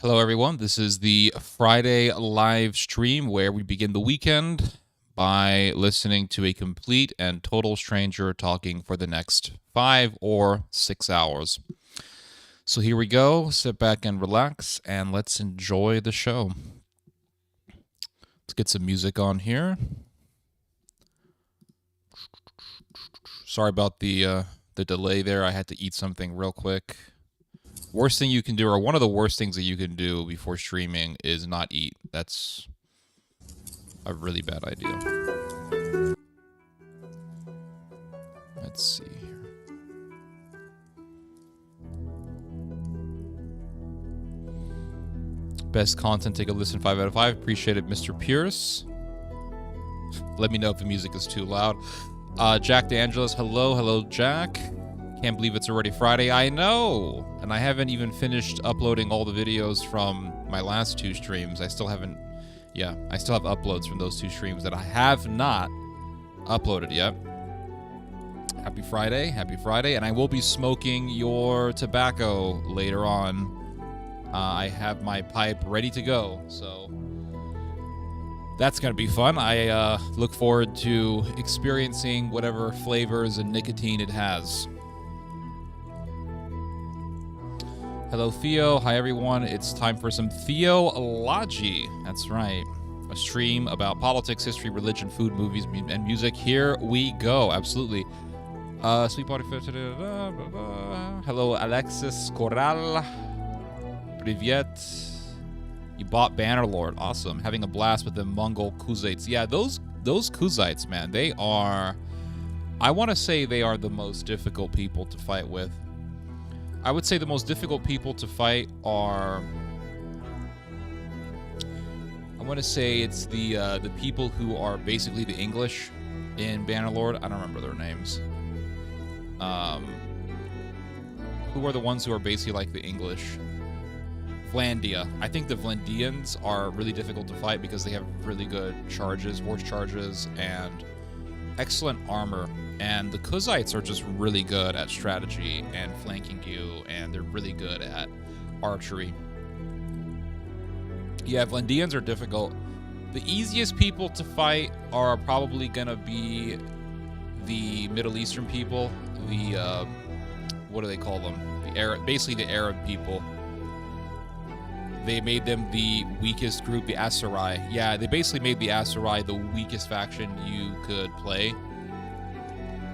Hello, everyone. This is the Friday live stream where we begin the weekend by listening to a complete and total stranger talking for the next 5 or 6 hours. So here we go. Sit back and relax, and let's enjoy the show. Let's get some music on here. Sorry about the delay there. I had to eat something real quick. Worst thing you can do, or one of the worst things that you can do before streaming, is not eat. That's a really bad idea. Let's see here. Best content, take a listen, 5 out of 5. Appreciate it, Mr. Pierce. Let me know if the music is too loud. Jack DeAngelis, hello, Jack. Can't believe it's already Friday. I know! And I haven't even finished uploading all the videos from my last 2 streams. I still have uploads from those 2 streams that I have not uploaded yet. Happy Friday, and I will be smoking your tobacco later on. I have my pipe ready to go, so that's going to be fun. I look forward to experiencing whatever flavors and nicotine it has. Hello, Theo. Hi, everyone. It's time for some theology. That's right. A stream about politics, history, religion, food, movies, and music. Here we go. Absolutely. Sweet Body Fit. Hello, Alexis Corral. Privyet. You bought Bannerlord. Awesome. Having a blast with the Mongol Kuzites. Yeah, those Kuzites, man, they are... I want to say they are the most difficult people to fight with. I would say the most difficult people to fight are... I want to say it's the people who are basically the English in Bannerlord. I don't remember their names. Who are the ones who are basically like the English? Vlandia. I think the Vlandians are really difficult to fight because they have really good charges, horse charges, and excellent armor. And the Kuzites are just really good at strategy and flanking you, and they're really good at archery. Yeah, Vlandians are difficult. The easiest people to fight are probably gonna be the Middle Eastern people. The what do they call them? Basically the Arab people. They made them the weakest group, the Aserai. Yeah, they basically made the Aserai the weakest faction you could play.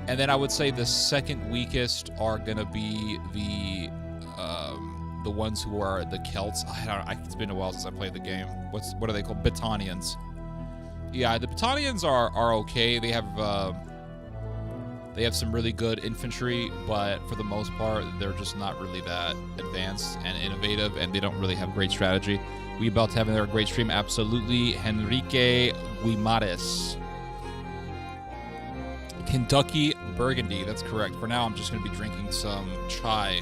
And then I would say the second weakest are gonna be the ones who are the Celts. It's been a while since I played the game. What are they called? Battanians. Yeah, the Battanians are okay. They have some really good infantry, but for the most part, they're just not really that advanced and innovative, and they don't really have great strategy. We about to have another great stream. Absolutely. Henrique Guimares. Kentucky Burgundy, that's correct. For now, I'm just going to be drinking some chai,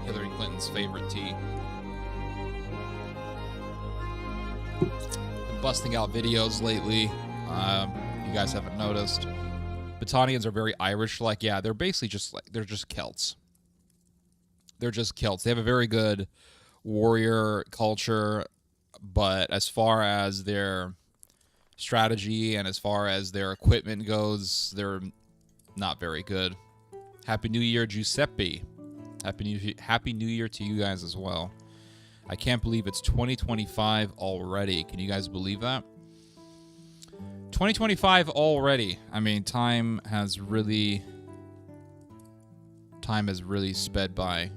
Hillary Clinton's favorite tea. Been busting out videos lately. You guys haven't noticed. Battanians are very Irish-like. Yeah, they're basically they're just Celts. They're just Celts. They have a very good warrior culture, but as far as their strategy and as far as their equipment goes, they're not very good. Happy New Year, Giuseppe. Happy New Year to you guys as well. I can't believe it's 2025 already. Can you guys believe that? 2025 already. I mean, time has really sped by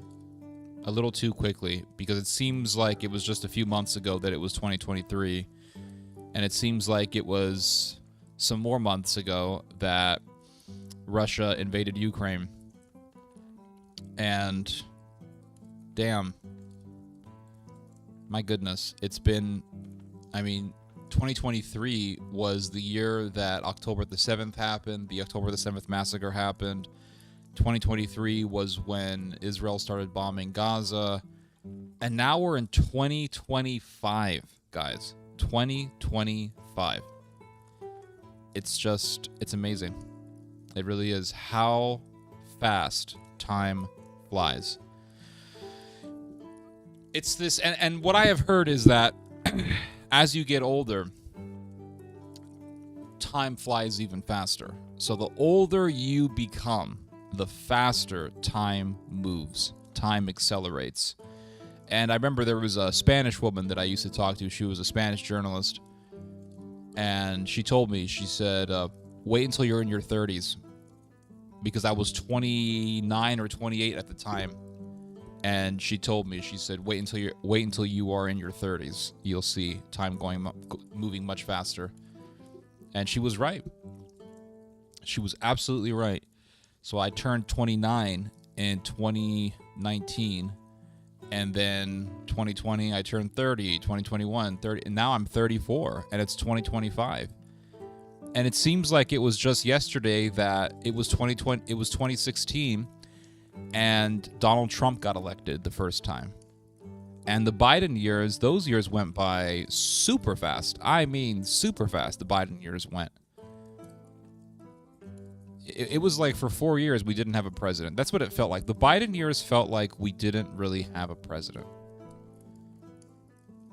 a little too quickly, because it seems like it was just a few months ago that it was 2023. And it seems like it was some more months ago that Russia invaded Ukraine. And damn, my goodness, it's been, 2023 was the year that October the 7th happened. The October the 7th massacre happened. 2023 was when Israel started bombing Gaza. And now we're in 2025, guys. 2025. It's amazing. It really is how fast time flies. it's this, and what I have heard is that as you get older, time flies even faster. So the older you become, the faster time moves, time accelerates. And I remember there was a Spanish woman that I used to talk to. She was a Spanish journalist. And she told me, she said, wait until you're in your 30s. Because I was 29 or 28 at the time. And she told me, she said, wait until you are in your 30s. You'll see time moving much faster. And she was right. She was absolutely right. So I turned 29 in 2019. And then 2020, I turned 30, 2021, 30, and now I'm 34, and it's 2025. And it seems like it was just yesterday that it was 2016, and Donald Trump got elected the first time. And the Biden years, those years went by super fast. I mean, super fast, the Biden years went. It was like for 4 years we didn't have a president. That's what it felt like. The Biden years felt like we didn't really have a president.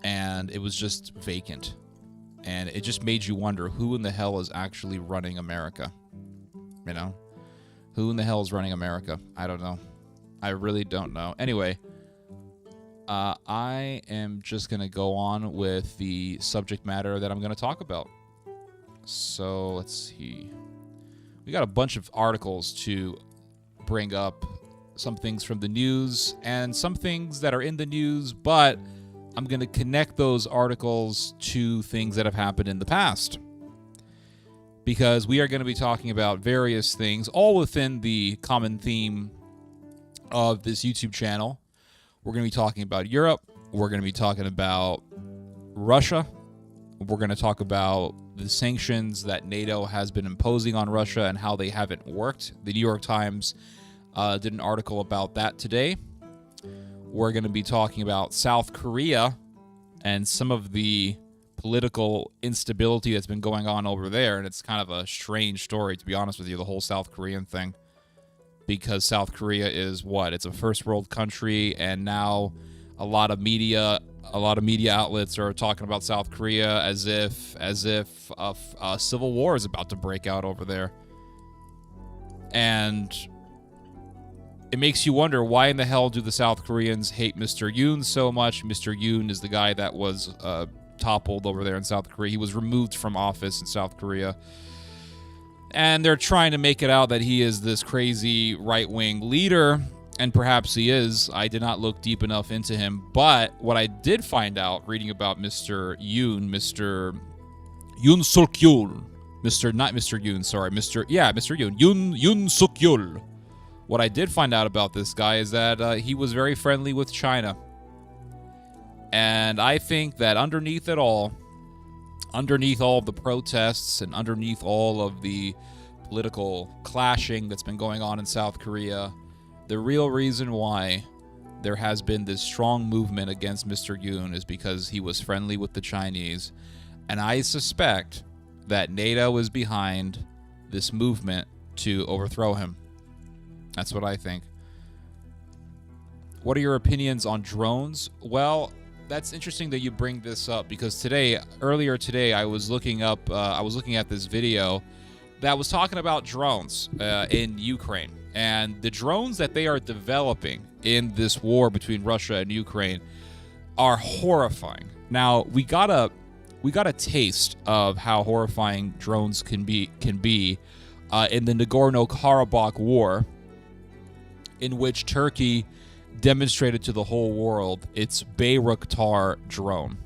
And it was just vacant. And it just made you wonder who in the hell is actually running America. You know? Who in the hell is running America? I don't know. I really don't know. Anyway, I am just going to go on with the subject matter that I'm going to talk about. So let's see. We got a bunch of articles to bring up, some things from the news and some things that are in the news, but I'm going to connect those articles to things that have happened in the past. Because we are going to be talking about various things, all within the common theme of this YouTube channel. We're going to be talking about Europe. We're going to be talking about Russia. We're going to talk about the sanctions that NATO has been imposing on Russia and how they haven't worked. The New York Times did an article about that today. We're going to be talking about South Korea and some of the political instability that's been going on over there. And it's kind of a strange story, to be honest with you, the whole South Korean thing. Because South Korea is what? It's a first world country, and now a lot of media outlets are talking about South Korea as if a civil war is about to break out over there. And it makes you wonder, why in the hell do the South Koreans hate Mr. Yoon so much? Mr. Yoon is the guy that was toppled over there in South Korea. He was removed from office in South Korea. And they're trying to make it out that he is this crazy right-wing leader, and perhaps he is. I did not look deep enough into him. But what I did find out reading about Mr. Yoon, Mr. Yoon Suk-yeol, Mr. Yoon, Yoon Suk-yeol. What I did find out about this guy is that he was very friendly with China. And I think that underneath all of the protests and underneath all of the political clashing that's been going on in South Korea, the real reason why there has been this strong movement against Mr. Yoon is because he was friendly with the Chinese. And I suspect that NATO is behind this movement to overthrow him. That's what I think. What are your opinions on drones? Well, that's interesting that you bring this up, because earlier today, I was looking at this video that was talking about drones in Ukraine, and the drones that they are developing in this war between Russia and Ukraine are horrifying. Now, we got a taste of how horrifying drones can be in the Nagorno-Karabakh war, in which Turkey demonstrated to the whole world its Bayraktar drone,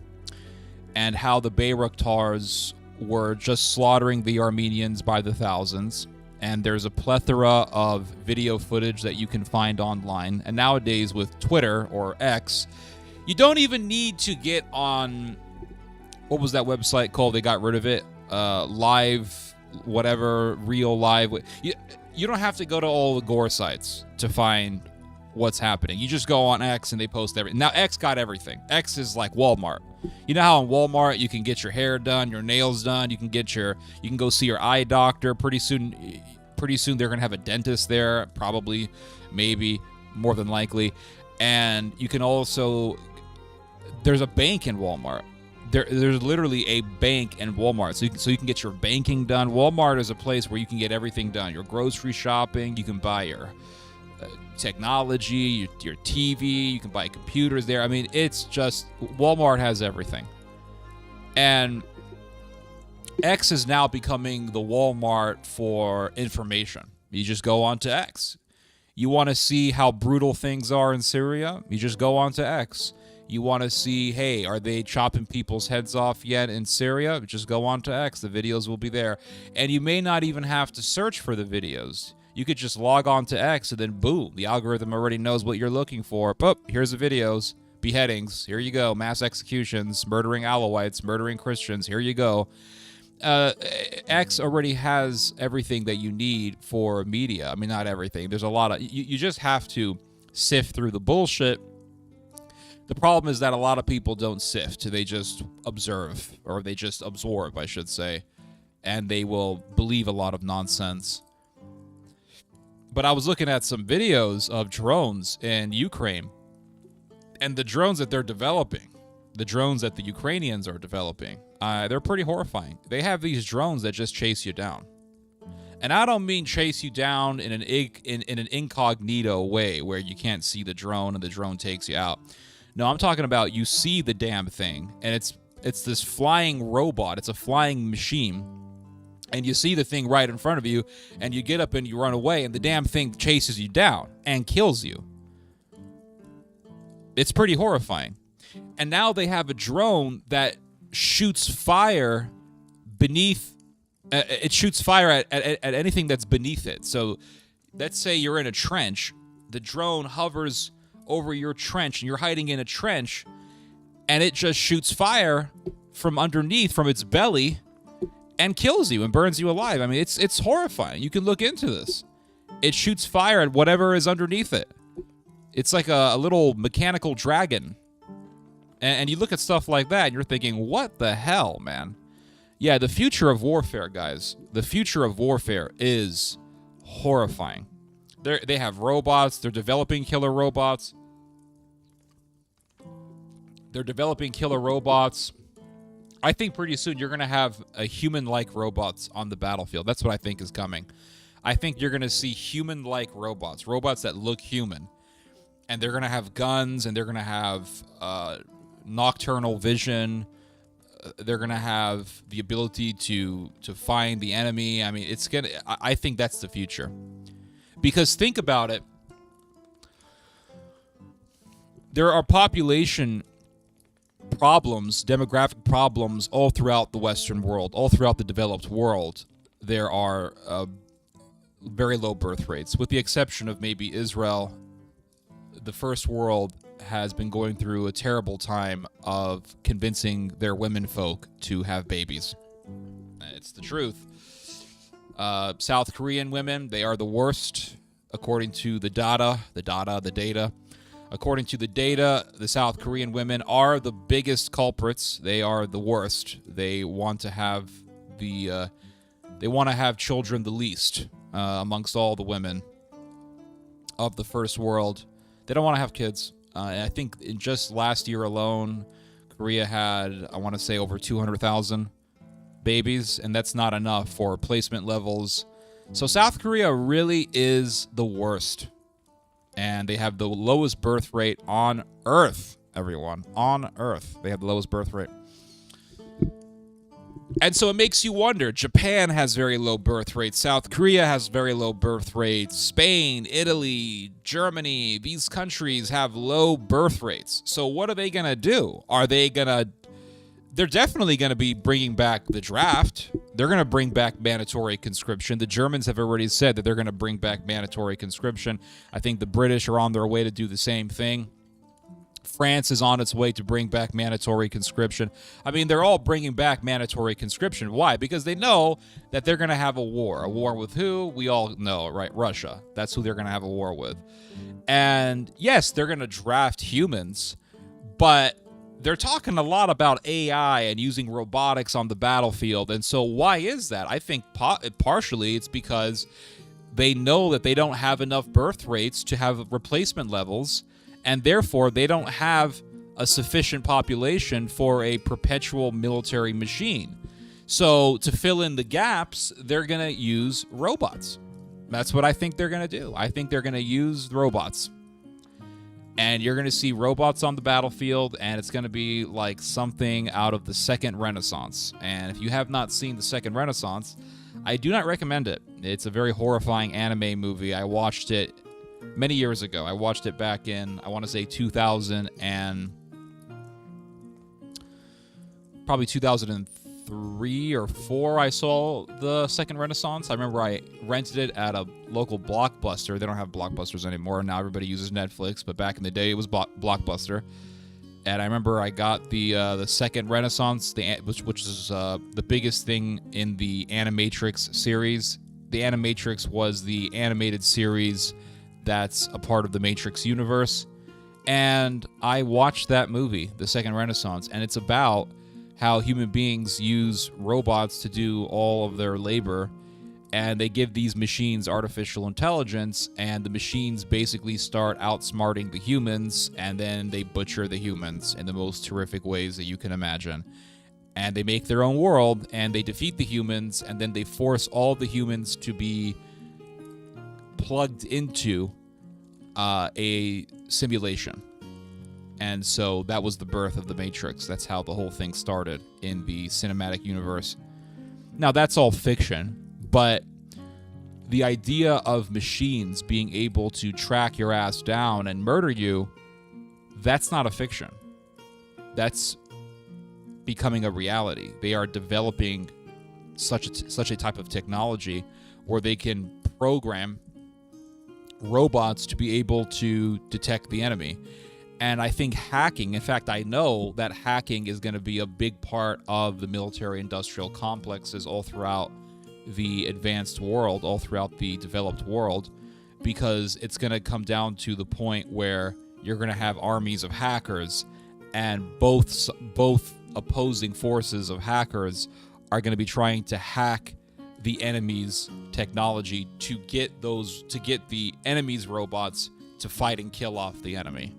and how the Bayraktars were just slaughtering the Armenians by the thousands. And there's a plethora of video footage that you can find online. And nowadays with Twitter, or X, you don't even need to get on, what was that website called? They got rid of it. Live, whatever, real live. You don't have to go to all the gore sites to find what's happening. You just go on X and they post everything. Now, X got everything. X is like Walmart. You know how in Walmart you can get your hair done, your nails done, you can go see your eye doctor. Pretty soon they're going to have a dentist there, probably, maybe, more than likely. And you can also there's a bank in Walmart. There's literally a bank in Walmart, so you can get your banking done. Walmart is a place where you can get everything done. Your grocery shopping, you can buy your technology, your TV, you can buy computers there. I mean, it's just, Walmart has everything. And X is now becoming the Walmart for information. You just go on to X. You want to see how brutal things are in Syria? You just go on to X. You want to see, hey, are they chopping people's heads off yet in Syria? Just go on to X. The videos will be there. And you may not even have to search for the videos. You could just log on to X and then boom, the algorithm already knows what you're looking for. Boop, here's the videos. Beheadings. Here you go. Mass executions. Murdering Alawites. Murdering Christians. Here you go. X already has everything that you need for media. I mean, not everything. There's a lot of... You just have to sift through the bullshit. The problem is that a lot of people don't sift. They just observe, or they just absorb, I should say, and they will believe a lot of nonsense. But I was looking at some videos of drones in Ukraine, and the drones that they're developing, the drones that the Ukrainians are developing, they're pretty horrifying. They have these drones that just chase you down. And I don't mean chase you down in an incognito way where you can't see the drone and the drone takes you out. No, I'm talking about you see the damn thing, and it's this flying robot. It's a flying machine, and you see the thing right in front of you, and you get up and you run away, and the damn thing chases you down and kills you. It's pretty horrifying. And now they have a drone that shoots fire beneath. It shoots fire at anything that's beneath it. So let's say you're in a trench. The drone hovers over your trench, and you're hiding in a trench, and it just shoots fire from underneath, from its belly, and kills you and burns you alive. I mean, it's horrifying. You can look into this. It shoots fire at whatever is underneath it. It's like a little mechanical dragon. And you look at stuff like that, and you're thinking, what the hell, man? Yeah, the future of warfare, guys. The future of warfare is horrifying. They have robots. They're developing killer robots. I think pretty soon you're going to have a human-like robots on the battlefield. That's what I think is coming. I think you're going to see human-like robots. Robots that look human. And they're going to have guns, and they're going to have nocturnal vision. They're going to have the ability to find the enemy. I mean, I think that's the future. Because think about it. There are population problems, demographic problems all throughout the Western world, all throughout the developed world. There are very low birth rates, with the exception of maybe Israel. The first world has been going through a terrible time of convincing their women folk to have babies. It's the truth. South Korean women, they are the worst, according to the data. According to the data, the South Korean women are the biggest culprits. They are the worst. They want to have children the least amongst all the women of the first world. They don't want to have kids. I think in just last year alone, Korea had, I want to say, over 200,000 babies, and that's not enough for replacement levels. So South Korea really is the worst. And they have the lowest birth rate on Earth, everyone. On Earth. They have the lowest birth rate. And so it makes you wonder. Japan has very low birth rates. South Korea has very low birth rates. Spain, Italy, Germany, these countries have low birth rates. So what are they going to do? They're definitely going to be bringing back the draft. They're going to bring back mandatory conscription. The Germans have already said that they're going to bring back mandatory conscription. I think the British are on their way to do the same thing. France is on its way to bring back mandatory conscription. I mean, they're all bringing back mandatory conscription. Why? Because they know that they're going to have a war. A war with who? We all know, right? Russia. That's who they're going to have a war with. And yes, they're going to draft humans, but they're talking a lot about AI and using robotics on the battlefield. And so why is that? I think partially it's because they know that they don't have enough birth rates to have replacement levels, and therefore they don't have a sufficient population for a perpetual military machine. So to fill in the gaps, they're going to use robots. That's what I think they're going to do. I think they're going to use robots. And you're going to see robots on the battlefield, and it's going to be like something out of the Second Renaissance. And if you have not seen the Second Renaissance, I do not recommend it. It's a very horrifying anime movie. I watched it many years ago. I watched it back in, I want to say 2000 and probably 2003 or 4. I saw the Second Renaissance. I remember I rented it at a local Blockbuster. They don't have Blockbusters anymore. Now everybody uses Netflix, but back in the day it was Blockbuster. And I remember I got the Second Renaissance, which is the biggest thing in the Animatrix series. The Animatrix was the animated series that's a part of the Matrix universe. And I watched that movie, The Second Renaissance, and it's about how human beings use robots to do all of their labor, and they give these machines artificial intelligence, and the machines basically start outsmarting the humans, and then they butcher the humans in the most horrific ways that you can imagine. And they make their own world, and they defeat the humans, and then they force all the humans to be plugged into a simulation. And so that was the birth of the Matrix. That's how the whole thing started in the cinematic universe. Now, that's all fiction, but the idea of machines being able to track your ass down and murder you, that's not a fiction. That's becoming a reality. They are developing such a type of technology where they can program robots to be able to detect the enemy. And I think hacking, in fact, I know that hacking is going to be a big part of the military-industrial complexes all throughout the advanced world, all throughout the developed world, because it's going to come down to the point where you're going to have armies of hackers, and both opposing forces of hackers are going to be trying to hack the enemy's technology to get the enemy's robots to fight and kill off the enemy.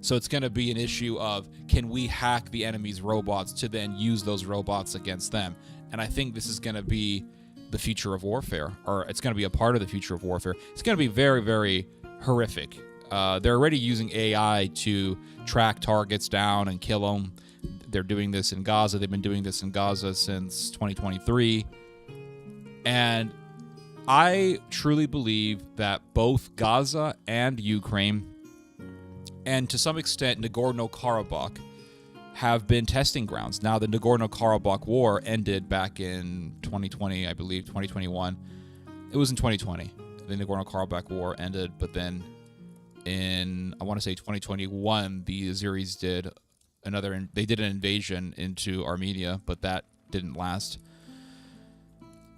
So it's going to be an issue of, can we hack the enemy's robots to then use those robots against them? And I think this is going to be the future of warfare, or it's going to be a part of the future of warfare. It's going to be very, very horrific. They're already using AI to track targets down and kill them. They're doing this in Gaza. They've been doing this in Gaza since 2023. And I truly believe that both Gaza and Ukraine, and to some extent Nagorno-Karabakh, have been testing grounds. Now, the Nagorno-Karabakh war ended back in 2020, I believe, 2021. It was in 2020. The Nagorno-Karabakh war ended, but then in, I want to say 2021, the Azeris did an invasion into Armenia, but that didn't last.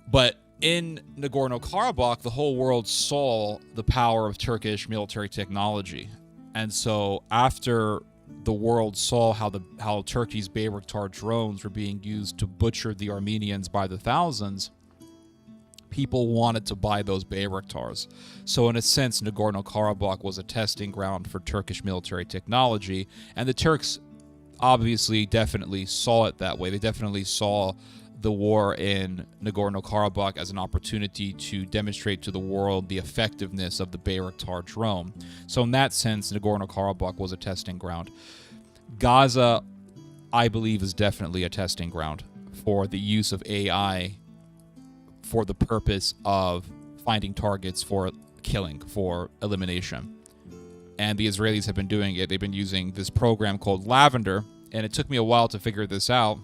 But in Nagorno-Karabakh, the whole world saw the power of Turkish military technology. And so after the world saw how Turkey's Bayraktar drones were being used to butcher the Armenians by the thousands, people wanted to buy those Bayraktars. So in a sense, Nagorno-Karabakh was a testing ground for Turkish military technology, and the Turks obviously definitely saw it that way. They definitely saw the war in Nagorno-Karabakh as an opportunity to demonstrate to the world the effectiveness of the Bayraktar drone. So in that sense, Nagorno-Karabakh was a testing ground. Gaza, I believe, is definitely a testing ground for the use of AI for the purpose of finding targets for killing, for elimination. And the Israelis have been doing it. They've been using this program called Lavender, and it took me a while to figure this out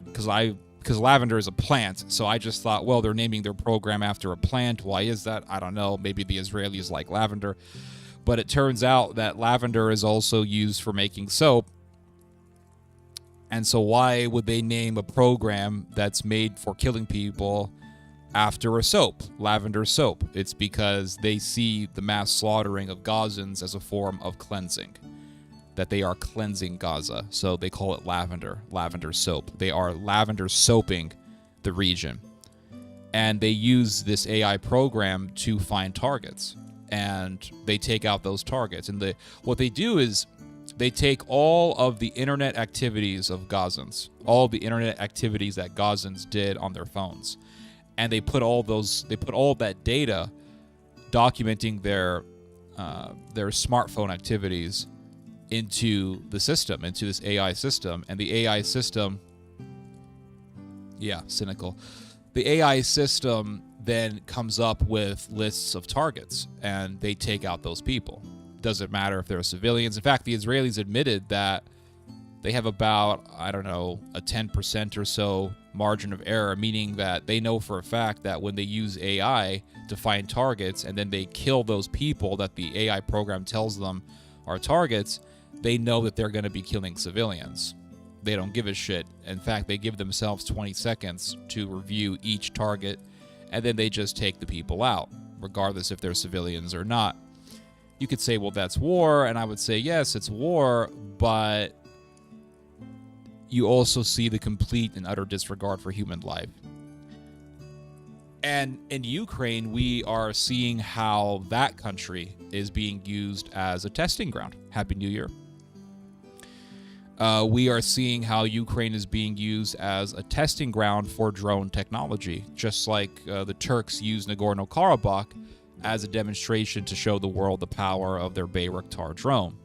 because lavender is a plant, so I just thought, well, they're naming their program after a plant. Why is that? I don't know. Maybe the Israelis like lavender. But it turns out that lavender is also used for making soap. And so why would they name a program that's made for killing people after a soap, lavender soap? It's because they see the mass slaughtering of Gazans as a form of cleansing, that they are cleansing Gaza. So they call it lavender soap. They are lavender soaping the region. And they use this AI program to find targets. And they take out those targets. And what they do is They take all of the internet activities of Gazans, all the internet activities that Gazans did on their phones, and they put all that data documenting their smartphone activities into the system, into this AI system. And the AI system, cynical. The AI system then comes up with lists of targets, and they take out those people. Doesn't matter if they're civilians. In fact, the Israelis admitted that they have about, a 10% or so margin of error, meaning that they know for a fact that when they use AI to find targets and then they kill those people that the AI program tells them are targets, they know that they're going to be killing civilians. They don't give a shit. In fact, they give themselves 20 seconds to review each target, and then they just take the people out, regardless if they're civilians or not. You could say, well, that's war, and I would say, yes, it's war, but you also see the complete and utter disregard for human life. And in Ukraine, we are seeing how that country is being used as a testing ground. Happy New Year. We are seeing how Ukraine is being used as a testing ground for drone technology, just like the Turks used Nagorno-Karabakh as a demonstration to show the world the power of their Bayraktar drone.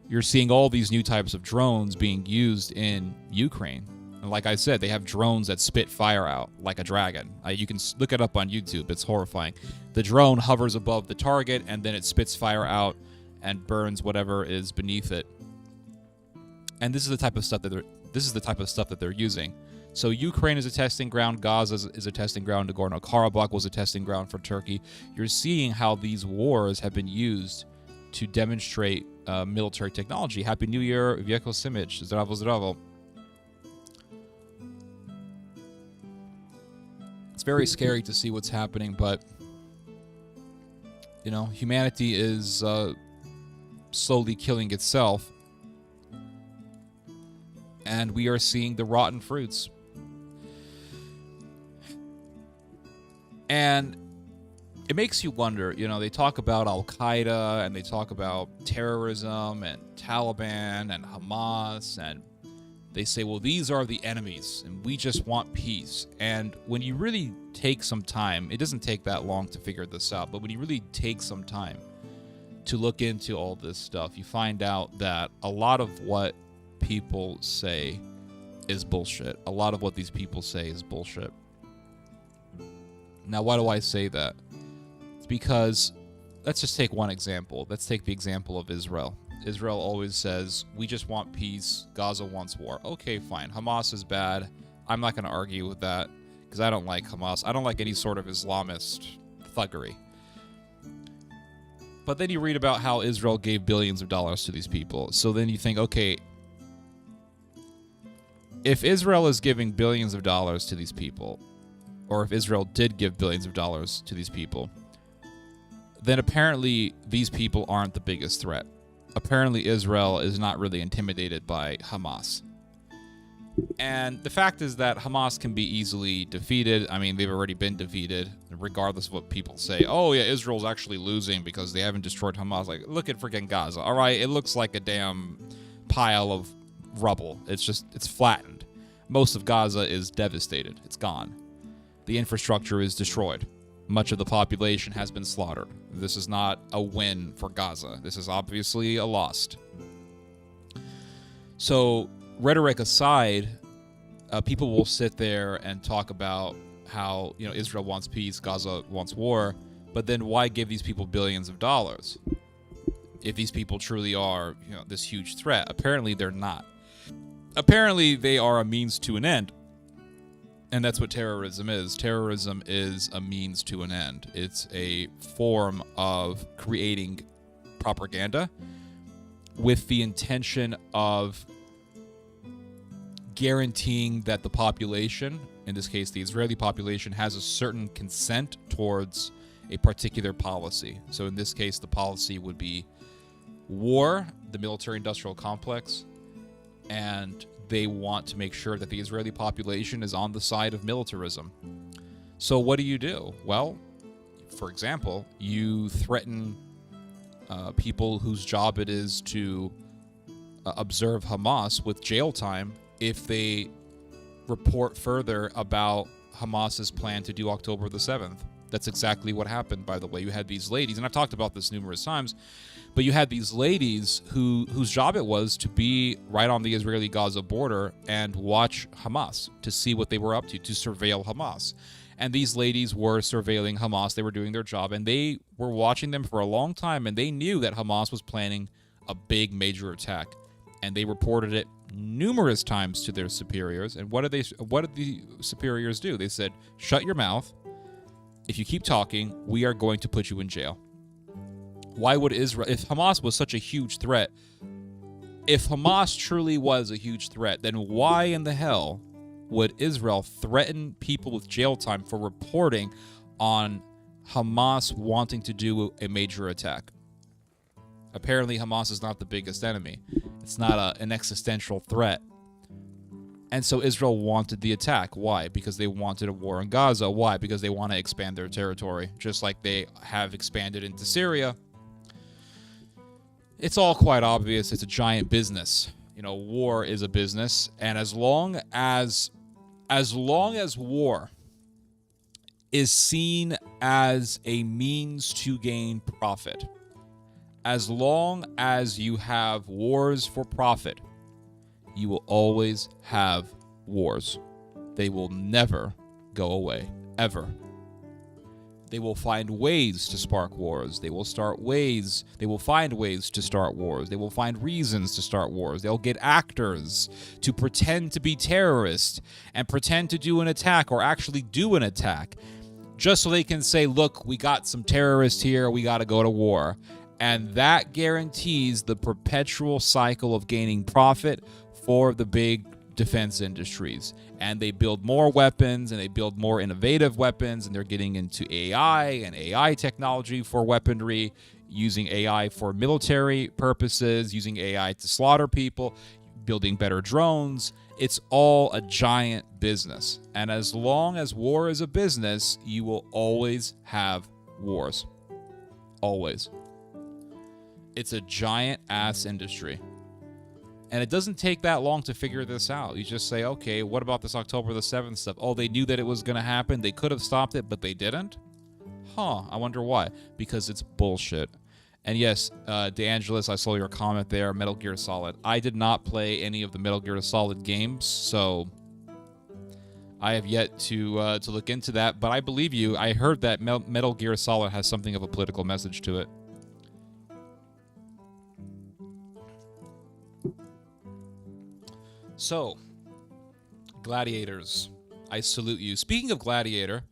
You're seeing all these new types of drones being used in Ukraine. And like I said, they have drones that spit fire out like a dragon. You can look it up on YouTube. It's horrifying. The drone hovers above the target, and then it spits fire out and burns whatever is beneath it. And this is the type of stuff that they're using. So Ukraine is a testing ground. Gaza is a testing ground. Nagorno-Karabakh was a testing ground for Turkey. You're seeing how these wars have been used to demonstrate military technology. Happy New Year, Wieko Simic. Zdravo, zdravo. It's very scary to see what's happening, but, humanity is slowly killing itself. And we are seeing the rotten fruits. And it makes you wonder, they talk about Al-Qaeda and they talk about terrorism and Taliban and Hamas, and they say, well, these are the enemies and we just want peace. And when you really take some time, it doesn't take that long to figure this out, but when you really take some time to look into all this stuff, you find out that a lot of what people say is bullshit. A lot of what these people say is bullshit. Now, why do I say that? It's because, let's just take one example. Let's take the example of Israel. Israel always says, we just want peace. Gaza wants war. Okay, fine. Hamas is bad. I'm not going to argue with that because I don't like Hamas. I don't like any sort of Islamist thuggery. But then you read about how Israel gave billions of dollars to these people. So then you think, okay, if Israel is giving billions of dollars to these people, or if Israel did give billions of dollars to these people, then apparently these people aren't the biggest threat. Apparently Israel is not really intimidated by Hamas. And the fact is that Hamas can be easily defeated. I mean, they've already been defeated, regardless of what people say. Oh, yeah, Israel's actually losing because they haven't destroyed Hamas. Like, look at freaking Gaza. All right, it looks like a damn pile of rubble. It's flattened. Most of Gaza is devastated. It's gone. The infrastructure is destroyed. Much of the population has been slaughtered. This is not a win for Gaza. This is obviously a loss. So, rhetoric aside, people will sit there and talk about how, Israel wants peace, Gaza wants war, but then why give these people billions of dollars? If these people truly are, this huge threat. Apparently they're not. Apparently they are a means to an end. And that's what terrorism is. Terrorism is a means to an end. It's a form of creating propaganda with the intention of guaranteeing that the population, in this case the Israeli population, has a certain consent towards a particular policy. So in this case, the policy would be war, the military-industrial complex, and they want to make sure that the Israeli population is on the side of militarism. So what do? Well, for example, you threaten people whose job it is to observe Hamas with jail time if they report further about Hamas's plan to do October the 7th. That's exactly what happened, by the way. You had these ladies, and I've talked about this numerous times, but you had these ladies whose job it was to be right on the Israeli-Gaza border and watch Hamas, to see what they were up to surveil Hamas. And these ladies were surveilling Hamas. They were doing their job, and they were watching them for a long time, and they knew that Hamas was planning a big major attack. And they reported it numerous times to their superiors. And what did the superiors do? They said, shut your mouth. If you keep talking, we are going to put you in jail. Why would Israel, if Hamas was such a huge threat, if Hamas truly was a huge threat, then why in the hell would Israel threaten people with jail time for reporting on Hamas wanting to do a major attack? Apparently, Hamas is not the biggest enemy. It's not an existential threat. And so Israel wanted the attack. Why? Because they wanted a war in Gaza. Why? Because they want to expand their territory, just like they have expanded into Syria. It's all quite obvious. It's a giant business. War is a business, and as long as war is seen as a means to gain profit, as long as you have wars for profit, you will always have wars. They will never go away, ever. They will find ways to spark wars. They will find ways to start wars. They will find reasons to start wars. They'll get actors to pretend to be terrorists and pretend to do an attack or actually do an attack, just so they can say, look, we got some terrorists here, we got to go to war. And that guarantees the perpetual cycle of gaining profit for the big defense industries. And they build more weapons, and they build more innovative weapons, and they're getting into AI and AI technology for weaponry, using AI for military purposes, using AI to slaughter people, building better drones. It's all a giant business. And as long as war is a business, you will always have wars. Always. It's a giant ass industry. And it doesn't take that long to figure this out. You just say, okay, what about this October the 7th stuff? Oh, they knew that it was going to happen. They could have stopped it, but they didn't? I wonder why. Because it's bullshit. And yes, DeAngelis, I saw your comment there, Metal Gear Solid. I did not play any of the Metal Gear Solid games, so I have yet to look into that. But I believe you. I heard that Metal Gear Solid has something of a political message to it. So, Gladiators, I salute you. Speaking of Gladiator,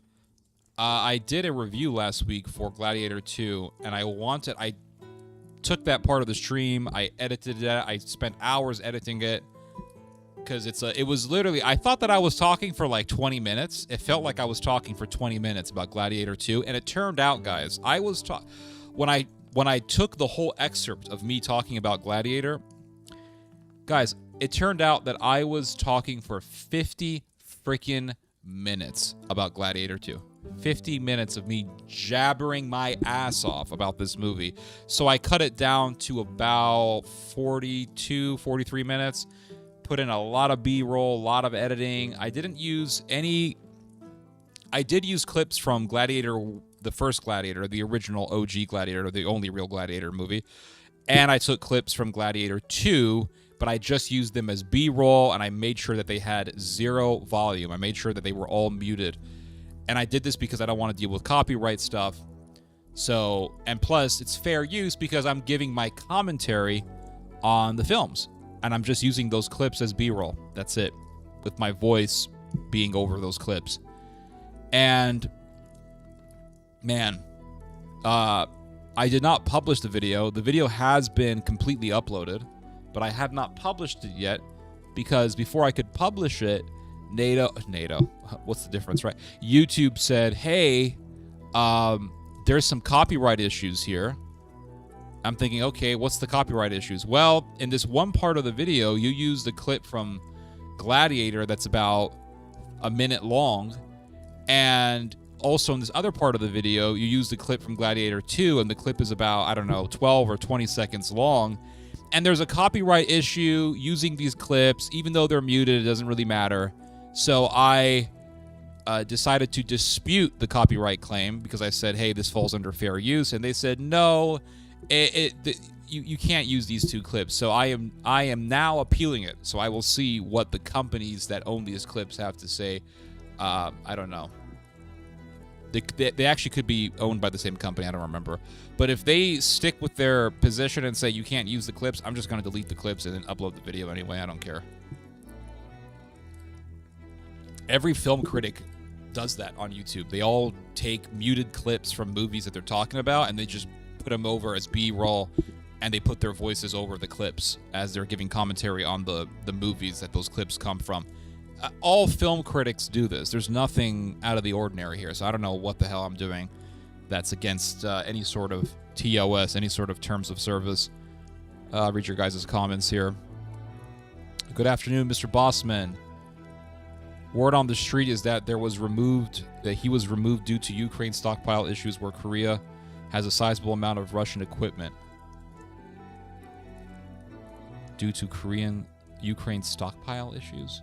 I did a review last week for Gladiator 2, and I took that part of the stream, I edited it, I spent hours editing it, because it was literally, I thought that I was talking for like 20 minutes. It felt like I was talking for 20 minutes about Gladiator 2, and it turned out, guys, when I took the whole excerpt of me talking about Gladiator, guys, it turned out that I was talking for 50 freaking minutes about Gladiator 2. 50 minutes of me jabbering my ass off about this movie. So I cut it down to about 42, 43 minutes. Put in a lot of B-roll, a lot of editing. I did use clips from Gladiator, the first Gladiator, the original OG Gladiator, the only real Gladiator movie. And I took clips from Gladiator 2, but I just used them as B-roll, and I made sure that they had zero volume. I made sure that they were all muted. And I did this because I don't want to deal with copyright stuff. So, and plus, it's fair use because I'm giving my commentary on the films. And I'm just using those clips as B-roll. That's it. With my voice being over those clips. And, man, I did not publish the video. The video has been completely uploaded, but I have not published it yet because before I could publish it, NATO, what's the difference, right? YouTube said, hey, there's some copyright issues here. I'm thinking, okay, what's the copyright issues? Well, in this one part of the video, you used a clip from Gladiator that's about a minute long, and also in this other part of the video, you used a clip from Gladiator 2, and the clip is about, 12 or 20 seconds long. And there's a copyright issue using these clips. Even though they're muted, it doesn't really matter. So I decided to dispute the copyright claim because I said, hey, this falls under fair use. And they said, no, you can't use these two clips. So I am now appealing it. So I will see what the companies that own these clips have to say. I don't know. They actually could be owned by the same company. I don't remember. But if they stick with their position and say you can't use the clips, I'm just going to delete the clips and then upload the video anyway. I don't care. Every film critic does that on YouTube. They all take muted clips from movies that they're talking about and they just put them over as B-roll, and they put their voices over the clips as they're giving commentary on the movies that those clips come from. All film critics do this. There's nothing out of the ordinary here, so I don't know what the hell I'm doing that's against any sort of TOS, any sort of terms of service. Read your guys' comments here. Good afternoon, Mr. Bossman. Word on the street is that he was removed due to Ukraine stockpile issues where Korea has a sizable amount of Russian equipment. Due to Ukraine stockpile issues?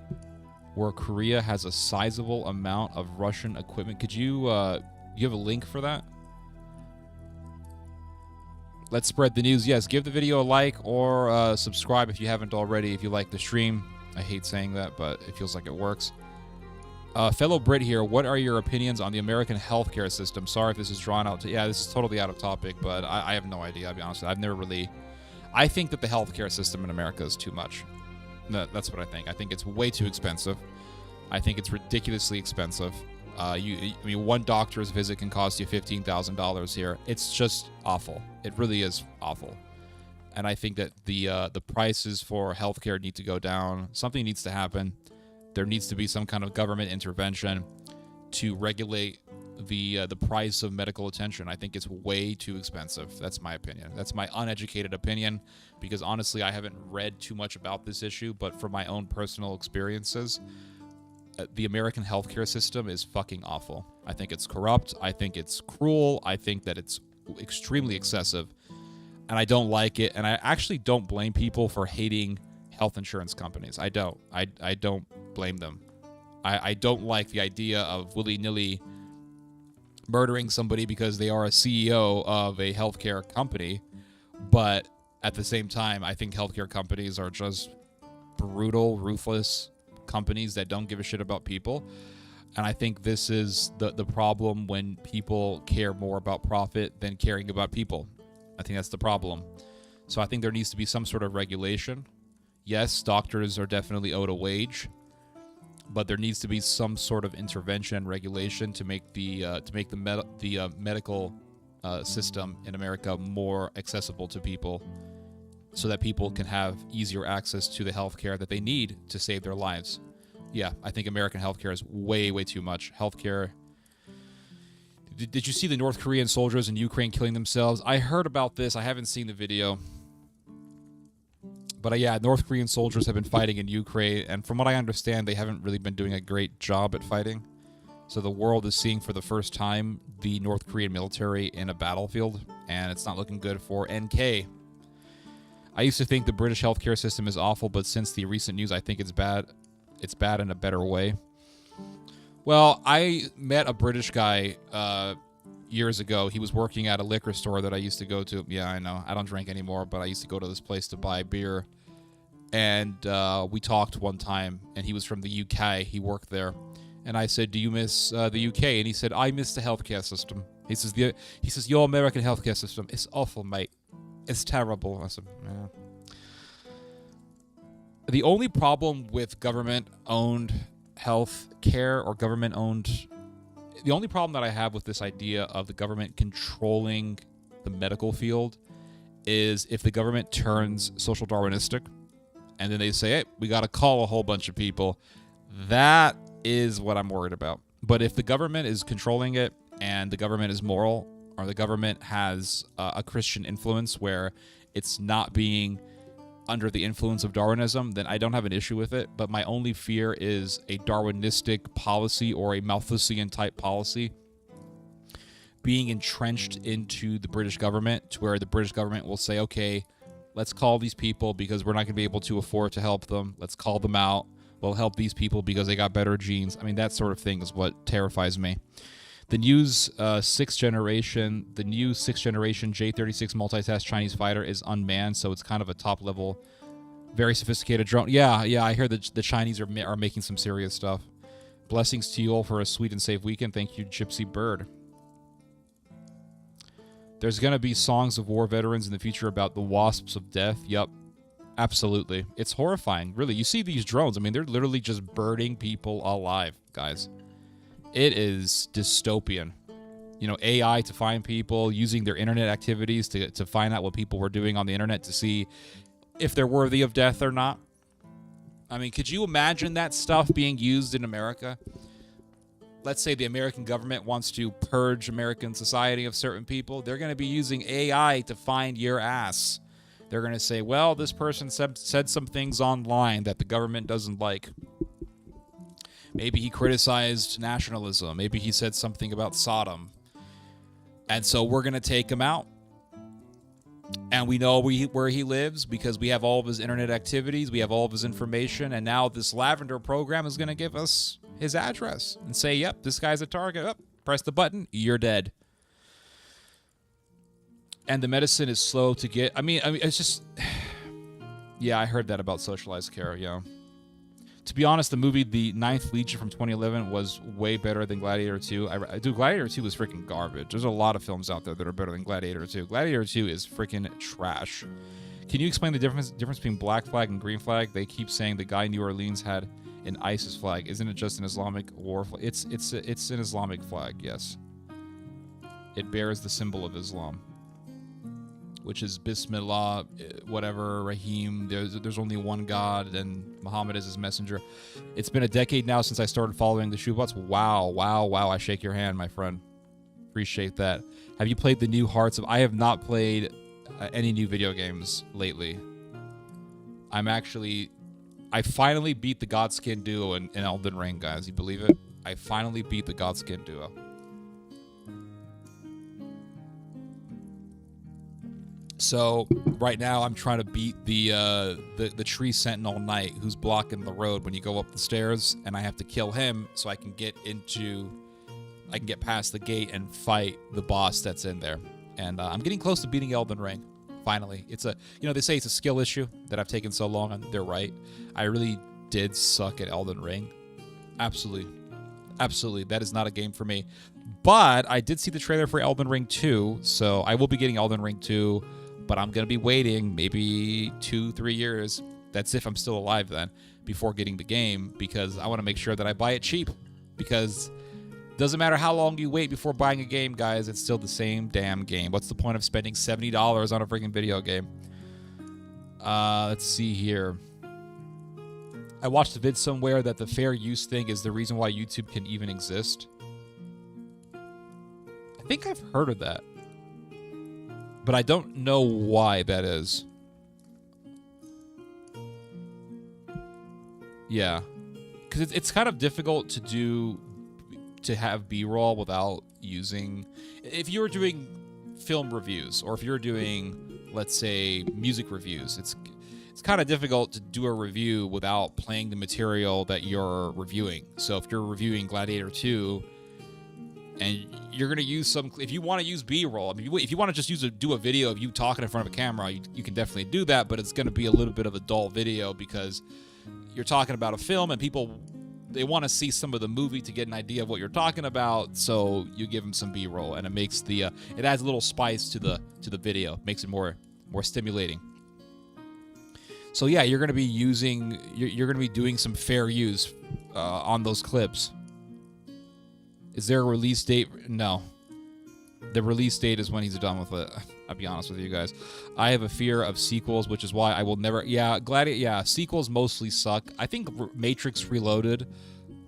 Where Korea has a sizable amount of Russian equipment. Could you have a link for that? Let's spread the news. Yes, give the video a like or subscribe if you haven't already, if you like the stream. I hate saying that, but it feels like it works. Fellow Brit here, what are your opinions on the American healthcare system? Sorry if this is drawn out. Yeah, this is totally out of topic, but I have no idea, I'll be honest. I've never really... I think that the healthcare system in America is too much. That's what I think. I think it's way too expensive. I think it's ridiculously expensive. I mean, one doctor's visit can cost you $15,000 here. It's just awful. It really is awful. And I think that the prices for healthcare need to go down. Something needs to happen. There needs to be some kind of government intervention to regulate the price of medical attention. I think it's way too expensive. That's my opinion. That's my uneducated opinion, because honestly, I haven't read too much about this issue, but from my own personal experiences, the American healthcare system is fucking awful. I think it's corrupt. I think it's cruel. I think that it's extremely excessive, and I don't like it. And I actually don't blame people for hating health insurance companies. I don't. I don't blame them. I don't like the idea of willy-nilly murdering somebody because they are a CEO of a healthcare company, but at the same time, I think healthcare companies are just brutal, ruthless companies that don't give a shit about people. And I think this is the problem when people care more about profit than caring about people. I think that's the problem. So I think there needs to be some sort of regulation. Yes, doctors are definitely owed a wage, but there needs to be some sort of intervention and regulation to make the medical system in America more accessible to people, so that people can have easier access to the healthcare that they need to save their lives. Yeah, I think American healthcare is way, way too much. Healthcare. Did you see the North Korean soldiers in Ukraine killing themselves? I heard about this. I haven't seen the video. But yeah, North Korean soldiers have been fighting in Ukraine, and from what I understand, they haven't really been doing a great job at fighting. So the world is seeing for the first time the North Korean military in a battlefield, and it's not looking good for NK. I used to think the British healthcare system is awful, but since the recent news, I think it's bad. It's bad in a better way. Well, I met a British guy years ago. He was working at a liquor store that I used to go to. Yeah, I know. I don't drink anymore, but I used to go to this place to buy beer. And we talked one time, and he was from the UK. He worked there. And I said, do you miss the UK? And he said, I miss the healthcare system. He says, your American healthcare system is awful, mate. It's terrible. I said, yeah. The only problem with government-owned health care or government-owned... The only problem that I have with this idea of the government controlling the medical field is if the government turns social Darwinistic and then they say, hey, we got to call a whole bunch of people. That is what I'm worried about. But if the government is controlling it and the government is moral, or the government has a Christian influence where it's not being under the influence of Darwinism, then I don't have an issue with it. But my only fear is a Darwinistic policy or a Malthusian type policy being entrenched into the British government, to where the British government will say, okay, Let's call these people because we're not going to be able to afford to help them. Let's call them out. We'll help these people because they got better genes. I mean, that sort of thing is what terrifies me. The new sixth generation J-36 multitask Chinese fighter is unmanned, so it's kind of a top-level, very sophisticated drone. Yeah, I hear that the Chinese are making some serious stuff. Blessings to you all for a sweet and safe weekend. Thank you, Gypsy Bird. There's going to be songs of war veterans in the future about the wasps of death. Yup, absolutely. It's horrifying, really. You see these drones. I mean, they're literally just burning people alive, guys. It is dystopian. You know, AI to find people, using their internet activities to find out what people were doing on the internet to see if they're worthy of death or not. I mean, could you imagine that stuff being used in America? Let's say the American government wants to purge American society of certain people. They're going to be using AI to find your ass. They're going to say, well, this person said some things online that the government doesn't like. Maybe he criticized nationalism. Maybe he said something about Sodom. And so we're going to take him out. And we know where he lives because we have all of his internet activities. We have all of his information. And now this Lavender program is going to give us his address and say, yep, this guy's a target. Up, press the button, you're dead. And the medicine is slow to get. I mean, it's just... Yeah, I heard that about socialized care, yeah. To be honest, the movie The Ninth Legion from 2011 was way better than Gladiator 2. Dude, Gladiator 2 is freaking garbage. There's a lot of films out there that are better than Gladiator 2. Gladiator 2 is freaking trash. Can you explain the difference between Black Flag and Green Flag? They keep saying the guy in New Orleans had an ISIS flag. Isn't it just an Islamic war flag? It's an Islamic flag, yes. It bears the symbol of Islam, which is Bismillah, whatever, Rahim. There's only one God, and Muhammad is his messenger. It's been a decade now since I started following the shoebots. Wow. I shake your hand, my friend. Appreciate that. Have you played the new Hearts of... I have not played any new video games lately. I finally beat the Godskin duo in Elden Ring, guys. You believe it? I finally beat the Godskin duo. So right now I'm trying to beat the tree sentinel knight who's blocking the road when you go up the stairs, and I have to kill him so I can get past the gate and fight the boss that's in there. And I'm getting close to beating Elden Ring. Finally, it's they say it's a skill issue that I've taken so long, and they're right. I really did suck at Elden Ring. Absolutely, that is not a game for me. But I did see the trailer for Elden Ring 2, so I will be getting Elden Ring 2. But I'm going to be waiting maybe 2-3 years. That's if I'm still alive then, before getting the game, because I want to make sure that I buy it cheap. Because it doesn't matter how long you wait before buying a game, guys, it's still the same damn game. What's the point of spending $70 on a freaking video game? Let's see here. I watched a vid somewhere that the fair use thing is the reason why YouTube can even exist. I think I've heard of that, but I don't know why that is. Yeah, because it's kind of difficult to have B-roll without using... If you're doing film reviews, or if you're doing, let's say, music reviews, it's kind of difficult to do a review without playing the material that you're reviewing. So if you're reviewing Gladiator 2, and you're going to use if you want to use B-roll, I mean, if you want to just do a video of you talking in front of a camera, you can definitely do that, but it's going to be a little bit of a dull video because you're talking about a film and people, they want to see some of the movie to get an idea of what you're talking about, so you give them some B-roll, and it makes it adds a little spice to the video, makes it more stimulating. So yeah, you're going to be doing some fair use on those clips. Is there a release date? No. The release date is when he's done with it. I'll be honest with you guys. I have a fear of sequels, which is why I will never... Yeah, sequels mostly suck. I think Matrix Reloaded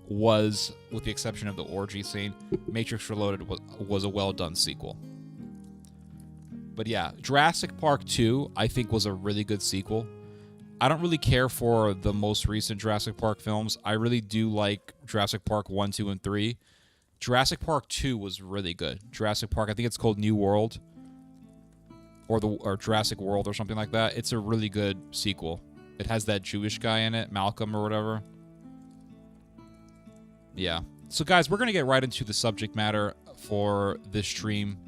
was, with the exception of the orgy scene, Matrix Reloaded was a well-done sequel. But yeah, Jurassic Park 2, I think, was a really good sequel. I don't really care for the most recent Jurassic Park films. I really do like Jurassic Park 1, 2, and 3. Jurassic Park 2 was really good. Jurassic Park, I think it's called New World. or Jurassic World or something like that. It's a really good sequel. It has that Jewish guy in it, Malcolm or whatever. Yeah. So guys, we're going to get right into the subject matter for this stream.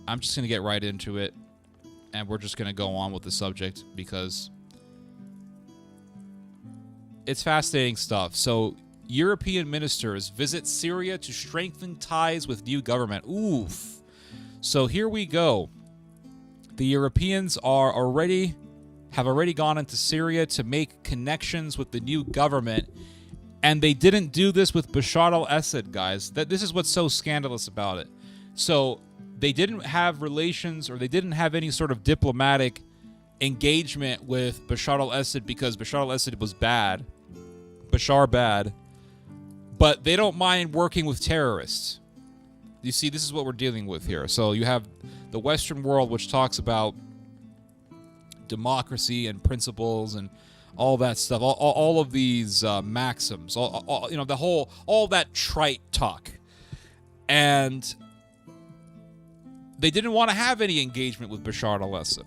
I'm just going to get right into it, and we're just going to go on with the subject because it's fascinating stuff. So, European ministers visit Syria to strengthen ties with new government. Oof. So here we go. The Europeans have already gone into Syria to make connections with the new government, and they didn't do this with Bashar al-Assad, guys. This is what's so scandalous about it. So they didn't have relations, or they didn't have any sort of diplomatic engagement with Bashar al-Assad because Bashar al-Assad was bad. Bashar bad. But they don't mind working with terrorists. You see, this is what we're dealing with here. So you have the Western world, which talks about democracy and principles and all that stuff, all of these maxims, all that trite talk. And they didn't want to have any engagement with Bashar al-Assad.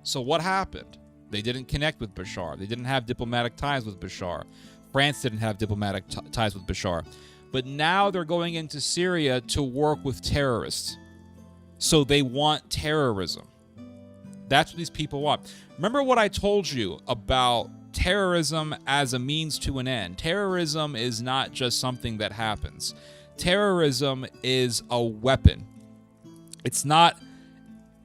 So what happened? They didn't connect with Bashar. They didn't have diplomatic ties with Bashar. France didn't have diplomatic ties with Bashar. But now they're going into Syria to work with terrorists. So they want terrorism. That's what these people want. Remember what I told you about terrorism as a means to an end. Terrorism is not just something that happens. Terrorism is a weapon. It's not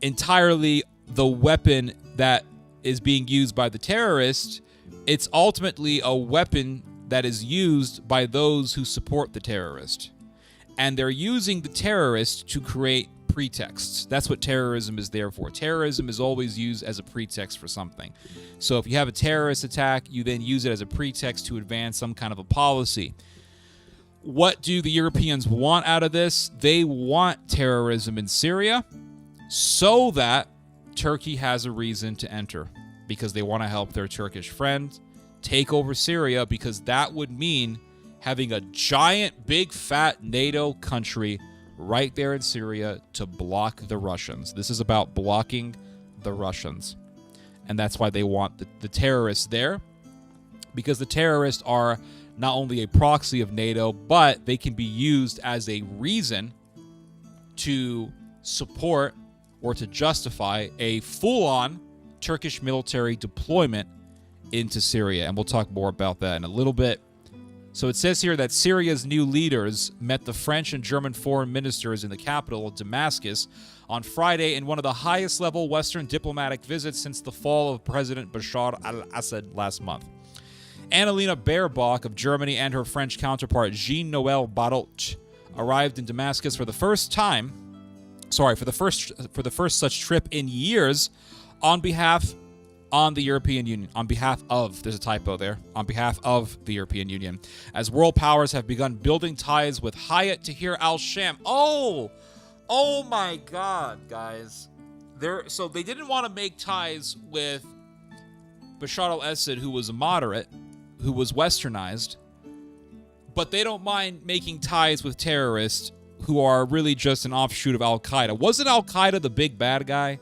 entirely the weapon that is being used by the terrorist. It's ultimately a weapon that is used by those who support the terrorist. And they're using the terrorist to create pretexts. That's what terrorism is there for. Terrorism is always used as a pretext for something. So if you have a terrorist attack, you then use it as a pretext to advance some kind of a policy. What do the Europeans want out of this? They want terrorism in Syria so that Turkey has a reason to enter, because they want to help their Turkish friend take over Syria, because that would mean having a giant, big, fat NATO country right there in Syria to block the Russians. This is about blocking the Russians. And that's why they want the terrorists there, because the terrorists are not only a proxy of NATO, but they can be used as a reason to support or to justify a full-on Turkish military deployment into Syria. And we'll talk more about that in a little bit. So it says here that Syria's new leaders met the French and German foreign ministers in the capital of Damascus on Friday in one of the highest level Western diplomatic visits since the fall of President Bashar al-Assad last month. Annalena Baerbock of Germany and her French counterpart Jean-Noël Barrot arrived in Damascus for the first such trip in years on behalf of the European Union, as world powers have begun building ties with Hayat Tahrir al-Sham. Oh my God, guys. So they didn't want to make ties with Bashar al-Assad, who was a moderate, who was westernized, but they don't mind making ties with terrorists who are really just an offshoot of Al-Qaeda. Wasn't Al-Qaeda the big bad guy?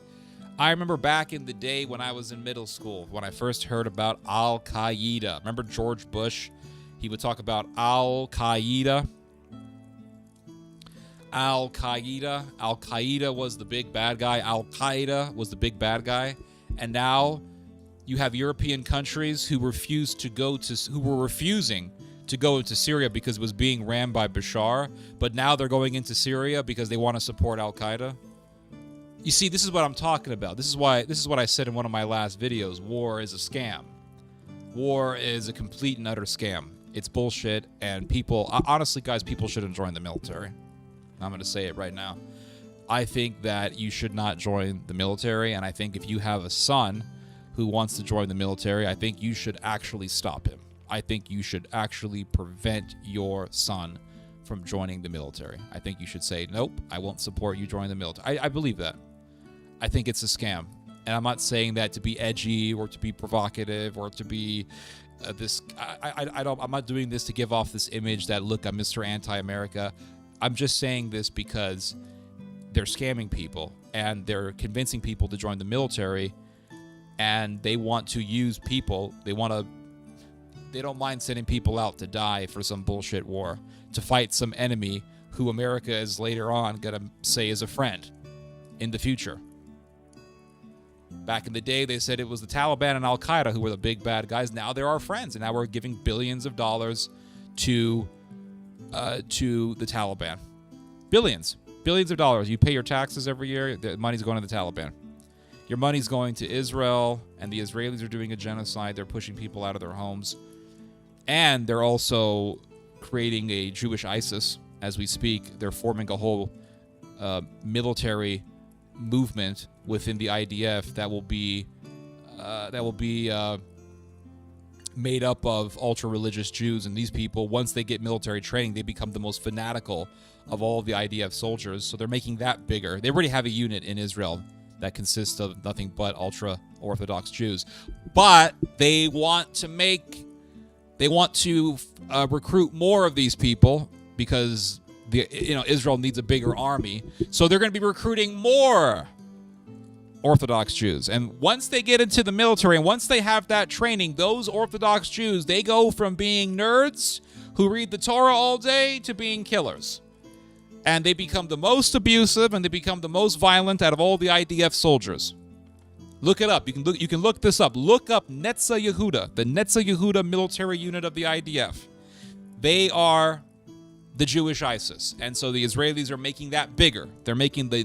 I remember back in the day when I was in middle school, when I first heard about Al-Qaeda. Remember George Bush? He would talk about Al-Qaeda. Al-Qaeda was the big bad guy. Al-Qaeda was the big bad guy. And now you have European countries who were refusing to go into Syria because it was being ran by Bashar, but now they're going into Syria because they want to support Al-Qaeda. You see, this is what I'm talking about. This is what I said in one of my last videos. War is a scam. War is a complete and utter scam. It's bullshit, and honestly, guys, people shouldn't join the military. I'm going to say it right now. I think that you should not join the military, and I think if you have a son who wants to join the military, I think you should actually stop him. I think you should actually prevent your son from joining the military. I think you should say, nope, I won't support you joining the military. I believe that. I think it's a scam. And I'm not saying that to be edgy or to be provocative or to be I'm not doing this to give off this image that, look, I'm Mr. Anti-America. I'm just saying this because they're scamming people, and they're convincing people to join the military, and they want to use people. They don't mind sending people out to die for some bullshit war, to fight some enemy who America is later on going to say is a friend in the future. Back in the day, they said it was the Taliban and Al-Qaeda who were the big bad guys. Now they're our friends, and now we're giving billions of dollars to the Taliban. Billions of dollars. You pay your taxes every year, the money's going to the Taliban. Your money's going to Israel, and the Israelis are doing a genocide. They're pushing people out of their homes. And they're also creating a Jewish ISIS as we speak. They're forming a whole military movement within the IDF that will be made up of ultra-religious Jews. And these people, once they get military training, they become the most fanatical of all of the IDF soldiers. So they're making that bigger. They already have a unit in Israel that consists of nothing but ultra-Orthodox Jews. But they want to recruit more of these people because Israel needs a bigger army. So they're going to be recruiting more Orthodox Jews. And once they get into the military and once they have that training, those Orthodox Jews, they go from being nerds who read the Torah all day to being killers. And they become the most abusive and they become the most violent out of all the IDF soldiers. Look it up. You can look this up. Look up Netza Yehuda, the Netza Yehuda military unit of the IDF. They are the Jewish ISIS, and so the Israelis are making that bigger. They're making the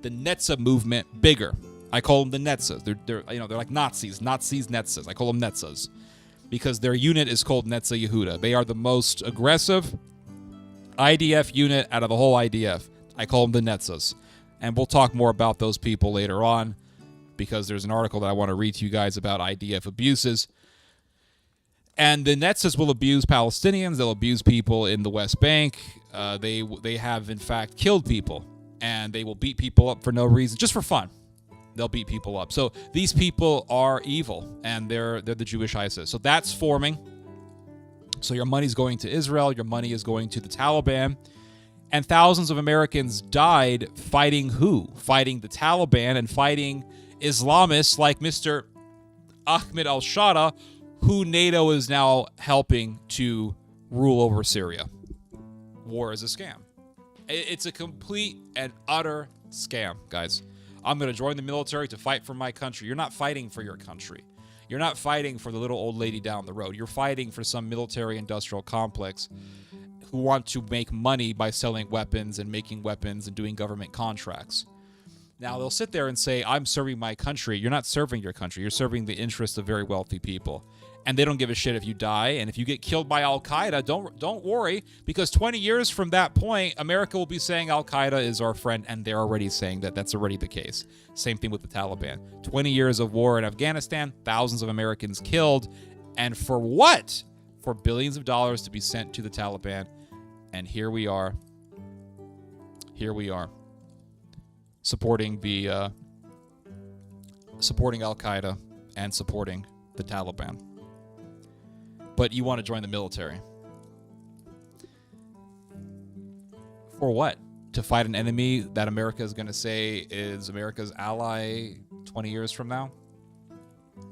Netza movement bigger. I call them the Netzas. They're like Nazis, Netzas. I call them Netzas because their unit is called Netza Yehuda. They are the most aggressive IDF unit out of the whole IDF. I call them the Netzas, and we'll talk more about those people later on because there's an article that I want to read to you guys about IDF abuses. And the Netzas will abuse Palestinians. They'll abuse people in the West Bank. They have, in fact, killed people. And they will beat people up for no reason, just for fun. They'll beat people up. So these people are evil, and they're the Jewish ISIS. So that's forming. So your money's going to Israel. Your money is going to the Taliban. And thousands of Americans died fighting who? Fighting the Taliban and fighting Islamists like Mr. Ahmed al-Shara, who NATO is now helping to rule over Syria. War is a scam. It's a complete and utter scam, guys. I'm going to join the military to fight for my country. You're not fighting for your country. You're not fighting for the little old lady down the road. You're fighting for some military-industrial complex who want to make money by selling weapons and making weapons and doing government contracts. Now, they'll sit there and say, I'm serving my country. You're not serving your country. You're serving the interests of very wealthy people. And they don't give a shit if you die. And if you get killed by Al-Qaeda, don't worry, because 20 years from that point, America will be saying Al-Qaeda is our friend, and they're already saying that that's already the case. Same thing with the Taliban. 20 years of war in Afghanistan, thousands of Americans killed. And for what? For billions of dollars to be sent to the Taliban. And here we are. Supporting Al-Qaeda and supporting the Taliban. But you want to join the military. For what? To fight an enemy that America is going to say is America's ally 20 years from now?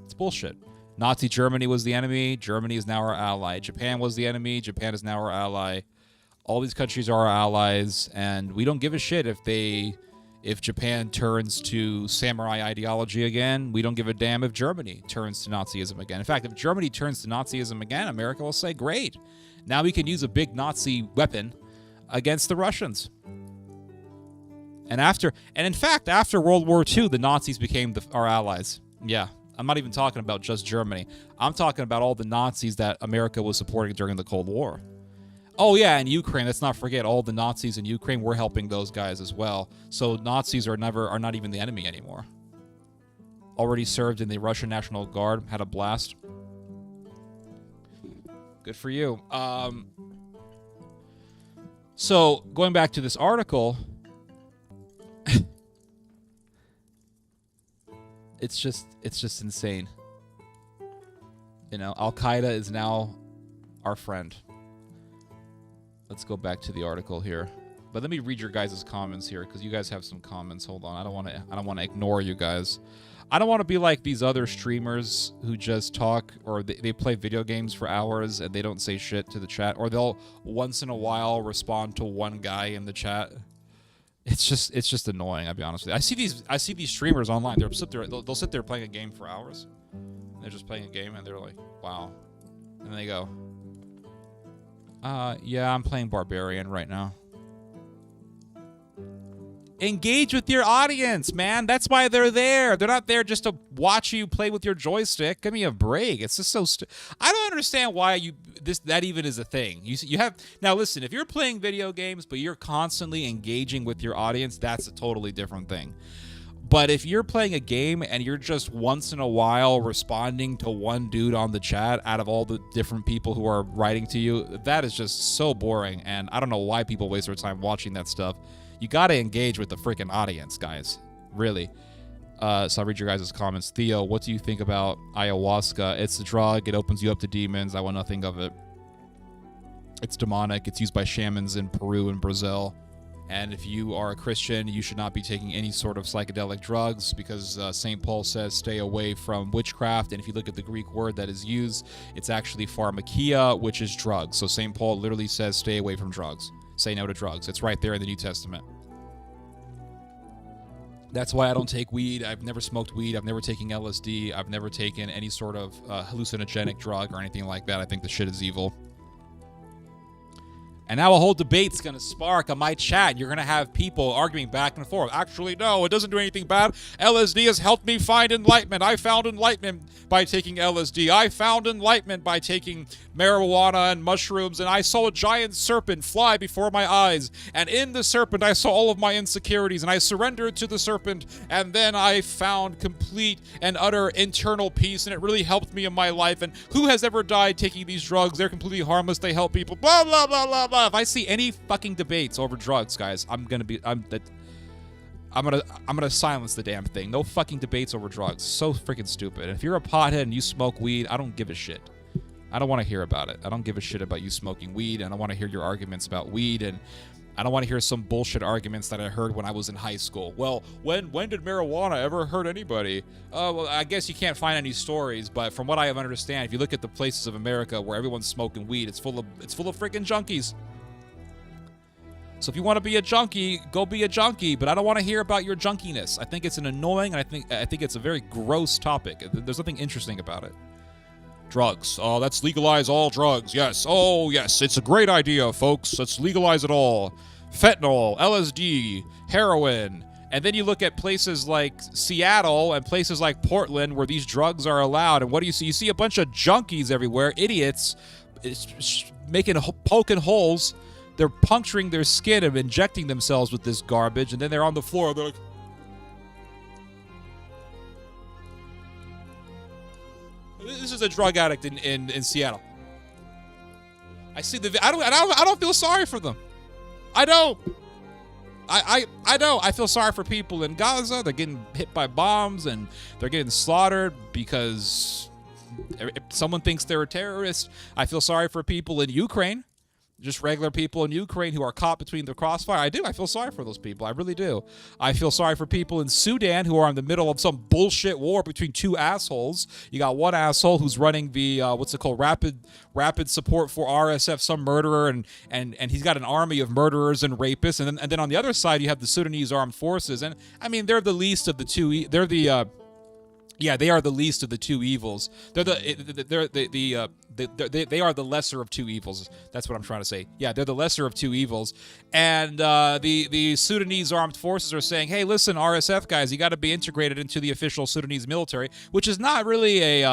It's bullshit. Nazi Germany was the enemy. Germany is now our ally. Japan was the enemy. Japan is now our ally. All these countries are our allies, and we don't give a shit if Japan turns to samurai ideology again. We don't give a damn if Germany turns to Nazism again. In fact, if Germany turns to Nazism again, America will say, great. Now we can use a big Nazi weapon against the Russians. And in fact, after World War II, the Nazis became our allies. Yeah, I'm not even talking about just Germany. I'm talking about all the Nazis that America was supporting during the Cold War. Oh, yeah, and Ukraine. Let's not forget all the Nazis in Ukraine. We're helping those guys as well. So Nazis are not even the enemy anymore. Already served in the Russian National Guard. Had a blast. Good for you. So going back to this article, it's just insane. Al-Qaeda is now our friend. Let's go back to the article here. But let me read your guys' comments here, because you guys have some comments. Hold on. I don't want to ignore you guys. I don't want to be like these other streamers who just talk, or they play video games for hours and they don't say shit to the chat, or they'll once in a while respond to one guy in the chat. It's just annoying. I'll be honest with you. I see these streamers online. They'll sit there playing a game for hours. They're just playing a game and they're like, wow. And they go, yeah, I'm playing Barbarian right now. Engage with your audience, man. That's why they're there. They're not there just to watch you play with your joystick. Give me a break. It's just so I don't understand why that even is a thing. You have now listen, if you're playing video games but you're constantly engaging with your audience, that's a totally different thing. But if you're playing a game and you're just once in a while responding to one dude on the chat out of all the different people who are writing to you, that is just so boring, and I don't know why people waste their time watching that stuff. You got to engage with the freaking audience, guys. Really. So I'll read your guys' comments. Theo, what do you think about ayahuasca? It's a drug. It opens you up to demons. I want nothing of it. It's demonic. It's used by shamans in Peru and Brazil. And if you are a Christian, you should not be taking any sort of psychedelic drugs, because St. Paul says stay away from witchcraft. And if you look at the Greek word that is used, it's actually pharmakia, which is drugs. So St. Paul literally says stay away from drugs. Say no to drugs. It's right there in the New Testament. That's why I don't take weed. I've never smoked weed. I've never taken LSD. I've never taken any sort of hallucinogenic drug or anything like that. I think the shit is evil. And now a whole debate's going to spark on my chat. You're going to have people arguing back and forth. Actually, no, it doesn't do anything bad. LSD has helped me find enlightenment. I found enlightenment by taking LSD. I found enlightenment by taking marijuana and mushrooms. And I saw a giant serpent fly before my eyes. And in the serpent, I saw all of my insecurities. And I surrendered to the serpent. And then I found complete and utter internal peace. And it really helped me in my life. And who has ever died taking these drugs? They're completely harmless. They help people. Blah, blah, blah, blah, blah. If I see any fucking debates over drugs, guys, I'm gonna silence the damn thing. No fucking debates over drugs. So freaking stupid. And if you're a pothead and you smoke weed, I don't give a shit. I don't want to hear about it. I don't give a shit about you smoking weed, and I want to hear your arguments about weed, and I don't want to hear some bullshit arguments that I heard when I was in high school. Well, when did marijuana ever hurt anybody? Well, I guess you can't find any stories, but from what I understand, if you look at the places of America where everyone's smoking weed, it's full of freaking junkies. So if you want to be a junkie, go be a junkie, but I don't want to hear about your junkiness. I think it's an annoying, and I think it's a very gross topic. There's nothing interesting about it. Drugs. Oh, let's legalize all drugs. Yes. Oh, yes. It's a great idea, folks. Let's legalize it all. Fentanyl, LSD, heroin. And then you look at places like Seattle and places like Portland where these drugs are allowed. And what do you see? You see a bunch of junkies everywhere, idiots, poking holes. They're puncturing their skin and injecting themselves with this garbage. And then they're on the floor. They're like, this is a drug addict in Seattle. I see the. I don't feel sorry for them. I don't. I don't. I feel sorry for people in Gaza. They're getting hit by bombs and they're getting slaughtered because someone thinks they're a terrorist. I feel sorry for people in Ukraine. Just regular people in Ukraine who are caught between the crossfire. I do. I feel sorry for those people. I really do. I feel sorry for people in Sudan who are in the middle of some bullshit war between two assholes. You got one asshole who's running the, rapid support for RSF, some murderer, and he's got an army of murderers and rapists. And then on the other side, you have the Sudanese armed forces. And, I mean, they're the least of the two. They're the... Yeah, they are the least of the two evils. They are the lesser of two evils. That's what I'm trying to say. Yeah, they're the lesser of two evils. And the Sudanese armed forces are saying, hey, listen, RSF guys, you got to be integrated into the official Sudanese military, which is not really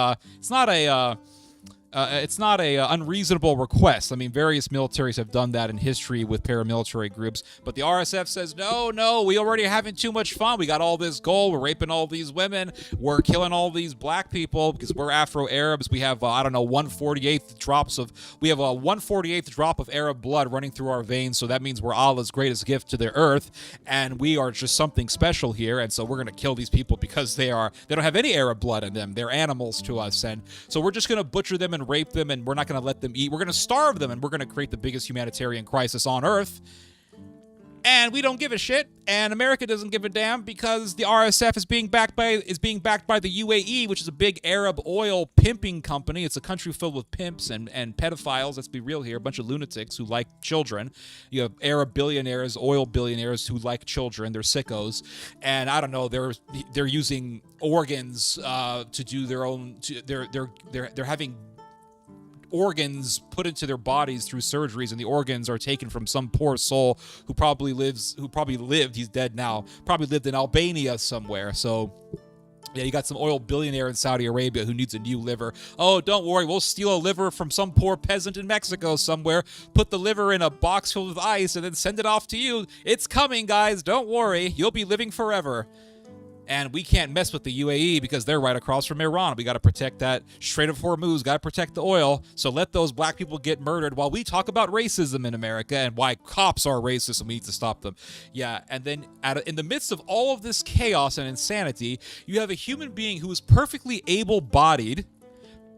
it's not a unreasonable request. I mean, various militaries have done that in history with paramilitary groups, but the RSF says, no, we already are having too much fun. We got all this gold. We're raping all these women. We're killing all these black people because we're Afro-Arabs. We have, 1/48th drop of Arab blood running through our veins, so that means we're Allah's greatest gift to the earth, and we are just something special here, and so we're going to kill these people because they don't have any Arab blood in them. They're animals to us, and so we're just going to butcher them and rape them, and we're not going to let them eat. We're going to starve them, and we're going to create the biggest humanitarian crisis on earth. And we don't give a shit, and America doesn't give a damn because the RSF is being backed by the UAE, which is a big Arab oil pimping company. It's a country filled with pimps and pedophiles. Let's be real here, a bunch of lunatics who like children. You have Arab billionaires, oil billionaires who like children. They're sickos, and I don't know. They're using organs to do their own. They're having organs put into their bodies through surgeries, and the organs are taken from some poor soul who probably lived, he's dead now, probably lived in Albania somewhere. So yeah, you got some oil billionaire in Saudi Arabia who needs a new liver. Oh, don't worry, we'll steal a liver from some poor peasant in Mexico somewhere, put the liver in a box filled with ice, and then send it off to you. It's coming, guys, don't worry, you'll be living forever. And we can't mess with the UAE because they're right across from Iran. We got to protect that Strait of Hormuz, got to protect the oil. So let those black people get murdered while we talk about racism in America and why cops are racist and we need to stop them. Yeah, and then in the midst of all of this chaos and insanity, you have a human being who is perfectly able-bodied.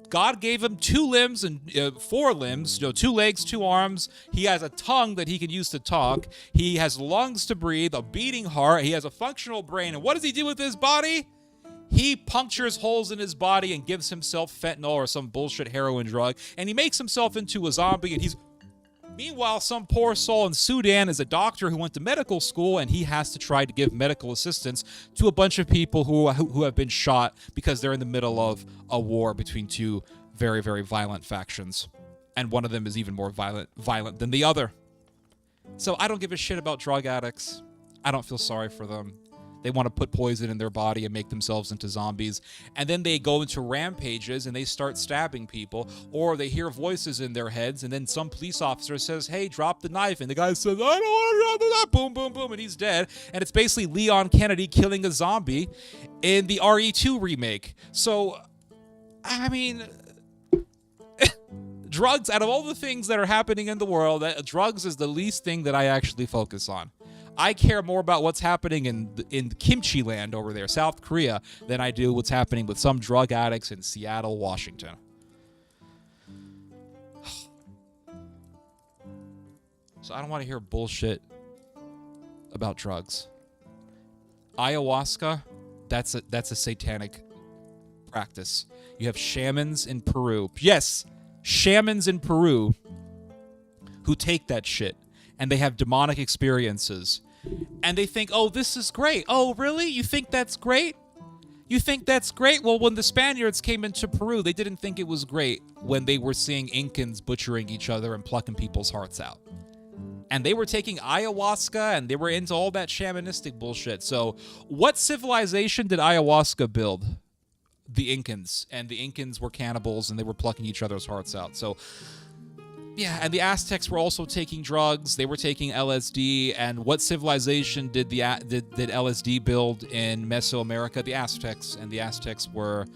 God gave him 2 limbs and 4 limbs, 2 legs, 2 arms. He has a tongue that he can use to talk. He has lungs to breathe, a beating heart. He has a functional brain. And what does he do with his body? He punctures holes in his body and gives himself fentanyl or some bullshit heroin drug. And he makes himself into a zombie. And meanwhile, some poor soul in Sudan is a doctor who went to medical school, and he has to try to give medical assistance to a bunch of people who have been shot because they're in the middle of a war between 2 very, very violent factions. And one of them is even more violent than the other. So I don't give a shit about drug addicts. I don't feel sorry for them. They want to put poison in their body and make themselves into zombies. And then they go into rampages and they start stabbing people. Or they hear voices in their heads, and then some police officer says, hey, drop the knife. And the guy says, I don't want to drop that. Boom, boom, boom. And he's dead. And it's basically Leon Kennedy killing a zombie in the RE2 remake. So, I mean, drugs, out of all the things that are happening in the world, drugs is the least thing that I actually focus on. I care more about what's happening in kimchi land over there, South Korea, than I do what's happening with some drug addicts in Seattle, Washington. So I don't want to hear bullshit about drugs. Ayahuasca, that's a satanic practice. You have shamans in Peru. Yes, shamans in Peru who take that shit and they have demonic experiences. And they think, oh, this is great. Oh, really? You think that's great? You think that's great? Well, when the Spaniards came into Peru, they didn't think it was great when they were seeing Incans butchering each other and plucking people's hearts out. And they were taking ayahuasca and they were into all that shamanistic bullshit. So what civilization did ayahuasca build? The Incans. And the Incans were cannibals and they were plucking each other's hearts out. So yeah, and the Aztecs were also taking drugs. They were taking LSD. And what civilization did LSD build in Mesoamerica? The Aztecs. And the Aztecs were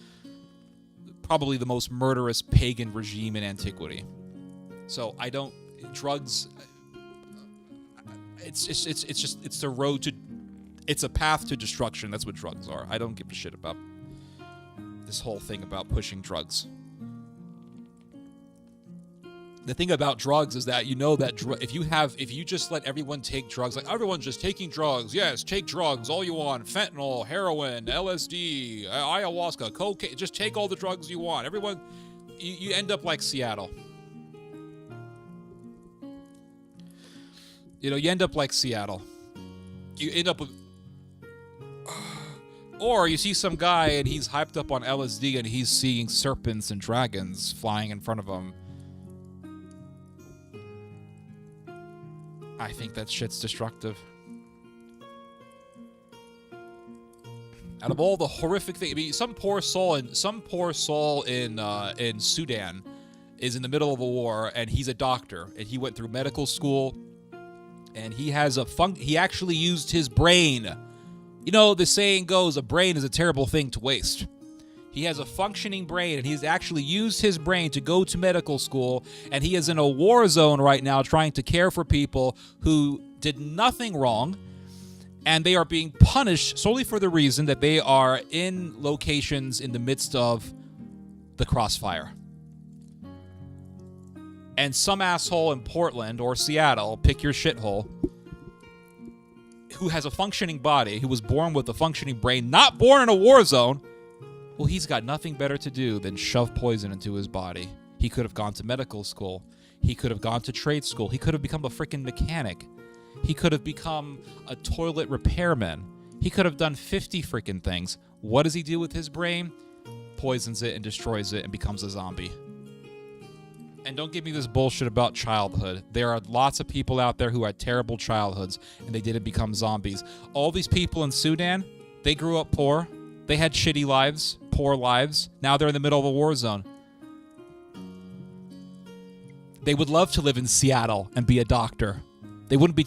probably the most murderous pagan regime in antiquity. So drugs. It's the road to. It's a path to destruction. That's what drugs are. I don't give a shit about this whole thing about pushing drugs. The thing about drugs is that you know that if you just let everyone take drugs, like everyone's just taking drugs, yes, take drugs, all you want, fentanyl, heroin, LSD, ayahuasca, cocaine, just take all the drugs you want. Everyone, you end up like Seattle. You end up like Seattle. You end up with... Or you see some guy and he's hyped up on LSD and he's seeing serpents and dragons flying in front of him. I think that shit's destructive. Out of all the horrific things, I mean, some poor soul in Sudan is in the middle of a war, and he's a doctor, and he went through medical school, and he has he actually used his brain. You know, the saying goes, a brain is a terrible thing to waste. He has a functioning brain, and he's actually used his brain to go to medical school, and he is in a war zone right now trying to care for people who did nothing wrong, and they are being punished solely for the reason that they are in locations in the midst of the crossfire. And some asshole in Portland or Seattle, pick your shithole, who has a functioning body, who was born with a functioning brain, not born in a war zone, well, he's got nothing better to do than shove poison into his body. He could have gone to medical school. He could have gone to trade school. He could have become a freaking mechanic. He could have become a toilet repairman. He could have done 50 freaking things. What does he do with his brain? Poisons it and destroys it and becomes a zombie. And don't give me this bullshit about childhood. There are lots of people out there who had terrible childhoods and they didn't become zombies. All these people in Sudan, they grew up poor. They had shitty lives, poor lives. Now they're in the middle of a war zone. They would love to live in Seattle and be a doctor. They wouldn't be...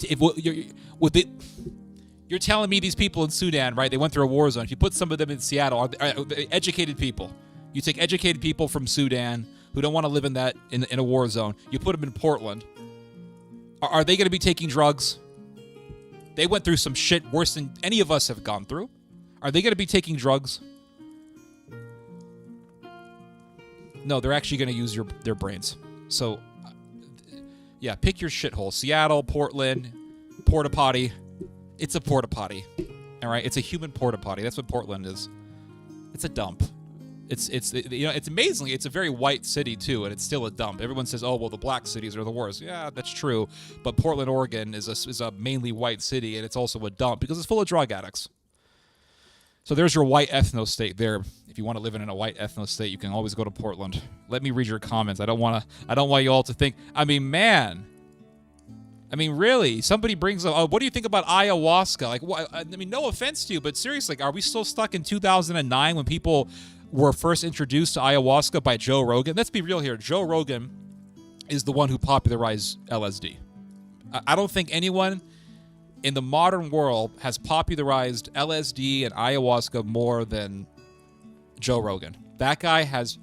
You're telling me these people in Sudan, right? They went through a war zone. If you put some of them in Seattle, are they educated people. You take educated people from Sudan who don't want to live in a war zone. You put them in Portland. Are they going to be taking drugs? They went through some shit worse than any of us have gone through. Are they going to be taking drugs? No, they're actually going to use their brains. So, yeah, pick your shithole. Seattle, Portland, porta potty. It's a porta potty. All right, it's a human porta potty. That's what Portland is. It's a dump. It's amazingly, it's a very white city too, and it's still a dump. Everyone says, "Oh, well, the black cities are the worst." Yeah, that's true. But Portland, Oregon is a mainly white city, and it's also a dump because it's full of drug addicts. So there's your white ethno state there. If you want to live in a white ethno state, you can always go to Portland. Let me read your comments. I don't want you all to think. I mean, man. I mean, really, somebody brings up, oh, what do you think about ayahuasca? Like, what? I mean, no offense to you, but seriously, are we still stuck in 2009 when people were first introduced to ayahuasca by Joe Rogan? Let's be real here. Joe Rogan is the one who popularized LSD. I don't think anyone in the modern world has popularized LSD and ayahuasca more than Joe Rogan. That guy has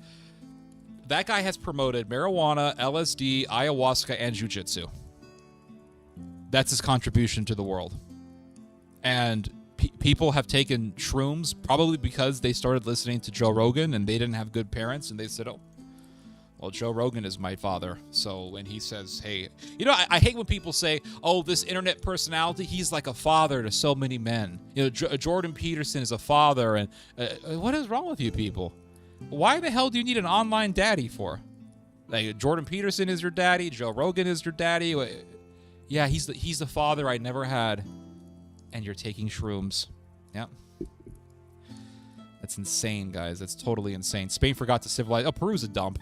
promoted marijuana, LSD, ayahuasca, and jiu-jitsu. That's his contribution to the world. And people have taken shrooms probably because they started listening to Joe Rogan and they didn't have good parents and they said, oh, well, Joe Rogan is my father. So when he says, hey, I hate when people say, oh, this internet personality, he's like a father to so many men. Jordan Peterson is a father. And what is wrong with you people? Why the hell do you need an online daddy for? Like, Jordan Peterson is your daddy. Joe Rogan is your daddy. Yeah, he's the father I never had. And you're taking shrooms. Yep. That's insane, guys. That's totally insane. Spain forgot to civilize. Oh, Peru's a dump.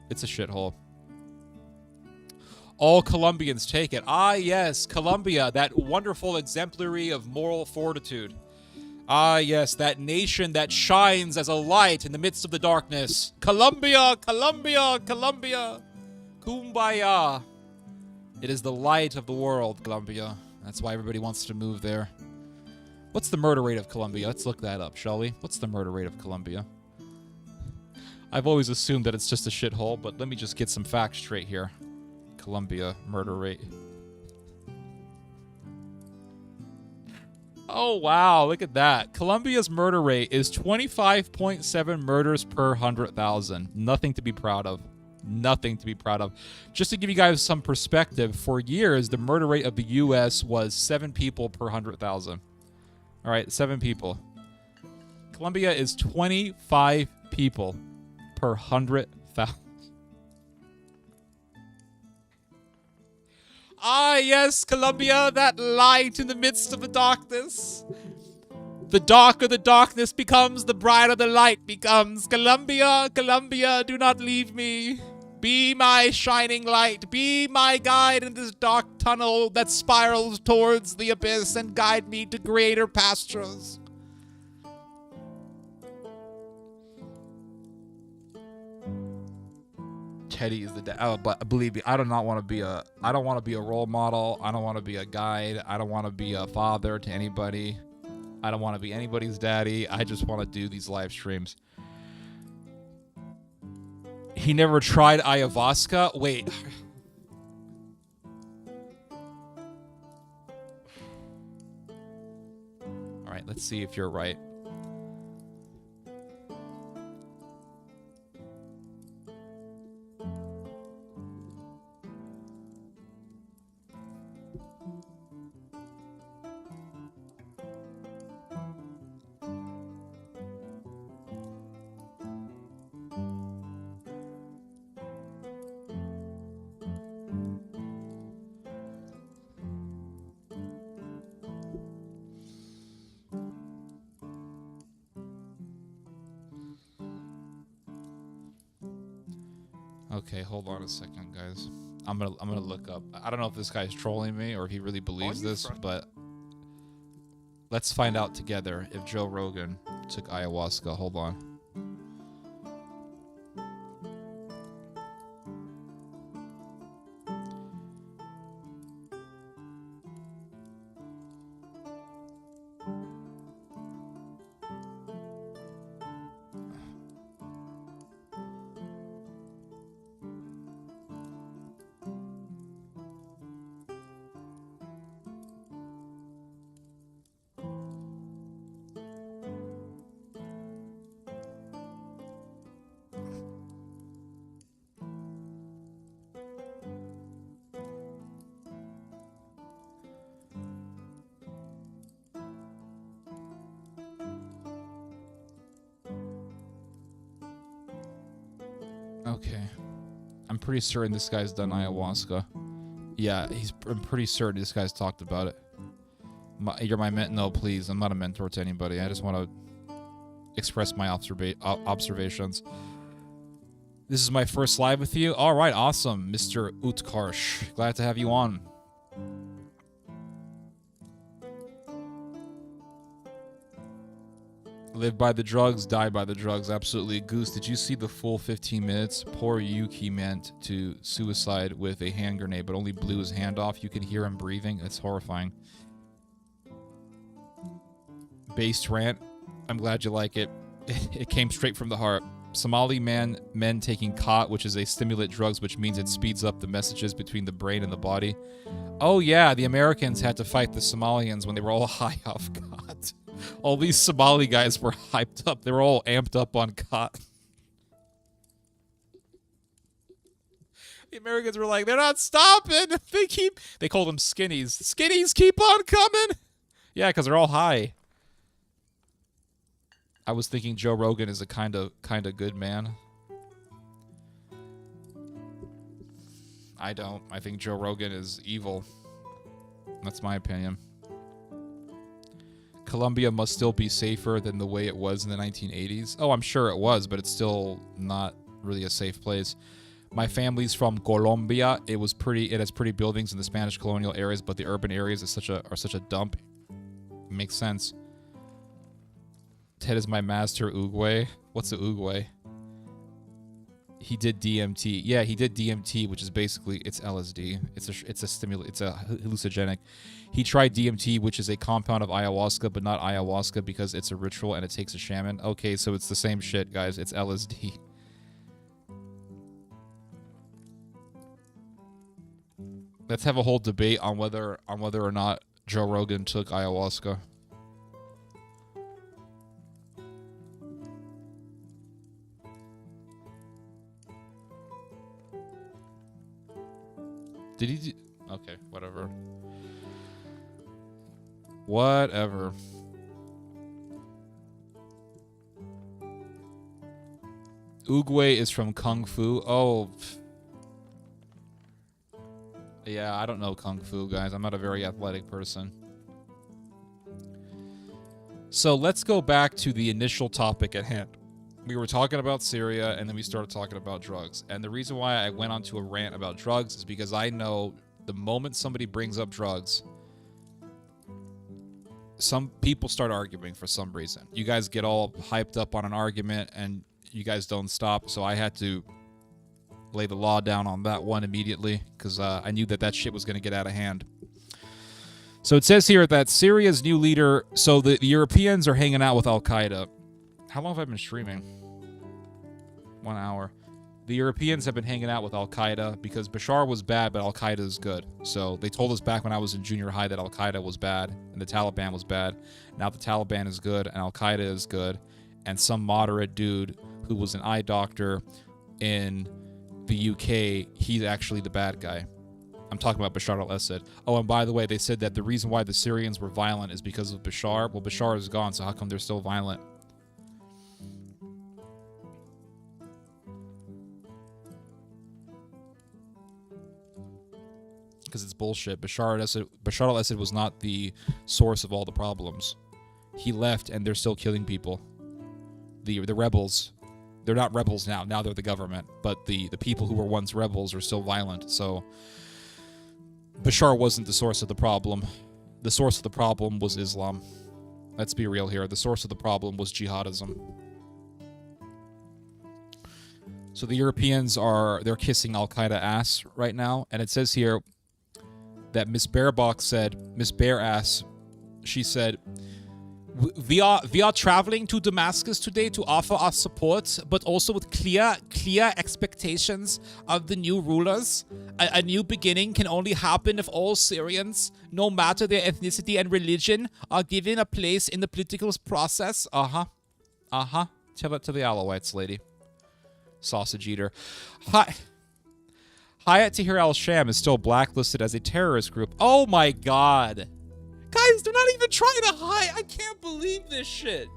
It's a shithole. All Colombians take it. Ah, yes, Colombia, that wonderful exemplary of moral fortitude. Ah, yes, that nation that shines as a light in the midst of the darkness. Colombia, Colombia, Colombia. Kumbaya. It is the light of the world, Colombia. That's why everybody wants to move there. What's the murder rate of Colombia? Let's look that up, shall we? What's the murder rate of Colombia? I've always assumed that it's just a shithole, but let me just get some facts straight here. Colombia murder rate. Oh, wow, look at that. Colombia's murder rate is 25.7 murders per 100,000. Nothing to be proud of. Nothing to be proud of. Just to give you guys some perspective, for years, the murder rate of the U.S. was 7 people per 100,000. All right, 7 people. Colombia is 25 people per 100,000. Ah, yes, Colombia, that light in the midst of the darkness. The darker the darkness becomes, the brighter the light becomes. Colombia, Colombia, do not leave me. Be my shining light. Be my guide in this dark tunnel that spirals towards the abyss and guide me to greater pastures. Teddy is the dad. Oh, but believe me, I do not want to be a. I don't want to be a role model. I don't want to be a guide. I don't want to be a father to anybody. I don't want to be anybody's daddy. I just want to do these live streams. He never tried ayahuasca. Wait. All right, let's see if you're right. Okay, hold on a second, guys. I'm gonna look up. I don't know if this guy's trolling me or if he really believes this, but let's find out together if Joe Rogan took ayahuasca. Hold on. Okay. I'm pretty certain this guy's done ayahuasca. Yeah, I'm pretty certain this guy's talked about it. You're my mentor? No, please. I'm not a mentor to anybody. I just want to express my observations. This is my first live with you. All right, awesome, Mr. Utkarsh. Glad to have you on. Live by the drugs, die by the drugs. Absolutely. Goose, did you see the full 15 minutes? Poor Yuki meant to suicide with a hand grenade, but only blew his hand off. You can hear him breathing. It's horrifying. Based rant. I'm glad you like it. It came straight from the heart. Somali men taking khat, which is a stimulant drugs, which means it speeds up the messages between the brain and the body. Oh yeah, the Americans had to fight the Somalians when they were all high off khat. All these Somali guys were hyped up. They were all amped up on khat. The Americans were like, they're not stopping. They called them skinnies. Skinnies keep on coming. Yeah, because they're all high. I was thinking Joe Rogan is a kind of good man. I don't. I think Joe Rogan is evil. That's my opinion. Colombia must still be safer than the way it was in the 1980s. Oh, I'm sure it was, but it's still not really a safe place. My family's from Colombia. It has pretty buildings in the Spanish colonial areas, but the urban areas are such a dump. It makes sense. Ted is my master Uguay. What's a Uguay? He did DMT. Yeah, he did DMT, which is basically, it's LSD. It's a stimulant. It's a hallucinogenic. He tried DMT, which is a compound of ayahuasca, but not ayahuasca because it's a ritual and it takes a shaman. Okay, so it's the same shit, guys. It's LSD. Let's have a whole debate on whether or not Joe Rogan took ayahuasca. Did he do... Okay, whatever. Whatever. Uguay is from Kung Fu. Oh. Yeah, I don't know Kung Fu, guys. I'm not a very athletic person. So let's go back to the initial topic at hand. We were talking about Syria, and then we started talking about drugs. And the reason why I went onto a rant about drugs is because I know the moment somebody brings up drugs, some people start arguing for some reason. You guys get all hyped up on an argument, and you guys don't stop. So I had to lay the law down on that one immediately, because I knew that shit was going to get out of hand. So it says here that Syria's new leader... So the Europeans are hanging out with Al-Qaeda. How long have I been streaming? 1 hour. The Europeans have been hanging out with Al-Qaeda because Bashar was bad, but Al-Qaeda is good. So they told us back when I was in junior high that Al-Qaeda was bad and the Taliban was bad. Now the Taliban is good and Al-Qaeda is good. And some moderate dude who was an eye doctor in the UK, he's actually the bad guy. I'm talking about Bashar al-Assad. Oh, and by the way, they said that the reason why the Syrians were violent is because of Bashar. Well, Bashar is gone, so how come they're still violent? Because it's bullshit. Bashar al-Assad was not the source of all the problems. He left, and they're still killing people. The rebels. They're not rebels now. Now they're the government. But the people who were once rebels are still violent. So Bashar wasn't the source of the problem. The source of the problem was Islam. Let's be real here. The source of the problem was jihadism. So the Europeans they're kissing Al-Qaeda ass right now. And it says here that Miss Baerbock said, Miss Bare Ass, she said, we are traveling to Damascus today to offer our support, but also with clear expectations of the new rulers. A new beginning can only happen if all Syrians, no matter their ethnicity and religion, are given a place in the political process. Tell it to the Alawites, lady. Sausage eater. Hayat Tahrir al-Sham is still blacklisted as a terrorist group. Oh my god. Guys, they're not even trying to hide. I can't believe this shit.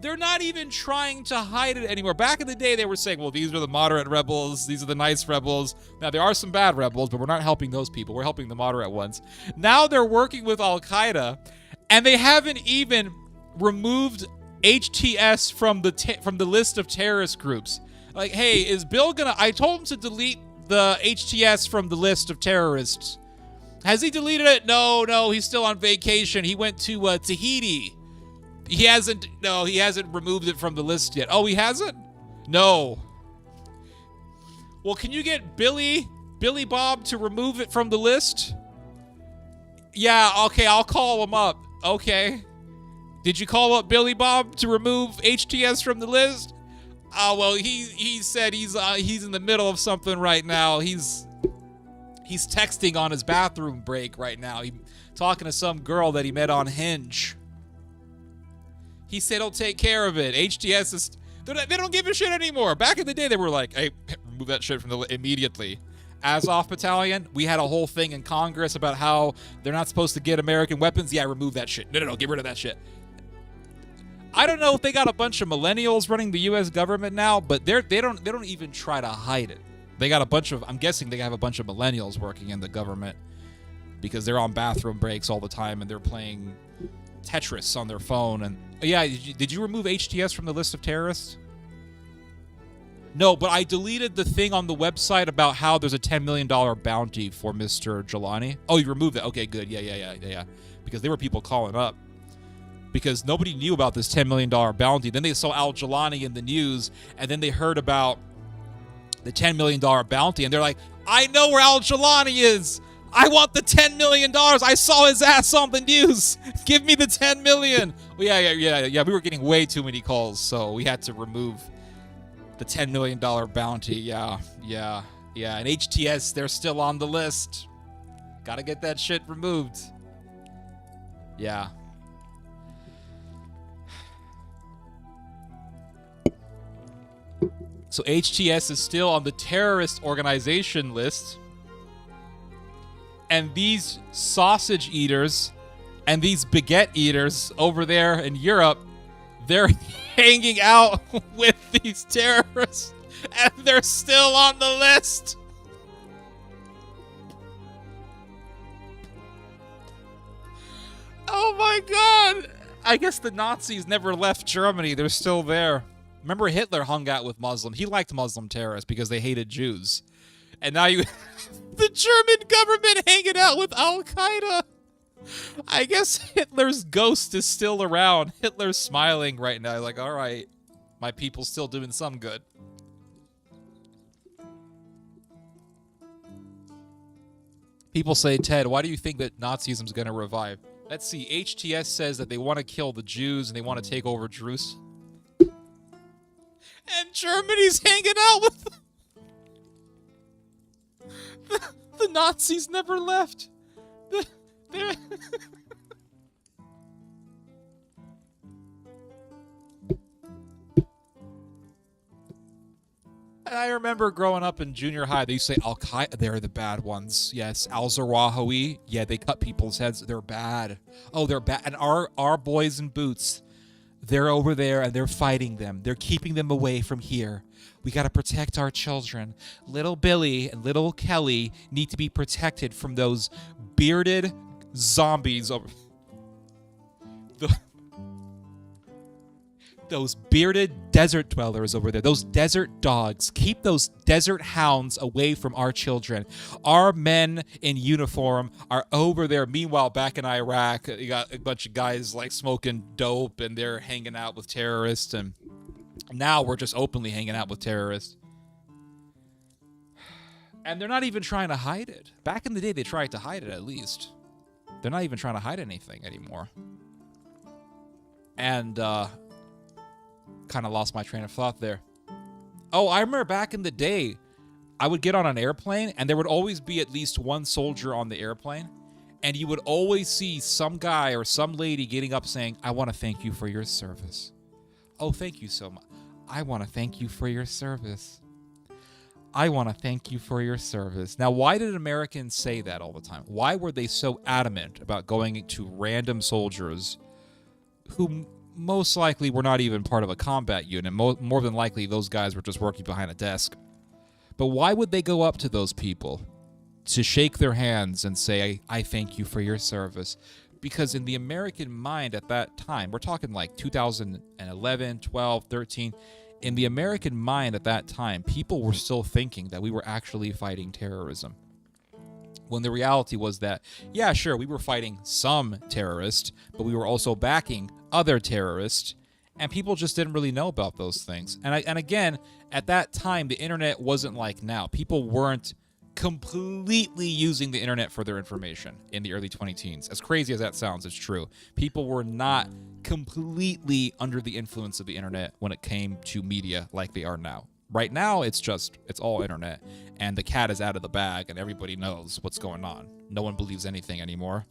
They're not even trying to hide it anymore. Back in the day, they were saying, well, these are the moderate rebels. These are the nice rebels. Now, there are some bad rebels, but we're not helping those people. We're helping the moderate ones. Now they're working with Al-Qaeda, and they haven't even removed HTS from the list of terrorist groups. Like, hey, is Bill gonna... I told him to delete the HTS from the list of terrorists. Has he deleted it? No, he's still on vacation. He went to Tahiti. He hasn't removed it from the list yet. Oh, he hasn't? No. Well, can you get Billy Bob to remove it from the list? Yeah, okay, I'll call him up. Okay. Did you call up Billy Bob to remove HTS from the list? Oh, well, he said he's in the middle of something right now. He's texting on his bathroom break right now. He's talking to some girl that he met on Hinge. He said he'll take care of it. HTS is... They don't give a shit anymore. Back in the day, they were like, hey, remove that shit from the list immediately. Azov Battalion, we had a whole thing in Congress about how they're not supposed to get American weapons. Yeah, remove that shit. No, get rid of that shit. I don't know if they got a bunch of millennials running the U.S. government now, but they don't even try to hide it. They got a bunch of, I'm guessing they have a bunch of millennials working in the government because they're on bathroom breaks all the time and they're playing Tetris on their phone. And yeah, did you remove HTS from the list of terrorists? No, but I deleted the thing on the website about how there's a $10 million bounty for Mr. Jelani. Oh, you removed it. Okay, good. Yeah. Because there were people calling up. Because nobody knew about this $10 million bounty. Then they saw al-Jelani in the news, and then they heard about the $10 million bounty, and they're like, I know where al-Jelani is. I want the $10 million. I saw his ass on the news. Give me the $10 million. Well, yeah. We were getting way too many calls, so we had to remove the $10 million bounty. Yeah. And HTS, they're still on the list. Gotta get that shit removed. Yeah. So HTS is still on the terrorist organization list. And these sausage eaters and these baguette eaters over there in Europe, they're hanging out with these terrorists. And they're still on the list. Oh my god. I guess the Nazis never left Germany. They're still there. Remember, Hitler hung out with Muslims. He liked Muslim terrorists because they hated Jews. And now you... the German government hanging out with Al-Qaeda. I guess Hitler's ghost is still around. Hitler's smiling right now. Like, all right, my people's still doing some good. People say, Ted, why do you think that Nazism's going to revive? Let's see. HTS says that they want to kill the Jews and they want to take over Jerusalem. And Germany's hanging out with them. The Nazis never left. I remember growing up in junior high, they used to say Al-Qaeda, they're the bad ones. Yes, Al-Zawahiri, yeah, they cut people's heads. They're bad. Oh, they're bad. And our boys in boots, they're over there and they're fighting them. They're keeping them away from here. We got to protect our children. Little Billy and little Kelly need to be protected from those bearded zombies over... those bearded desert dwellers over there, those desert dogs. Keep those desert hounds away from our children. Our men in uniform are over there. Meanwhile, back in Iraq, you got a bunch of guys like smoking dope and they're hanging out with terrorists. And now we're just openly hanging out with terrorists. And they're not even trying to hide it. Back in the day, they tried to hide it at least. They're not even trying to hide anything anymore. And, kind of lost my train of thought there. Oh, I remember back in the day, I would get on an airplane, and there would always be at least one soldier on the airplane, and you would always see some guy or some lady getting up saying, I want to thank you for your service. Oh, thank you so much. I want to thank you for your service. I want to thank you for your service. Now, why did Americans say that all the time? Why were they so adamant about going to random soldiers who most likely were not even part of a combat unit? More than likely, those guys were just working behind a desk. But why would they go up to those people to shake their hands and say, I thank you for your service? Because in the American mind at that time, we're talking like 2011, 12, 13, in the American mind at that time, people were still thinking that we were actually fighting terrorism. When the reality was that, yeah, sure, we were fighting some terrorists, but we were also backing other terrorists, and people just didn't really know about those things. And again, at that time, the internet wasn't like now. People weren't completely using the internet for their information in the early 2010s. As crazy as that sounds, it's true. People were not completely under the influence of the internet when it came to media like they are now. Right now, it's all internet, and the cat is out of the bag, and everybody knows what's going on. No one believes anything anymore,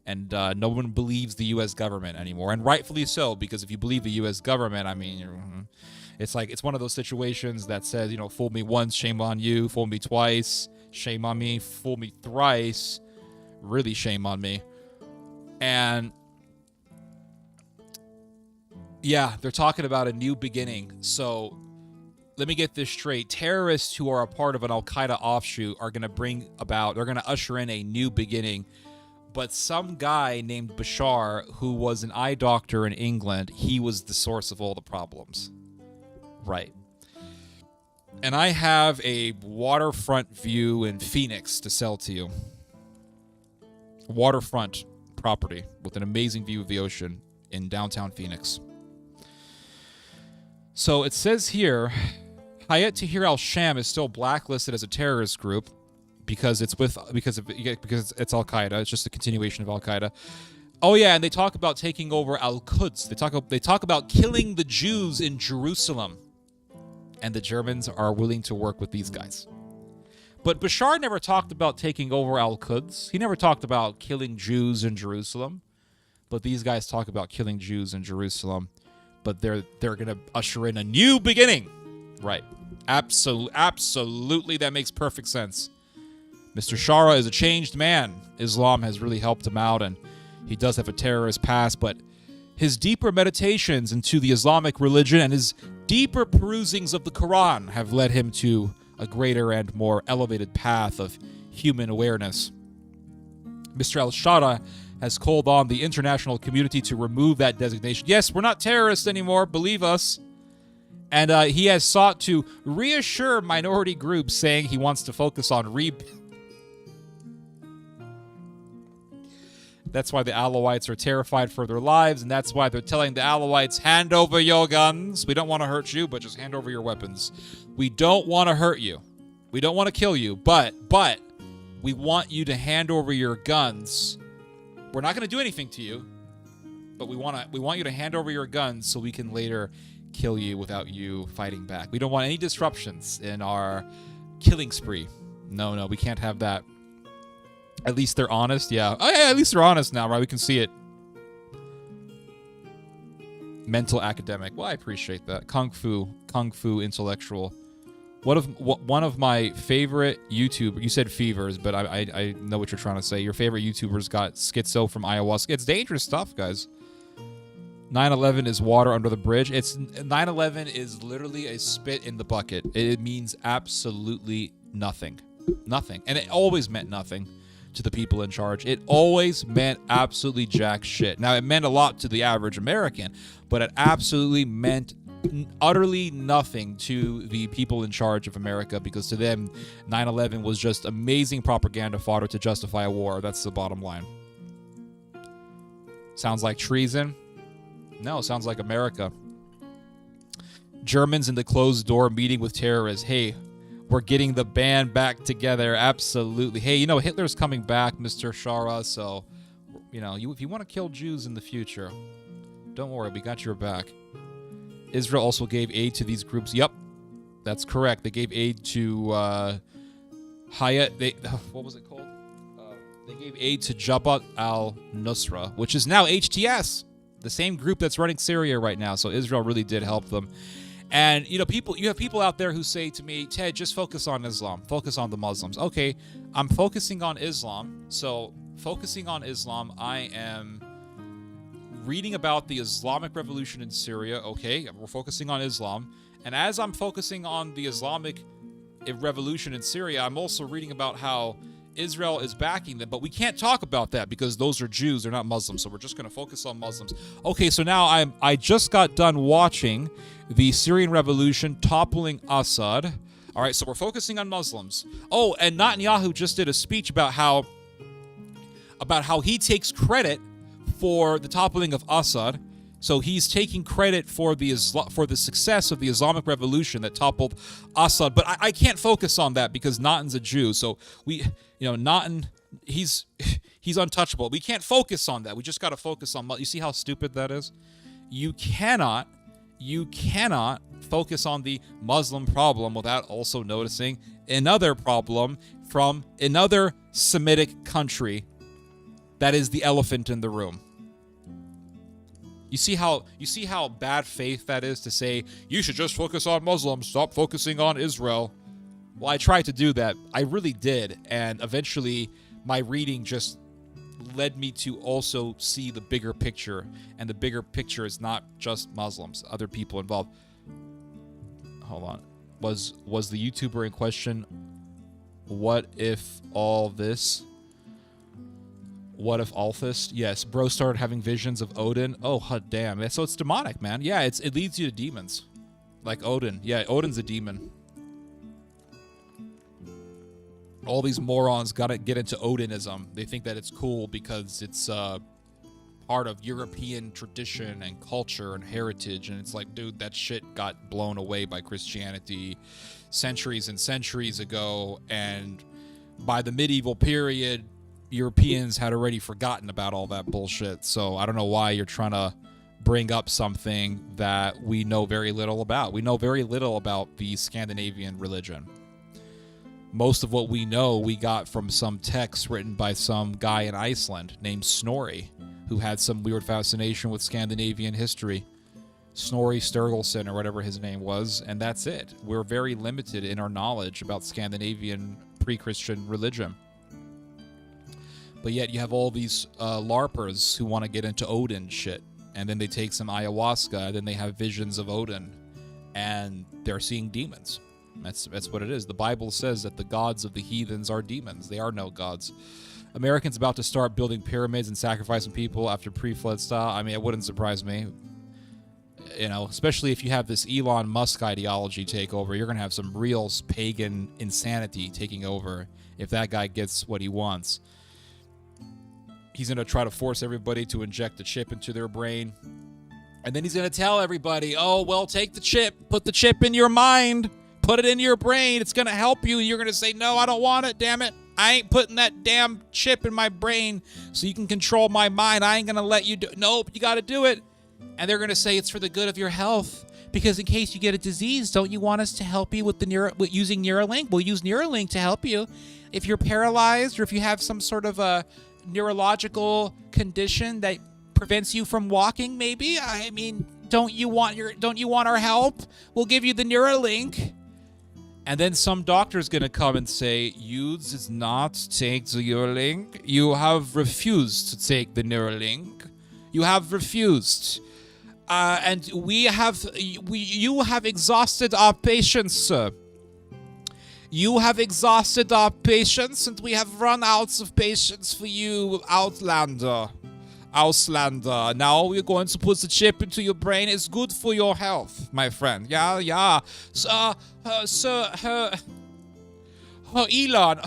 and no one believes the U.S. government anymore, and rightfully so, because if you believe the U.S. government, I mean, it's like it's one of those situations that says, fool me once, shame on you, fool me twice, shame on me, fool me thrice, really shame on me. And yeah, they're talking about a new beginning. So let me get this straight. Terrorists who are a part of an Al-Qaeda offshoot are going to usher in a new beginning. But some guy named Bashar, who was an eye doctor in England, he was the source of all the problems. Right. And I have a waterfront view in Phoenix to sell to you. Waterfront property with an amazing view of the ocean in downtown Phoenix. So it says here, Hayat Tahrir al-Sham is still blacklisted as a terrorist group because it's Al-Qaeda. It's just a continuation of Al-Qaeda. Oh yeah, and they talk about taking over Al-Quds. They talk about killing the Jews in Jerusalem. And the Germans are willing to work with these guys. But Bashar never talked about taking over Al-Quds. He never talked about killing Jews in Jerusalem. But these guys talk about killing Jews in Jerusalem. But they're going to usher in a new beginning. Right. Absolutely, that makes perfect sense. Mr. Shara is a changed man. Islam has really helped him out, and he does have a terrorist past, but his deeper meditations into the Islamic religion and his deeper perusings of the Quran have led him to a greater and more elevated path of human awareness. Mr. al-Shara has called on the international community to remove that designation. Yes, we're not terrorists anymore, believe us. And he has sought to reassure minority groups, saying he wants to focus on That's why the Alawites are terrified for their lives, and that's why they're telling the Alawites, hand over your guns. We don't want to hurt you, but just hand over your weapons. We don't want to hurt you. We don't want to kill you, but we want you to hand over your guns. We're not going to do anything to you, but we want you to hand over your guns so we can later kill you without you fighting back. We don't want any disruptions in our killing spree. No, we can't have that. At least they're honest, yeah. Oh yeah, at least they're honest now, right? We can see it. Mental academic. Well, I appreciate that. Kung Fu intellectual. One of my favorite YouTubers, you said fevers, but I know what you're trying to say. Your favorite YouTubers got schizo from ayahuasca. It's dangerous stuff, guys. 9/11 is water under the bridge. 9/11 is literally a spit in the bucket. It means absolutely nothing. Nothing. And it always meant nothing. to the people in charge. It always meant absolutely jack shit. Now, it meant a lot to the average American, but it absolutely meant utterly nothing to the people in charge of America, because to them, 9/11 was just amazing propaganda fodder to justify a war. That's the bottom line. Sounds like treason? No, sounds like America. Germans in the closed door meeting with terrorists. Hey, we're getting the band back together. Absolutely. Hey, Hitler's coming back, Mr. Shara. So, if you want to kill Jews in the future, don't worry, we got your back. Israel also gave aid to these groups. Yep, that's correct. They gave aid to what was it called? They gave aid to Jabhat al-Nusra, which is now HTS, the same group that's running Syria right now. So Israel really did help them. And, you have people out there who say to me, Ted, just focus on Islam. Focus on the Muslims. Okay, I'm focusing on Islam. So focusing on Islam, I am reading about the Islamic Revolution in Syria. Okay, we're focusing on Islam. And as I'm focusing on the Islamic Revolution in Syria, I'm also reading about how Israel is backing them. But we can't talk about that because those are Jews. They're not Muslims. So we're just going to focus on Muslims. Okay, so now I just got done watching the Syrian Revolution toppling Assad. All right, so we're focusing on Muslims. Oh, and Netanyahu just did a speech about how he takes credit for the toppling of Assad. So he's taking credit for the success of the Islamic Revolution that toppled Assad. But I can't focus on that because Natan's a Jew. So Natan, he's untouchable. We can't focus on that. We just got to focus on. You see how stupid that is? You cannot focus on the Muslim problem without also noticing another problem from another Semitic country that is the elephant in the room. You see how bad faith that is to say, you should just focus on Muslims, stop focusing on Israel. Well, I tried to do that. I really did. And eventually my reading just led me to also see the bigger picture. And the bigger picture is not just Muslims, other people involved. Hold on. Was the YouTuber in question, what if all this? What if Althus? Yes, bro started having visions of Odin. Oh, damn. So it's demonic, man. Yeah, it leads you to demons. Like Odin. Yeah, Odin's a demon. All these morons got to get into Odinism. They think that it's cool because it's part of European tradition and culture and heritage. And it's like, dude, that shit got blown away by Christianity centuries and centuries ago. And by the medieval period, Europeans had already forgotten about all that bullshit. So I don't know why you're trying to bring up something that we know very little about. We know very little about the Scandinavian religion. Most of what we know we got from some text written by some guy in Iceland named Snorri, who had some weird fascination with Scandinavian history. Snorri Sturluson or whatever his name was, and that's it. We're very limited in our knowledge about Scandinavian pre-Christian religion. But yet you have all these LARPers who want to get into Odin shit. And then they take some ayahuasca, and then they have visions of Odin. And they're seeing demons. That's what it is. The Bible says that the gods of the heathens are demons. They are no gods. Americans about to start building pyramids and sacrificing people after pre-flood style. I mean, it wouldn't surprise me. Especially if you have this Elon Musk ideology take over. You're going to have some real pagan insanity taking over if that guy gets what he wants. He's going to try to force everybody to inject a chip into their brain. And then he's going to tell everybody, oh, well, take the chip. Put the chip in your mind. Put it in your brain. It's going to help you. You're going to say, no, I don't want it. Damn it. I ain't putting that damn chip in my brain so you can control my mind. I ain't going to let you do it. Nope, you got to do it. And they're going to say it's for the good of your health. Because in case you get a disease, don't you want us to help you with using Neuralink? We'll use Neuralink to help you. If you're paralyzed or if you have some sort of a neurological condition that prevents you from walking, maybe. I mean, don't you want our help? We'll give you the Neuralink. And then some doctor's gonna come and say, you did not take the Neuralink. You have refused to take the Neuralink. You have refused. And you have exhausted our patience, sir. You have exhausted our patience, and we have run out of patience for you, Outlander. Auslander. Now we're going to put the chip into your brain. It's good for your health, my friend. Yeah. So, Elon,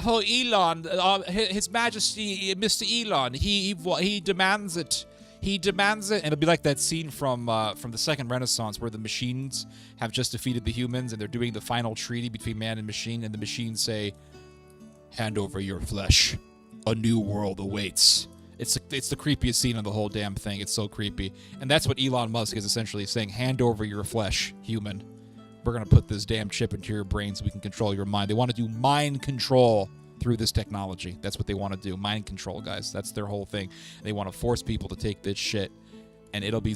His Majesty, Mr. Elon, he demands it. He demands it, and it'll be like that scene from the Second Renaissance where the machines have just defeated the humans, and they're doing the final treaty between man and machine, and the machines say, "Hand over your flesh. A new world awaits." It's the creepiest scene of the whole damn thing. It's so creepy, and that's what Elon Musk is essentially saying: "Hand over your flesh, human. We're gonna put this damn chip into your brain so we can control your mind." They want to do mind control through this technology. That's what they want to do. Mind control, guys. That's their whole thing. They want to force people to take this shit, and it'll be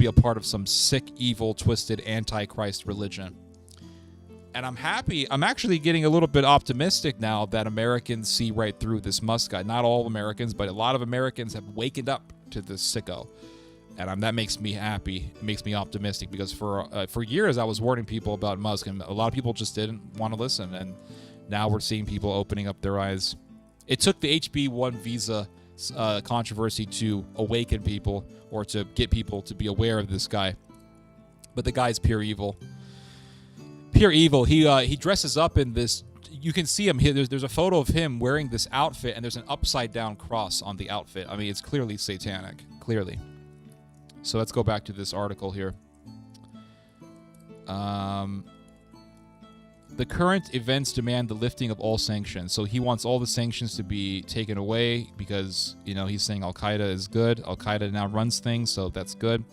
a part of some sick, evil, twisted antichrist religion. And I'm happy. I'm actually getting a little bit optimistic now that Americans see right through this Musk guy. Not all Americans, but a lot of Americans have wakened up to this sicko. And that makes me happy. It makes me optimistic, because for years I was warning people about Musk, and a lot of people just didn't want to listen. And now we're seeing people opening up their eyes. It took the HB1 visa controversy to awaken people, or to get people to be aware of this guy. But the guy's pure evil. Pure evil. He dresses up in this. You can see him here. There's a photo of him wearing this outfit, and there's an upside down cross on the outfit. I mean, it's clearly satanic. Clearly. So let's go back to this article here. The current events demand the lifting of all sanctions. So he wants all the sanctions to be taken away because, he's saying Al-Qaeda is good. Al-Qaeda now runs things, so that's good.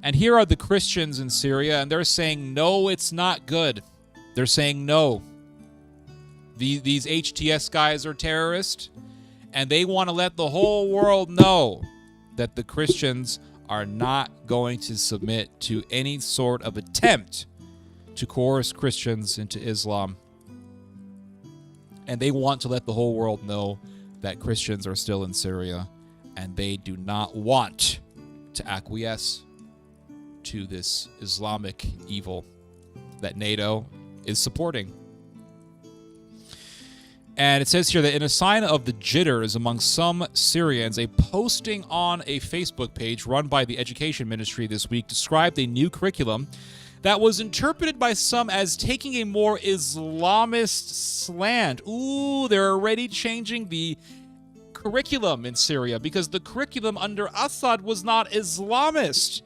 And here are the Christians in Syria, and they're saying, no, it's not good. They're saying no. These HTS guys are terrorists, and they want to let the whole world know that the Christians are not going to submit to any sort of attempt to coerce Christians into Islam. And they want to let the whole world know that Christians are still in Syria, and they do not want to acquiesce to this Islamic evil that NATO is supporting. And it says here that in a sign of the jitters among some Syrians, a posting on a Facebook page run by the Education Ministry this week described a new curriculum that was interpreted by some as taking a more Islamist slant. Ooh, they're already changing the curriculum in Syria because the curriculum under Assad was not Islamist.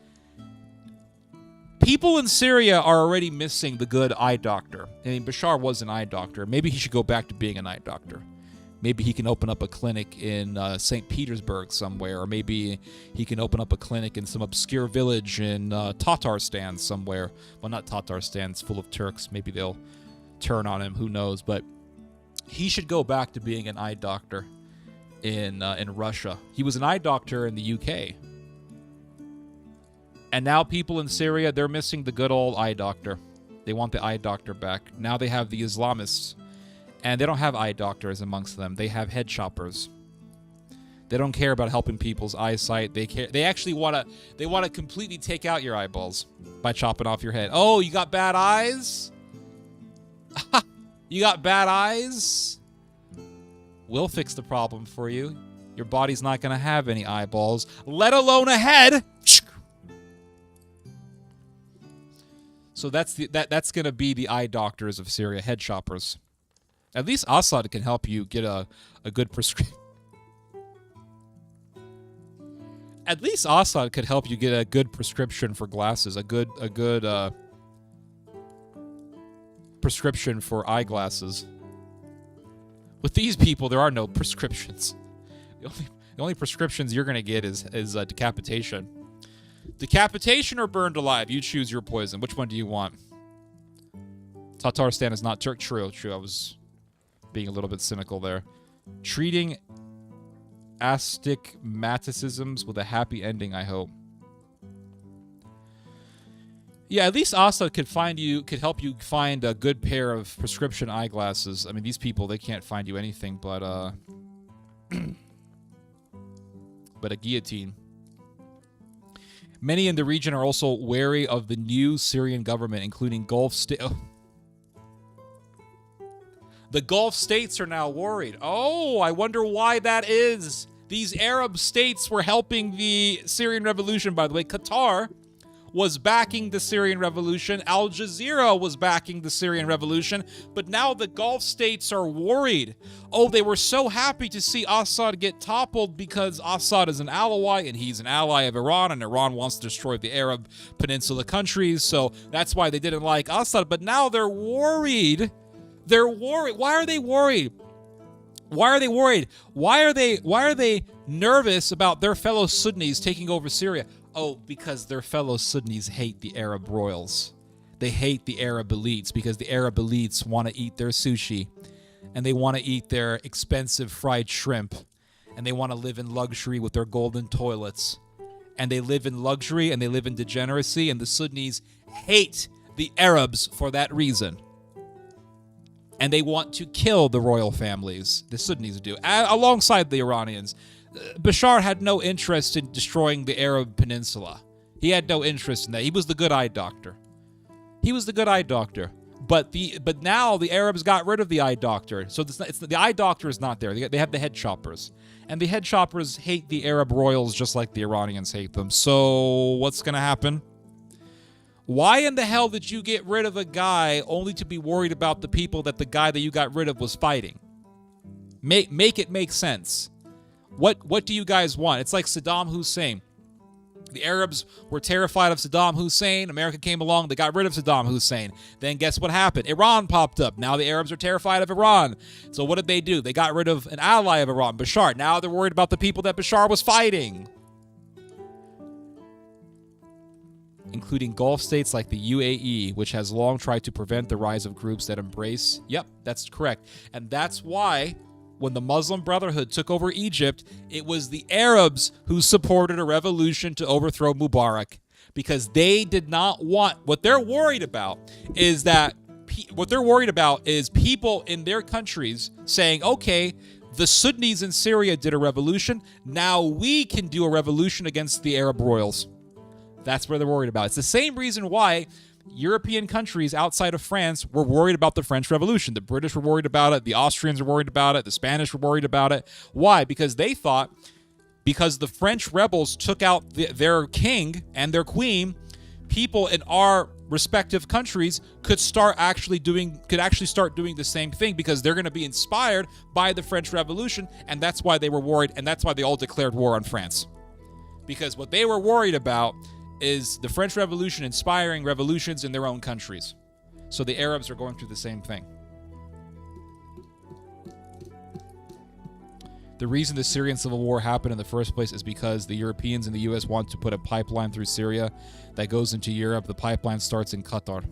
People in Syria are already missing the good eye doctor. I mean, Bashar was an eye doctor. Maybe he should go back to being an eye doctor. Maybe he can open up a clinic in St. Petersburg somewhere, or maybe he can open up a clinic in some obscure village in Tatarstan somewhere. Well, not Tatarstan, it's full of Turks. Maybe they'll turn on him, who knows. But he should go back to being an eye doctor in Russia. He was an eye doctor in the UK. And now people in Syria, they're missing the good old eye doctor. They want the eye doctor back. Now they have the Islamists. And they don't have eye doctors amongst them. They have head choppers. They don't care about helping people's eyesight. They actually want to completely take out your eyeballs by chopping off your head. Oh, you got bad eyes? You got bad eyes? We'll fix the problem for you. Your body's not going to have any eyeballs, let alone a head. So that's going to be the eye doctors of Syria, head choppers. At least Assad can help you get a good prescription. At least Assad could help you get a good prescription for glasses, a good prescription for eyeglasses. With these people, there are no prescriptions. The only prescriptions you're going to get is decapitation. Decapitation or burned alive. You choose your poison. Which one do you want? Tatarstan is not Turk. True. I was being a little bit cynical there. Treating astigmatisms with a happy ending, I hope. Yeah, at least Assad could help you find a good pair of prescription eyeglasses. I mean, these people, they can't find you anything but but a guillotine. Many in the region are also wary of the new Syrian government, including Gulf state. The Gulf states are now worried. Oh, I wonder why that is. These Arab states were helping the Syrian revolution, by the way. Qatar was backing the Syrian revolution. Al Jazeera was backing the Syrian revolution. But now the Gulf states are worried. Oh, they were so happy to see Assad get toppled because Assad is an Alawite and he's an ally of Iran, and Iran wants to destroy the Arab Peninsula countries. So that's why they didn't like Assad. But now they're worried. They're worried. Why are they worried? Why are they worried? Why are they nervous about their fellow Sunnis taking over Syria? Oh, because their fellow Sunnis hate the Arab royals. They hate the Arab elites because the Arab elites want to eat their sushi and they want to eat their expensive fried shrimp and they want to live in luxury with their golden toilets. And they live in luxury and they live in degeneracy, and the Sunnis hate the Arabs for that reason. And they want to kill the royal families. The Sunnis do, alongside the Iranians. Bashar had no interest in destroying the Arab Peninsula. He had no interest in that. He was the good eye doctor. But now the Arabs got rid of the eye doctor. So the eye doctor is not there. They have the head choppers. And the head choppers hate the Arab royals just like the Iranians hate them. So what's going to happen? Why in the hell did you get rid of a guy only to be worried about the people that the guy that you got rid of was fighting? Make it make sense. What do you guys want? It's like Saddam Hussein. The Arabs were terrified of Saddam Hussein. America came along. They got rid of Saddam Hussein. Then guess what happened? Iran popped up. Now the Arabs are terrified of Iran. So what did they do? They got rid of an ally of Iran, Bashar. Now they're worried about the people that Bashar was fighting, including Gulf states like the UAE, which has long tried to prevent the rise of groups that embrace. Yep, that's correct. And that's why when the Muslim Brotherhood took over Egypt, it was the Arabs who supported a revolution to overthrow Mubarak, because they did not want, what they're worried about is people in their countries saying, okay, the Sunnis in Syria did a revolution, now we can do a revolution against the Arab royals. That's what they're worried about. It's the same reason why European countries outside of France were worried about the French Revolution. The British were worried about it. The Austrians were worried about it. The Spanish were worried about it. Why? Because they thought, because the French rebels took out their king and their queen, people in our respective countries could actually start doing the same thing, because they're going to be inspired by the French Revolution, and that's why they were worried, and that's why they all declared war on France. Because what they were worried about is the French Revolution inspiring revolutions in their own countries. So the Arabs are going through the same thing. The reason the Syrian civil war happened in the first place is because the Europeans and the U.S. want to put a pipeline through Syria that goes into Europe. The pipeline starts in Qatar.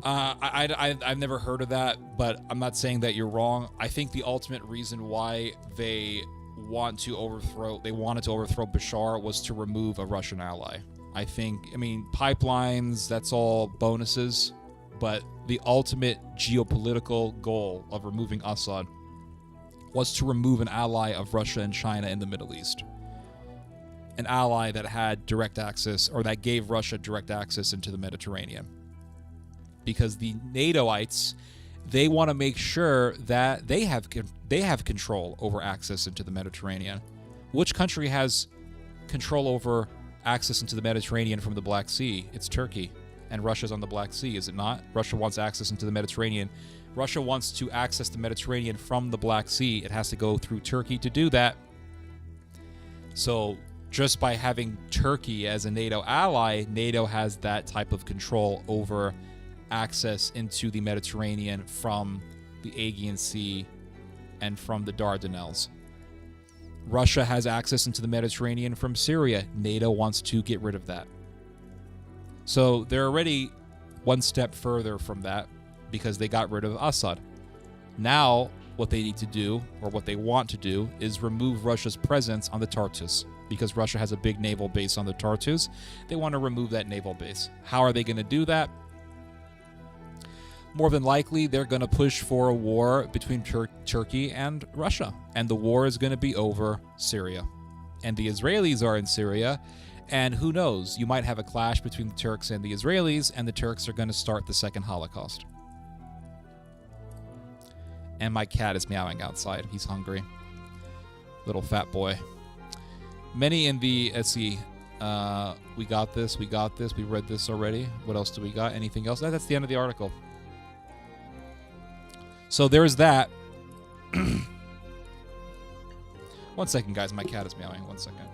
I've never heard of that, but I'm not saying that you're wrong. I think the ultimate reason why they wanted to overthrow Bashar was to remove a Russian ally. Pipelines, that's all bonuses, but the ultimate geopolitical goal of removing Assad was to remove an ally of Russia and China in the Middle East. An ally that had direct access, or that gave Russia direct access into the Mediterranean. Because the NATOites, they want to make sure that they have control over access into the Mediterranean. Which country has control over access into the Mediterranean from the Black Sea? It's Turkey, and Russia's on the Black Sea, is it not? Russia wants access into the Mediterranean. Russia wants to access the Mediterranean from the Black Sea. It has to go through Turkey to do that. So just by having Turkey as a NATO ally, NATO has that type of control over access into the Mediterranean from the Aegean Sea and from the Dardanelles. Russia has access into the Mediterranean from Syria. NATO wants to get rid of that. So they're already one step further from that because they got rid of Assad. Now, what they need to do, or what they want to do, is remove Russia's presence on the Tartus. Because Russia has a big naval base on the Tartus, they want to remove that naval base. How are they going to do that? More than likely, they're going to push for a war between Turkey and Russia. And the war is going to be over Syria. And the Israelis are in Syria. And who knows, you might have a clash between the Turks and the Israelis, and the Turks are going to start the second Holocaust. And my cat is meowing outside. He's hungry. Little fat boy. Many in the, let's see, we got this, we read this already. What else do we got? Anything else? That's the end of the article. So there's that. 1 second, guys. My cat is meowing. 1 second.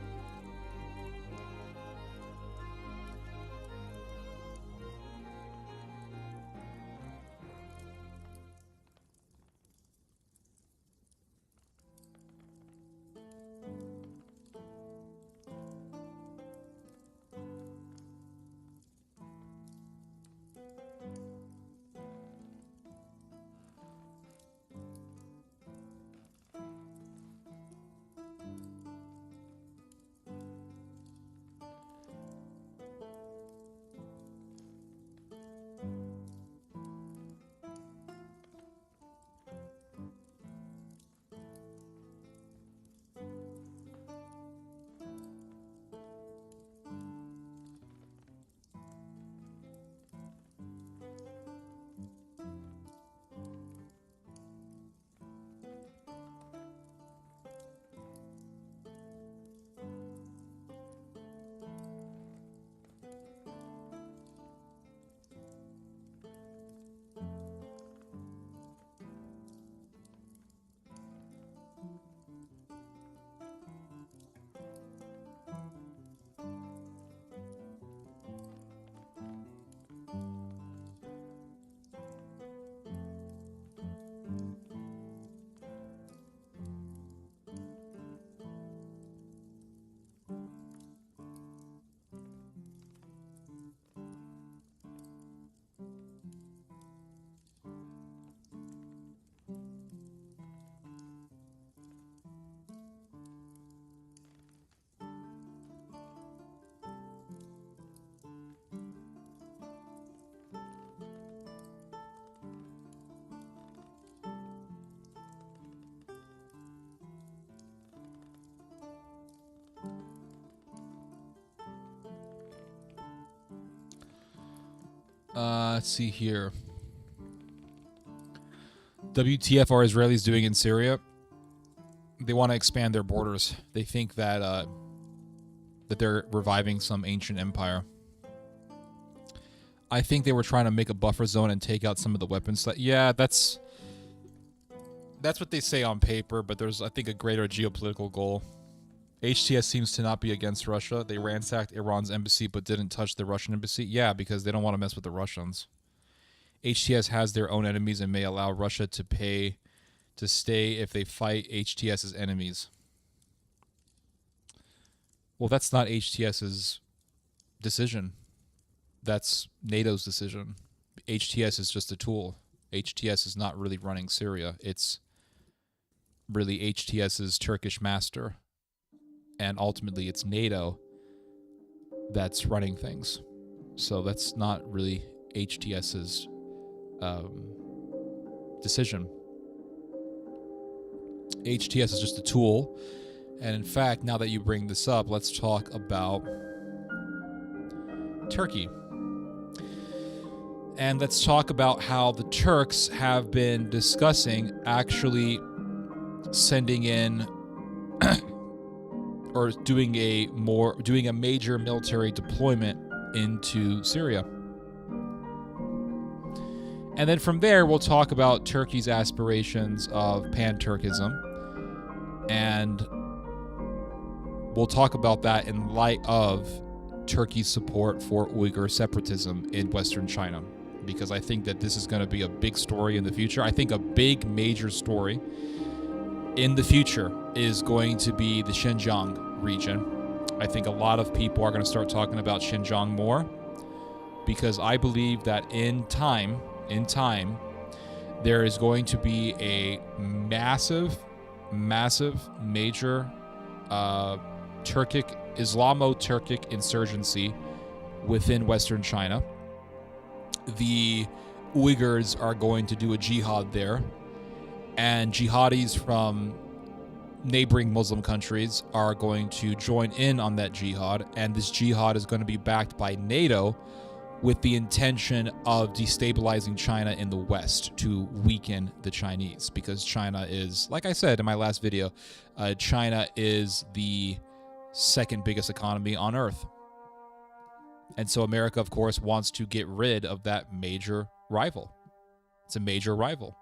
Let's see here. WTF are Israelis doing in Syria? They want to expand their borders. They think that that they're reviving some ancient empire. I think they were trying to make a buffer zone and take out some of the weapons. Yeah, that's what they say on paper, but there's, I think, a greater geopolitical goal. HTS seems to not be against Russia. They ransacked Iran's embassy but didn't touch the Russian embassy. Yeah, because they don't want to mess with the Russians. HTS has their own enemies and may allow Russia to pay to stay if they fight HTS's enemies. Well, that's not HTS's decision. That's NATO's decision. HTS is just a tool. HTS is not really running Syria. It's really HTS's Turkish master. And ultimately, it's NATO that's running things. So that's not really HTS's decision. HTS is just a tool. And in fact, now that you bring this up, let's talk about Turkey. And let's talk about how the Turks have been discussing actually sending in or doing a major military deployment into Syria. And then from there, we'll talk about Turkey's aspirations of pan-Turkism. And we'll talk about that in light of Turkey's support for Uyghur separatism in Western China. Because I think that this is going to be a big story in the future. I think a big, major story in the future is going to be the Xinjiang region. I think a lot of people are going to start talking about Xinjiang more, because I believe that in time, there is going to be a massive, major Islamo-Turkic insurgency within Western China. The Uyghurs are going to do a jihad there, and jihadis from neighboring Muslim countries are going to join in on that jihad, and this jihad is going to be backed by NATO, with the intention of destabilizing China in the West to weaken the Chinese, because China is, like I said in my last video, China is the second biggest economy on Earth. And so America, of course, wants to get rid of that major rival. It's a major rival.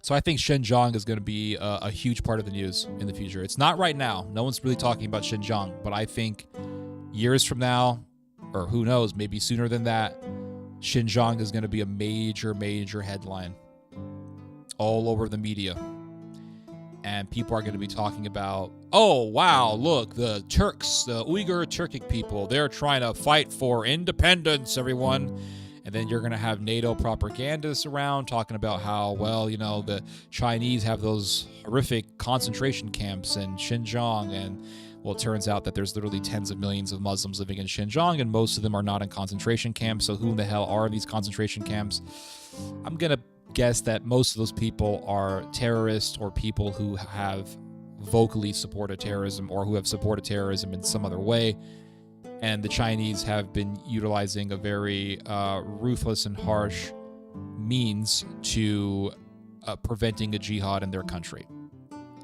So I think Xinjiang is going to be a huge part of the news in the future. It's not right now. No one's really talking about Xinjiang, but I think years from now, or who knows, maybe sooner than that, Xinjiang is going to be a major, major headline all over the media. And people are going to be talking about, oh, wow, look, the Turks, the Uyghur Turkic people, they're trying to fight for independence, everyone. And then you're going to have NATO propagandists around talking about how, well, you know, the Chinese have those horrific concentration camps in Xinjiang. And, well, it turns out that there's literally tens of millions of Muslims living in Xinjiang, and most of them are not in concentration camps. So who in the hell are these concentration camps? I'm going to guess that most of those people are terrorists or people who have vocally supported terrorism or who have supported terrorism in some other way. And the Chinese have been utilizing a very ruthless and harsh means to preventing a jihad in their country.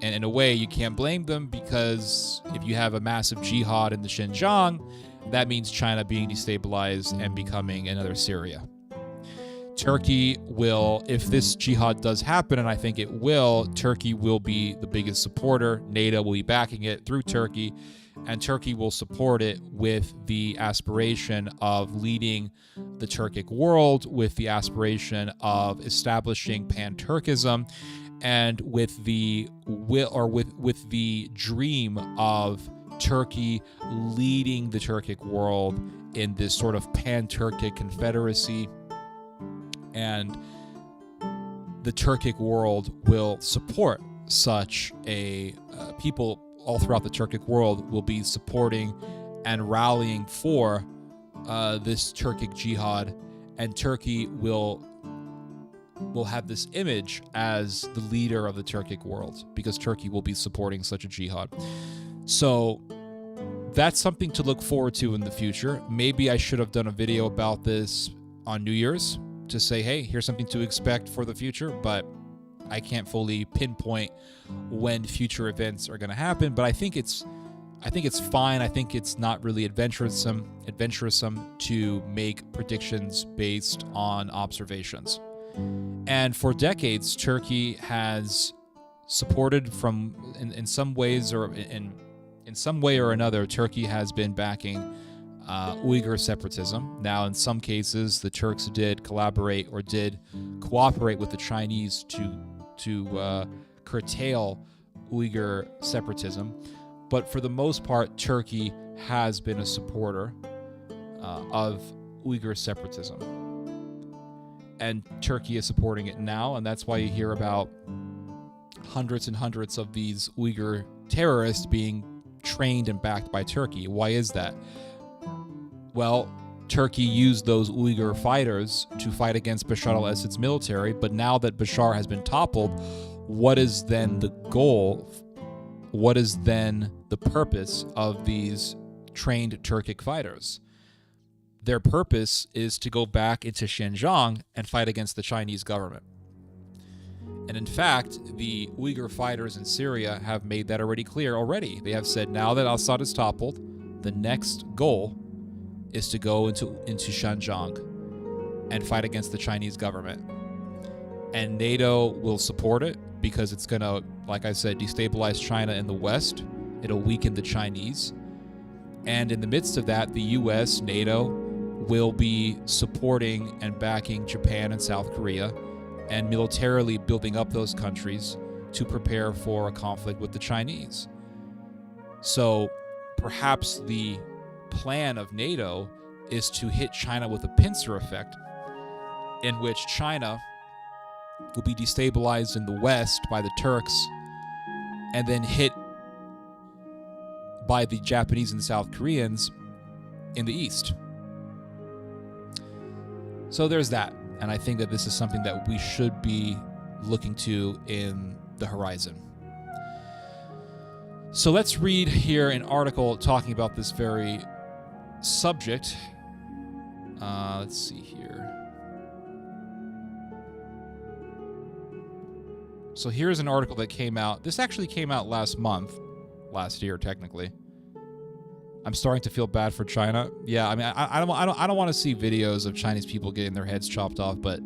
And in a way, you can't blame them, because if you have a massive jihad in the Xinjiang, that means China being destabilized and becoming another Syria. Turkey will, if this jihad does happen, and I think it will, Turkey will be the biggest supporter. NATO will be backing it through Turkey, and Turkey will support it with the aspiration of leading the Turkic world, with the aspiration of establishing pan-Turkism, and with the with the dream of Turkey leading the Turkic world in this sort of pan-Turkic confederacy. And the Turkic world will support such a people all throughout the Turkic world will be supporting and rallying for this Turkic jihad, and Turkey will have this image as the leader of the Turkic world, because Turkey will be supporting such a jihad. So that's something to look forward to in the future. Maybe I should have done a video about this on New Year's, to say, hey, here's something to expect for the future, but I can't pinpoint when future events are going to happen. But I think it's fine. I think it's not really adventuresome to make predictions based on observations. And for decades, Turkey has supported in some ways, or in some way or another, Turkey has been backing Uyghur separatism. Now, in some cases, the Turks did collaborate or did cooperate with the Chinese to curtail Uyghur separatism. But for the most part, Turkey has been a supporter of Uyghur separatism. And Turkey is supporting it now, and that's why you hear about hundreds and hundreds of these Uyghur terrorists being trained and backed by Turkey. Why is that? Well, Turkey used those Uyghur fighters to fight against Bashar al-Assad's military, but now that Bashar has been toppled, what is then the goal? What is then the purpose of these trained Turkic fighters? Their purpose is to go back into Xinjiang and fight against the Chinese government. And in fact, the Uyghur fighters in Syria have made that already clear already. They have said, now that Assad is toppled, the next goal is to go into Xinjiang and fight against the Chinese government. And NATO will support it, because it's going to, like I said, destabilize China in the West. It'll weaken the Chinese. And in the midst of that, the US, NATO, will be supporting and backing Japan and South Korea, and militarily building up those countries to prepare for a conflict with the Chinese. So perhaps the plan of NATO is to hit China with a pincer effect, in which China will be destabilized in the West by the Turks, and then hit by the Japanese and South Koreans in the East. So there's that. And I think that this is something that we should be looking to in the horizon. So let's read here an article talking about this very subject. Let's see here. So here's an article that came out. This actually came out last year, technically. I'm starting to feel bad for China. Yeah, I mean, I don't want to see videos of Chinese people getting their heads chopped off, but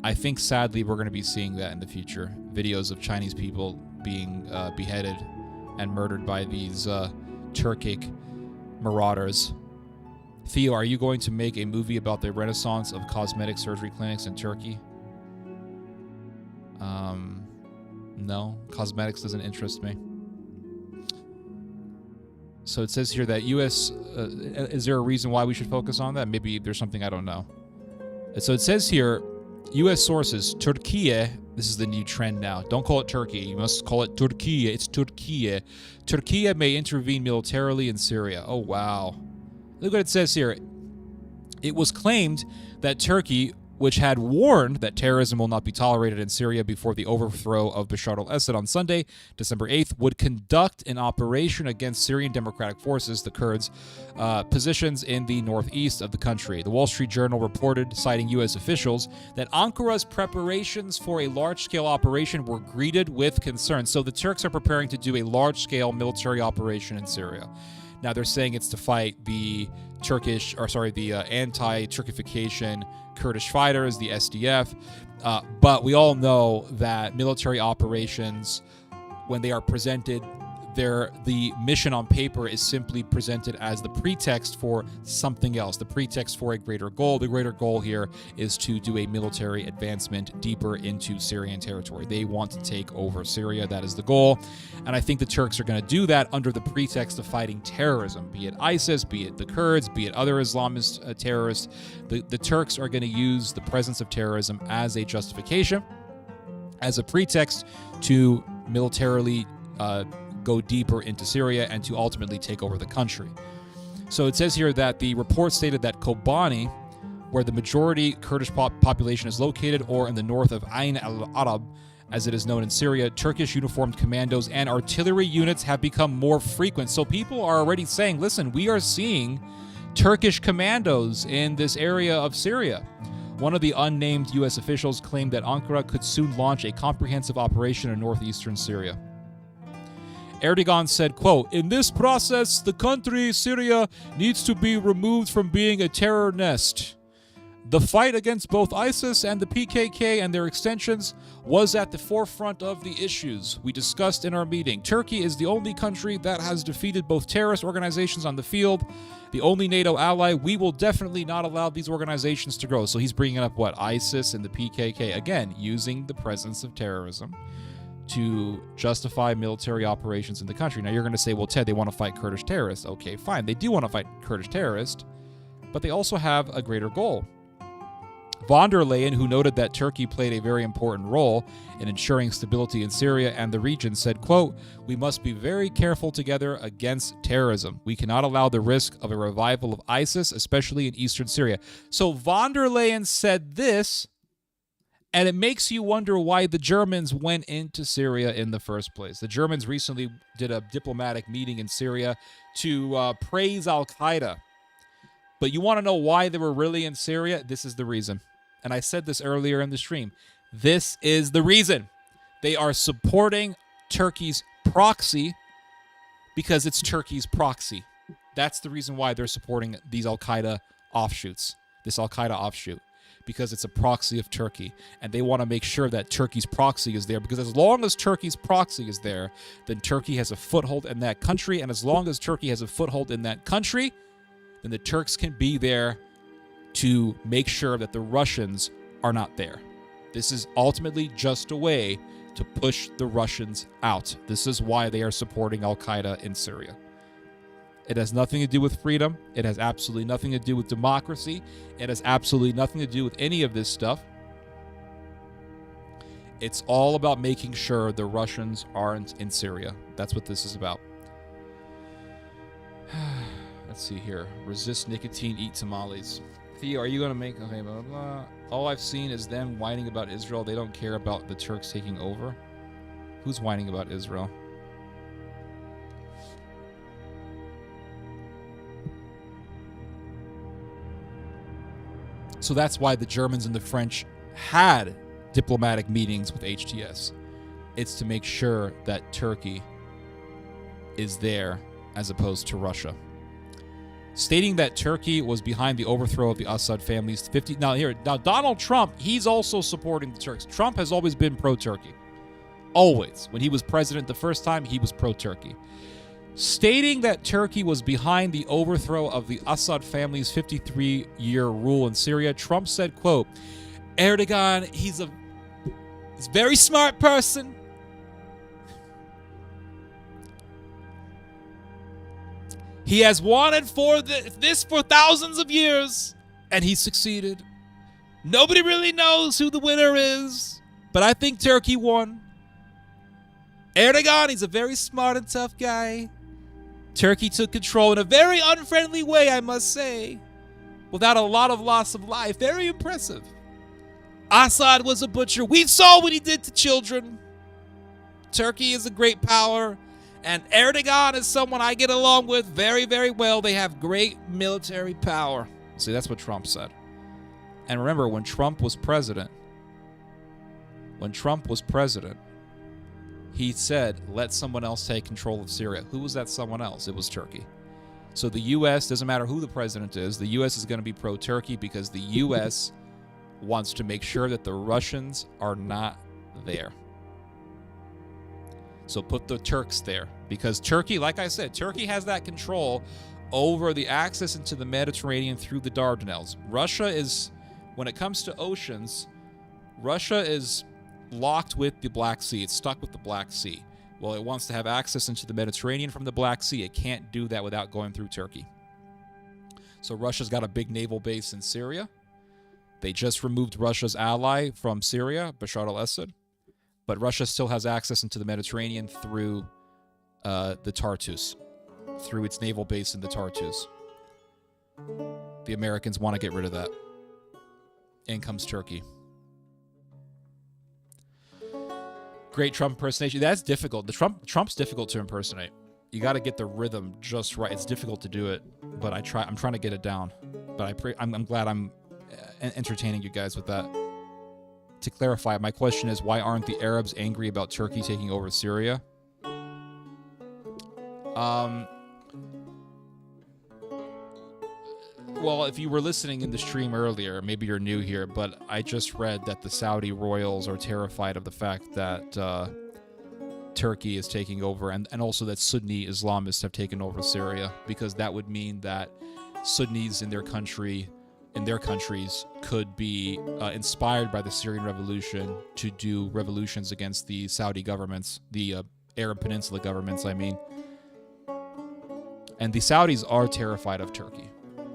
I think sadly we're going to be seeing that in the future. Videos of Chinese people being beheaded and murdered by these Turkic marauders. Theo, are you going to make a movie about the renaissance of cosmetic surgery clinics in Turkey? No, cosmetics doesn't interest me. So it says here that U.S. Is there a reason why we should focus on that? Maybe there's something I don't know. So it says here, U.S. sources, Turkiye. This is the new trend now. Don't call it Turkey. You must call it Turkiye. It's Turkiye. Turkiye may intervene militarily in Syria. Oh, wow. Look what it says here. It was claimed that Turkey, which had warned that terrorism will not be tolerated in Syria before the overthrow of Bashar al-Assad on Sunday, December 8th, would conduct an operation against Syrian Democratic Forces, the Kurds, positions in the northeast of the country. The Wall Street Journal reported, citing U.S. officials, that Ankara's preparations for a large-scale operation were greeted with concern. So the Turks are preparing to do a large-scale military operation in Syria. Now they're saying it's to fight the anti-Turkification Kurdish fighters, the SDF. But we all know that military operations, when they are presented, the mission on paper is simply presented as the pretext for something else, the pretext for a greater goal. The greater goal here is to do a military advancement deeper into Syrian territory. They want to take over Syria. That is the goal. And I think the Turks are going to do that under the pretext of fighting terrorism, be it ISIS, be it the Kurds, be it other Islamist terrorists. The Turks are going to use the presence of terrorism as a justification, as a pretext to militarily go deeper into Syria and to ultimately take over the country. So it says here that the report stated that Kobani, where the majority Kurdish population is located, or in the north of Ain al-Arab, as it is known in Syria, Turkish uniformed commandos and artillery units have become more frequent. So people are already saying, listen, we are seeing Turkish commandos in this area of Syria. One of the unnamed U.S. officials claimed that Ankara could soon launch a comprehensive operation in northeastern Syria. Erdogan said, quote, "In this process, the country, Syria, needs to be removed from being a terror nest. The fight against both ISIS and the PKK and their extensions was at the forefront of the issues we discussed in our meeting. Turkey is the only country that has defeated both terrorist organizations on the field, the only NATO ally. We will definitely not allow these organizations to grow." So he's bringing up what? ISIS and the PKK. Again, using the presence of terrorism to justify military operations in the country. Now you're going to say, well, Ted, they want to fight Kurdish terrorists. Okay, fine. They do want to fight Kurdish terrorists, but they also have a greater goal. Von der Leyen, who noted that Turkey played a very important role in ensuring stability in Syria and the region, said, quote, "We must be very careful together against terrorism. We cannot allow the risk of a revival of ISIS, especially in eastern Syria." So von der Leyen said this, and it makes you wonder why the Germans went into Syria in the first place. The Germans recently did a diplomatic meeting in Syria to praise al-Qaeda. But you want to know why they were really in Syria? This is the reason. And I said this earlier in the stream. This is the reason. They are supporting Turkey's proxy because it's Turkey's proxy. That's the reason why they're supporting these al-Qaeda offshoots, this al-Qaeda offshoot, because it's a proxy of Turkey. And they want to make sure that Turkey's proxy is there, because as long as Turkey's proxy is there, then Turkey has a foothold in that country. And as long as Turkey has a foothold in that country, then the Turks can be there to make sure that the Russians are not there. This is ultimately just a way to push the Russians out. This is why they are supporting al-Qaeda in Syria. It has nothing to do with freedom. It has absolutely nothing to do with democracy. It has absolutely nothing to do with any of this stuff. It's all about making sure the Russians aren't in Syria. That's what this is about. Let's see here. Resist nicotine, eat tamales. Theo, are you going to make... Okay, blah, blah, blah. All I've seen is them whining about Israel. They don't care about the Turks taking over. Who's whining about Israel? So that's why the Germans and the French had diplomatic meetings with HTS. It's to make sure that Turkey is there as opposed to Russia. Stating that Turkey was behind the overthrow of the Assad family's 50... Now Donald Trump, he's also supporting the Turks. Trump has always been pro-Turkey. Always. When he was president the first time, he was pro-Turkey. Stating that Turkey was behind the overthrow of the Assad family's 53-year rule in Syria, Trump said, quote, Erdogan, he's a very smart person. He has wanted for this for thousands of years, and he succeeded. Nobody really knows who the winner is, but I think Turkey won. Erdogan, he's a very smart and tough guy. Turkey took control in a very unfriendly way, I must say, without a lot of loss of life. Very impressive. Assad was a butcher. We saw what he did to children. Turkey is a great power. And Erdogan is someone I get along with very, very well. They have great military power. See, that's what Trump said. And remember, when Trump was president, he said, let someone else take control of Syria. Who was that someone else? It was Turkey. So the U.S., doesn't matter who the president is, the U.S. is going to be pro-Turkey because the U.S. wants to make sure that the Russians are not there. So put the Turks there, because Turkey, like I said, Turkey has that control over the access into the Mediterranean through the Dardanelles. Russia is, when it comes to oceans, Russia is locked with the Black Sea. It's stuck with the Black Sea. Well, it wants to have access into the Mediterranean from the Black Sea. It can't do that without going through Turkey. So Russia's got a big naval base in Syria. They just removed Russia's ally from Syria, Bashar al-Assad. But Russia still has access into the Mediterranean through the Tartus, through its naval base in the Tartus. The Americans want to get rid of that. In comes Turkey. Great Trump impersonation. That's difficult. Trump's difficult to impersonate. You got to get the rhythm just right. It's difficult to do it, but I'm trying to get it down. But I'm glad I'm entertaining you guys with that. To clarify, my question is, why aren't the Arabs angry about Turkey taking over Syria? Well, if you were listening in the stream earlier, maybe you're new here, but I just read that the Saudi royals are terrified of the fact that Turkey is taking over, and also that Sunni Islamists have taken over Syria, because that would mean that Sunnis in their countries could be inspired by the Syrian revolution to do revolutions against the Saudi governments, the Arab Peninsula governments, I mean. And the Saudis are terrified of Turkey.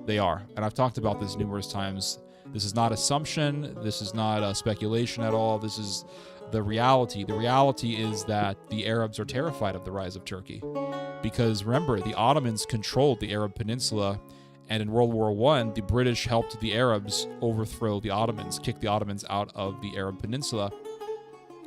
They are. And I've talked about this numerous times. This is not assumption. This is not speculation at all. This is the reality. The reality is that the Arabs are terrified of the rise of Turkey. Because remember, the Ottomans controlled the Arab Peninsula. And in World War I, the British helped the Arabs overthrow the Ottomans, kick the Ottomans out of the Arab Peninsula.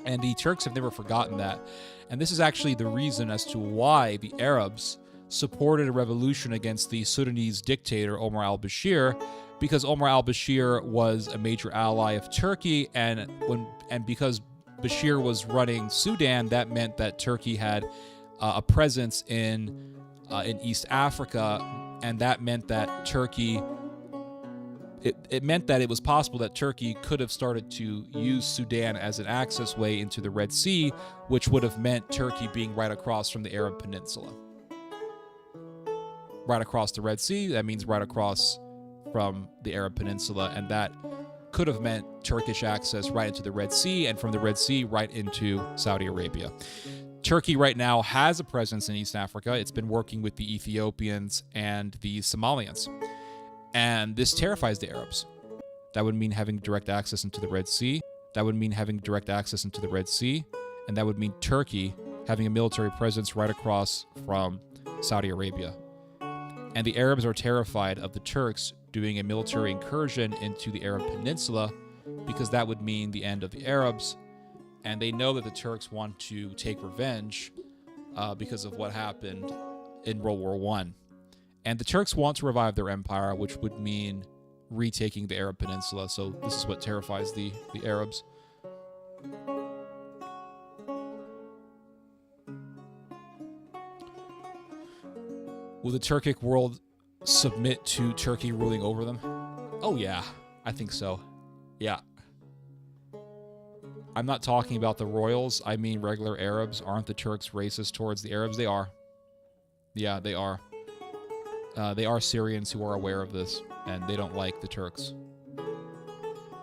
And the Turks have never forgotten that. And this is actually the reason as to why the Arabs supported a revolution against the Sudanese dictator Omar al-Bashir, because Omar al-Bashir was a major ally of Turkey, and because Bashir was running Sudan, that meant that Turkey had a presence in East Africa, and that meant that Turkey, it meant that it was possible that Turkey could have started to use Sudan as an access way into the Red Sea, which would have meant Turkey being right across from the Arab Peninsula. Right across the Red Sea, that means right across from the Arab Peninsula, and that could have meant Turkish access right into the Red Sea, and from the Red Sea right into Saudi Arabia. Turkey right now has a presence in East Africa. It's been working with the Ethiopians and the Somalians, and this terrifies the Arabs. That would mean having direct access into the Red Sea. That would mean having direct access into the Red Sea, and that would mean Turkey having a military presence right across from Saudi Arabia. And the Arabs are terrified of the Turks doing a military incursion into the Arab Peninsula, because that would mean the end of the Arabs. And they know that the Turks want to take revenge because of what happened in World War I. And the Turks want to revive their empire, which would mean retaking the Arab Peninsula. So this is what terrifies the Arabs. Will the Turkic world submit to Turkey ruling over them? Oh yeah, I think so. Yeah. I'm not talking about the royals. I mean regular Arabs. Aren't the Turks racist towards the Arabs? They are. Yeah, they are. They are Syrians who are aware of this, and they don't like the Turks.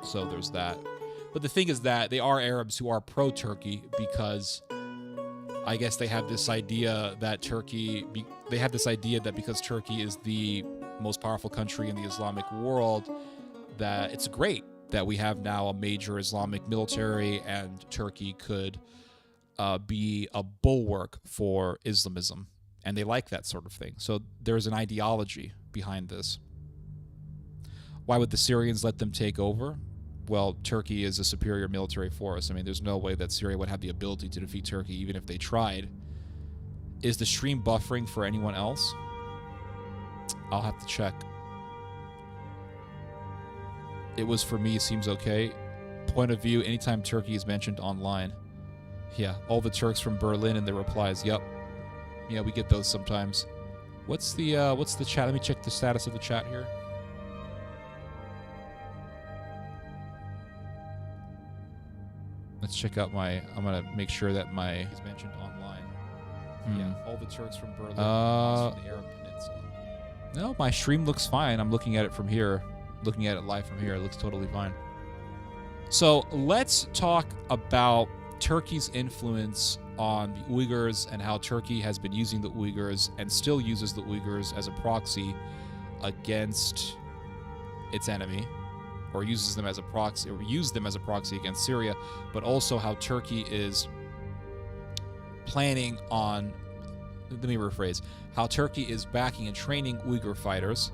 So there's that. But the thing is that they are Arabs who are pro-Turkey because I guess they have this idea that they have this idea that because Turkey is the most powerful country in the Islamic world, that it's great that we have now a major Islamic military and Turkey could be a bulwark for Islamism. And they like that sort of thing. So there's an ideology behind this. Why would the Syrians let them take over? Well, Turkey is a superior military force. I mean, there's no way that Syria would have the ability to defeat Turkey, even if they tried. Is the stream buffering for anyone else? I'll have to check. It was for me, seems okay. Point of view, anytime Turkey is mentioned online. Yeah, all the Turks from Berlin and their replies, yep. Yeah, we get those sometimes. What's the chat? Let me check the status of the chat here. Let's check out I'm gonna make sure that is mentioned online. Yeah, all the Turks from Berlin from the Arab Peninsula. No, my stream looks fine. I'm looking at it from here. Looking at it live from here, it looks totally fine. So let's talk about Turkey's influence on the Uyghurs and how Turkey has been using the Uyghurs and still uses the Uyghurs as a proxy against its enemy, or uses them as a proxy, or used them as a proxy against Syria, but also how Turkey is planning on, let me rephrase, how Turkey is backing and training Uyghur fighters.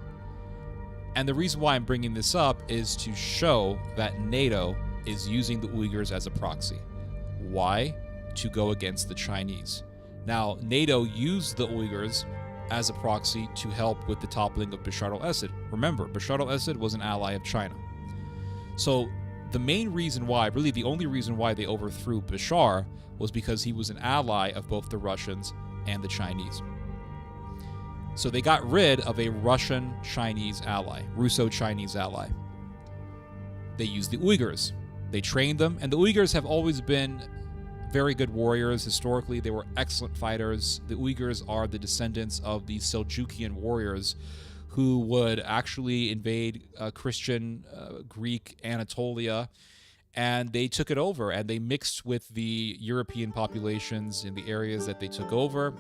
And the reason why I'm bringing this up is to show that NATO is using the Uyghurs as a proxy. Why? To go against the Chinese. Now, NATO used the Uyghurs as a proxy to help with the toppling of Bashar al-Assad. Remember, Bashar al-Assad was an ally of China. So the main reason why, really the only reason why they overthrew Bashar was because he was an ally of both the Russians and the Chinese. So they got rid of a Russian-Chinese ally, Russo-Chinese ally. They used the Uyghurs. They trained them, and the Uyghurs have always been very good warriors. Historically, they were excellent fighters. The Uyghurs are the descendants of the Seljukian warriors who would actually invade Christian Greek Anatolia, and they took it over, and they mixed with the European populations in the areas that they took over,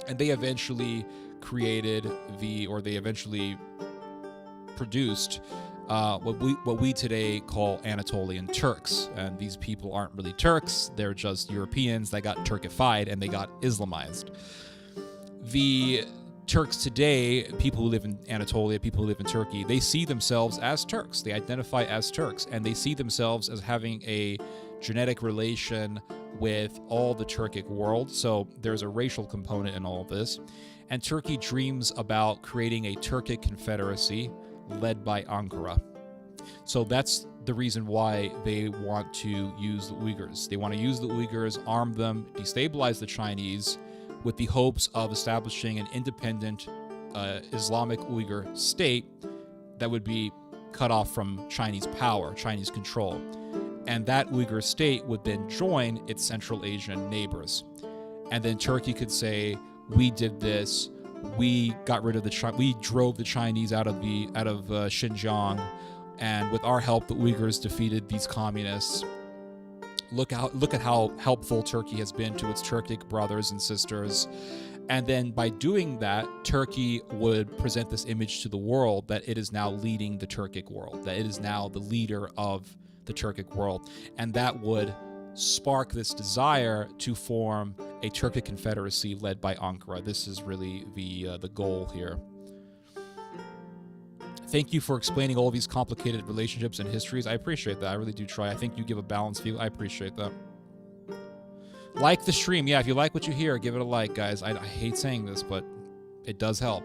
and they eventually produced what we today call Anatolian Turks. And these people aren't really Turks, they're just Europeans that got Turkified and they got Islamized. The Turks today, people who live in Anatolia, people who live in Turkey, they see themselves as Turks. They identify as Turks, and they see themselves as having a genetic relation with all the Turkic world. So there's a racial component in all of this. And Turkey dreams about creating a Turkic confederacy led by Ankara. So that's the reason why they want to use the Uyghurs. They want to use the Uyghurs, arm them, destabilize the Chinese with the hopes of establishing an independent Islamic Uyghur state that would be cut off from Chinese power, Chinese control. And that Uyghur state would then join its Central Asian neighbors. And then Turkey could say, we did this, we got rid of we drove the Chinese out of Xinjiang, and with our help, the Uyghurs defeated these communists. Look at how helpful Turkey has been to its Turkic brothers and sisters. And then by doing that, Turkey would present this image to the world that it is now leading the Turkic world, that it is now the leader of the Turkic world. And that would spark this desire to form a Turkic confederacy led by Ankara. This is really the goal here. Thank you for explaining all these complicated relationships and histories. I appreciate that. I really do try. I think you give a balanced view. I appreciate that. Like the stream. Yeah, if you like what you hear, give it a like, guys. I hate saying this, but it does help.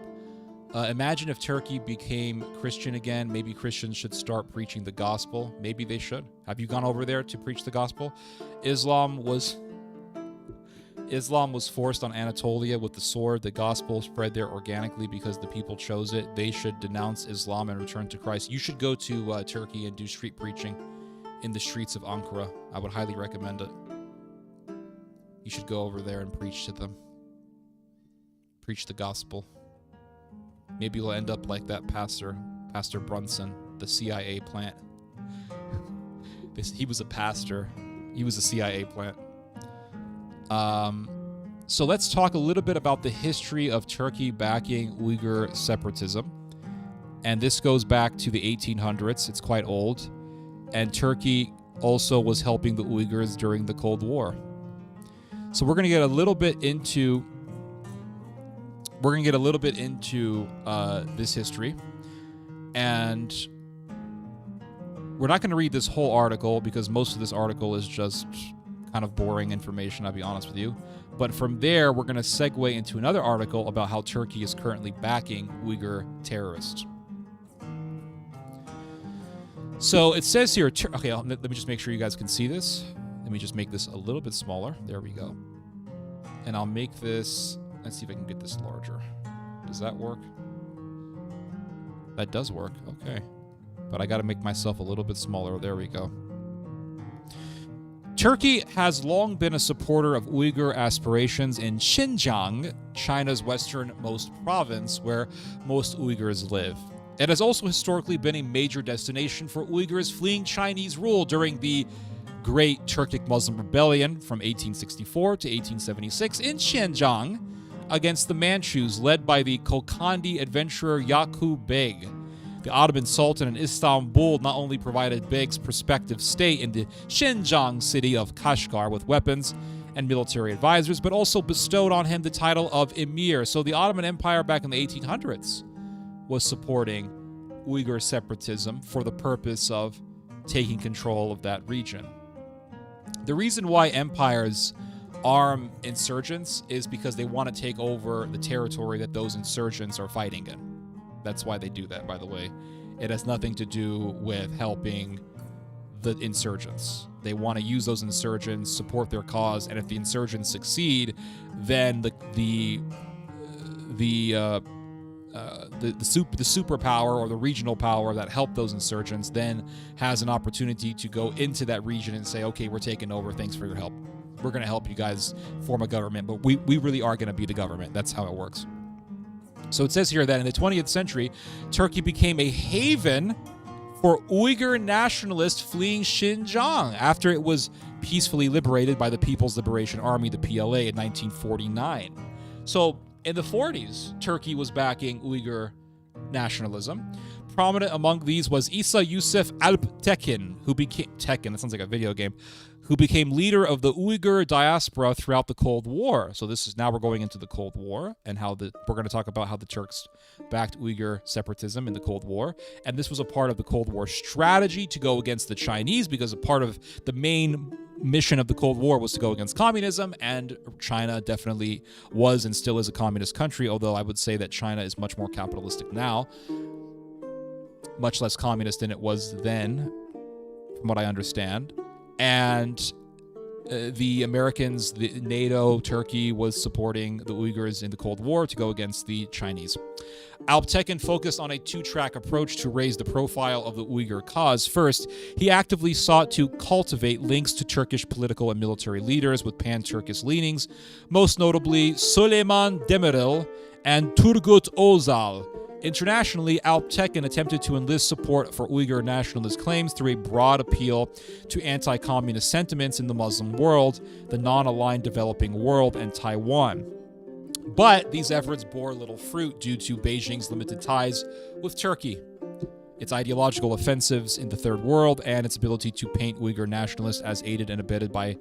Imagine if Turkey became Christian again. Maybe Christians should start preaching the gospel. Maybe they should. Have you gone over there to preach the gospel? Islam was forced on Anatolia with the sword. The gospel spread there organically because the people chose it. They should denounce Islam and return to Christ. You should go to Turkey and do street preaching in the streets of Ankara. I would highly recommend it. You should go over there and preach to them. Preach the gospel. Maybe you'll end up like that Pastor Brunson, the CIA plant. He was a pastor. He was a CIA plant. So let's talk a little bit about the history of Turkey backing Uyghur separatism. And this goes back to the 1800s. It's quite old. And Turkey also was helping the Uyghurs during the Cold War. So we're going to get a little bit into this history. And we're not going to read this whole article because most of this article is just kind of boring information, I'll be honest with you. But from there, we're going to segue into another article about how Turkey is currently backing Uyghur terrorists. So it says here, okay, let me just make sure you guys can see this. Let me just make this a little bit smaller. There we go. And I'll make this, let's see if I can get this larger. Does that work? That does work, okay. But I got to make myself a little bit smaller. There we go. Turkey has long been a supporter of Uyghur aspirations in Xinjiang, China's westernmost province where most Uyghurs live. It has also historically been a major destination for Uyghurs fleeing Chinese rule during the Great Turkic Muslim Rebellion from 1864 to 1876 in Xinjiang against the Manchus led by the Kokandi adventurer Yakub Beg. The Ottoman Sultan in Istanbul not only provided Beg's prospective stay in the Xinjiang city of Kashgar with weapons and military advisors, but also bestowed on him the title of Emir. So the Ottoman Empire back in the 1800s was supporting Uyghur separatism for the purpose of taking control of that region. The reason why empires arm insurgents is because they want to take over the territory that those insurgents are fighting in. That's why they do that, by the way. It has nothing to do with helping the insurgents. They want to use those insurgents, support their cause, and if the insurgents succeed, then the superpower or the regional power that helped those insurgents then has an opportunity to go into that region and say, okay, we're taking over. Thanks for your help. We're going to help you guys form a government, but we really are going to be the government. That's how it works. So it says here that in the 20th century, Turkey became a haven for Uyghur nationalists fleeing Xinjiang after it was peacefully liberated by the People's Liberation Army, the PLA, in 1949. So in the 40s, Turkey was backing Uyghur nationalism. Prominent among these was Isa Yusuf Alptekin, who became that sounds like a video game, who became leader of the Uyghur diaspora throughout the Cold War. So now we're going into the Cold War and we're going to talk about how the Turks backed Uyghur separatism in the Cold War. And this was a part of the Cold War strategy to go against the Chinese, because a part of the main mission of the Cold War was to go against communism, and China definitely was and still is a communist country, although I would say that China is much more capitalistic now, much less communist than it was then, from what I understand. And the Americans, the NATO, Turkey was supporting the Uyghurs in the Cold War to go against the Chinese. Alptekin focused on a two-track approach to raise the profile of the Uyghur cause. First, he actively sought to cultivate links to Turkish political and military leaders with pan-Turkish leanings, most notably Süleyman Demirel and Turgut Özal. Internationally, Alptekin attempted to enlist support for Uyghur nationalist claims through a broad appeal to anti-communist sentiments in the Muslim world, the non-aligned developing world, and Taiwan. But these efforts bore little fruit due to Beijing's limited ties with Turkey, its ideological offensives in the Third World, and its ability to paint Uyghur nationalists as aided and abetted by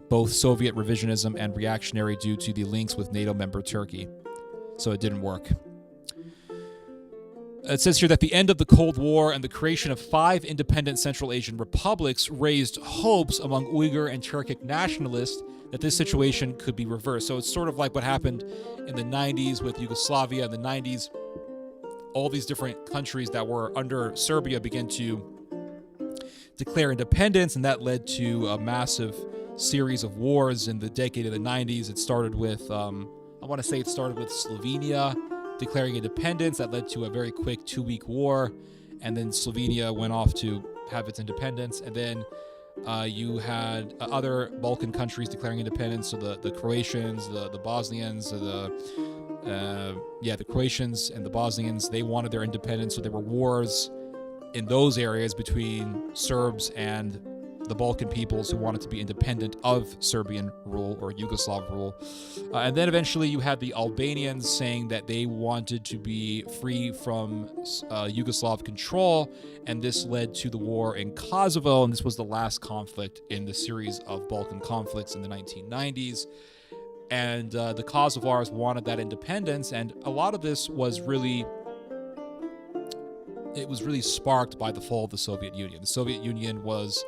both Soviet revisionism and reactionary due to the links with NATO member Turkey. So it didn't work. It says here that the end of the Cold War and the creation of 5 independent Central Asian republics raised hopes among Uyghur and Turkic nationalists that this situation could be reversed. So it's sort of like what happened in the 90s with Yugoslavia in the 90s. all these different countries that were under Serbia began to declare independence, and that led to a massive series of wars in the decade of the 90s. It started with, I want to say it started with Slovenia declaring independence. That led to a very quick 2-week war, and then Slovenia went off to have its independence. And then you had other Balkan countries declaring independence. So the Croatians, the Bosnians, the Croatians and the Bosnians, they wanted their independence. So there were wars in those areas between Serbs and the Balkan peoples who wanted to be independent of Serbian rule or Yugoslav rule. And then eventually you had the Albanians saying that they wanted to be free from Yugoslav control, and this led to the war in Kosovo, and this was the last conflict in the series of Balkan conflicts in the 1990s. And the Kosovars wanted that independence, and a lot of this was really sparked by the fall of the Soviet Union. The Soviet Union was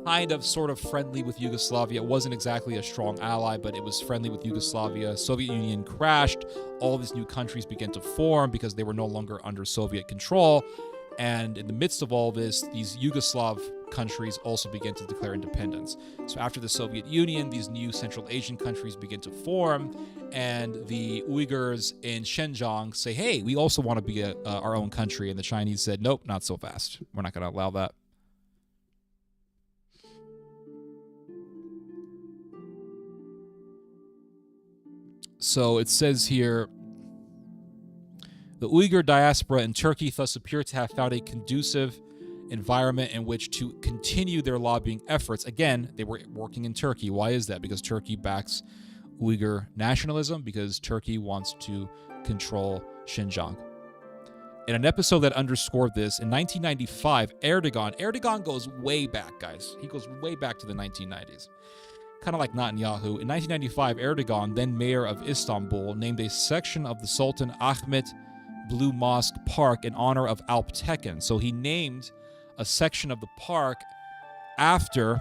kind of sort of friendly with Yugoslavia. It wasn't exactly a strong ally, but it was friendly with Yugoslavia. Soviet Union crashed. All these new countries began to form because they were no longer under Soviet control. And in the midst of all this, these Yugoslav countries also began to declare independence. So after the Soviet Union, these new Central Asian countries begin to form, and the Uyghurs in Xinjiang say, hey, we also want to be our own country. And the Chinese said, nope, not so fast. We're not going to allow that. So it says here, the Uyghur diaspora in Turkey thus appear to have found a conducive environment in which to continue their lobbying efforts. Again, they were working in Turkey. Why is that? Because Turkey backs Uyghur nationalism, because Turkey wants to control Xinjiang. In an episode that underscored this, in 1995, Erdogan goes way back, guys. He goes way back to the 1990s. Kind of like Netanyahu. In 1995, Erdogan, then mayor of Istanbul, named a section of the Sultan Ahmet Blue Mosque Park in honor of Alp Tekin. So he named a section of the park after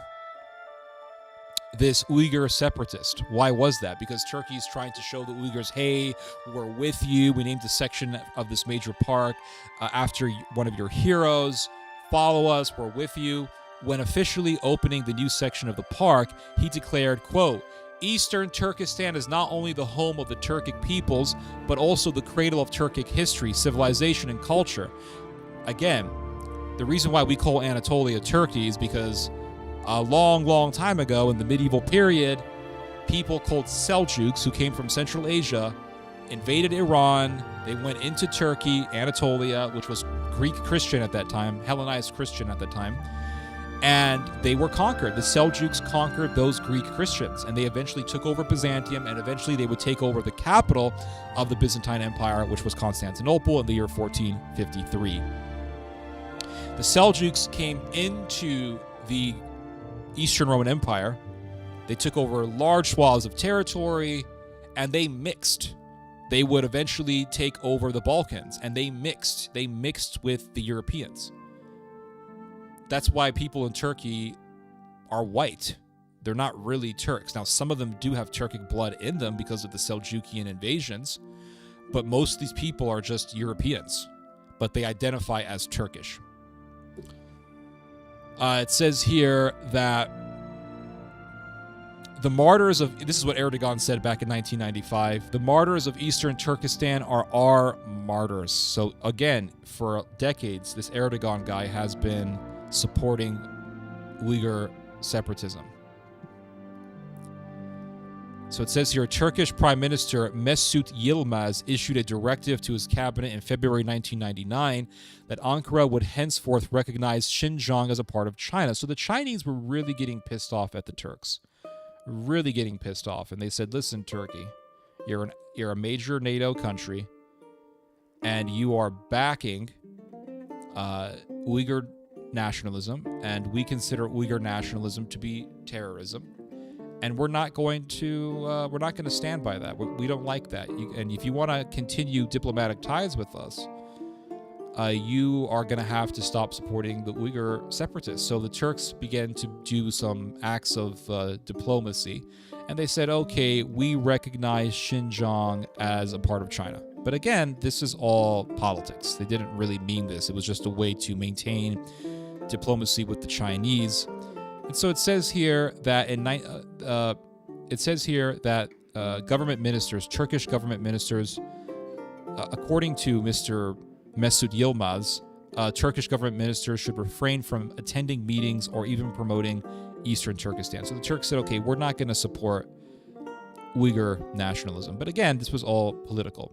this Uyghur separatist. Why was that? Because Turkey's trying to show the Uyghurs, hey, we're with you. We named a section of this major park after one of your heroes. Follow us. We're with you. When officially opening the new section of the park, he declared, quote, Eastern Turkestan is not only the home of the Turkic peoples, but also the cradle of Turkic history, civilization, and culture. Again, the reason why we call Anatolia Turkey is because a long, long time ago in the medieval period, people called Seljuks, who came from Central Asia, invaded Iran. They went into Turkey, Anatolia, which was Greek Christian at that time, Hellenized Christian at the time, and they were conquered. The Seljuks conquered those Greek Christians, and they eventually took over Byzantium, and eventually they would take over the capital of the Byzantine Empire, which was Constantinople, in the year 1453. The Seljuks came into the Eastern Roman Empire. They took over large swaths of territory, and they mixed. They would eventually take over the Balkans, and they mixed. They mixed with the Europeans. That's why people in Turkey are white. They're not really Turks. Now, some of them do have Turkic blood in them because of the Seljukian invasions, but most of these people are just Europeans, but they identify as Turkish. It says here that the martyrs of, this is what Erdogan said back in 1995, the martyrs of Eastern Turkestan are our martyrs. So again, for decades, this Erdogan guy has been supporting Uyghur separatism. So it says here, Turkish Prime Minister Mesut Yilmaz issued a directive to his cabinet in February 1999 that Ankara would henceforth recognize Xinjiang as a part of China. So the Chinese were really getting pissed off at the Turks. Really getting pissed off. And they said, listen, Turkey, you're a major NATO country, and you are backing Uyghur nationalism, and we consider Uyghur nationalism to be terrorism, and we're not going to stand by that. We don't like that. And if you want to continue diplomatic ties with us, you are going to have to stop supporting the Uyghur separatists. So the Turks began to do some acts of diplomacy, and they said, okay, we recognize Xinjiang as a part of China. But again, this is all politics. They didn't really mean this. It was just a way to maintain diplomacy with the Chinese. And so it says here that government ministers, Turkish government ministers, according to Mr. Mesut Yilmaz, Turkish government ministers should refrain from attending meetings or even promoting Eastern Turkestan. So the Turks said, okay, we're not going to support Uyghur nationalism. But again, this was all political.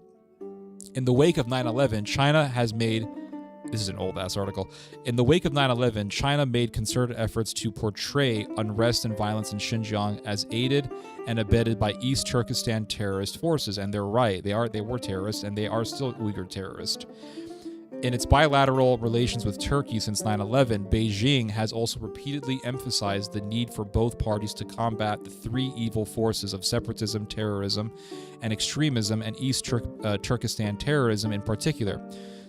In the wake of 9/11, China has made, this is an old-ass article, in the wake of 9/11, China made concerted efforts to portray unrest and violence in Xinjiang as aided and abetted by East Turkestan terrorist forces. And they're right, they were terrorists, and they are still Uyghur terrorists. In its bilateral relations with Turkey since 9/11, Beijing has also repeatedly emphasized the need for both parties to combat the three evil forces of separatism, terrorism, and extremism, and East Turkestan terrorism in particular.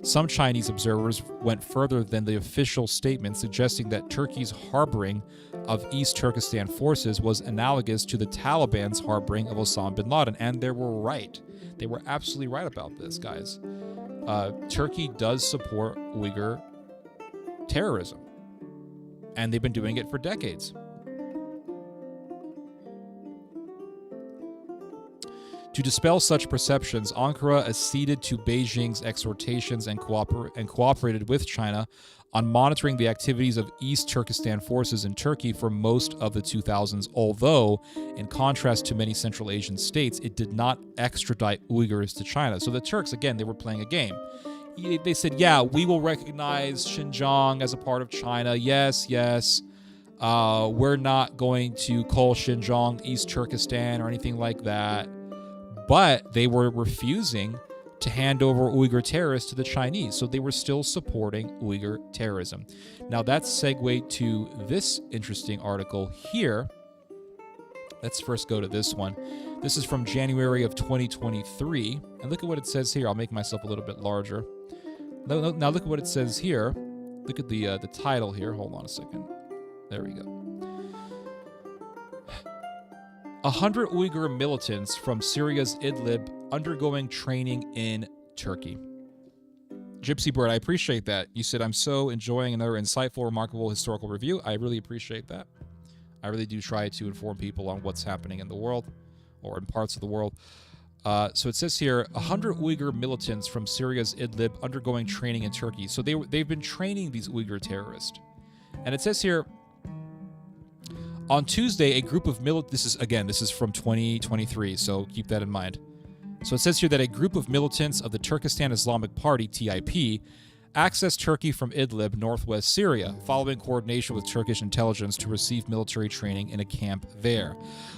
Some Chinese observers went further than the official statement, suggesting that Turkey's harboring of East Turkestan forces was analogous to the Taliban's harboring of Osama bin Laden. And they were right. They were absolutely right about this, guys. Turkey does support Uyghur terrorism, and they've been doing it for decades. To dispel such perceptions, Ankara acceded to Beijing's exhortations and cooperated with China on monitoring the activities of East Turkestan forces in Turkey for most of the 2000s, although, in contrast to many Central Asian states, it did not extradite Uyghurs to China. So the Turks, again, they were playing a game. They said, yeah, we will recognize Xinjiang as a part of China. Yes. We're not going to call Xinjiang East Turkestan or anything like that. But they were refusing to hand over Uyghur terrorists to the Chinese. So they were still supporting Uyghur terrorism. Now that's segue to this interesting article here. Let's first go to this one. This is from January of 2023. And look at what it says here. I'll make myself a little bit larger. Now look at what it says here. Look at the title here. Hold on a second. There we go. 100 Uyghur militants from Syria's Idlib undergoing training in Turkey. Gypsy Bird, I appreciate that. You said, I'm so enjoying another insightful, remarkable historical review. I really appreciate that. I really do try to inform people on what's happening in the world or in parts of the world. So it says here, 100 Uyghur militants from Syria's Idlib undergoing training in Turkey. So they've been training these Uyghur terrorists. And it says here, on Tuesday, a group of this is from 2023, so keep that in mind. So it says here that a group of militants of the Turkestan Islamic Party, TIP, accessed Turkey from Idlib, northwest Syria, following coordination with Turkish intelligence to receive military training in a camp there.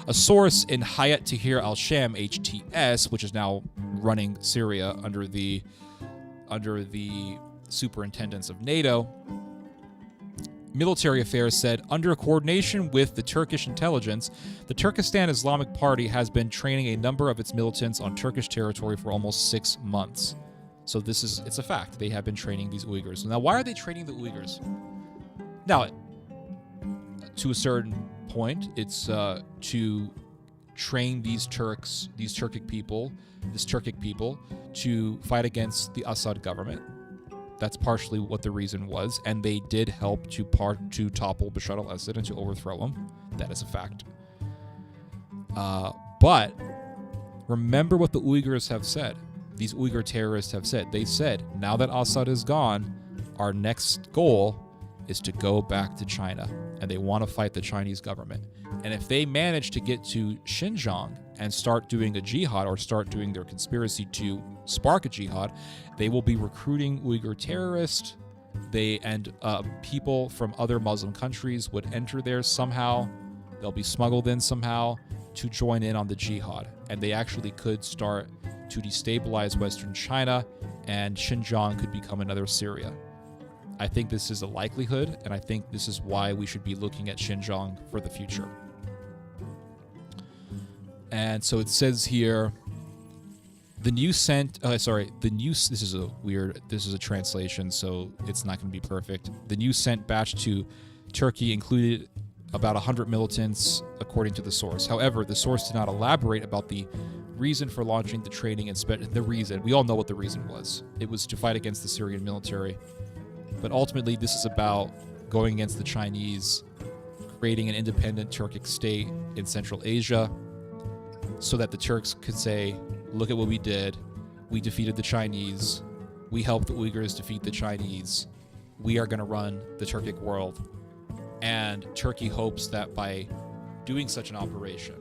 A source in Hayat Tahrir al-Sham, HTS, which is now running Syria under the superintendence of NATO, Military Affairs said, under coordination with the Turkish intelligence, the Turkestan Islamic Party has been training a number of its militants on Turkish territory for almost 6 months. So it's a fact. They have been training these Uyghurs. Now, why are they training the Uyghurs? Now, to a certain point, it's to train these Turkic people to fight against the Assad government. That's partially what the reason was, and they did help to topple Bashar al-Assad and to overthrow him. That is a fact. But remember what the Uyghurs have said. These Uyghur terrorists have said. They said, now that Assad is gone, our next goal is to go back to China, and they want to fight the Chinese government. And if they manage to get to Xinjiang and start doing a jihad or start doing their conspiracy to spark a jihad, they will be recruiting Uyghur terrorists. People from other Muslim countries would enter there somehow. They'll be smuggled in somehow to join in on the jihad. And they actually could start to destabilize Western China, and Xinjiang could become another Syria. I think this is a likelihood, and I think this is why we should be looking at Xinjiang for the future. And so it says here The news sent, the news, this is a translation, so it's not going to be perfect. The news sent batch to Turkey included about 100 militants, according to the source. However, the source did not elaborate about the reason for launching the training and the reason. We all know what the reason was. It was to fight against the Syrian military. But ultimately, this is about going against the Chinese, creating an independent Turkic state in Central Asia, so that the Turks could say, look at what we did. We defeated the Chinese. We helped the Uyghurs defeat the Chinese. We are going to run the Turkic world. And Turkey hopes that by doing such an operation,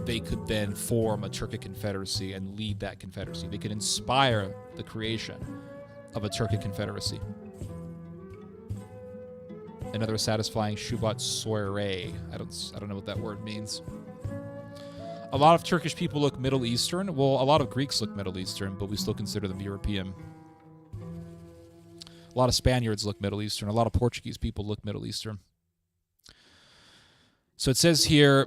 they could then form a Turkic confederacy and lead that confederacy. They could inspire the creation of a Turkic confederacy. Another satisfying Shubat soiree. I don't know what that word means. A lot of Turkish people look Middle Eastern. Well, a lot of Greeks look Middle Eastern, but we still consider them European. A lot of Spaniards look Middle Eastern. A lot of Portuguese people look Middle Eastern. So it says here,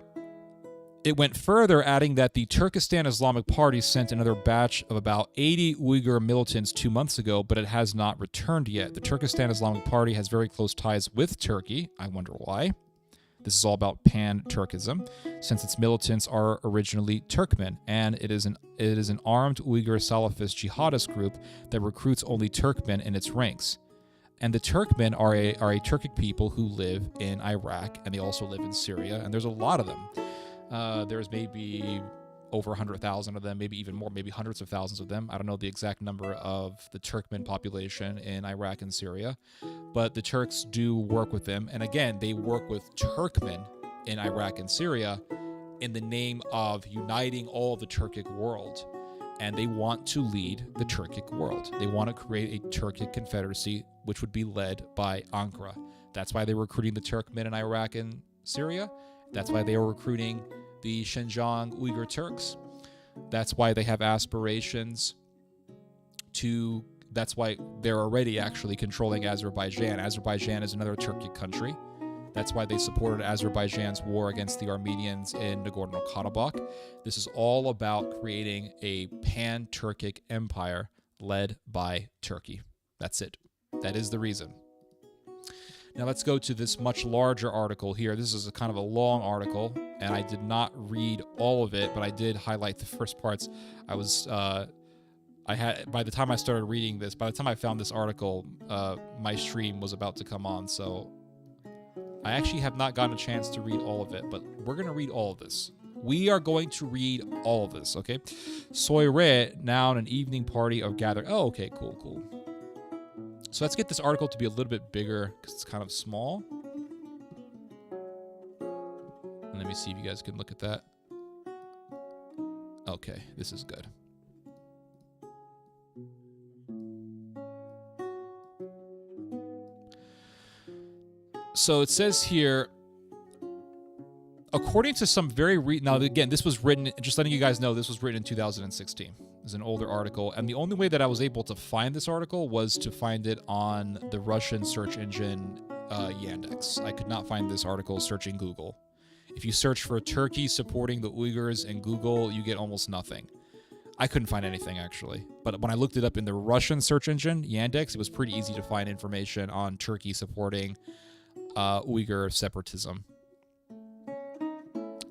it went further, adding that the Turkestan Islamic Party sent another batch of about 80 Uyghur militants 2 months ago, but it has not returned yet. The Turkestan Islamic Party has very close ties with Turkey. I wonder why. This is all about pan-Turkism, since its militants are originally Turkmen, and it is an armed Uyghur Salafist jihadist group that recruits only Turkmen in its ranks. And the Turkmen are a Turkic people who live in Iraq, and they also live in Syria, and there's a lot of them. There's maybe over 100,000 of them, maybe even more, maybe hundreds of thousands of them. I don't know the exact number of the Turkmen population in Iraq and Syria, but the Turks do work with them. And again, they work with Turkmen in Iraq and Syria in the name of uniting all the Turkic world. And they want to lead the Turkic world. They want to create a Turkic confederacy, which would be led by Ankara. That's why they're recruiting the Turkmen in Iraq and Syria. That's why they are recruiting the Xinjiang Uyghur Turks. That's why they have aspirations to, that's why they're already actually controlling Azerbaijan. Azerbaijan is another Turkic country. That's why they supported Azerbaijan's war against the Armenians in Nagorno-Karabakh. This is all about creating a pan-Turkic empire led by Turkey. That's it. That is the reason. Now let's go to this much larger article here. This is a kind of a long article, and I did not read all of it, but I did highlight the first parts. By the time I started reading this, by the time I found this article, my stream was about to come on, so I actually have not gotten a chance to read all of it, but we're going to read all of this. We are going to read all of this, okay? Soiree, noun, an evening party of gathering. Oh, okay, cool. So let's get this article to be a little bit bigger because it's kind of small. And let me see if you guys can look at that. Okay, this is good. So it says here, according to some very now again, this was written, just letting you guys know, this was written in 2016. It's an older article, and the only way that I was able to find this article was to find it on the Russian search engine Yandex. I could not find this article searching Google. If you search for Turkey supporting the Uyghurs in Google, you get almost nothing. I couldn't find anything, actually. But when I looked it up in the Russian search engine, Yandex, it was pretty easy to find information on Turkey supporting Uyghur separatism.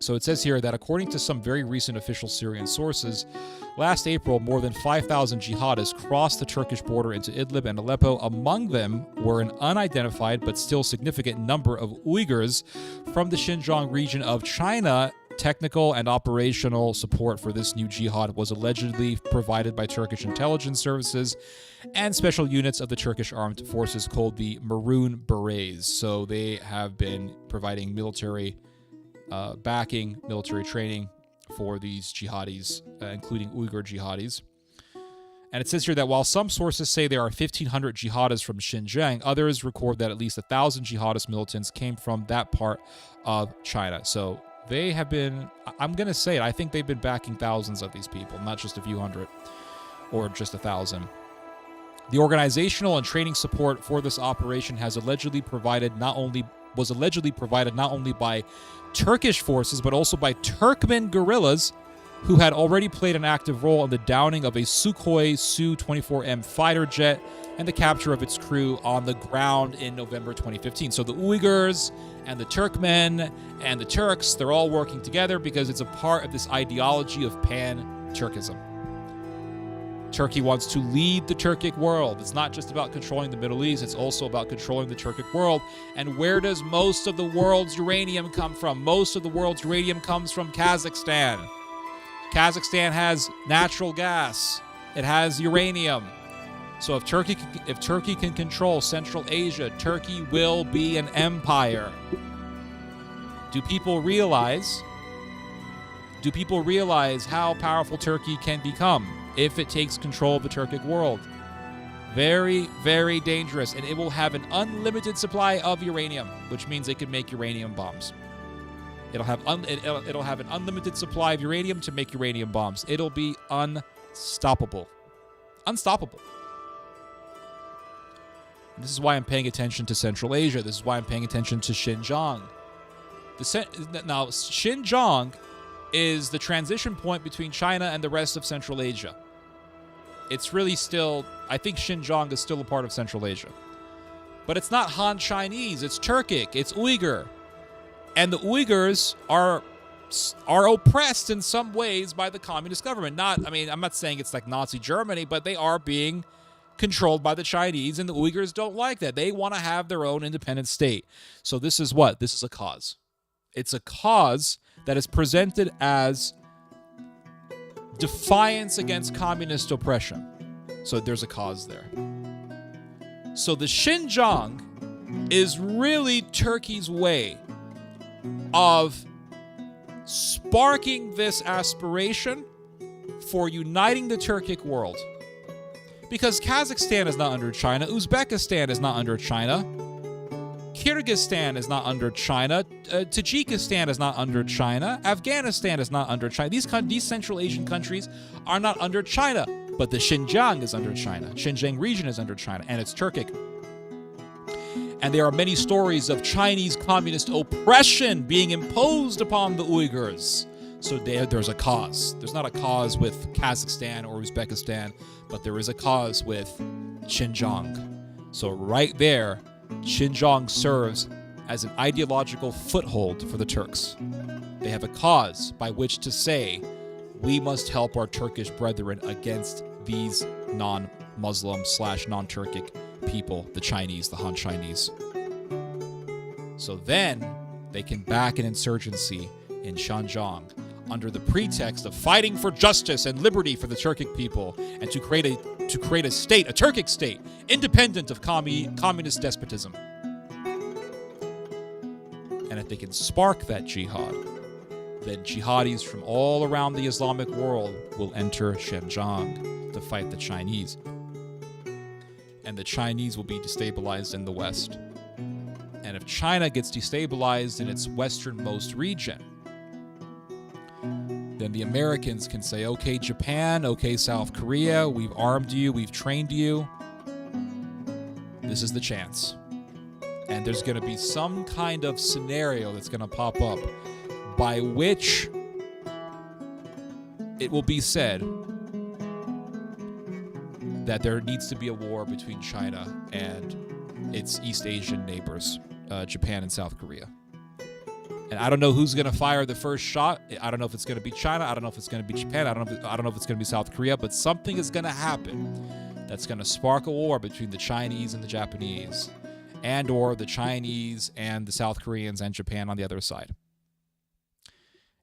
So it says here that according to some very recent official Syrian sources, last April, more than 5,000 jihadists crossed the Turkish border into Idlib and Aleppo. Among them were an unidentified but still significant number of Uyghurs from the Xinjiang region of China. Technical and operational support for this new jihad was allegedly provided by Turkish intelligence services and special units of the Turkish armed forces called the Maroon Berets. So they have been providing military backing, military training for these jihadis, including Uyghur jihadis. And it says here that while some sources say there are 1,500 jihadists from Xinjiang, others record that at least 1,000 jihadist militants came from that part of China. So they have been, I'm going to say it, I think they've been backing thousands of these people, not just a few hundred or just 1,000. The organizational and training support for this operation was allegedly provided not only by Turkish forces, but also by Turkmen guerrillas who had already played an active role in the downing of a Sukhoi Su-24M fighter jet and the capture of its crew on the ground in November 2015. So the Uyghurs and the Turkmen and the Turks, they're all working together because it's a part of this ideology of pan-Turkism. Turkey wants to lead the Turkic world. It's not just about controlling the Middle East, it's also about controlling the Turkic world. And where does most of the world's uranium come from? Most of the world's uranium comes from Kazakhstan. Kazakhstan has natural gas. It has uranium. So if Turkey can control Central Asia, Turkey will be an empire. Do people realize how powerful Turkey can become if it takes control of the Turkic world? Very, very dangerous. And it will have an unlimited supply of uranium, which means it can make uranium bombs. It'll have an unlimited supply of uranium to make uranium bombs. It'll be unstoppable. Unstoppable. This is why I'm paying attention to Central Asia. This is why I'm paying attention to Xinjiang. Now, Xinjiang is the transition point between China and the rest of Central Asia. It's really still, I think Xinjiang is still a part of Central Asia. But it's not Han Chinese, it's Turkic, it's Uyghur. And the Uyghurs are oppressed in some ways by the communist government. I'm not saying it's like Nazi Germany, but they are being controlled by the Chinese, and the Uyghurs don't like that. They want to have their own independent state. So this is what? This is a cause. It's a cause that is presented as defiance against communist oppression. So there's a cause there. So the Xinjiang is really Turkey's way of sparking this aspiration for uniting the Turkic world. Because Kazakhstan is not under China, Uzbekistan is not under China, Kyrgyzstan is not under China, Tajikistan is not under China, Afghanistan is not under China. These Central Asian countries are not under China, but the Xinjiang is under China. Xinjiang region is under China, and it's Turkic. And there are many stories of Chinese communist oppression being imposed upon the Uyghurs. So there's a cause. There's not a cause with Kazakhstan or Uzbekistan, but there is a cause with Xinjiang. So right there, Xinjiang serves as an ideological foothold for the Turks. They have a cause by which to say, we must help our Turkish brethren against these non-Muslim / non-Turkic people, the Chinese, the Han Chinese. So then they can back an insurgency in Xinjiang under the pretext of fighting for justice and liberty for the Turkic people, and to create a state, a Turkic state, independent of communist despotism. And if they can spark that jihad, then jihadis from all around the Islamic world will enter Xinjiang to fight the Chinese. And the Chinese will be destabilized in the West. And if China gets destabilized in its westernmost region, then the Americans can say, okay, Japan, okay, South Korea, we've armed you, we've trained you. This is the chance. And there's going to be some kind of scenario that's going to pop up by which it will be said that there needs to be a war between China and its East Asian neighbors, Japan and South Korea. And I don't know who's going to fire the first shot. I don't know if it's going to be China. I don't know if it's going to be Japan. I don't know if it's going to be South Korea. But something is going to happen that's going to spark a war between the Chinese and the Japanese, and or the Chinese and the South Koreans and Japan on the other side.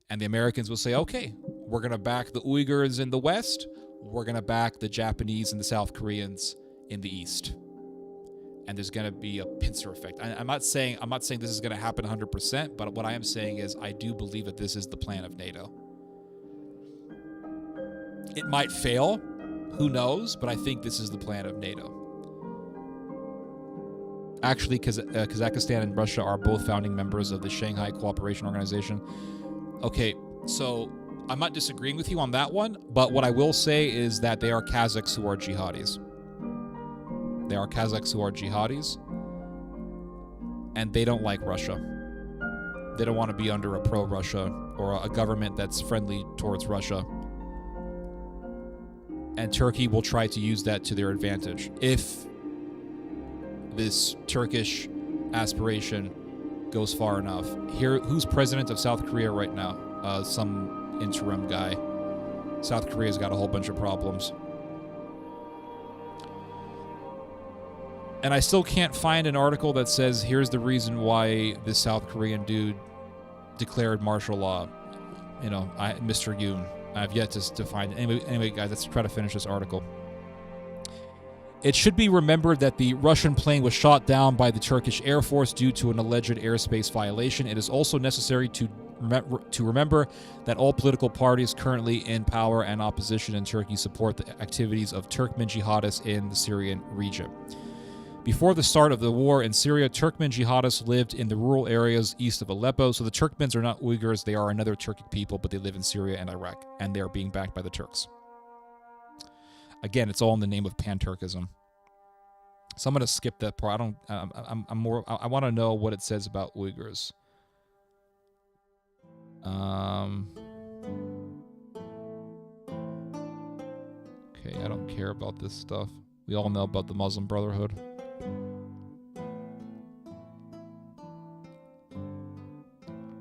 And the Americans will say, okay, we're going to back the Uyghurs in the West. We're going to back the Japanese and the South Koreans in the East. And there's going to be a pincer effect. I'm not saying this is going to happen 100%, but what I am saying is I do believe that this is the plan of NATO. It might fail, who knows, but I think this is the plan of NATO. Actually, Kazakhstan and Russia are both founding members of the Shanghai Cooperation Organization. Okay, so I'm not disagreeing with you on that one, but what I will say is that they are Kazakhs who are jihadis. They are Kazakhs who are jihadis, and they don't like Russia. They don't want to be under a pro-Russia or a government that's friendly towards Russia. And Turkey will try to use that to their advantage if this Turkish aspiration goes far enough. Here, who's president of South Korea right now? Some interim guy. South Korea's got a whole bunch of problems. And I still can't find an article that says, here's the reason why this South Korean dude declared martial law. You know, Mr. Yoon. I've yet to find it. Anyway, guys, let's try to finish this article. It should be remembered that the Russian plane was shot down by the Turkish Air Force due to an alleged airspace violation. It is also necessary to remember that all political parties currently in power and opposition in Turkey support the activities of Turkmen jihadists in the Syrian region. Before the start of the war in Syria, Turkmen jihadists lived in the rural areas east of Aleppo. So the Turkmens are not Uyghurs. They are another Turkic people, but they live in Syria and Iraq, and they are being backed by the Turks. Again, it's all in the name of pan-Turkism. So I'm going to skip that part. I want to know what it says about Uyghurs. Okay, I don't care about this stuff. We all know about the Muslim Brotherhood.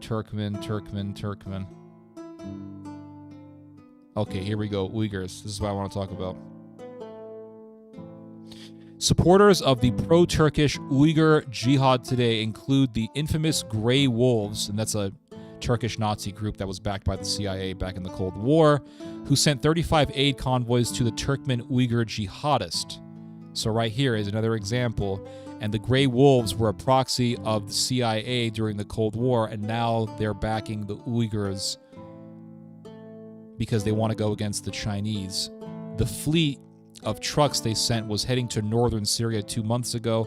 Turkmen. Okay, here we go. Uyghurs. This is what I want to talk about. Supporters of the pro-Turkish Uyghur jihad today include the infamous Grey Wolves, and that's a Turkish Nazi group that was backed by the CIA back in the Cold War, who sent 35 aid convoys to the Turkmen Uyghur jihadist. So right here is another example. And the Grey Wolves were a proxy of the CIA during the Cold War, and now they're backing the Uyghurs because they want to go against the Chinese. The fleet of trucks they sent was heading to northern Syria 2 months ago.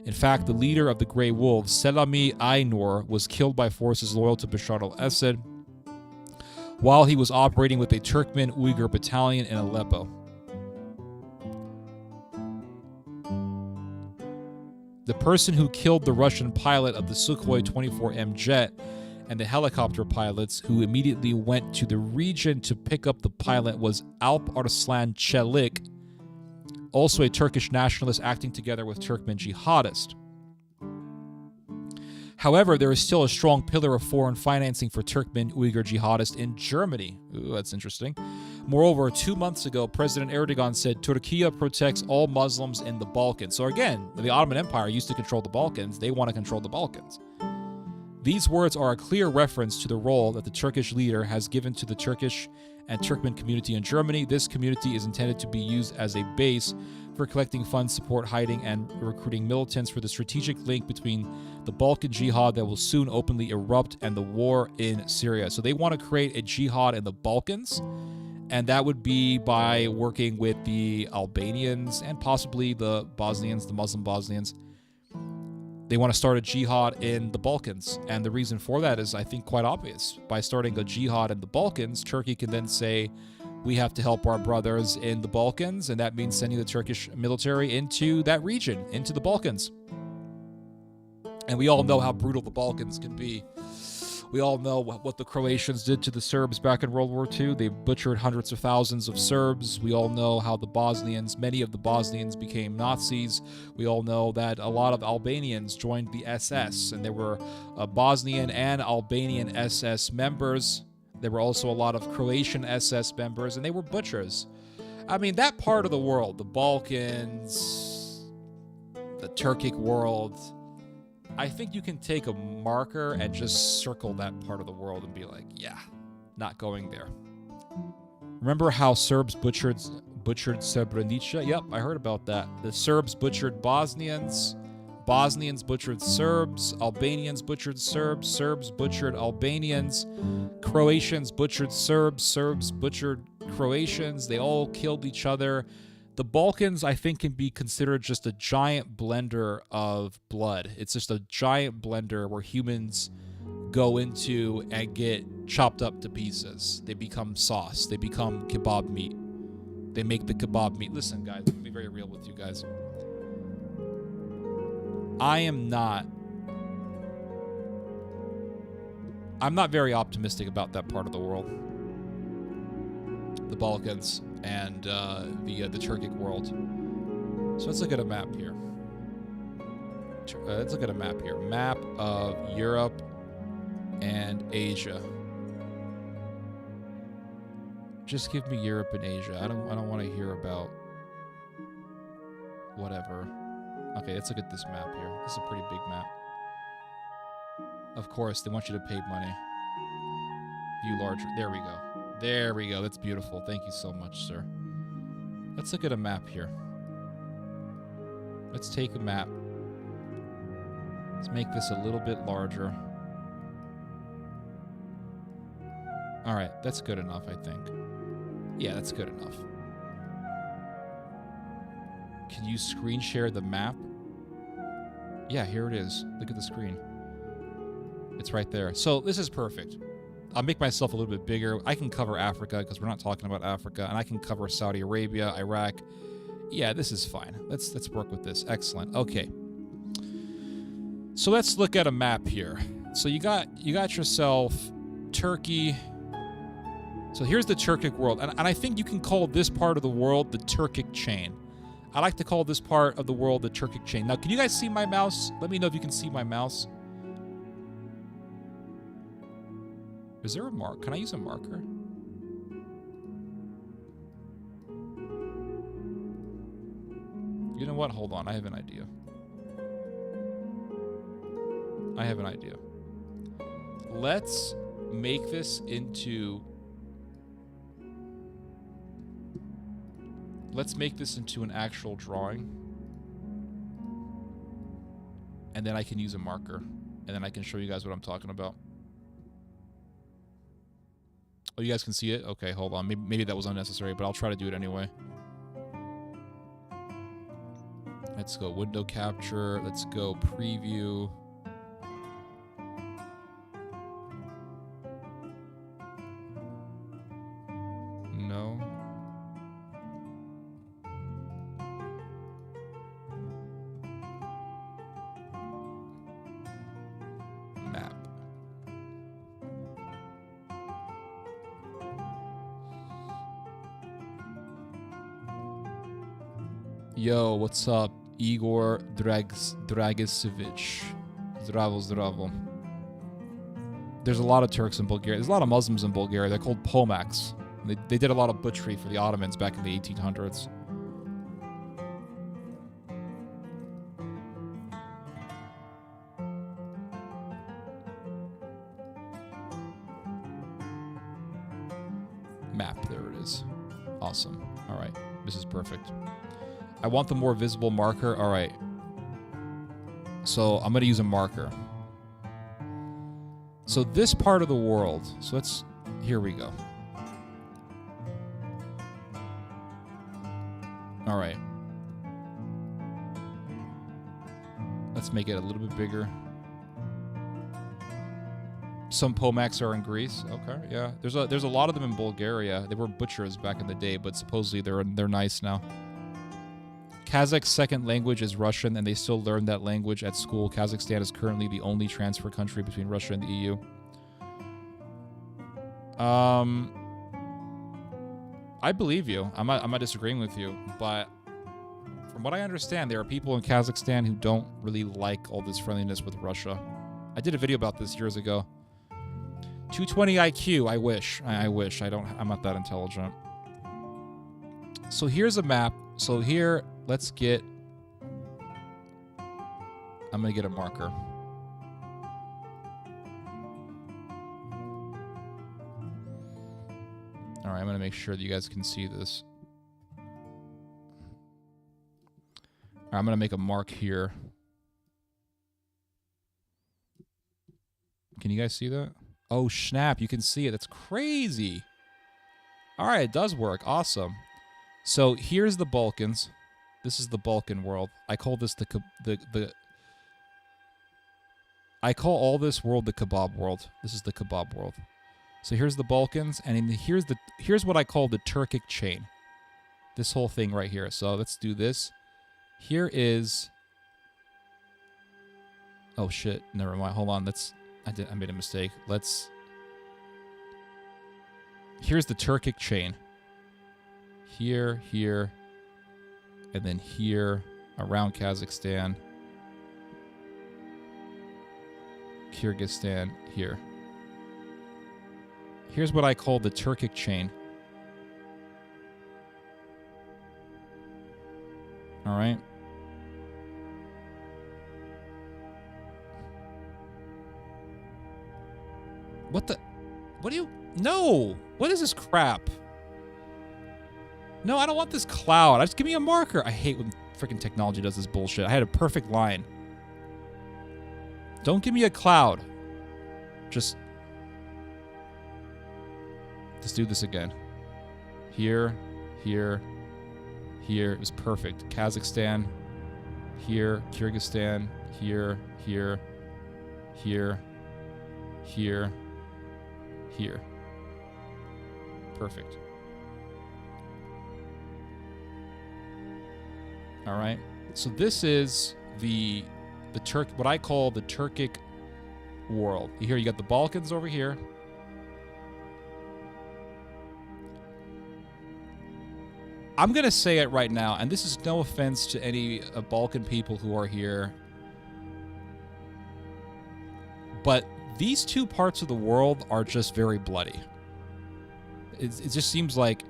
In fact, the leader of the Grey Wolves, Selami Aynur, was killed by forces loyal to Bashar al-Assad while he was operating with a Turkmen Uyghur battalion in Aleppo. The person who killed the Russian pilot of the Sukhoi 24M jet and the helicopter pilots who immediately went to the region to pick up the pilot was Alp Arslan Çelik, also a Turkish nationalist acting together with Turkmen jihadists. However, there is still a strong pillar of foreign financing for Turkmen Uyghur jihadists in Germany. Ooh, that's interesting. Moreover, 2 months ago, President Erdogan said Turkey protects all Muslims in the Balkans. So again, the Ottoman Empire used to control the Balkans. They want to control the Balkans. These words are a clear reference to the role that the Turkish leader has given to the Turkish and Turkmen community in Germany. This community is intended to be used as a base for collecting funds, support, hiding, and recruiting militants for the strategic link between the Balkan jihad that will soon openly erupt and the war in Syria. So they want to create a jihad in the Balkans, and that would be by working with the Albanians and possibly the Bosnians, the Muslim Bosnians. They want to start a jihad in the Balkans, and the reason for that is, I think, quite obvious. By starting a jihad in the Balkans, Turkey can then say, we have to help our brothers in the Balkans, and that means sending the Turkish military into that region, into the Balkans. And we all know how brutal the Balkans can be. We all know what the Croatians did to the Serbs back in World War II. They butchered hundreds of thousands of Serbs. We all know how the Bosnians, many of the Bosnians became Nazis. We all know that a lot of Albanians joined the SS, and there were Bosnian and Albanian SS members. There were also a lot of Croatian SS members, and they were butchers. I mean, that part of the world, the Balkans, the Turkic world, I think you can take a marker and just circle that part of the world and be like, yeah, not going there. Remember how Serbs butchered Srebrenica? Yep, I heard about that. The Serbs butchered Bosnians. Bosnians butchered Serbs. Albanians butchered Serbs. Serbs butchered Albanians. Croatians butchered Serbs. Serbs butchered Croatians. They all killed each other. The Balkans, I think, can be considered just a giant blender of blood. It's just a giant blender where humans go into and get chopped up to pieces. They become sauce. They become kebab meat. They make the kebab meat. Listen, guys, let me be very real with you guys. I am not I'm not very optimistic about that part of the world. The Balkans and the Turkic world. So let's look at a map here. Let's look at a map here. Map of Europe and Asia. Just give me Europe and Asia. I don't want to hear about whatever. Okay, let's look at this map here. This is a pretty big map. Of course, they want you to pay money. View larger. There we go. There we go. That's beautiful. Thank you so much, sir. Let's look at a map here. Let's take a map. Let's make this a little bit larger. All right, that's good enough, I think. Yeah, that's good enough. Can you screen share the map? Yeah, here it is. Look at the screen. It's right there. So this is perfect. I'll make myself a little bit bigger. I can cover Africa because we're not talking about Africa, and I can cover Saudi Arabia, Iraq. Yeah, this is fine. Let's work with this. Excellent. Okay. So let's look at a map here. So you got yourself Turkey. So here's the Turkic world, and I think you can call this part of the world the Turkic chain. I like to call this part of the world the Turkic chain. Now, can you guys see my mouse? Let me know if you can see my mouse. Is there a mark? Can I use a marker? You know what? Hold on. I have an idea. I have an idea. Let's make this into... Let's make this into an actual drawing. And then I can use a marker. And then I can show you guys what I'm talking about. Oh, you guys can see it? Okay, hold on. Maybe that was unnecessary, but I'll try to do it anyway. Let's go window capture. Let's go preview. No. Map. Yo, what's up? Igor Dragicevic. Zdravo. There's a lot of Turks in Bulgaria. There's a lot of Muslims in Bulgaria. They're called Pomaks. They did a lot of butchery for the Ottomans back in the 1800s. Map, there it is. Awesome. All right, this is perfect. I want the more visible marker. All right. So I'm going to use a marker. So this part of the world. So let's, here we go. All right. Let's make it a little bit bigger. Some Pomaks are in Greece. Okay, yeah. There's a lot of them in Bulgaria. They were butchers back in the day, but supposedly they're nice now. Kazakh's second language is Russian, and they still learn that language at school. Kazakhstan is currently the only transfer country between Russia and the EU. I believe you. I'm not disagreeing with you, but from what I understand, there are people in Kazakhstan who don't really like all this friendliness with Russia. I did a video about this years ago. 220 IQ. I wish. I'm not that intelligent. So here's a map. So here, let's get... I'm going to get a marker. All right, I'm going to make sure that you guys can see this. All right, I'm going to make a mark here. Can you guys see that? Oh, snap. You can see it. That's crazy. All right, it does work. Awesome. So here's the Balkans. This is the Balkan world. I call this I call all this world the kebab world. This is the kebab world. So here's the Balkans, and here's what I call the Turkic chain. This whole thing right here. So let's do this. Here is... Oh shit, never mind. Hold on. I made a mistake. Here's the Turkic chain. Here, here, and then here, around Kazakhstan, Kyrgyzstan, here. Here's what I call the Turkic chain. All right. What do you... No! What is this crap? No, I don't want this cloud. Just give me a marker. I hate when freaking technology does this bullshit. I had a perfect line. Don't give me a cloud. Just do this again. Here, here, here. It was perfect. Kazakhstan. Here, Kyrgyzstan. Here, here, here, here, here. Perfect. All right. So this is the what I call the Turkic world. Here you got the Balkans over here. I'm going to say it right now, and this is no offense to any Balkan people who are here, but these two parts of the world are just very bloody. It just seems like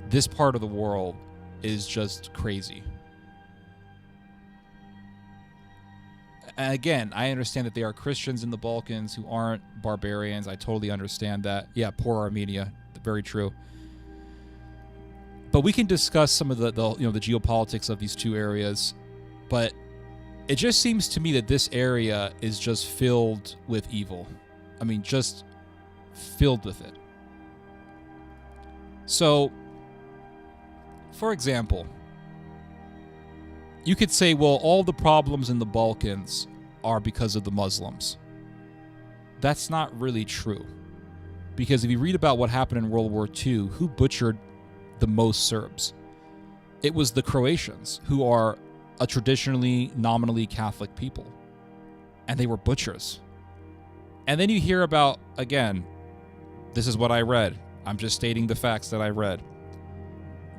this part of the world is just crazy. And again, I understand that there are Christians in the Balkans who aren't barbarians. I totally understand that. Yeah, poor Armenia. Very true. But we can discuss some of the geopolitics of these two areas. But it just seems to me that this area is just filled with evil. I mean, just filled with it. So, for example, you could say, well, all the problems in the Balkans are because of the Muslims. That's not really true. Because if you read about what happened in World War II, who butchered the most Serbs? It was the Croatians, who are a traditionally, nominally Catholic people. And they were butchers. And then you hear about, again, this is what I read. I'm just stating the facts that I read.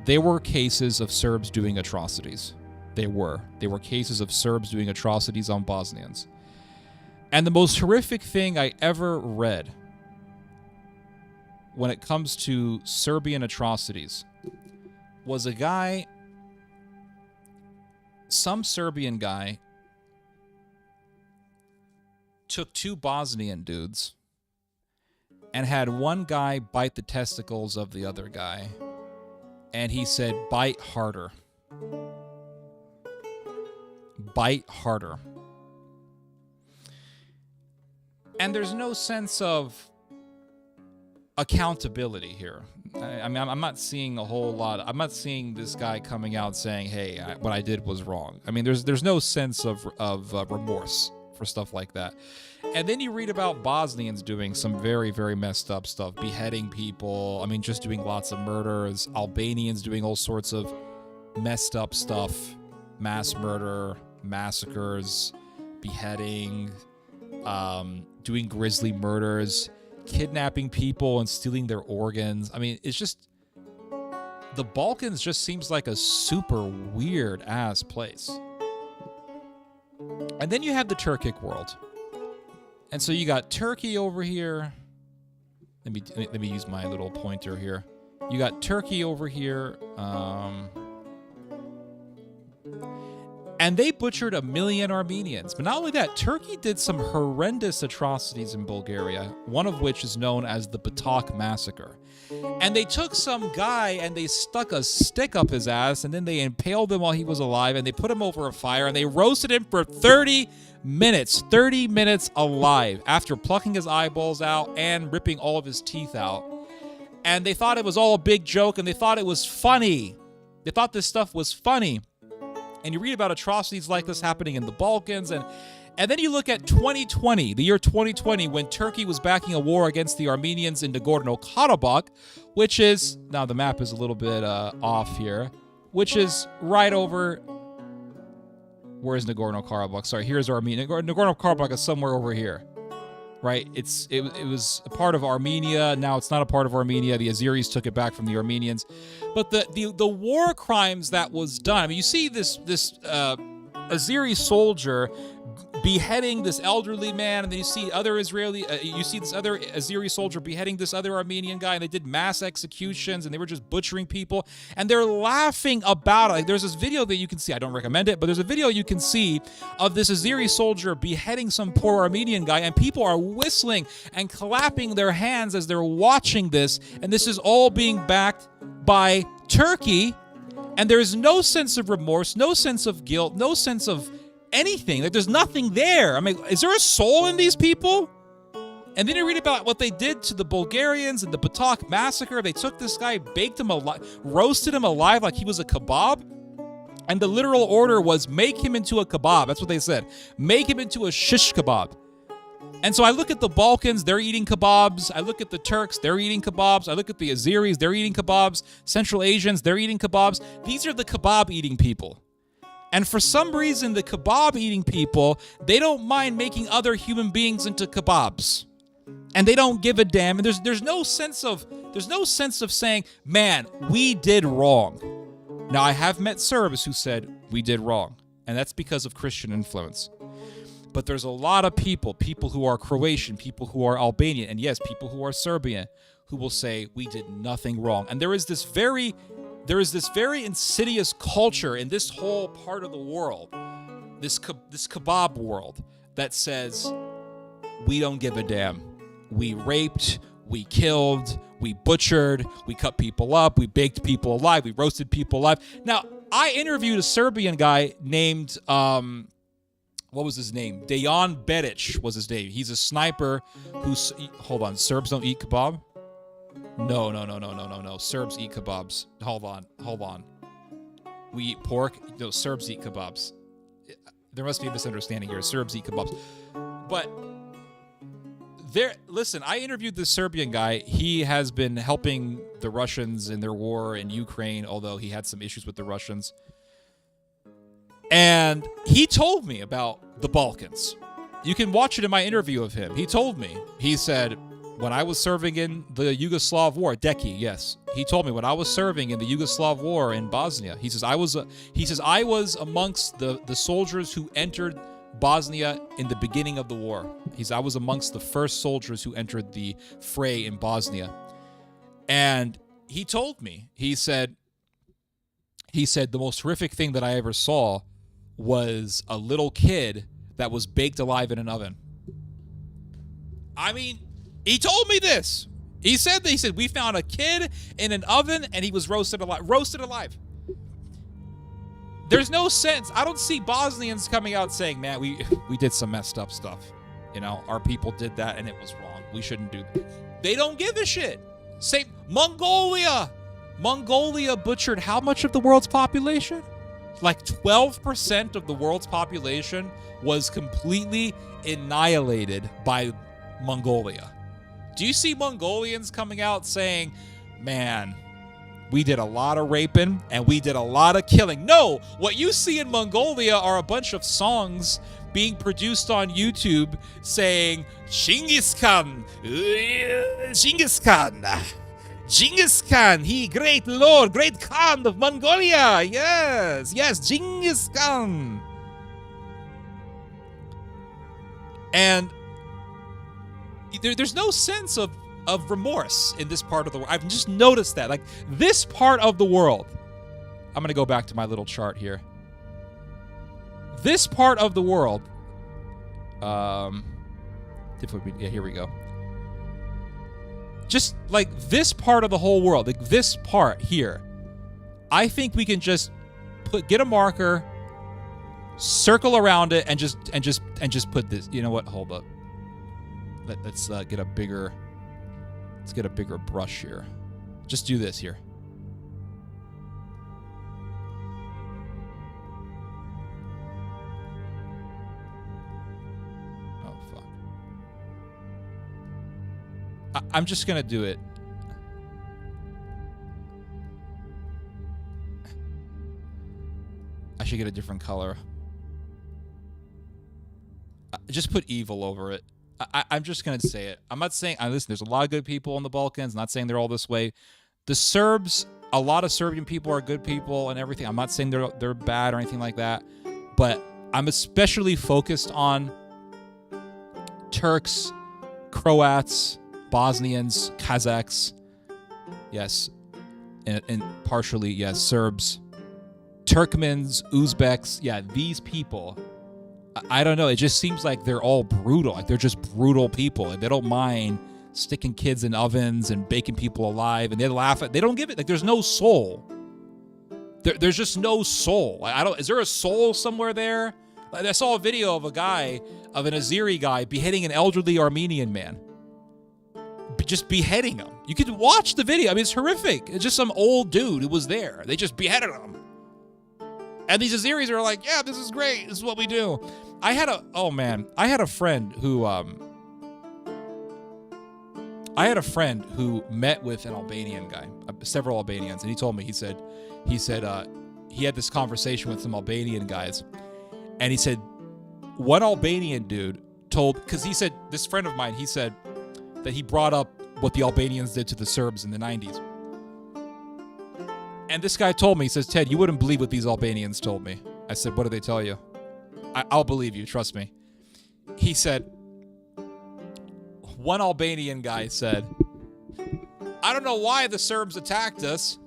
There were cases of Serbs doing atrocities. There were cases of Serbs doing atrocities on Bosnians. And the most horrific thing I ever read when it comes to Serbian atrocities was a guy, some Serbian guy, took two Bosnian dudes and had one guy bite the testicles of the other guy. And he said, bite harder. Bite harder. And there's no sense of accountability here. I mean, I'm not seeing a whole lot. I'm not seeing this guy coming out saying, hey, what I did was wrong. I mean, there's no sense of remorse for stuff like that. And then you read about Bosnians doing some very, very messed up stuff, beheading people. I mean, just doing lots of murders. Albanians doing all sorts of messed up stuff, mass murder, massacres, beheading, doing grisly murders, kidnapping people and stealing their organs. I mean, it's just, the Balkans just seems like a super weird ass place. And then you have the Turkic world. And so you got Turkey over here. Let me use my little pointer here. You got Turkey over here. And they butchered 1 million Armenians. But not only that, Turkey did some horrendous atrocities in Bulgaria, one of which is known as the Batak Massacre. And they took some guy and they stuck a stick up his ass, and then they impaled him while he was alive, and they put him over a fire, and they roasted him for 30 minutes. 30 minutes alive, after plucking his eyeballs out and ripping all of his teeth out. And they thought it was all a big joke, and they thought it was funny. They thought this stuff was funny. And you read about atrocities like this happening in the Balkans, and then you look at 2020, the year 2020, when Turkey was backing a war against the Armenians in Nagorno-Karabakh, which is, now the map is a little bit off here, which is right over, where's Nagorno-Karabakh? Sorry, here's Armenia. Nagorno-Karabakh is somewhere over here. right? It was a part of Armenia. Now it's not a part of Armenia. The Azeris took it back from the Armenians. But the war crimes that was done. I mean, you see this Azeri soldier beheading this elderly man, and then you see you see this other Azeri soldier beheading this other Armenian guy, and they did mass executions, and they were just butchering people, and they're laughing about it. Like, there's this video that you can see, I don't recommend it, but there's a video you can see of this Azeri soldier beheading some poor Armenian guy, and people are whistling and clapping their hands as they're watching this, and this is all being backed by Turkey, and there's no sense of remorse, no sense of guilt, no sense of anything. Like, there's nothing there. I mean, is there a soul in these people? And then you read about what they did to the Bulgarians in the Batak massacre. They took this guy, baked him alive, roasted him alive like he was a kebab. And the literal order was, make him into a kebab. That's what they said. Make him into a shish kebab. And so I look at the Balkans, they're eating kebabs. I look at the Turks, they're eating kebabs. I look at the Azeris, they're eating kebabs. Central Asians, they're eating kebabs. These are the kebab-eating people. And for some reason, the kebab-eating people, they don't mind making other human beings into kebabs. And they don't give a damn. And there's no sense of saying, man, we did wrong. Now, I have met Serbs who said we did wrong. And that's because of Christian influence. But there's a lot of people who are Croatian, people who are Albanian, and yes, people who are Serbian, who will say we did nothing wrong. And there is this very insidious culture in this whole part of the world, this kebab world, that says we don't give a damn. We raped, we killed, we butchered, we cut people up, we baked people alive, we roasted people alive. Now, I interviewed a Serbian guy named, what was his name? Dejan Beric was his name. He's a sniper who's, hold on, Serbs don't eat kebab? No. Serbs eat kebabs. Hold on. We eat pork. No, Serbs eat kebabs. There must be a misunderstanding here. Serbs eat kebabs. But listen, I interviewed this Serbian guy. He has been helping the Russians in their war in Ukraine, although he had some issues with the Russians. And he told me about the Balkans. You can watch it in my interview of him. He told me. He said, when I was serving in the Yugoslav war, Deki, yes. He told me when I was serving in the Yugoslav war in Bosnia, he says I was amongst the soldiers who entered Bosnia in the beginning of the war. He said I was amongst the first soldiers who entered the fray in Bosnia. And he told me, he said the most horrific thing that I ever saw was a little kid that was baked alive in an oven. I mean, he told me this. He said we found a kid in an oven and he was roasted alive. There's no sense. I don't see Bosnians coming out saying, man, we did some messed up stuff. You know, our people did that and it was wrong. We shouldn't do that. They don't give a shit. Say Mongolia. Mongolia butchered how much of the world's population? Like 12% of the world's population was completely annihilated by Mongolia. Do you see Mongolians coming out saying, man, we did a lot of raping and we did a lot of killing? No, what you see in Mongolia are a bunch of songs being produced on YouTube saying, Genghis Khan, Genghis Khan, he great lord, great Khan of Mongolia. Yes, Genghis Khan. And there's no sense of remorse in this part of the world. I've just noticed that. Like, this part of the world, I'm going to go back to my little chart here. This part of the world, yeah, here we go. Just like this part of the whole world, like this part here, I think we can just get a marker, circle around it, and just put this. You know what? Hold up. Let's get a bigger brush here. Just do this here. Oh fuck. I'm just gonna do it. I should get a different color. Just put evil over it. I'm just going to say it. I'm not saying, listen, there's a lot of good people in the Balkans. I'm not saying they're all this way. The Serbs, a lot of Serbian people are good people and everything. I'm not saying they're bad or anything like that. But I'm especially focused on Turks, Croats, Bosnians, Kazakhs. Yes. And partially, yes, Serbs. Turkmens, Uzbeks. Yeah, these people. I don't know. It just seems like they're all brutal. Like they're just brutal people. And they don't mind sticking kids in ovens and baking people alive. And they laugh at. They don't give it. Like there's no soul. There's just no soul. Like, is there a soul somewhere there? Like, I saw a video of an Azeri guy beheading an elderly Armenian man. Just beheading him. You could watch the video. I mean, it's horrific. It's just some old dude who was there. They just beheaded him. And these Azeris are like, yeah, this is great. This is what we do. I had a friend who met with an Albanian guy, several Albanians, and he told me, he said he had this conversation with some Albanian guys, and he said one Albanian dude because he said, this friend of mine, he said that he brought up what the Albanians did to the Serbs in the 90s. And this guy told me, he says, Ted, you wouldn't believe what these Albanians told me. I said, what did they tell you? I'll believe you, trust me. He said, one Albanian guy said, I don't know why the Serbs attacked us.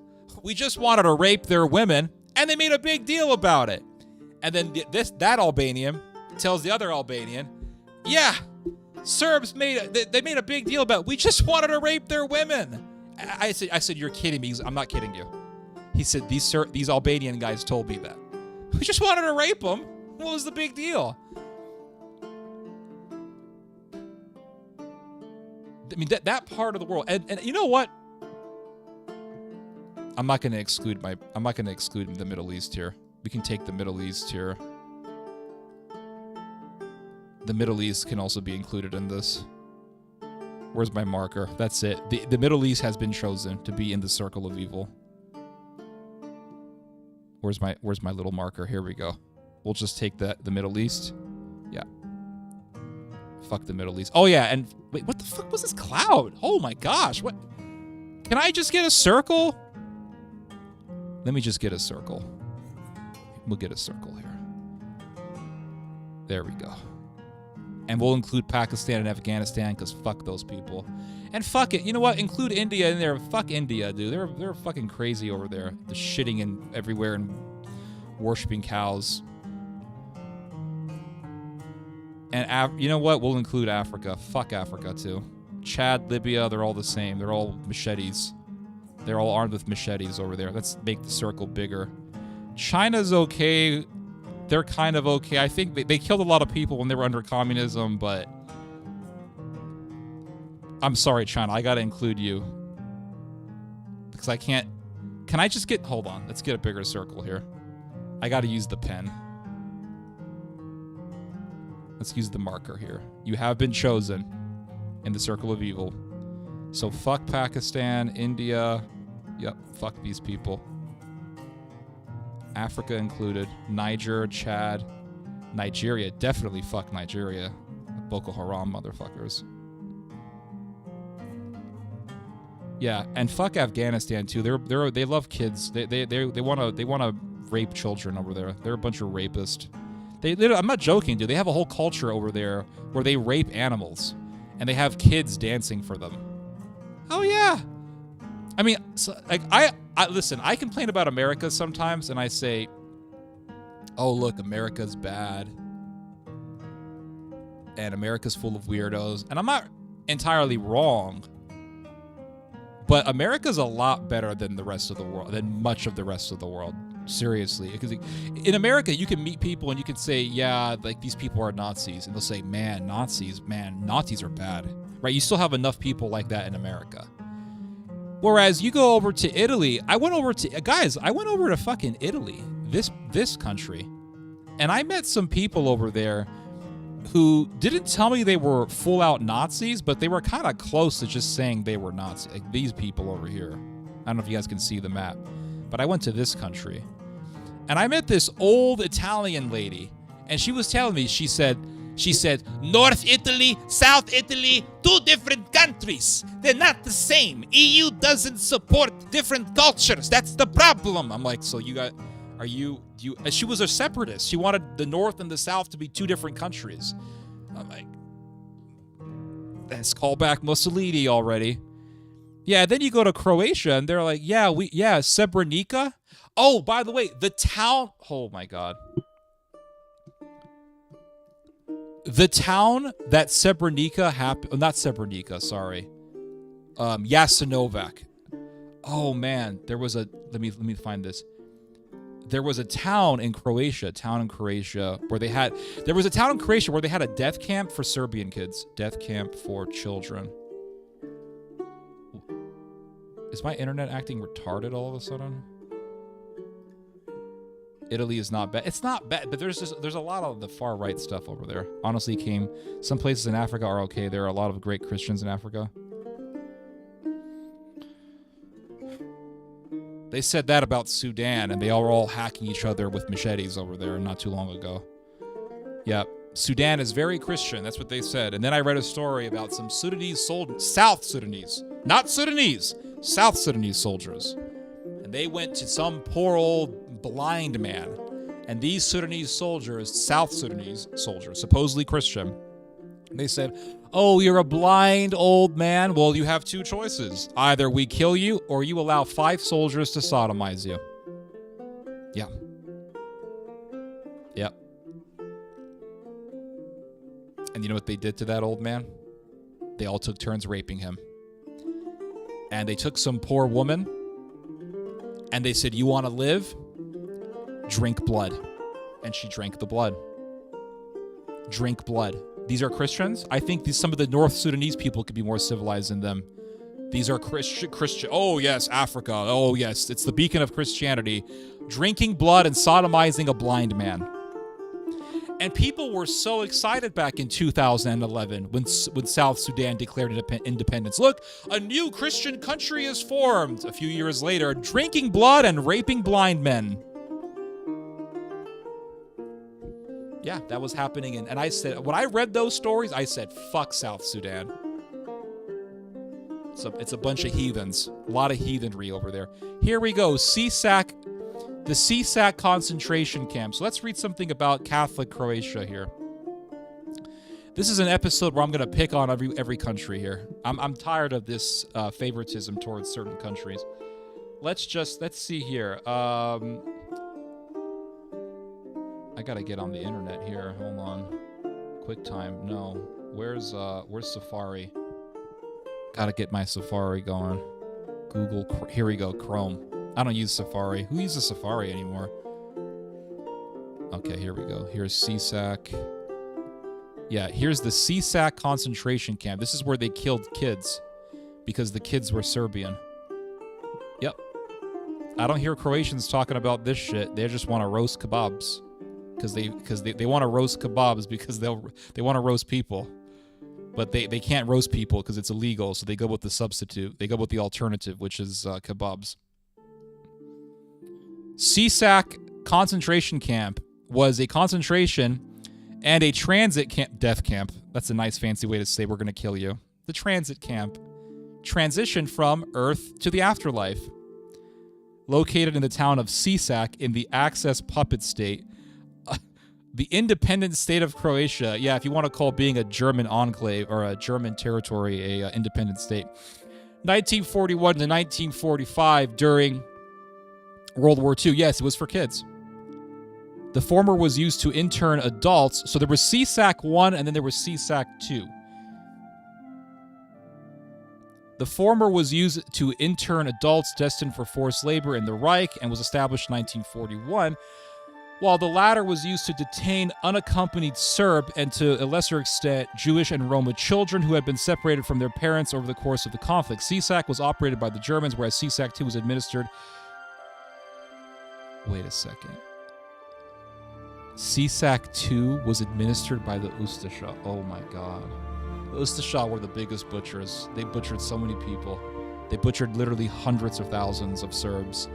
We just wanted to rape their women, and they made a big deal about it. And then that Albanian tells the other Albanian, yeah, Serbs made a big deal about it. We just wanted to rape their women. I said, you're kidding me. I'm not kidding you. He said, these Albanian guys told me that. We just wanted to rape them. What was the big deal? I mean, that part of the world. And you know what? I'm not going to exclude the Middle East here. We can take the Middle East here. The Middle East can also be included in this. Where's my marker? That's it. The Middle East has been chosen to be in the circle of evil. Where's my little marker? Here we go. We'll just take the Middle East. Yeah. Fuck the Middle East. Oh yeah, and wait, what the fuck was this cloud? Oh my gosh, what? Can I just get a circle? Let me just get a circle. We'll get a circle here. There we go. And we'll include Pakistan and Afghanistan because fuck those people. And fuck it, you know what? Include India in there. Fuck India, dude. They're fucking crazy over there. They're shitting in everywhere and worshiping cows. And you know what? We'll include Africa. Fuck Africa too. Chad, Libya, they're all the same. They're all machetes. They're all armed with machetes over there. Let's make the circle bigger. China's okay. They're kind of okay. I think they killed a lot of people when they were under communism, but I'm sorry, China. I gotta include you. Because I can't... Can I just get... Hold on. Let's get a bigger circle here. I gotta use the pen. Let's use the marker here. You have been chosen in the circle of evil. So fuck Pakistan, India. Yep, fuck these people. Africa included. Niger, Chad, Nigeria. Definitely fuck Nigeria. Boko Haram motherfuckers. Yeah, and fuck Afghanistan too. They love kids. They wanna rape children over there. They're a bunch of rapists. I'm not joking, dude. They have a whole culture over there where they rape animals and they have kids dancing for them. Oh yeah. I mean, so, like I listen, I complain about America sometimes and I say, oh look, America's bad. And America's full of weirdos. And I'm not entirely wrong. But America's a lot better than the rest of the world, than much of the rest of the world. Seriously. Because in America, you can meet people and you can say, yeah, like these people are Nazis. And they'll say, man, Nazis are bad. Right? You still have enough people like that in America. Whereas you go over to Italy, I went over to fucking Italy, this country. And I met some people over there who didn't tell me they were full-out Nazis, but they were kind of close to just saying they were Nazis. Like these people over here. I don't know if you guys can see the map, but I went to this country. And I met this old Italian lady, and she was telling me, she said, She said, North Italy, South Italy, 2 different countries. They're not the same. EU doesn't support different cultures. That's the problem. I'm like, so she was a separatist. She wanted the North and the South to be 2 different countries. I'm like, let's call back Mussolini already. Yeah, then you go to Croatia and they're like, Srebrenica. Oh, by the way, the town, oh my God. The town that Srebrenica happened, not Srebrenica, sorry. Jasenovac. Oh man, there was a, let me find this. There was a town in Croatia where they had a death camp for Serbian kids. Death camp for children. Is my internet acting retarded all of a sudden? Italy is not bad. It's not bad, but there's a lot of the far right stuff over there. Honestly, some places in Africa are okay. There are a lot of great Christians in Africa. They said that about Sudan, and they are all hacking each other with machetes over there not too long ago. Yeah, Sudan is very Christian. That's what they said. And then I read a story about some South Sudanese, not Sudanese, South Sudanese soldiers. And they went to some poor old blind man. And these South Sudanese soldiers, supposedly Christian, they said, oh, you're a blind old man? Well, you have 2 choices. Either we kill you or you allow 5 soldiers to sodomize you. Yeah. Yep. And you know what they did to that old man? They all took turns raping him. And they took some poor woman and they said, you want to live? Drink blood. And she drank the blood. Drink blood. These are Christians? I think some of the North Sudanese people could be more civilized than them. These are Christian. Oh, yes, Africa. Oh, yes, it's the beacon of Christianity. Drinking blood and sodomizing a blind man. And people were so excited back in 2011 when South Sudan declared independence. Look, a new Christian country is formed. A few years later, drinking blood and raping blind men. Yeah, that was happening. And I when I read those stories, I said, fuck South Sudan. It's a bunch of heathens. A lot of heathenry over there. Here we go. The Sisak concentration camp. So let's read something about Catholic Croatia here. This is an episode where I'm going to pick on every country here. I'm tired of this favoritism towards certain countries. Let's see here. I gotta get on the internet here. Hold on. QuickTime. No. Where's Safari? Gotta get my Safari going. Google. Here we go. Chrome. I don't use Safari. Who uses Safari anymore? Okay, here we go. Here's CSAC. Yeah, here's the CSAC concentration camp. This is where they killed kids because the kids were Serbian. Yep. I don't hear Croatians talking about this shit. They just want to roast kebabs. Because they want to roast kebabs because they want to roast people. But they can't roast people because it's illegal, so they go with the substitute. They go with the alternative, which is kebabs. CSAC concentration camp was a concentration and a transit camp, death camp. That's a nice fancy way to say we're going to kill you. The transit camp transitioned from Earth to the afterlife. Located in the town of Sisak in the Access Puppet State, the independent state of Croatia. Yeah, if you want to call being a German enclave or a German territory a independent state. 1941 to 1945 during World War II. Yes, it was for kids. The former was used to intern adults. So there was CSAC 1 and then there was CSAC 2. The former was used to intern adults destined for forced labor in the Reich and was established in 1941. While the latter was used to detain unaccompanied Serb and to a lesser extent Jewish and Roma children who had been separated from their parents over the course of the conflict. CSAC was operated by the Germans, whereas CSAC 2 was administered... Wait a second. CSAC 2 was administered by the Ustasha. Oh my god. The Ustasha were the biggest butchers. They butchered so many people. They butchered literally hundreds of thousands of Serbs.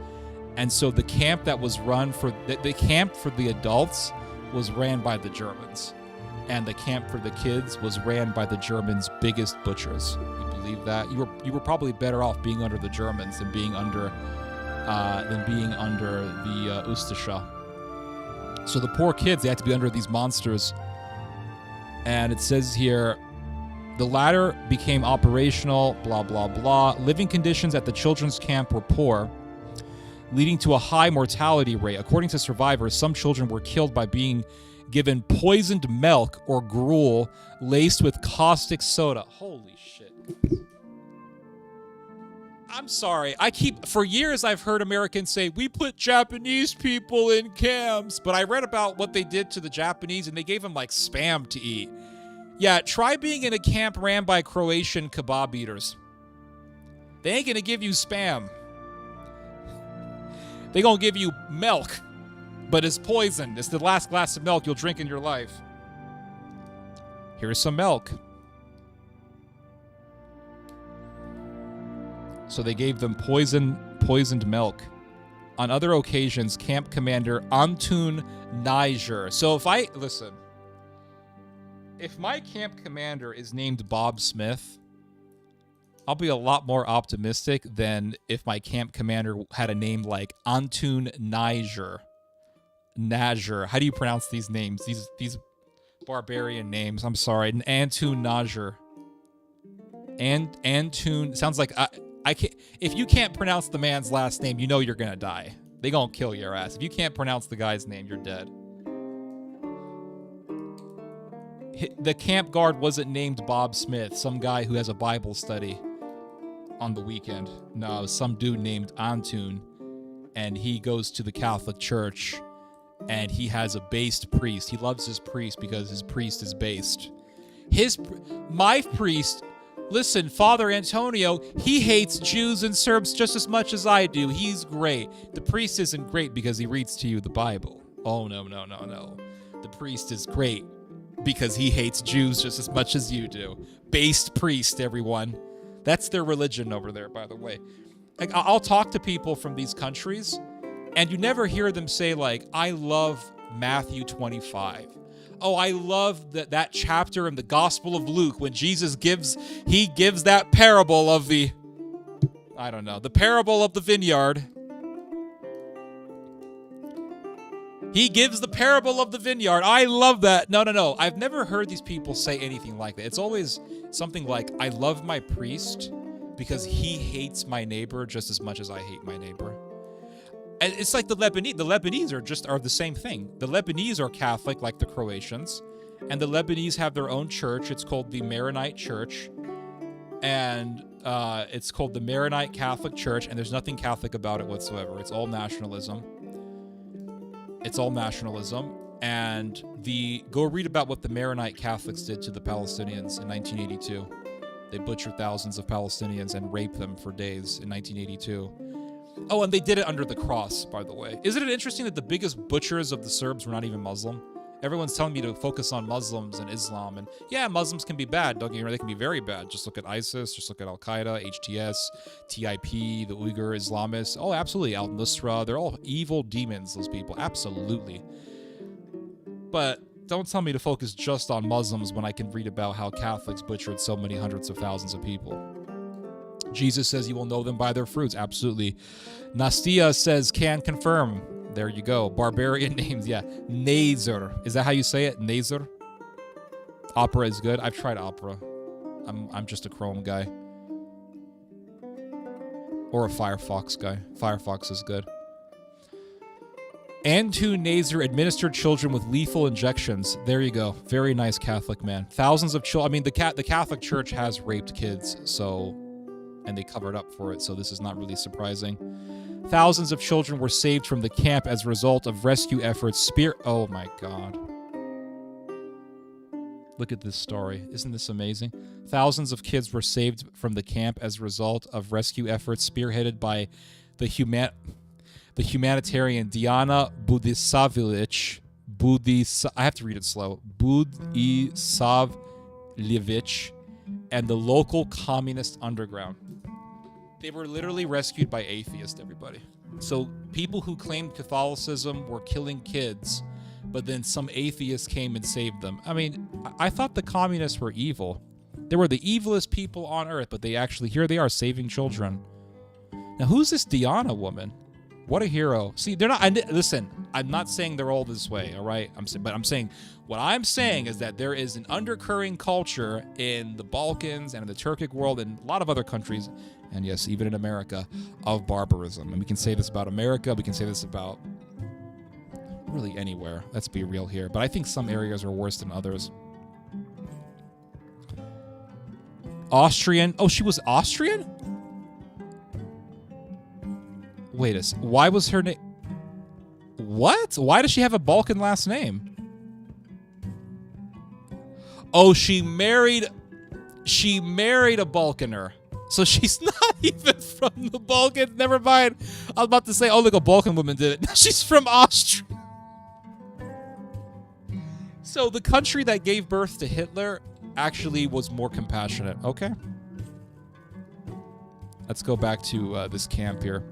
And so the camp that was run for the camp for the adults was ran by the Germans. and the camp for the kids was ran by the Germans' biggest butchers. You believe that? You were probably better off being under the Germans than being under the Ustasha. So the poor kids, they had to be under these monsters. And it says here, the latter became operational, blah, blah, blah. Living conditions at the children's camp were poor, leading to a high mortality rate. According to survivors, some children were killed by being given poisoned milk or gruel laced with caustic soda. Holy shit. I'm sorry. For years I've heard Americans say, we put Japanese people in camps. But I read about what they did to the Japanese, and they gave them, like, Spam to eat. Yeah, try being in a camp ran by Croatian kebab eaters. They ain't gonna give you Spam. They gonna give you milk, but it's poison. It's the last glass of milk you'll drink in your life. Here's some milk. So they gave them poisoned milk. On other occasions, camp commander Antun Niger. So if my camp commander is named Bob Smith, I'll be a lot more optimistic than if my camp commander had a name like Antun Niger. Najer. How do you pronounce these names? These barbarian names. I'm sorry. Antun Najer. Antun sounds like I can't. If you can't pronounce the man's last name, you know you're gonna die. They gonna kill your ass. If you can't pronounce the guy's name, you're dead. The camp guard wasn't named Bob Smith, some guy who has a Bible study on the weekend. No, some dude named Antun, and he goes to the Catholic Church, and he has a based priest. He loves his priest because his priest is based. My priest, listen, Father Antonio, he hates Jews and Serbs just as much as I do. He's great. The priest isn't great because he reads to you the Bible. Oh, no. The priest is great because he hates Jews just as much as you do. Based priest, everyone. That's their religion over there, by the way. Like, I'll talk to people from these countries, and you never hear them say, like, I love Matthew 25. Oh, I love that chapter in the Gospel of Luke when Jesus gives that parable of the parable of the vineyard. He gives the parable of the vineyard. I love that. No. I've never heard these people say anything like that. It's always something like, I love my priest because he hates my neighbor just as much as I hate my neighbor. And it's like the Lebanese. The Lebanese are the same thing. The Lebanese are Catholic like the Croatians, and the Lebanese have their own church. It's called the Maronite Church, and it's called the Maronite Catholic Church, and there's nothing Catholic about it whatsoever. It's all nationalism. And go read about what the Maronite Catholics did to the Palestinians in 1982. They butchered thousands of Palestinians and raped them for days in 1982. Oh, and they did it under the cross, by the way. Isn't it interesting that the biggest butchers of the Serbs were not even Muslim? Everyone's telling me to focus on Muslims and Islam. And yeah, Muslims can be bad. Don't get me wrong, they can be very bad. Just look at ISIS, just look at Al-Qaeda, HTS, TIP, the Uyghur Islamists. Oh, absolutely. Al-Nusra. They're all evil demons, those people. Absolutely. But don't tell me to focus just on Muslims when I can read about how Catholics butchered so many hundreds of thousands of people. Jesus says you will know them by their fruits. Absolutely. Nastia says, can confirm. There you go. Barbarian names. Yeah. Nazer. Is that how you say it? Nazer? Opera is good. I've tried Opera. I'm just a Chrome guy. Or a Firefox guy. Firefox is good. Antun Nazer administered children with lethal injections. There you go. Very nice Catholic man. Thousands of children. I mean, the Catholic Church has raped kids, so, and they covered up for it, so this is not really surprising. Thousands of children were saved from the camp as a result of rescue efforts. Oh my God. Look at this story. Isn't this amazing? Thousands of kids were saved from the camp as a result of rescue efforts spearheaded by the humanitarian Diana Budisavljevic. I have to read it slow. Budisavljevic and the local communist underground. They were literally rescued by atheists, everybody. So people who claimed Catholicism were killing kids but then some atheist came and saved them. I mean, I thought the communists were evil. They were the evilest people on earth, but here they are saving children. Now, who's this Diana woman? What a hero. See, they're not, listen, I'm not saying they're all this way, all right? What I'm saying is that there is an undercurrent culture in the Balkans and in the Turkic world and a lot of other countries, and yes, even in America, of barbarism. And we can say this about America, we can say this about really anywhere. Let's be real here. But I think some areas are worse than others. Austrian. Oh, she was Austrian? Wait a second. Why was her name? What? Why does she have a Balkan last name? Oh, she married a Balkaner. So she's not even from the Balkans. Never mind. I was about to say, oh, look, a Balkan woman did it. She's from Austria. So the country that gave birth to Hitler actually was more compassionate. Okay. Let's go back to this camp here.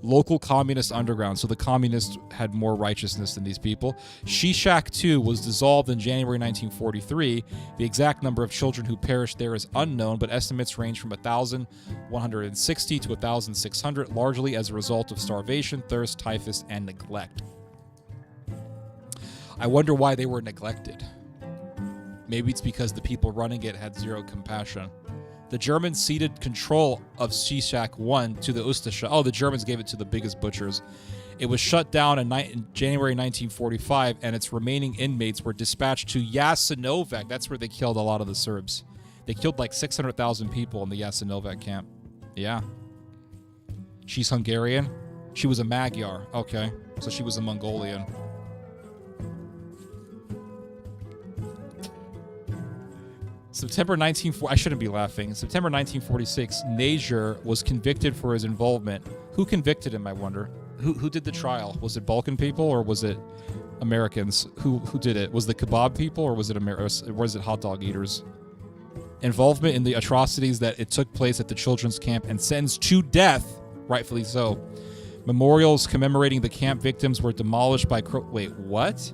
Local communist underground. So the communists had more righteousness than these people. Shishak 2 was dissolved in January 1943. The exact number of children who perished there is unknown, but estimates range from 1,160 to 1,600, largely as a result of starvation, thirst, typhus, and neglect. I wonder why they were neglected. Maybe it's because the people running it had zero compassion. The Germans ceded control of Shishak 1 to the Ustasha. Oh, the Germans gave it to the biggest butchers. It was shut down in January 1945, and its remaining inmates were dispatched to Jasenovac. That's where they killed a lot of the Serbs. They killed like 600,000 people in the Jasenovac camp. Yeah. She's Hungarian? She was a Magyar. Okay. So she was a Mongolian. September 1940. I shouldn't be laughing. September 1946, Najer was convicted for his involvement. Who convicted him, I wonder? Who did the trial? Was it Balkan people or was it Americans? Who did it? Was the kebab people or was it hot dog eaters? Involvement in the atrocities that it took place at the children's camp and sentenced to death, rightfully so. Memorials commemorating the camp victims were demolished by... Wait, what?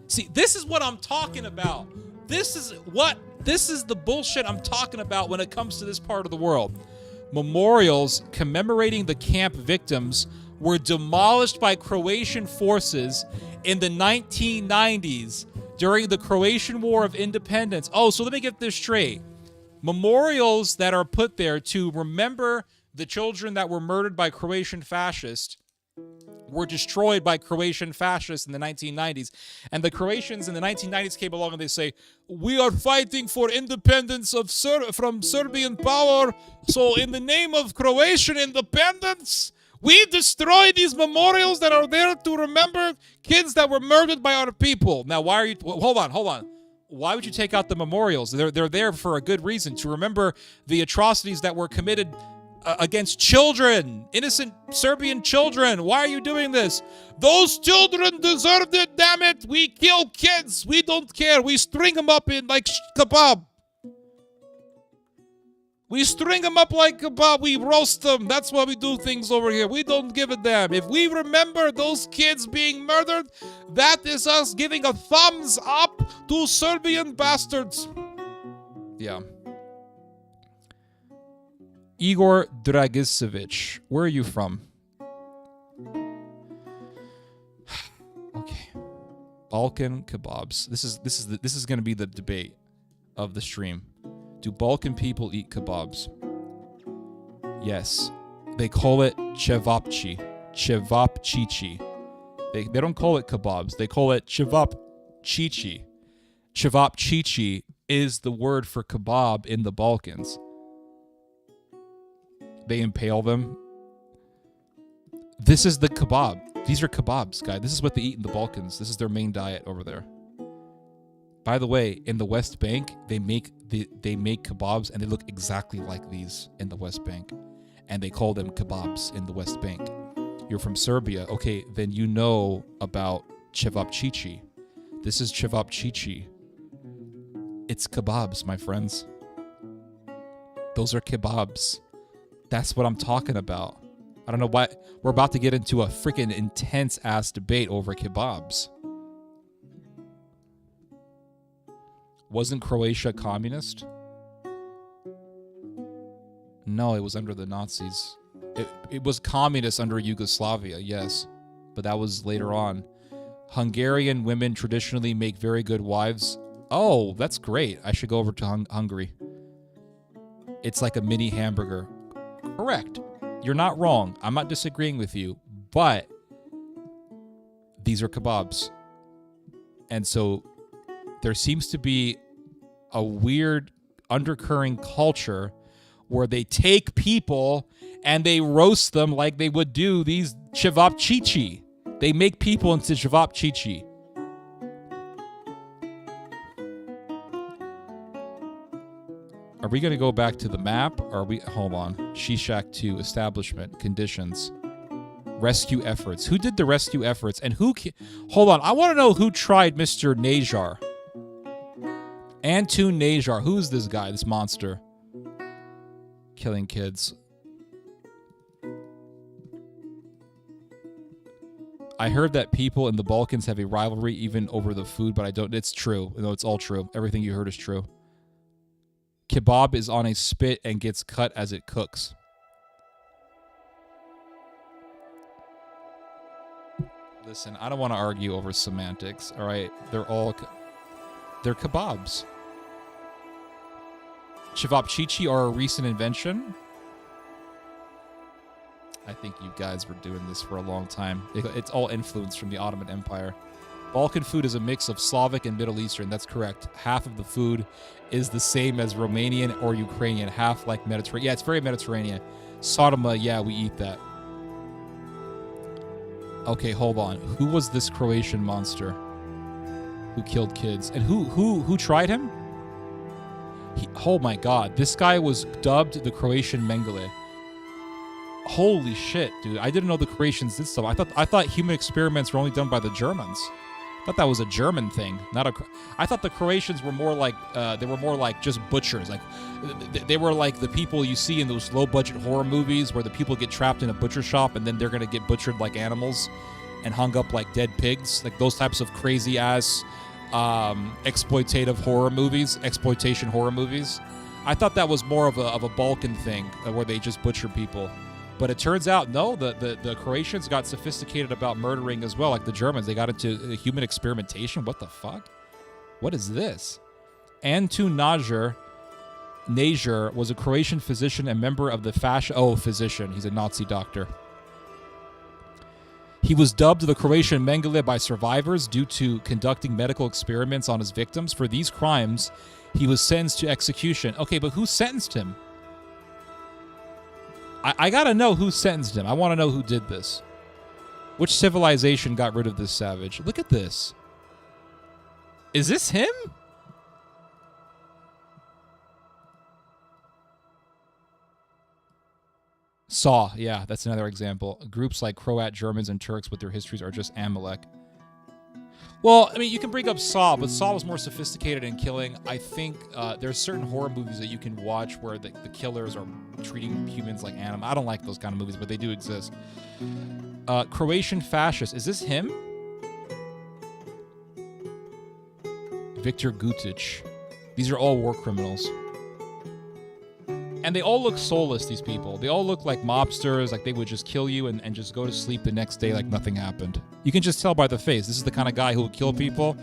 See, this is what I'm talking about. This is the bullshit I'm talking about when it comes to this part of the world. Memorials commemorating the camp victims were demolished by Croatian forces in the 1990s during the Croatian War of Independence. Oh, so let me get this straight. Memorials that are put there to remember the children that were murdered by Croatian fascists were destroyed by Croatian fascists in the 1990s. And the Croatians in the 1990s came along and they say, we are fighting for independence from Serbian power. So in the name of Croatian independence, we destroy these memorials that are there to remember kids that were murdered by our people. Now, why are you... Hold on. Why would you take out the memorials? They're there for a good reason, to remember the atrocities that were committed against children, innocent Serbian children. Why are you doing this? Those children deserved it, damn it. We kill kids. We don't care. We string them up in like kebab. We string them up like kebab. We roast them. That's why we do things over here. We don't give a damn. If we remember those kids being murdered, that is us giving a thumbs up to Serbian bastards. Yeah. Igor Dragicevic, where are you from? Okay, Balkan kebabs. This is going to be the debate of the stream. Do Balkan people eat kebabs? Yes, they call it cevapci, cevapcici. They don't call it kebabs. They call it cevapcici. Cevapcici is the word for kebab in the Balkans. They impale them. This is the kebab. These are kebabs, guys. This is what they eat in the Balkans. This is their main diet over there. By the way, in the West Bank, they make kebabs and they look exactly like these in the West Bank. And they call them kebabs in the West Bank. You're from Serbia. Okay, then you know about cevapcici. This is cevapcici. It's kebabs, my friends. Those are kebabs. That's what I'm talking about. I don't know why. We're about to get into a freaking intense-ass debate over kebabs. Wasn't Croatia communist? No, it was under the Nazis. It was communist under Yugoslavia, yes. But that was later on. Hungarian women traditionally make very good wives. Oh, that's great. I should go over to Hungary. It's like a mini hamburger. Correct. You're not wrong. I'm not disagreeing with you. But these are kebabs. And so there seems to be a weird undercurrent culture where they take people and they roast them like they would do these cevapcici. They make people into cevapcici. Are we going to go back to the map? Or are we... Hold on. Shishak 2, establishment, conditions, rescue efforts. Who did the rescue efforts? And who... Hold on. I want to know who tried Mr. Najar. Antun Najar. Who's this guy, this monster? Killing kids. I heard that people in the Balkans have a rivalry even over the food, but I don't... It's true. No, it's all true. Everything you heard is true. Kebab is on a spit and gets cut as it cooks. Listen, I don't want to argue over semantics, all right? They're kebabs. Cevapcici are a recent invention. I think you guys were doing this for a long time. It's all influenced from the Ottoman Empire. Balkan food is a mix of Slavic and Middle Eastern. That's correct. Half of the food is the same as Romanian or Ukrainian. Half like Mediterranean. Yeah, it's very Mediterranean. Sodoma, yeah, we eat that. Okay, hold on. Who was this Croatian monster who killed kids? And who tried him? Oh my God, this guy was dubbed the Croatian Mengele. Holy shit, dude! I didn't know the Croatians did stuff. I thought human experiments were only done by the Germans. I thought that was a German thing, not a. I thought the Croatians were more like just butchers. Like they were like the people you see in those low-budget horror movies where the people get trapped in a butcher shop and then they're gonna get butchered like animals and hung up like dead pigs. Like those types of crazy ass exploitation horror movies. I thought that was more of a Balkan thing where they just butcher people. But it turns out, no, the Croatians got sophisticated about murdering as well, like the Germans. They got into human experimentation. What the fuck? What is this? Antun Najar was a Croatian physician and member of the physician. He's a Nazi doctor. He was dubbed the Croatian Mengele by survivors due to conducting medical experiments on his victims. For these crimes, he was sentenced to execution. Okay, but who sentenced him? I gotta know who sentenced him. I want to know who did this. Which civilization got rid of this savage? Look at this. Is this him? Saw, yeah, that's another example. Groups like Croat, Germans, and Turks with their histories are just Amalek. Well, I mean, you can bring up Saw, but Saw was more sophisticated in killing. I think there's certain horror movies that you can watch where the killers are treating humans like animals. I don't like those kind of movies, but they do exist. Croatian fascist. Is this him? Viktor Gutic. These are all war criminals. And they all look soulless, these people. They all look like mobsters, like they would just kill you and just go to sleep the next day like nothing happened. You can just tell by the face. This is the kind of guy who will kill people,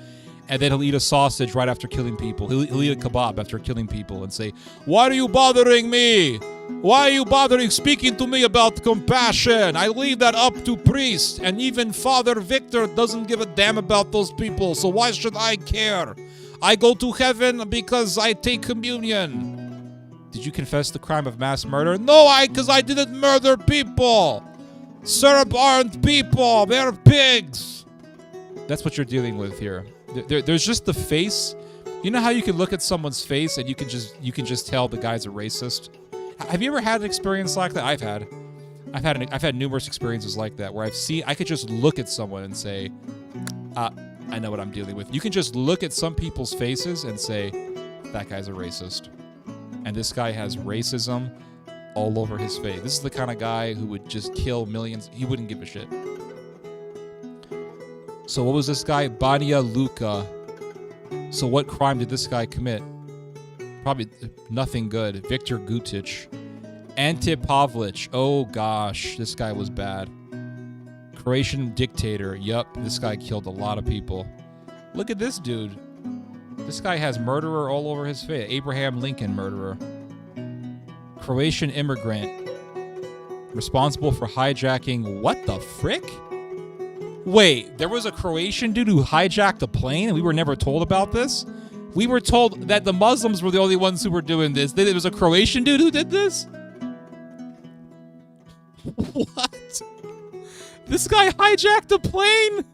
and then he'll eat a sausage right after killing people. He'll eat a kebab after killing people and say, "Why are you bothering me? Why are you speaking to me about compassion? I leave that up to priests, and even Father Victor doesn't give a damn about those people, so why should I care? I go to heaven because I take communion." Did you confess the crime of mass murder? No, because I didn't murder people. Serb aren't people. They're pigs. That's what you're dealing with here. There's just the face. You know how you can look at someone's face and you can just tell the guy's a racist? Have you ever had an experience like that? I've had numerous experiences like that where I could just look at someone and say, I know what I'm dealing with. You can just look at some people's faces and say, that guy's a racist. And this guy has racism all over his face. This is the kind of guy who would just kill millions. He wouldn't give a shit. So what was this guy? Banja Luka. So what crime did this guy commit? Probably nothing good. Viktor Gutic. Ante Pavlic. Oh gosh, this guy was bad. Croatian dictator. Yup, this guy killed a lot of people. Look at this dude. This guy has murderer all over his face. Abraham Lincoln murderer. Croatian immigrant. Responsible for hijacking. What the frick? Wait, there was a Croatian dude who hijacked a plane and we were never told about this? We were told that the Muslims were the only ones who were doing this. There was a Croatian dude who did this? What? This guy hijacked a plane?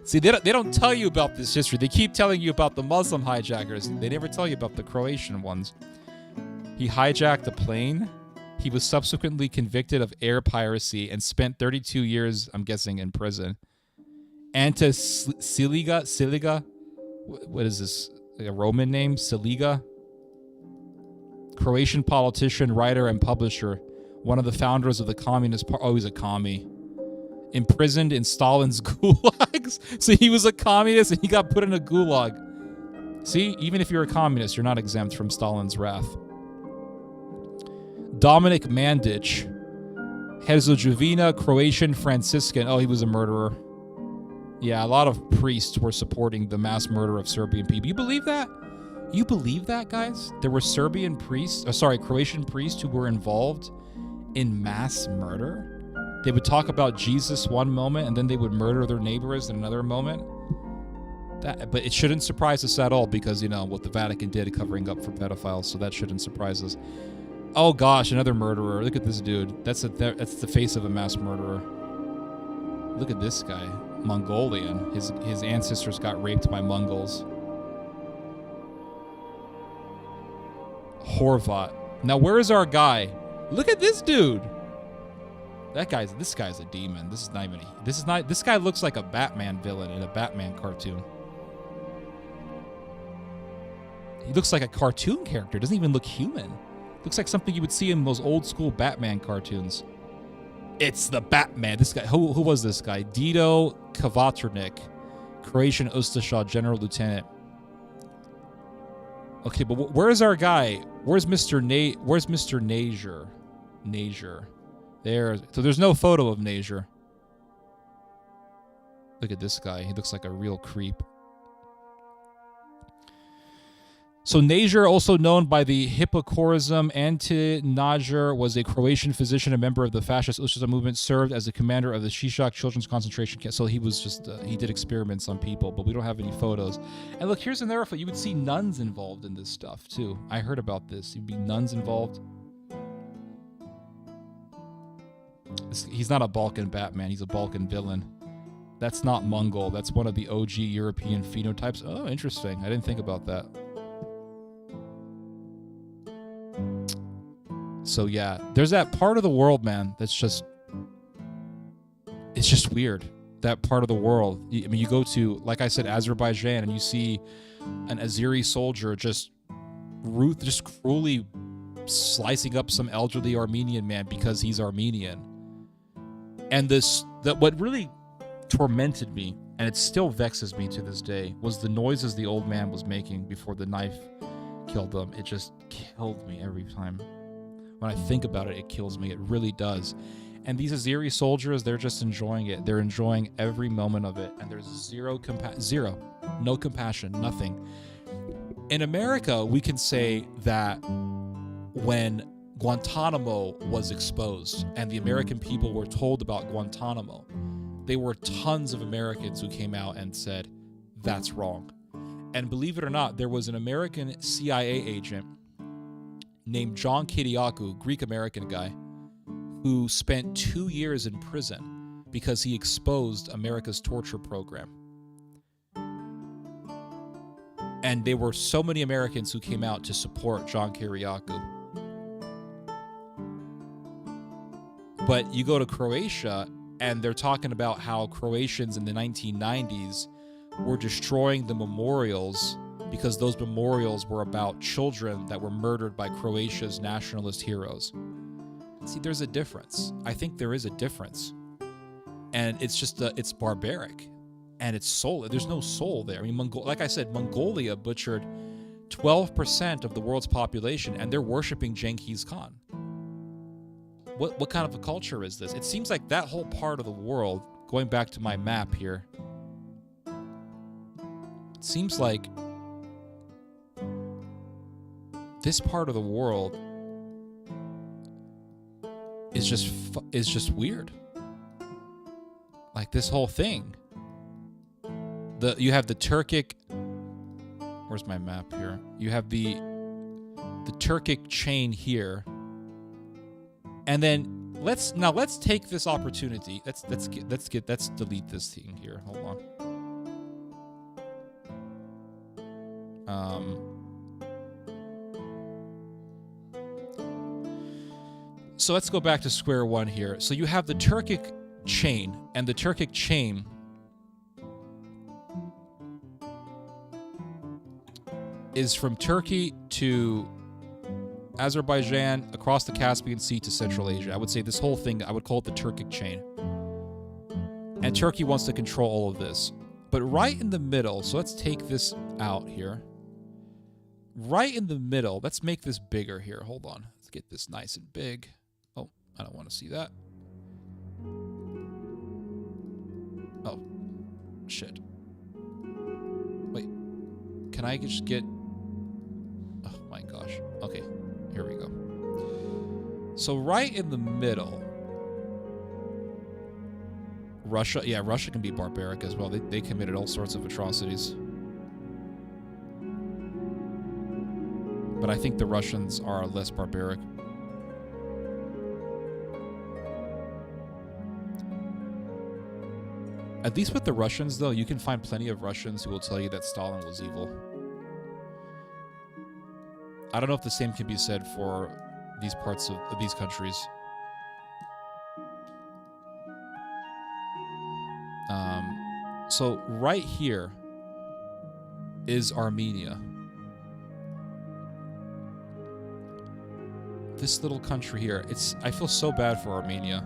See, they don't tell you about this history. They keep telling you about the Muslim hijackers. They never tell you about the Croatian ones. He hijacked a plane. He was subsequently convicted of air piracy and spent 32 years, I'm guessing, in prison. Ante Siliga? What is this? Like a Roman name? Siliga? Croatian politician, writer, and publisher. One of the founders of the Communist Party. Oh, he's a commie. Imprisoned in Stalin's gulags. So he was a communist and he got put in a gulag. See, even if you're a communist, you're not exempt from Stalin's wrath. Dominik Mandic. Herzegovina, Croatian Franciscan. Oh, he was a murderer. Yeah, a lot of priests were supporting the mass murder of Serbian people. You believe that? You believe that, guys? There were Serbian priests, Croatian priests who were involved in mass murder? They would talk about Jesus one moment and then they would murder their neighbors in another moment? But it shouldn't surprise us at all because, you know, what the Vatican did covering up for pedophiles, so that shouldn't surprise us. Oh gosh, another murderer. Look at this dude. That's the face of a mass murderer. Look at this guy. Mongolian. His ancestors got raped by Mongols. Horvat. Now where is our guy? Look at this dude. This guy's a demon. This guy looks like a Batman villain in a Batman cartoon. He looks like a cartoon character. Doesn't even look human. Looks like something you would see in those old school Batman cartoons. It's the Batman. This guy, who was this guy? Dito Kovačernik, Croatian Ustaša General Lieutenant. Okay, but where's our guy? Where's Mr. Najer? Najer. There. So there's no photo of Najer. Look at this guy. He looks like a real creep. So Najer, also known by the Hippocratism, Ante Najer was a Croatian physician, a member of the fascist Ustaša movement, served as the commander of the Shishak children's concentration camp. So he was just, he did experiments on people, but we don't have any photos. And look, here's another photo. You would see nuns involved in this stuff, too. I heard about this. You'd be nuns involved. He's not a Balkan Batman. He's a Balkan villain. That's not Mongol. That's one of the OG European phenotypes. Oh, interesting. I didn't think about that. So yeah, there's that part of the world, man, that's just, it's just weird. That part of the world. I mean, you go to, like I said, Azerbaijan, and you see an Azeri soldier just cruelly slicing up some elderly Armenian man because he's Armenian. And what really tormented me, and it still vexes me to this day, was the noises the old man was making before the knife killed him. It just killed me every time. When I think about it, it kills me. It really does. And these Azeri soldiers, they're just enjoying it. They're enjoying every moment of it. And there's no compassion, nothing. In America, we can say that when Guantanamo was exposed and the American people were told about Guantanamo, there were tons of Americans who came out and said, that's wrong. And believe it or not, there was an American CIA agent named John Kiriakou, Greek-American guy, who spent 2 years in prison because he exposed America's torture program. And there were so many Americans who came out to support John Kiriakou. But you go to Croatia, and they're talking about how Croatians in the 1990s were destroying the memorials because those memorials were about children that were murdered by Croatia's nationalist heroes. See, there's a difference. I think there is a difference. And it's just, it's barbaric. and it's soul. There's no soul there. I mean, like I said, Mongolia butchered 12% of the world's population, and they're worshiping Genghis Khan. What kind of a culture is this? It seems like that whole part of the world, going back to my map here, it seems like this part of the world is just weird. Like this whole thing. You have the Turkic. Where's my map here? You have the Turkic chain here, and then let's take this opportunity. Let's delete this thing here. Hold on. So let's go back to square one here. So you have the Turkic chain, and the Turkic chain is from Turkey to Azerbaijan, across the Caspian Sea to Central Asia. I would say this whole thing, I would call it the Turkic chain. And Turkey wants to control all of this. But right in the middle, so let's take this out here. Right in the middle, let's make this bigger here. Hold on. Let's get this nice and big. Oh, I don't want to see that. Oh, shit. Wait, can I just get... Oh my gosh. Okay, here we go. So right in the middle, Russia, yeah, Russia can be barbaric as well. They committed all sorts of atrocities. But I think the Russians are less barbaric. At least with the Russians, though, you can find plenty of Russians who will tell you that Stalin was evil. I don't know if the same can be said for these parts of these countries. So right here is Armenia. This little country here. I feel so bad for Armenia.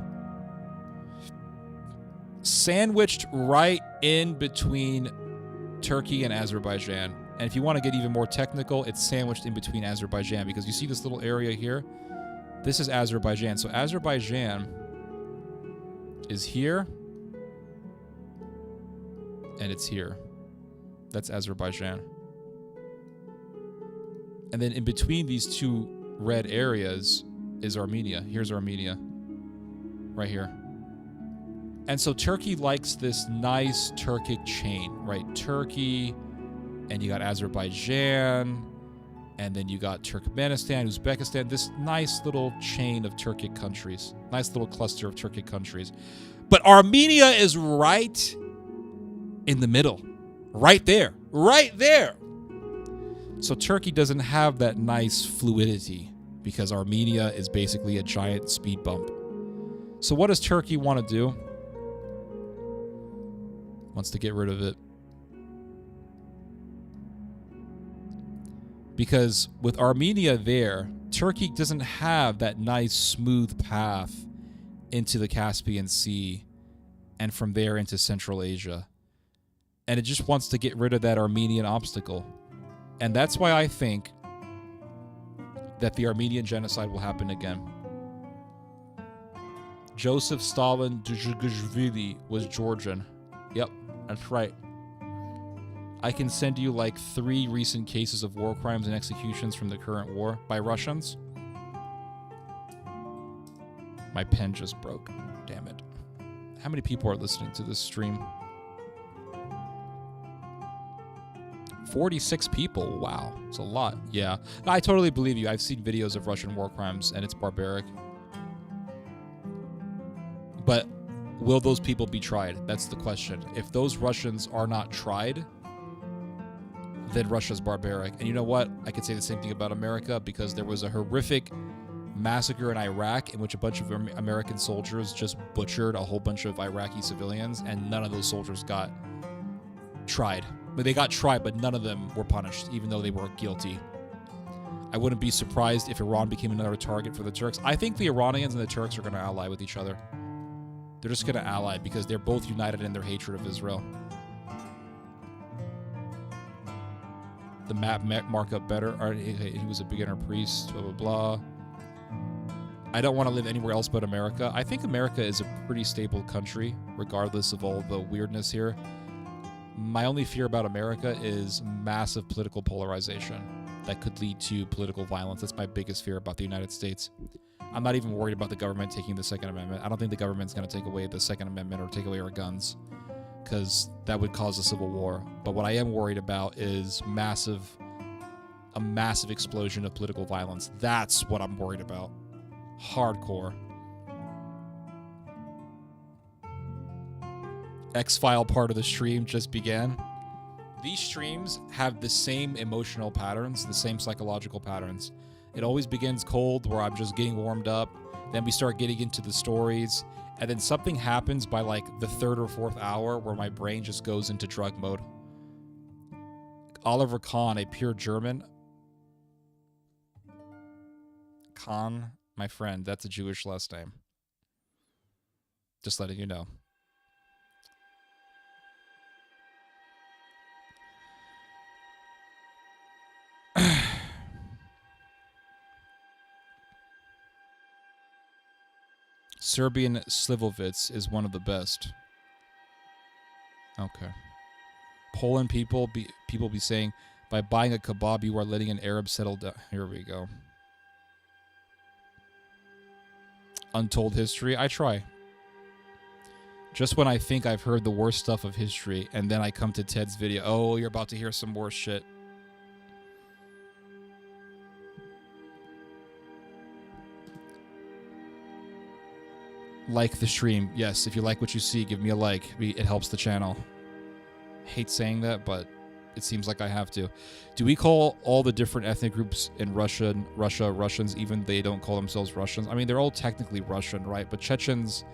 Sandwiched right in between Turkey and Azerbaijan. And if you want to get even more technical, it's sandwiched in between Azerbaijan, because you see this little area here? This is Azerbaijan. So Azerbaijan is here, and it's here. That's Azerbaijan. And then in between these two red areas is Armenia. Here's Armenia. Right here. And so Turkey likes this nice Turkic chain, right? Turkey, and you got Azerbaijan, and then you got Turkmenistan, Uzbekistan, this nice little chain of Turkic countries. Nice little cluster of Turkic countries. But Armenia is right in the middle. Right there. Right there. So Turkey doesn't have that nice fluidity, because Armenia is basically a giant speed bump. So what does Turkey want to do? Wants to get rid of it. Because with Armenia there, Turkey doesn't have that nice smooth path into the Caspian Sea and from there into Central Asia. And it just wants to get rid of that Armenian obstacle. And that's why I think that the Armenian genocide will happen again. Joseph Stalin Dzhigashvili was Georgian. Yep, that's right. I can send you like 3 recent cases of war crimes and executions from the current war by Russians. My pen just broke. Damn it. How many people are listening to this stream? 46 people. Wow. It's a lot. Yeah. I totally believe you. I've seen videos of Russian war crimes, and it's barbaric. But will those people be tried? That's the question. If those Russians are not tried, then Russia's barbaric. And you know what? I could say the same thing about America, because there was a horrific massacre in Iraq in which a bunch of American soldiers just butchered a whole bunch of Iraqi civilians, and none of those soldiers got tried. But they got tried, but none of them were punished, even though they were guilty. I wouldn't be surprised if Iran became another target for the Turks. I think the Iranians and the Turks are going to ally with each other. They're just going to ally because they're both united in their hatred of Israel. the map markup better. Or he was a beginner priest, blah, blah, blah. I don't want to live anywhere else but America. I think America is a pretty stable country, regardless of all the weirdness here. My only fear about America is massive political polarization that could lead to political violence. That's my biggest fear about the United States. I'm not even worried about the government taking the Second Amendment. I don't think the government's going to take away the Second Amendment or take away our guns, because that would cause a civil war. But what I am worried about is a massive explosion of political violence. That's what I'm worried about. Hardcore. X-File part of the stream just began. These streams have the same emotional patterns, the same psychological patterns. It always begins cold, where I'm just getting warmed up. Then we start getting into the stories. And then something happens by like the 3rd or 4th hour where my brain just goes into drug mode. Oliver Kahn, a pure German. Kahn, my friend, that's a Jewish last name. Just letting you know. Serbian Slivovitz is one of the best. Okay. Poland people be saying, by buying a kebab, you are letting an Arab settle down. Here we go. Untold history. I try. Just when I think I've heard the worst stuff of history, and then I come to Ted's video. Oh, you're about to hear some more shit. Like the stream. Yes, if you like what you see, give me a like. It helps the channel. Hate saying that, but it seems like I have to. Do we call all the different ethnic groups in Russia Russians, even they don't call themselves Russians? I mean, they're all technically Russian, right? But Chechens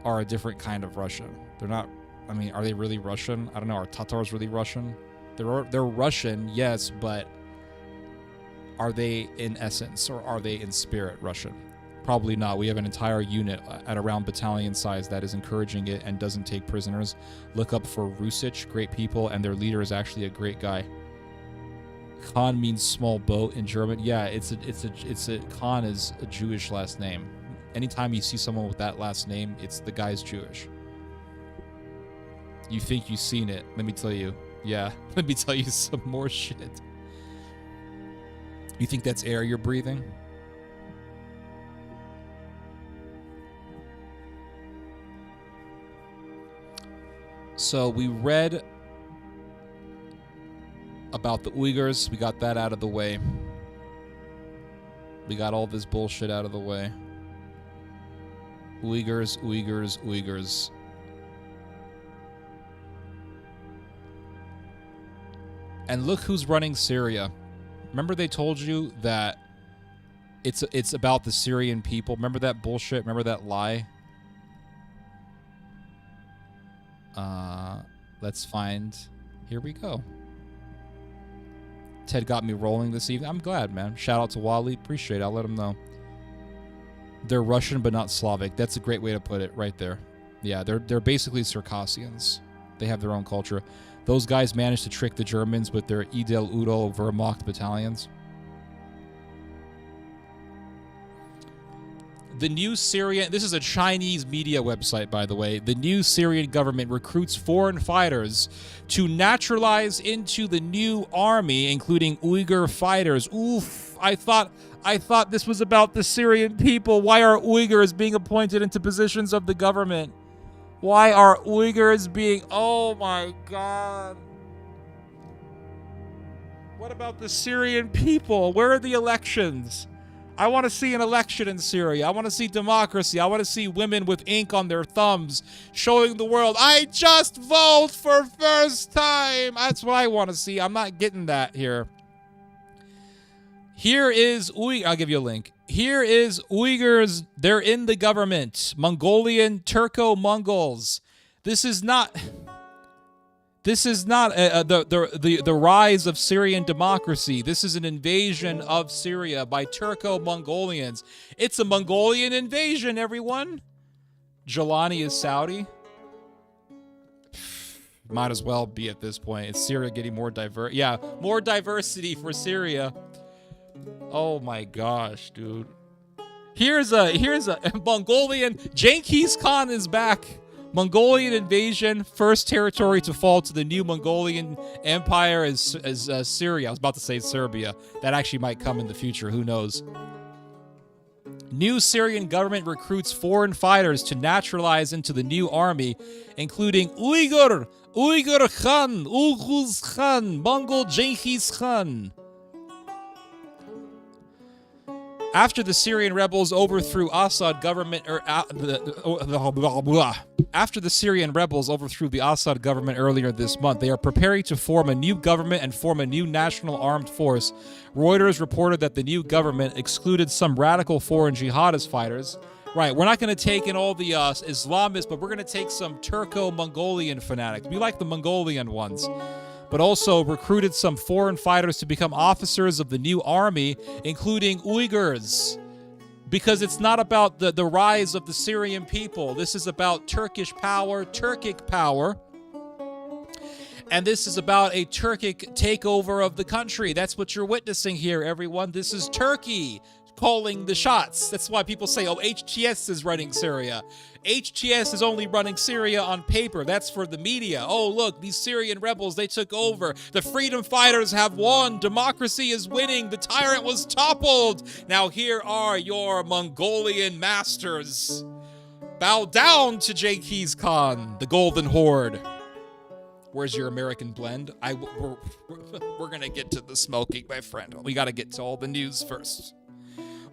are a different kind of Russian. They're not, I mean, are they really Russian? I don't know. Are Tatars really Russian? They're Russian, yes, but are they in essence, or are they in spirit Russian? Probably not. We have an entire unit at around battalion size that is encouraging it and doesn't take prisoners. Look up for Rusic, great people, and their leader is actually a great guy. Khan means small boat in German. Yeah, it's a Khan is a Jewish last name. Anytime you see someone with that last name, it's the guy's Jewish. You think you've seen it. Let me tell you. Yeah, let me tell you some more shit. You think that's air you're breathing? So we read about the Uyghurs. We got that out of the way. We got all this bullshit out of the way. Uyghurs, Uyghurs, Uyghurs. And look who's running Syria. Remember they told you that it's about the Syrian people? Remember that bullshit? Remember that lie? Let's find. Here we go. Ted got me rolling this evening. I'm glad, man. Shout out to Wally. Appreciate it. I'll let him know. They're Russian, but not Slavic. That's a great way to put it right there. Yeah, they're basically Circassians. They have their own culture. Those guys managed to trick the Germans with their Idel Udo Wehrmacht battalions. The new Syrian, this is a Chinese media website, by the way. The new Syrian government recruits foreign fighters to naturalize into the new army, including Uyghur fighters. Oof, I thought this was about the Syrian people. Why are Uyghurs being appointed into positions of the government? Why are Uyghurs being, oh my God. What about the Syrian people? Where are the elections? I want to see an election in Syria. I want to see democracy. I want to see women with ink on their thumbs showing the world, I just vote for first time. That's what I want to see. I'm not getting that here. Here is I'll give you a link. Here is Uyghurs. They're in the government. Mongolian Turco-Mongols. This is not the rise of Syrian democracy. This is an invasion of Syria by Turco-Mongolians. It's a Mongolian invasion, everyone. Jelani is Saudi. Might as well be at this point. Is Syria getting more diverse? Yeah, more diversity for Syria. Oh my gosh, dude. Here's a Mongolian. Genghis Khan is back. Mongolian invasion, first territory to fall to the new Mongolian Empire is Syria. I was about to say Serbia. That actually might come in the future. Who knows? New Syrian government recruits foreign fighters to naturalize into the new army, including Uyghur Khan, Ughuz Khan, Mongol Genghis Khan. After the Syrian rebels overthrew Assad government after the Syrian rebels overthrew the Assad government earlier this month, they are preparing to form a new government and form a new national armed force. Reuters reported that the new government excluded some radical foreign jihadist fighters. Right, we're not going to take in all the Islamists, but we're going to take some Turco-Mongolian fanatics. We like the Mongolian ones. But also recruited some foreign fighters to become officers of the new army, including Uyghurs. Because it's not about the rise of the Syrian people. This is about Turkish power, Turkic power. And this is about a Turkic takeover of the country. That's what you're witnessing here, everyone. This is Turkey calling the shots. That's why people say, oh, HTS is running Syria. HTS is only running Syria on paper. That's for the media. Oh, look, these Syrian rebels, they took over. The freedom fighters have won. Democracy is winning. The tyrant was toppled. Now here are your Mongolian masters. Bow down to Genghis Khan, the Golden Horde. Where's your American blend? We're going to get to the smoking, my friend. We got to get to all the news first.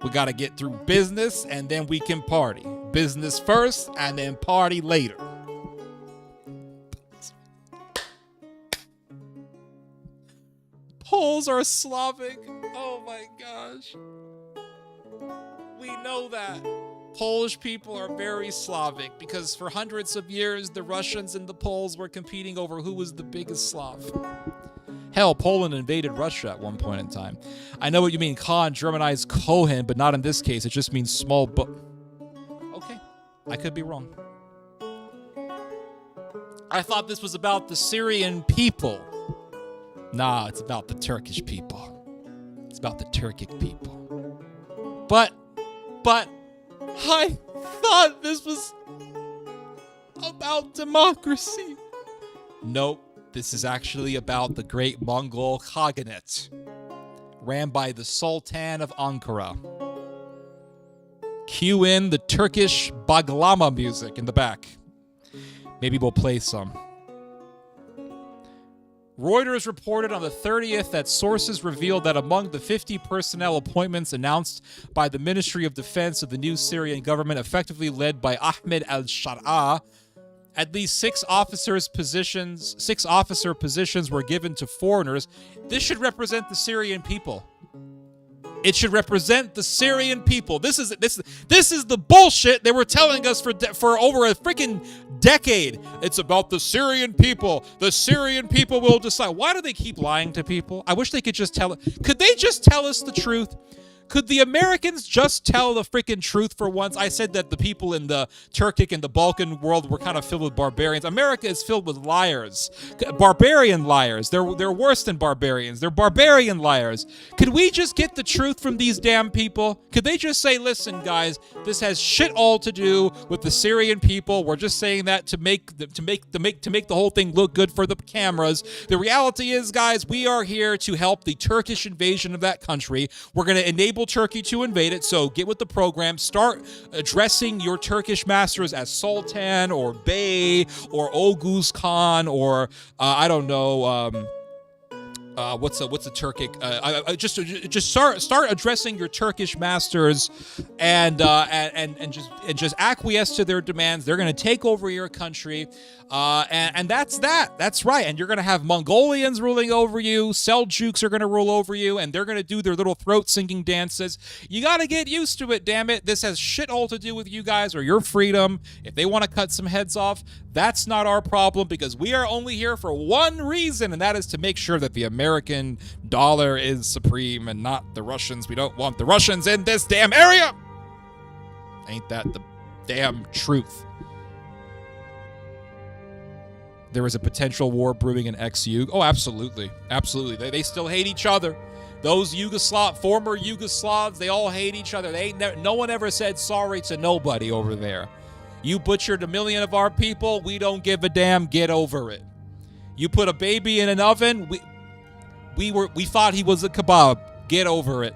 We got to get through business, and then we can party. Business first, and then party later. Poles are Slavic. Oh my gosh. We know that. Polish people are very Slavic because for hundreds of years, the Russians and the Poles were competing over who was the biggest Slav. Hell, Poland invaded Russia at one point in time. I know what you mean, Khan, Germanized Cohen, but not in this case. It just means small Okay, I could be wrong. I thought this was about the Syrian people. Nah, it's about the Turkish people. It's about the Turkic people. But I thought this was about democracy. Nope. This is actually about the great Mongol Khaganate, ran by the Sultan of Ankara. Cue in the Turkish baglama music in the back. Maybe we'll play some. Reuters reported on the 30th that sources revealed that among the 50 personnel appointments announced by the Ministry of Defense of the new Syrian government, effectively led by Ahmed al-Shara, at least 6 officer positions were given to foreigners. This should represent the Syrian people. It should represent the Syrian people. This is the bullshit they were telling us for over a freaking decade. It's about the Syrian people. The Syrian people will decide. Why do they keep lying to people? I wish they could just tell it. Could they just tell us the truth? Could the Americans just tell the freaking truth for once? I said that the people in the Turkic and the Balkan world were kind of filled with barbarians. America is filled with liars. Barbarian liars. They're worse than barbarians. They're barbarian liars. Could we just get the truth from these damn people? Could they just say, listen, guys, this has shit all to do with the Syrian people. We're just saying that to make the whole thing look good for the cameras. The reality is, guys, we are here to help the Turkish invasion of that country. We're going to enable Turkey to invade it, so get with the program. Start addressing your Turkish masters as Sultan or Bey or Oghuz Khan or I don't know. What's a Turkic? Just start addressing your Turkish masters and just acquiesce to their demands. They're going to take over your country, and that's that. That's right. And you're going to have Mongolians ruling over you. Seljuks are going to rule over you, and they're going to do their little throat singing dances. You got to get used to it. Damn it! This has shit all to do with you guys or your freedom. If they want to cut some heads off, that's not our problem because we are only here for one reason, and that is to make sure that the American dollar is supreme and not the Russians. We don't want the Russians in this damn area. Ain't that the damn truth? there is a potential war brewing in ex-Yug. Oh, absolutely. Absolutely. They still hate each other. Those former Yugoslavs, they all hate each other. No one ever said sorry to nobody over there. You butchered 1 million of our people. We don't give a damn. Get over it. You put a baby in an oven. We thought he was a kebab. Get over it.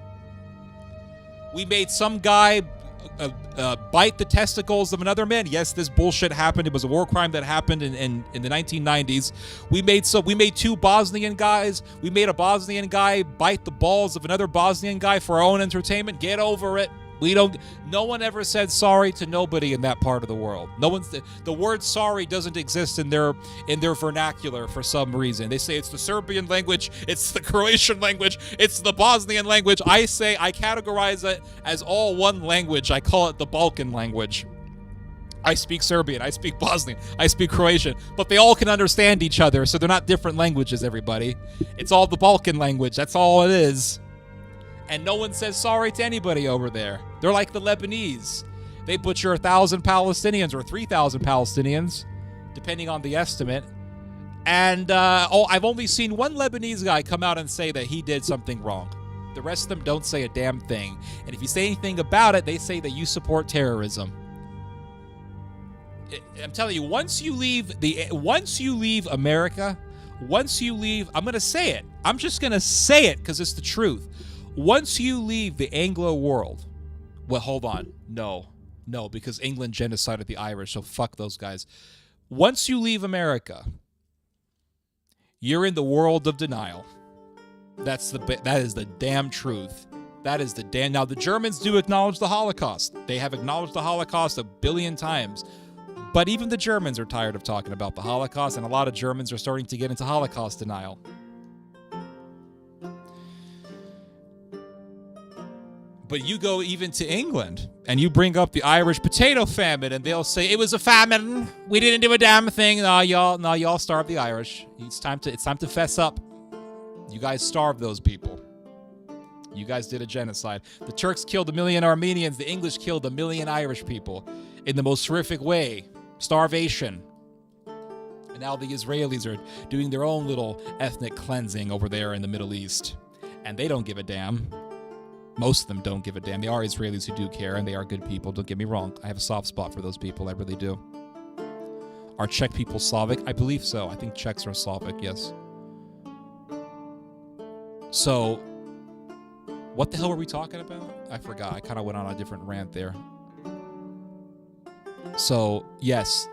We made some guy bite the testicles of another man. Yes, this bullshit happened. It was a war crime that happened in the 1990s. We made 2 Bosnian guys. We made a Bosnian guy bite the balls of another Bosnian guy for our own entertainment. Get over it. No one ever said sorry to nobody in that part of the world. The word sorry doesn't exist in their vernacular for some reason. They say it's the Serbian language, it's the Croatian language, it's the Bosnian language. I categorize it as all one language. I call it the Balkan language. I speak Serbian, I speak Bosnian, I speak Croatian, but they all can understand each other, so they're not different languages, everybody. It's all the Balkan language. That's all it is. And no one says sorry to anybody over there. They're like the Lebanese. They butcher 1,000 Palestinians or 3,000 Palestinians, depending on the estimate. And I've only seen one Lebanese guy come out and say that he did something wrong. The rest of them don't say a damn thing. And if you say anything about it, they say that you support terrorism. I'm telling you, once you leave America, I'm going to say it. I'm just going to say it because it's the truth. Once you leave the Anglo world, well, hold on. No, because England genocided the Irish, so fuck those guys. Once you leave America, you're in the world of denial. That is the damn truth. Now, the Germans do acknowledge the Holocaust. They have acknowledged the Holocaust 1 billion times. But even the Germans are tired of talking about the Holocaust, and a lot of Germans are starting to get into Holocaust denial. But you go even to England, and you bring up the Irish potato famine, and they'll say, it was a famine. We didn't do a damn thing. No, y'all starved the Irish. It's time to fess up. You guys starved those people. You guys did a genocide. The Turks killed 1 million Armenians. The English killed 1 million Irish people in the most horrific way. Starvation. And now the Israelis are doing their own little ethnic cleansing over there in the Middle East. And they don't give a damn. Most of them don't give a damn. There are Israelis who do care, and they are good people. Don't get me wrong. I have a soft spot for those people. I really do. Are Czech people Slavic? I believe so. I think Czechs are Slavic, yes. So, what the hell were we talking about? I forgot. I kind of went on a different rant there. So, yes,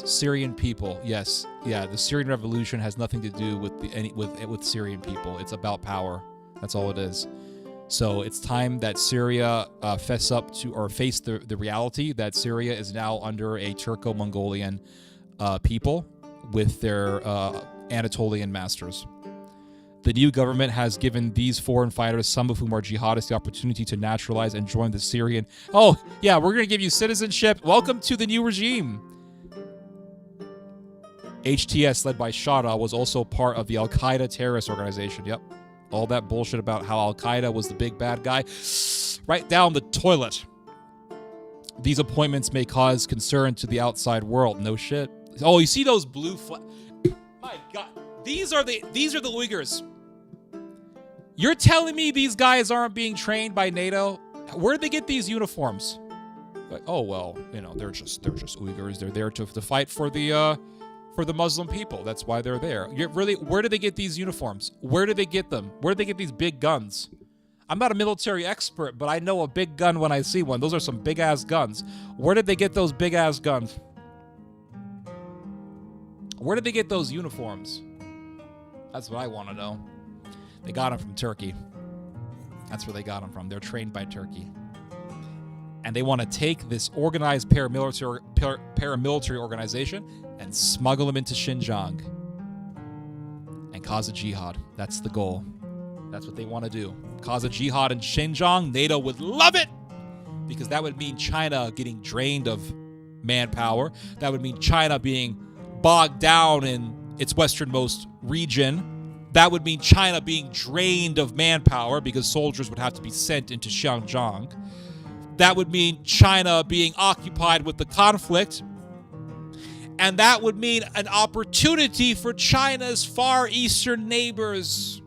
Syrian people, yes. Yeah, the Syrian revolution has nothing to do with Syrian people. It's about power. That's all it is. So it's time that Syria face the reality that Syria is now under a Turco-Mongolian people with their Anatolian masters. The new government has given these foreign fighters, some of whom are jihadists, the opportunity to naturalize and join the Syrian. Oh, yeah, we're going to give you citizenship. Welcome to the new regime. HTS, led by Shara, was also part of the Al-Qaeda terrorist organization. Yep. All that bullshit about how Al-Qaeda was the big bad guy. Right down the toilet. These appointments may cause concern to the outside world. No shit. Oh, you see those blue My God. These are the Uyghurs. You're telling me these guys aren't being trained by NATO? Where did they get these uniforms? Like, oh, well, they're just Uyghurs. They're there to fight for the Muslim people. That's why they're there. Where do they get these uniforms? Where do they get them? Where do they get these big guns? I'm not a military expert, but I know a big gun when I see one. Those are some big-ass guns. Where did they get those big-ass guns? Where did they get those uniforms? That's what I want to know. They got them from Turkey. That's where they got them from. They're trained by Turkey. And they want to take this organized paramilitary organization and smuggle them into Xinjiang and cause a jihad. That's the goal. That's what they want to do. Cause a jihad in Xinjiang. NATO would love it because that would mean China getting drained of manpower. That would mean China being bogged down in its westernmost region. That would mean China being drained of manpower because soldiers would have to be sent into Xinjiang. That would mean China being occupied with the conflict. And that would mean an opportunity for China's Far Eastern neighbors.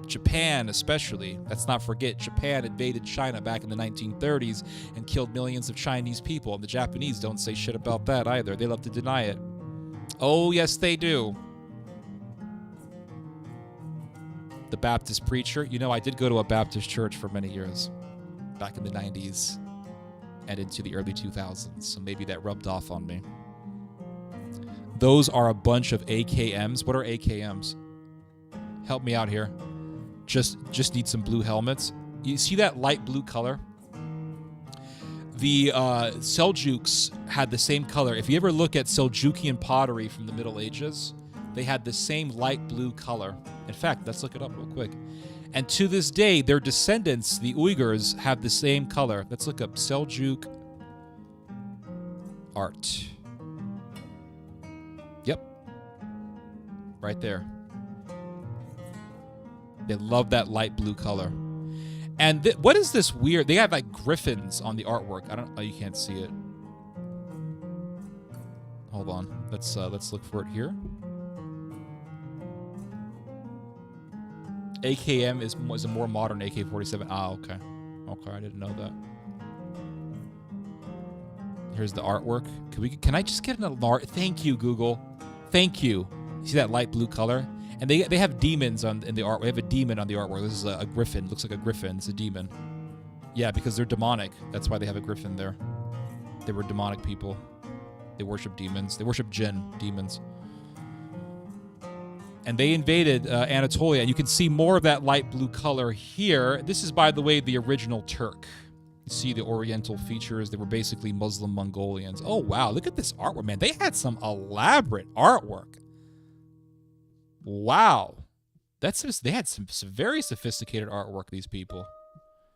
Japan, especially. Let's not forget, Japan invaded China back in the 1930s and killed millions of Chinese people. And the Japanese don't say shit about that either. They love to deny it. Oh, yes, they do. The Baptist preacher. You know, I did go to a Baptist church for many years, back in the 90s and into the early 2000s, so maybe that rubbed off on me. Those are a bunch of AKMs. What are AKMs? Help me out here. Just need some blue helmets. You see that light blue color? The Seljuks had the same color. If you ever look at Seljukian pottery from the Middle Ages, they had the same light blue color. In fact, let's look it up real quick. And to this day, their descendants, the Uyghurs, have the same color. Let's look up Seljuk art. Yep. Right there. They love that light blue color. And what is this weird? They have like griffins on the artwork. I don't. Oh, you can't see it. Hold on. Let's look for it here. AKM is a more modern AK-47. Ah, okay. Okay, I didn't know that. Here's the artwork. Can I just get an alert? Thank you, Google. Thank you. See that light blue color? And they have demons in the art. We have a demon on the artwork. This is a griffin. Looks like a griffin. It's a demon. Yeah, because they're demonic. That's why they have a griffin there. They were demonic people. They worship demons. They worship jinn, demons. And they invaded Anatolia. And you can see more of that light blue color here. This is, by the way, the original Turk. You see the Oriental features. They were basically Muslim Mongolians. Oh, wow. Look at this artwork, man. They had some elaborate artwork. Wow. They had some very sophisticated artwork, these people.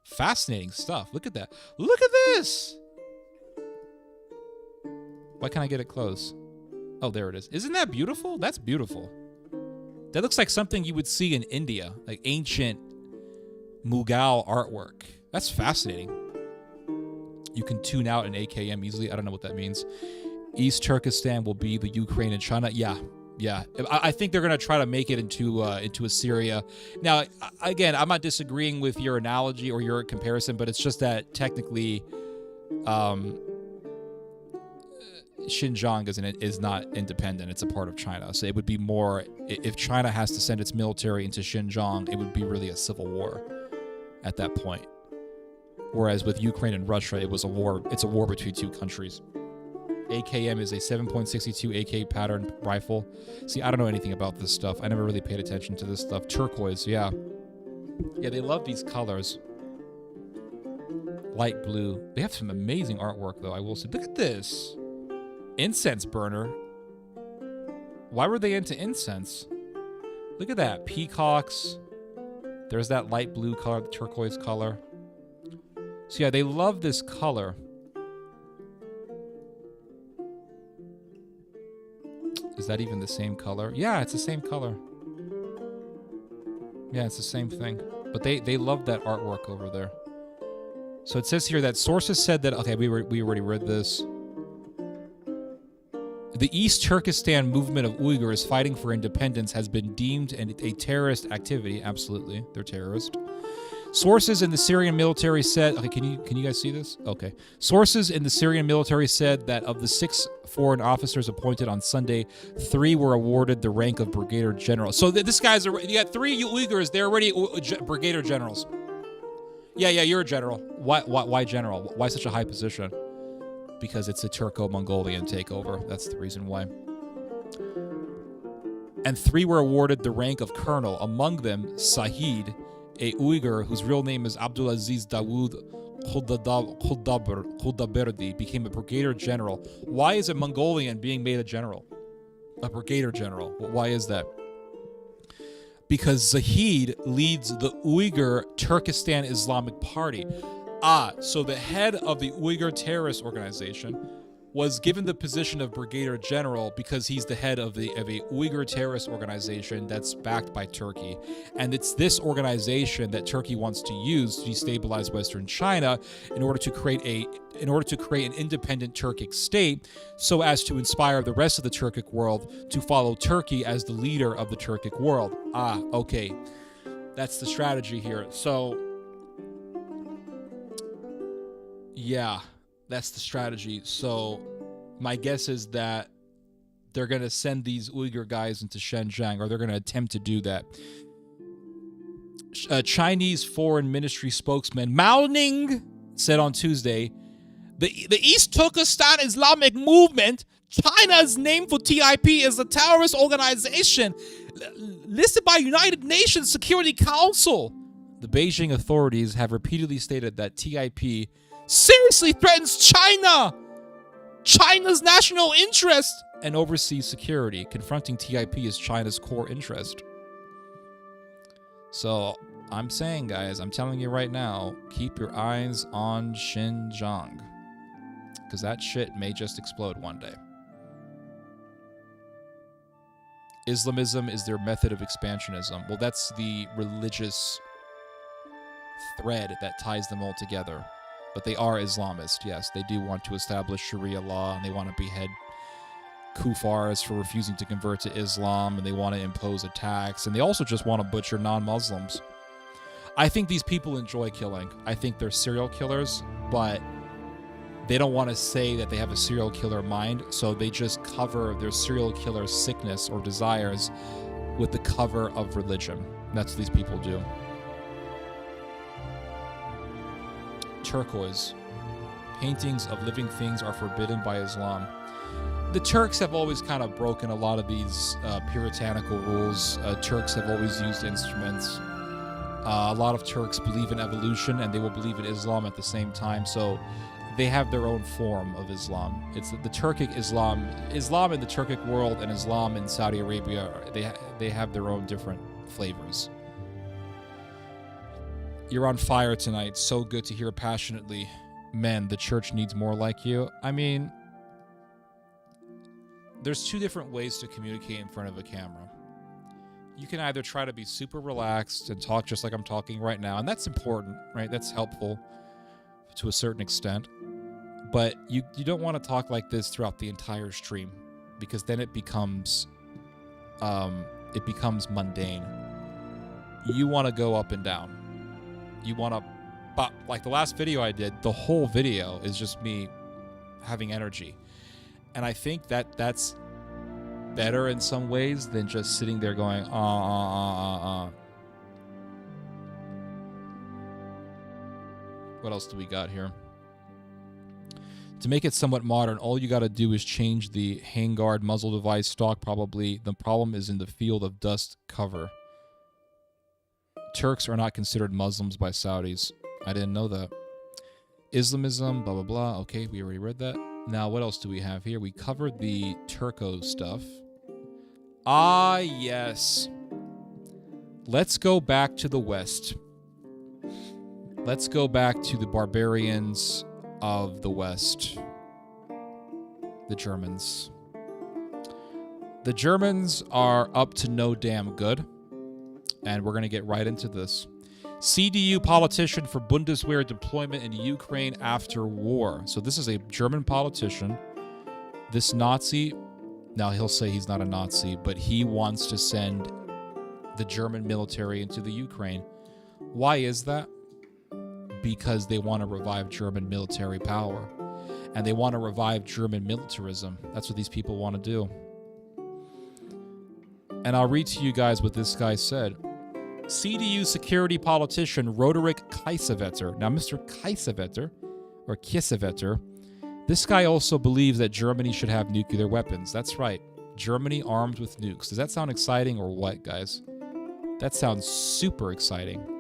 Fascinating stuff. Look at that. Look at this. Why can't I get it close? Oh, there it is. Isn't that beautiful? That's beautiful. That looks like something you would see in India, like ancient Mughal artwork. That's fascinating. You can tune out an AKM easily. I don't know what that means. East Turkestan will be the Ukraine and China. Yeah. I think they're going to try to make it into a Syria. Now, again, I'm not disagreeing with your analogy or your comparison, but it's just that technically Xinjiang is not independent. It's a part of China. So it would be more, if China has to send its military into Xinjiang, it would be really a civil war at that point. Whereas with Ukraine and Russia, it was a war. It's a war between two countries. AKM is a 7.62 AK pattern rifle. See, I don't know anything about this stuff. I never really paid attention to this stuff. Turquoise, yeah. Yeah, they love these colors. Light blue. They have some amazing artwork, though, I will say. Look at this. Incense burner. Why were they into incense? Look at that. Peacocks. There's that light blue color, the turquoise color. So, yeah, they love this color. Is that even the same color? Yeah, it's the same color. Yeah, it's the same thing. But they love that artwork over there. So it says here that sources said that... Okay, we already read this. The East Turkestan movement of Uyghurs fighting for independence has been deemed a terrorist activity. Absolutely, they're terrorists. Sources in the Syrian military said... Okay, can you guys see this? Okay. Sources in the Syrian military said that of the 6 foreign officers appointed on Sunday, 3 were awarded the rank of brigadier general. So this guy's... You got 3 Uyghurs, they're already brigadier generals. Yeah, you're a general. Why general? Why such a high position? Because it's a Turco-Mongolian takeover. That's the reason why. And 3 were awarded the rank of colonel. Among them, Sahid, a Uyghur whose real name is Abdulaziz Dawood Khudaberdi, became a brigadier general. Why is a Mongolian being made a general? A brigadier general. Why is that? Because Zahid leads the Uyghur Turkestan Islamic Party. So the head of the Uyghur terrorist organization was given the position of brigadier general because he's the head of a Uyghur terrorist organization that's backed by Turkey. And it's this organization that Turkey wants to use to destabilize Western China in order to create an independent Turkic state, so as to inspire the rest of the Turkic world to follow Turkey as the leader of the Turkic world. Okay. That's the strategy here. So, yeah. That's the strategy. So my guess is that they're going to send these Uyghur guys into Xinjiang, or they're going to attempt to do that. Chinese Foreign Ministry spokesman Mao Ning said on Tuesday, the East Turkestan Islamic Movement, China's name for TIP, is a terrorist organization listed by United Nations Security Council. The Beijing authorities have repeatedly stated that TIP seriously threatens China's national interest and overseas security. Confronting TIP is China's core interest. So I'm saying, guys, I'm telling you right now, keep your eyes on Xinjiang, because that shit may just explode one day. Islamism is their method of expansionism. Well, that's the religious thread that ties them all together. But they are Islamist, yes. They do want to establish Sharia law, and they want to behead kuffars for refusing to convert to Islam, and they want to impose a tax, and they also just want to butcher non-Muslims. I think these people enjoy killing. I think they're serial killers, but they don't want to say that they have a serial killer mind, so they just cover their serial killer sickness or desires with the cover of religion. That's what these people do. Turquoise. Paintings of living things are forbidden by Islam. The Turks have always kind of broken a lot of these puritanical rules. Turks have always used instruments. A lot of Turks believe in evolution, and they will believe in Islam at the same time. So they have their own form of Islam. It's the Turkic Islam. Islam in the Turkic world and Islam in Saudi Arabia, they have their own different flavors. You're on fire tonight. So good to hear passionately. Men, the church needs more like you. I mean, there's two different ways to communicate in front of a camera. You can either try to be super relaxed and talk just like I'm talking right now, and that's important, right? That's helpful to a certain extent. But you don't want to talk like this throughout the entire stream, because then it becomes mundane. You want to go up and down. You want to, but like the last video I did, the whole video is just me having energy. And I think that that's better in some ways than just sitting there going, What else do we got here? To make it somewhat modern, all you got to do is change the handguard muzzle device stock probably. The problem is in the field of dust cover. Turks are not considered Muslims by Saudis. I didn't know that. Islamism, blah, blah, blah. Okay, we already read that. Now, what else do we have here? We covered the Turco stuff. Ah, yes. Let's go back to the West. Let's go back to the barbarians of the West. The Germans. The Germans are up to no damn good. And we're going to get right into this. CDU politician for Bundeswehr deployment in Ukraine after war. So this is a German politician. This Nazi, now he'll say he's not a Nazi, but he wants to send the German military into the Ukraine. Why is that? Because they want to revive German military power. And they want to revive German militarism. That's what these people want to do. And I'll read to you guys what this guy said. CDU security politician Roderick Kiesewetter. Now, Mr. Kiesewetter, or Kiesewetter, this guy also believes that Germany should have nuclear weapons. That's right. Germany armed with nukes. Does that sound exciting or what, guys? That sounds super exciting.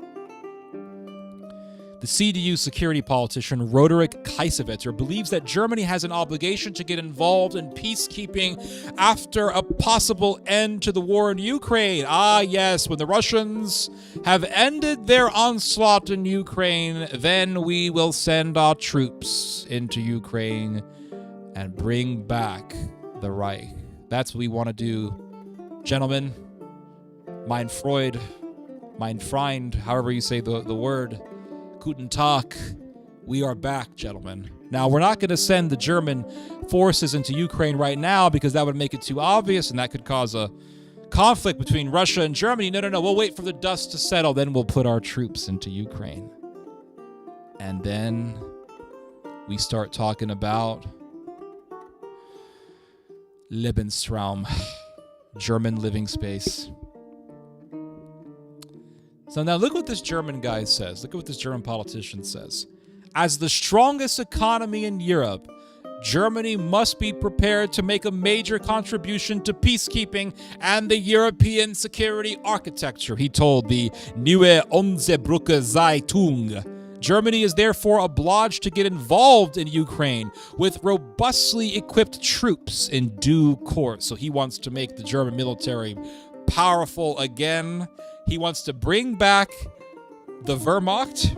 The CDU security politician Roderick Kiesewetter believes that Germany has an obligation to get involved in peacekeeping after a possible end to the war in Ukraine. Ah, yes, when the Russians have ended their onslaught in Ukraine, then we will send our troops into Ukraine and bring back the Reich. That's what we want to do, gentlemen. Mein Freund, mein Freund, however you say the word. Guten Tag. We are back, gentlemen. Now, we're not going to send the German forces into Ukraine right now because that would make it too obvious and that could cause a conflict between Russia and Germany. No. We'll wait for the dust to settle. Then we'll put our troops into Ukraine. And then we start talking about Lebensraum, German living space. So now look what this German guy says. Look at what this German politician says. As the strongest economy in Europe, Germany must be prepared to make a major contribution to peacekeeping and the European security architecture, he told the Neue Onzebrücke Zeitung. Germany is therefore obliged to get involved in Ukraine with robustly equipped troops in due course. So he wants to make the German military powerful again. He wants to bring back the Wehrmacht.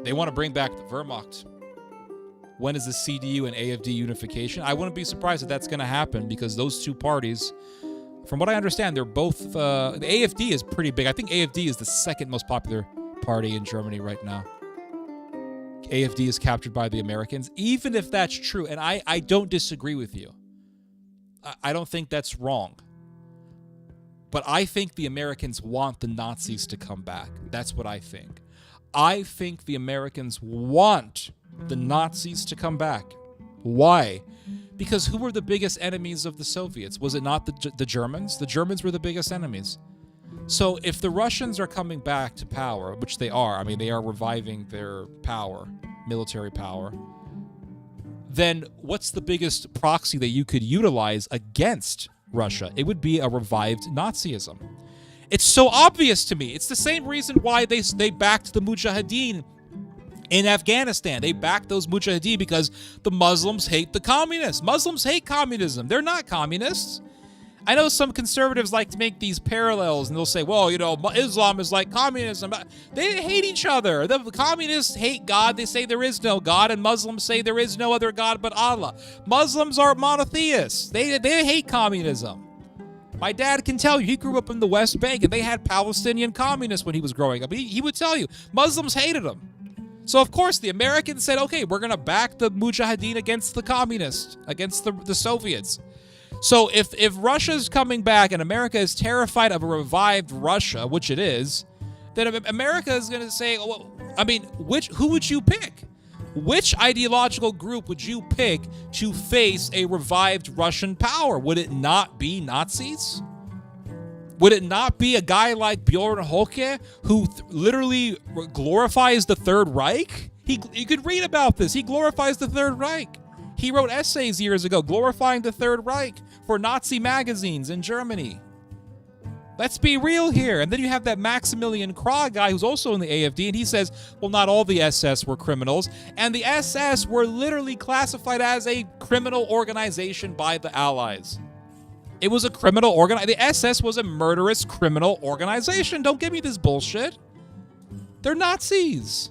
They want to bring back the Wehrmacht. When is the CDU and AfD unification? I wouldn't be surprised if that's going to happen because those two parties, from what I understand, they're both... the AfD is pretty big. I think AfD is the second most popular party in Germany right now. AfD is captured by the Americans. Even if that's true, and I don't disagree with you. I don't think that's wrong. But I think the Americans want the Nazis to come back. That's what I think. I think the Americans want the Nazis to come back. Why? Because who were the biggest enemies of the Soviets? Was it not the Germans? The Germans were the biggest enemies. So if the Russians are coming back to power, which they are, I mean, they are reviving their power, military power, then what's the biggest proxy that you could utilize against Russia? It would be a revived Nazism. It's so obvious to me. It's the same reason why they backed the Mujahideen in Afghanistan. They backed those Mujahideen because the Muslims hate the communists. Muslims hate communism. They're not communists. I know some conservatives like to make these parallels, and they'll say, well, you know, Islam is like communism. They hate each other. The communists hate God. They say there is no God, and Muslims say there is no other God but Allah. Muslims are monotheists. They hate communism. My dad can tell you, he grew up in the West Bank, and they had Palestinian communists when he was growing up. He would tell you, Muslims hated them. So, of course, the Americans said, okay, we're going to back the Mujahideen against the communists, against the Soviets. So if Russia's coming back and America is terrified of a revived Russia, which it is, then America is going to say, well, I mean, who would you pick? Which ideological group would you pick to face a revived Russian power? Would it not be Nazis? Would it not be a guy like Bjorn Höcke who literally glorifies the Third Reich? You could read about this. He glorifies the Third Reich. He wrote essays years ago glorifying the Third Reich for Nazi magazines in Germany. Let's be real here. And then you have that Maximilian Krah guy who's also in the AfD, and he says, well, not all the SS were criminals. And the SS were literally classified as a criminal organization by the Allies. It was a criminal organization. The SS was a murderous criminal organization. Don't give me this bullshit. They're Nazis.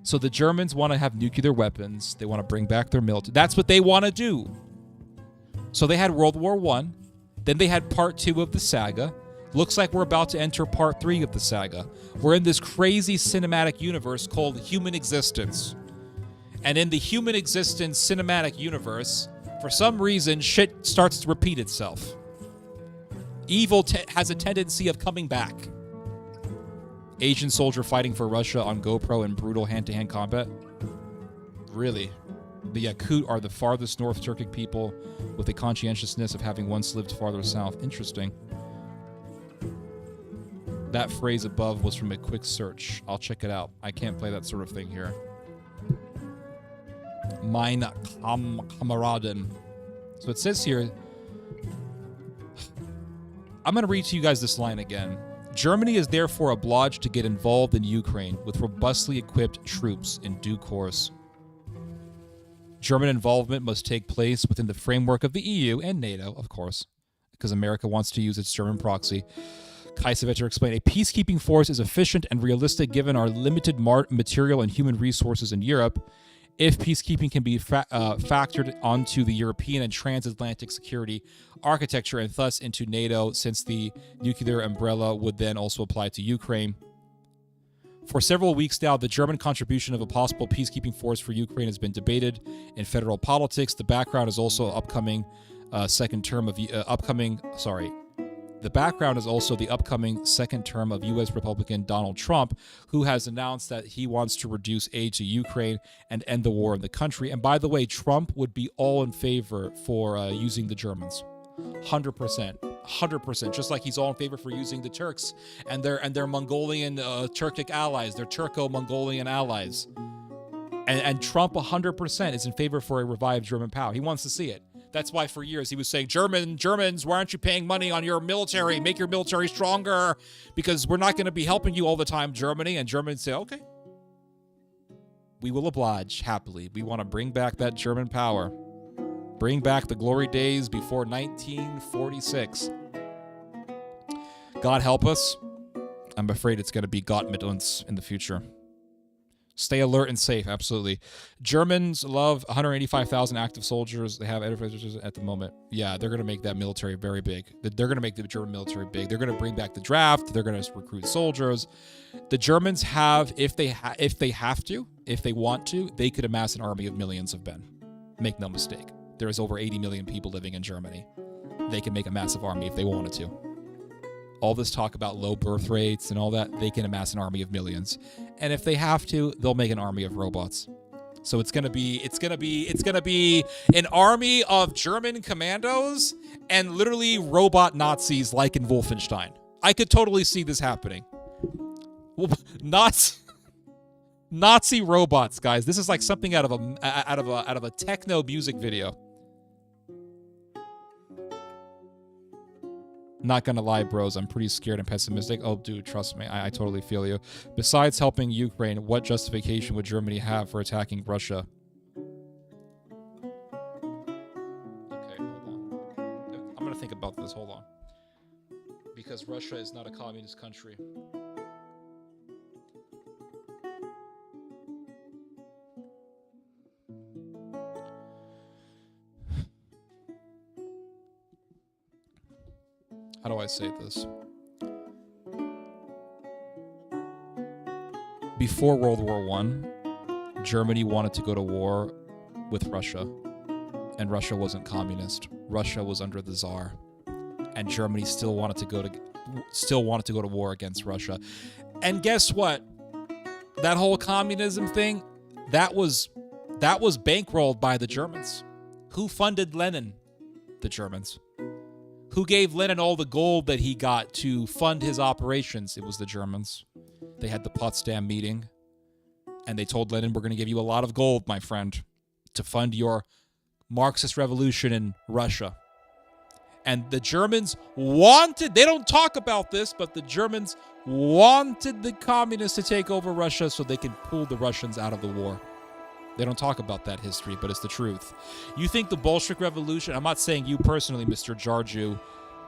So the Germans want to have nuclear weapons. They want to bring back their military. That's what they want to do. So they had World War I. Then they had Part 2 of the saga. Looks like we're about to enter Part 3 of the saga. We're in this crazy cinematic universe called Human Existence. And in the Human Existence cinematic universe, for some reason, shit starts to repeat itself. Evil has a tendency of coming back. Asian soldier fighting for Russia on GoPro in brutal hand-to-hand combat. Really? The Yakut are the farthest north Turkic people with a conscientiousness of having once lived farther south. Interesting. That phrase above was from a quick search. I'll check it out. I can't play that sort of thing here. Mein Kameraden. So it says here, I'm going to read to you guys this line again. Germany is therefore obliged to get involved in Ukraine with robustly equipped troops in due course. German involvement must take place within the framework of the EU and NATO, of course, because America wants to use its German proxy. Kaisewetter explained, a peacekeeping force is efficient and realistic given our limited material and human resources in Europe. If peacekeeping can be factored onto the European and transatlantic security architecture and thus into NATO, since the nuclear umbrella would then also apply to Ukraine. For several weeks now, the German contribution of a possible peacekeeping force for Ukraine has been debated in federal politics. The background is also upcoming second term of The background is also the upcoming second term of U.S. Republican Donald Trump, who has announced that he wants to reduce aid to Ukraine and end the war in the country. And by the way, Trump would be all in favor for using the Germans. 100%, just like he's all in favor for using the Turks and their Mongolian Turkic allies, their Turco-Mongolian allies. And Trump 100% is in favor for a revived German power. He wants to see it. That's why for years he was saying, Germans, why aren't you paying money on your military? Make your military stronger, because we're not going to be helping you all the time, Germany. And Germans say, okay, we will oblige happily. We want to bring back that German power. Bring back the glory days before 1946. God help us. I'm afraid it's going to be Gott mit uns in the future. Stay alert and safe, absolutely. Germans love 185,000 active soldiers. They have at the moment. Yeah, they're going to make that military very big. They're going to make the German military big. They're going to bring back the draft. They're going to recruit soldiers. The Germans have, if they want to, they could amass an army of millions of men. Make no mistake. There's over 80 million people living in Germany. They can make a massive army if they wanted to. All this talk about low birth rates and all that, they can amass an army of millions. And if they have to, they'll make an army of robots. So it's gonna be an army of German commandos and literally robot Nazis like in Wolfenstein. I could totally see this happening. Nazi robots, guys. This is like something out of a techno music video. Not gonna lie, bros, I'm pretty scared and pessimistic. Oh, dude, trust me, I totally feel you. Besides helping Ukraine, what justification would Germany have for attacking Russia? Okay, hold on. I'm gonna think about this, hold on. Because Russia is not a communist country. How do I say this? Before World War I, Germany wanted to go to war with Russia, and Russia wasn't communist. Russia was under the Tsar, and Germany still wanted to go to war against Russia. And guess what? That whole communism thing, that was bankrolled by the Germans. Who funded Lenin? The Germans. Who gave Lenin all the gold that he got to fund his operations? It was the Germans. They had the Potsdam meeting, and they told Lenin, we're going to give you a lot of gold, my friend, to fund your Marxist revolution in Russia. And the Germans wanted, they don't talk about this, but the Germans wanted the communists to take over Russia so they could pull the Russians out of the war. They don't talk about that history, but it's the truth. You think the Bolshevik Revolution, I'm not saying you personally, Mr. Jarju,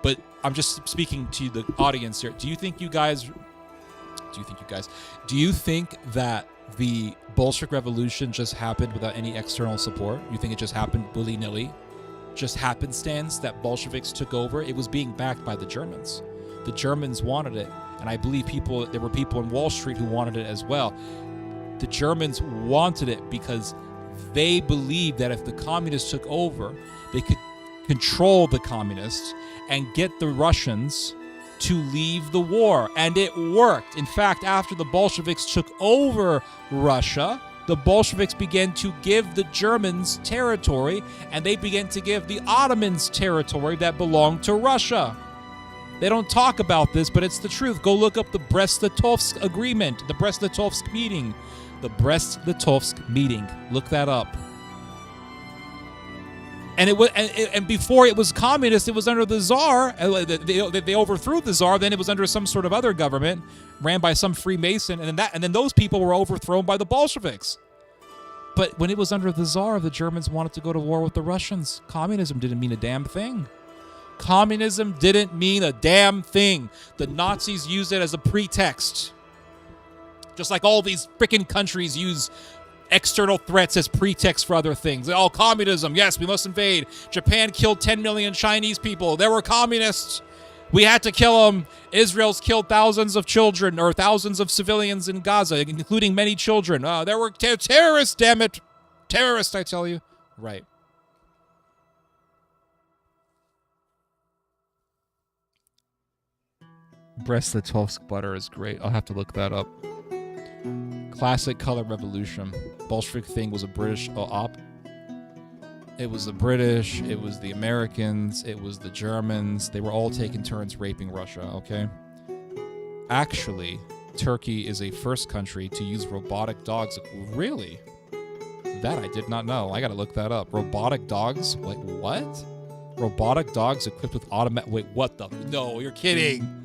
but I'm just speaking to the audience here. Do you think that the Bolshevik Revolution just happened without any external support? You think it just happened willy-nilly? Just happenstance that Bolsheviks took over? It was being backed by the Germans. The Germans wanted it, and I believe there were people in Wall Street who wanted it as well. The Germans wanted it because they believed that if the communists took over, they could control the communists and get the Russians to leave the war. And it worked. In fact, after the Bolsheviks took over Russia, the Bolsheviks began to give the Germans territory, and they began to give the Ottomans territory that belonged to Russia. They don't talk about this, but it's the truth. Go look up the Brest-Litovsk Agreement, the Brest-Litovsk meeting. The Brest-Litovsk meeting. Look that up. And it was, and before it was communist, it was under the Tsar. They overthrew the Tsar. Then it was under some sort of other government ran by some Freemason, and then those people were overthrown by the Bolsheviks. But when it was under the Tsar, the Germans wanted to go to war with the Russians. Communism didn't mean a damn thing. Communism didn't mean a damn thing. The Nazis used it as a pretext. Just like all these freaking countries use external threats as pretext for other things. Oh, communism. Yes, we must invade. Japan killed 10 million Chinese people. They were communists. We had to kill them. Israel's killed thousands of children or thousands of civilians in Gaza, including many children. There were terrorists, damn it. Terrorists, I tell you. Right. Brest-Litovsk butter is great. I'll have to look that up. Classic color revolution. Bolshevik thing was a British op. It was the British, it was the Americans, it was the Germans. They were all taking turns raping Russia, okay? Actually, Turkey is a first country to use robotic dogs. Really? That I did not know. I gotta look that up. Robotic dogs? Like, what? Robotic dogs equipped with automatic... Wait, what the... No, you're kidding.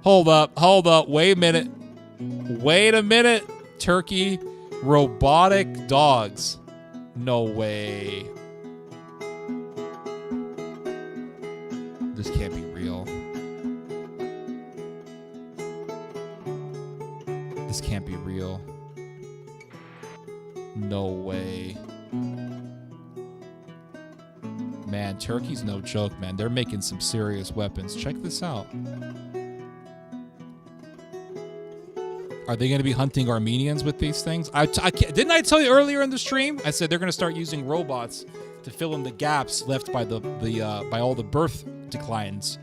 Hold up. Wait a minute. Turkey, robotic dogs. No way. This can't be real. This can't be real. No way. Man, Turkey's no joke, man. They're making some serious weapons. Check this out. Are they going to be hunting Armenians with these things? Didn't I tell you earlier in the stream? I said they're going to start using robots to fill in the gaps left by by all the birth declines,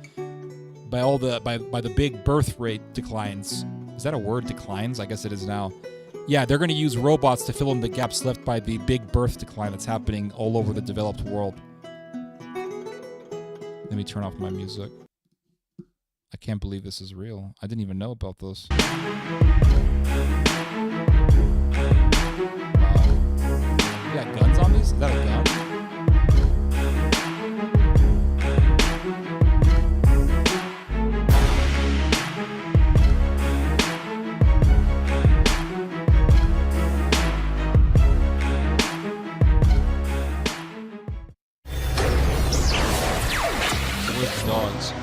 by the big birth rate declines. Is that a word? Declines? I guess it is now. Yeah, they're going to use robots to fill in the gaps left by the big birth decline that's happening all over the developed world. Let me turn off my music. I can't believe this is real. I didn't even know about this. Wow. You got guns on these? Is that a gun? Where's the dogs?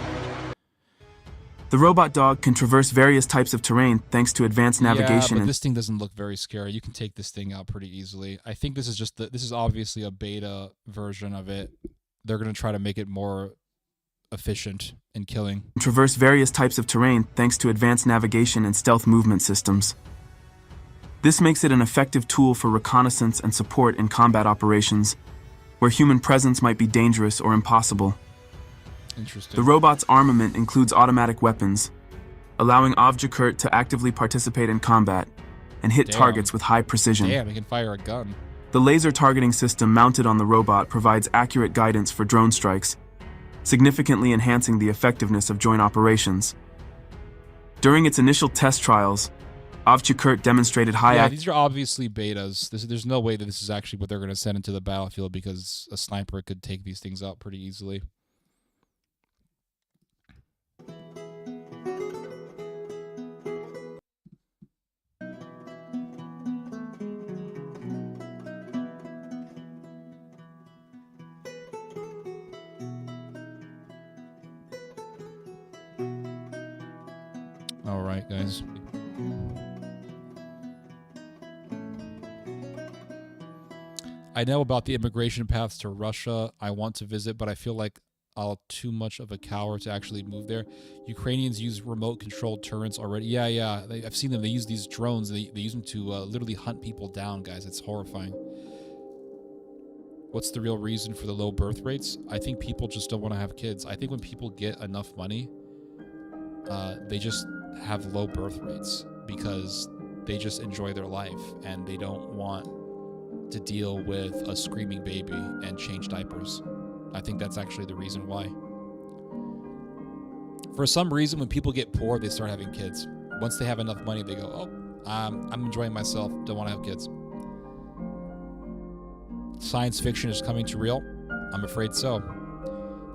The robot dog can traverse various types of terrain thanks to advanced navigation. Yeah, but this thing doesn't look very scary. You can take this thing out pretty easily. I think this is just this is obviously a beta version of it. They're going to try to make it more efficient in killing. Traverse various types of terrain thanks to advanced navigation and stealth movement systems. This makes it an effective tool for reconnaissance and support in combat operations, where human presence might be dangerous or impossible. Interesting. The robot's armament includes automatic weapons, allowing Avcikurt to actively participate in combat and hit targets with high precision. Damn, he can fire a gun. The laser targeting system mounted on the robot provides accurate guidance for drone strikes, significantly enhancing the effectiveness of joint operations. During its initial test trials, Avcikurt demonstrated high these are obviously betas. There's no way that this is actually what they're going to send into the battlefield, because a sniper could take these things out pretty easily. All right, guys. I know about the immigration paths to Russia. I want to visit, but I feel like I'll too much of a coward to actually move there. Ukrainians use remote-controlled turrets already. Yeah. I've seen them. They use these drones. They use them to literally hunt people down, guys. It's horrifying. What's the real reason for the low birth rates? I think people just don't want to have kids. I think when people get enough money, they just have low birth rates because they just enjoy their life and they don't want to deal with a screaming baby and change diapers. I think that's actually the reason why. For some reason, when people get poor, they start having kids. Once they have enough money, they go, oh, I'm enjoying myself, don't want to have kids. Science fiction is coming to real? I'm afraid so.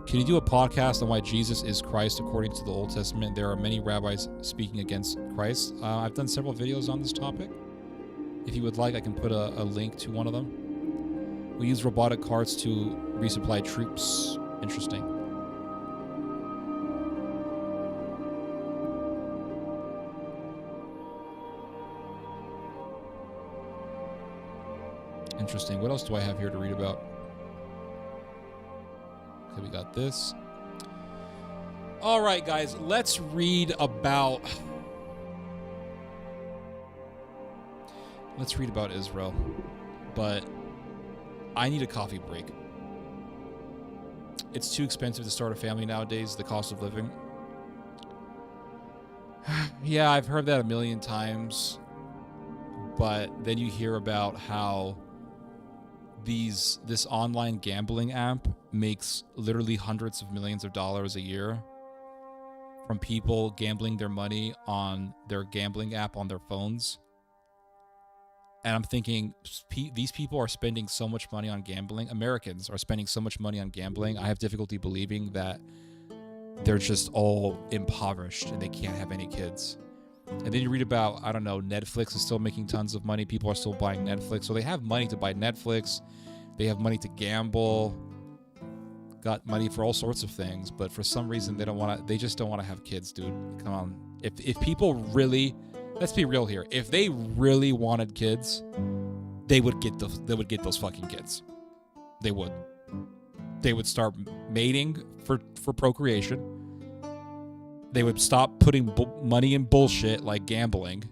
Can you do a podcast on why Jesus is Christ according to the Old Testament? There are many rabbis speaking against Christ. I've done several videos on this topic. If you would like, I can put a link to one of them. We use robotic carts to resupply troops. Interesting. Interesting. What else do I have here to read about? Okay, we got this. All right, guys, let's read about Israel. But I need a coffee break. It's too expensive to start a family nowadays, the cost of living. Yeah, I've heard that a million times. But then you hear about how this online gambling app makes literally hundreds of millions of dollars a year from people gambling their money on their gambling app on their phones. And I'm thinking, these people are spending so much money on gambling. Americans are spending so much money on gambling. I have difficulty believing that they're just all impoverished and they can't have any kids. And then you read about, I don't know, Netflix is still making tons of money. People are still buying Netflix. So they have money to buy Netflix. They have money to gamble. Got money for all sorts of things. But for some reason, they just don't want to have kids, dude. Come on. If people really, let's be real here. If they really wanted kids, they would get those fucking kids. They would. They would start mating for procreation. They would stop putting money in bullshit like gambling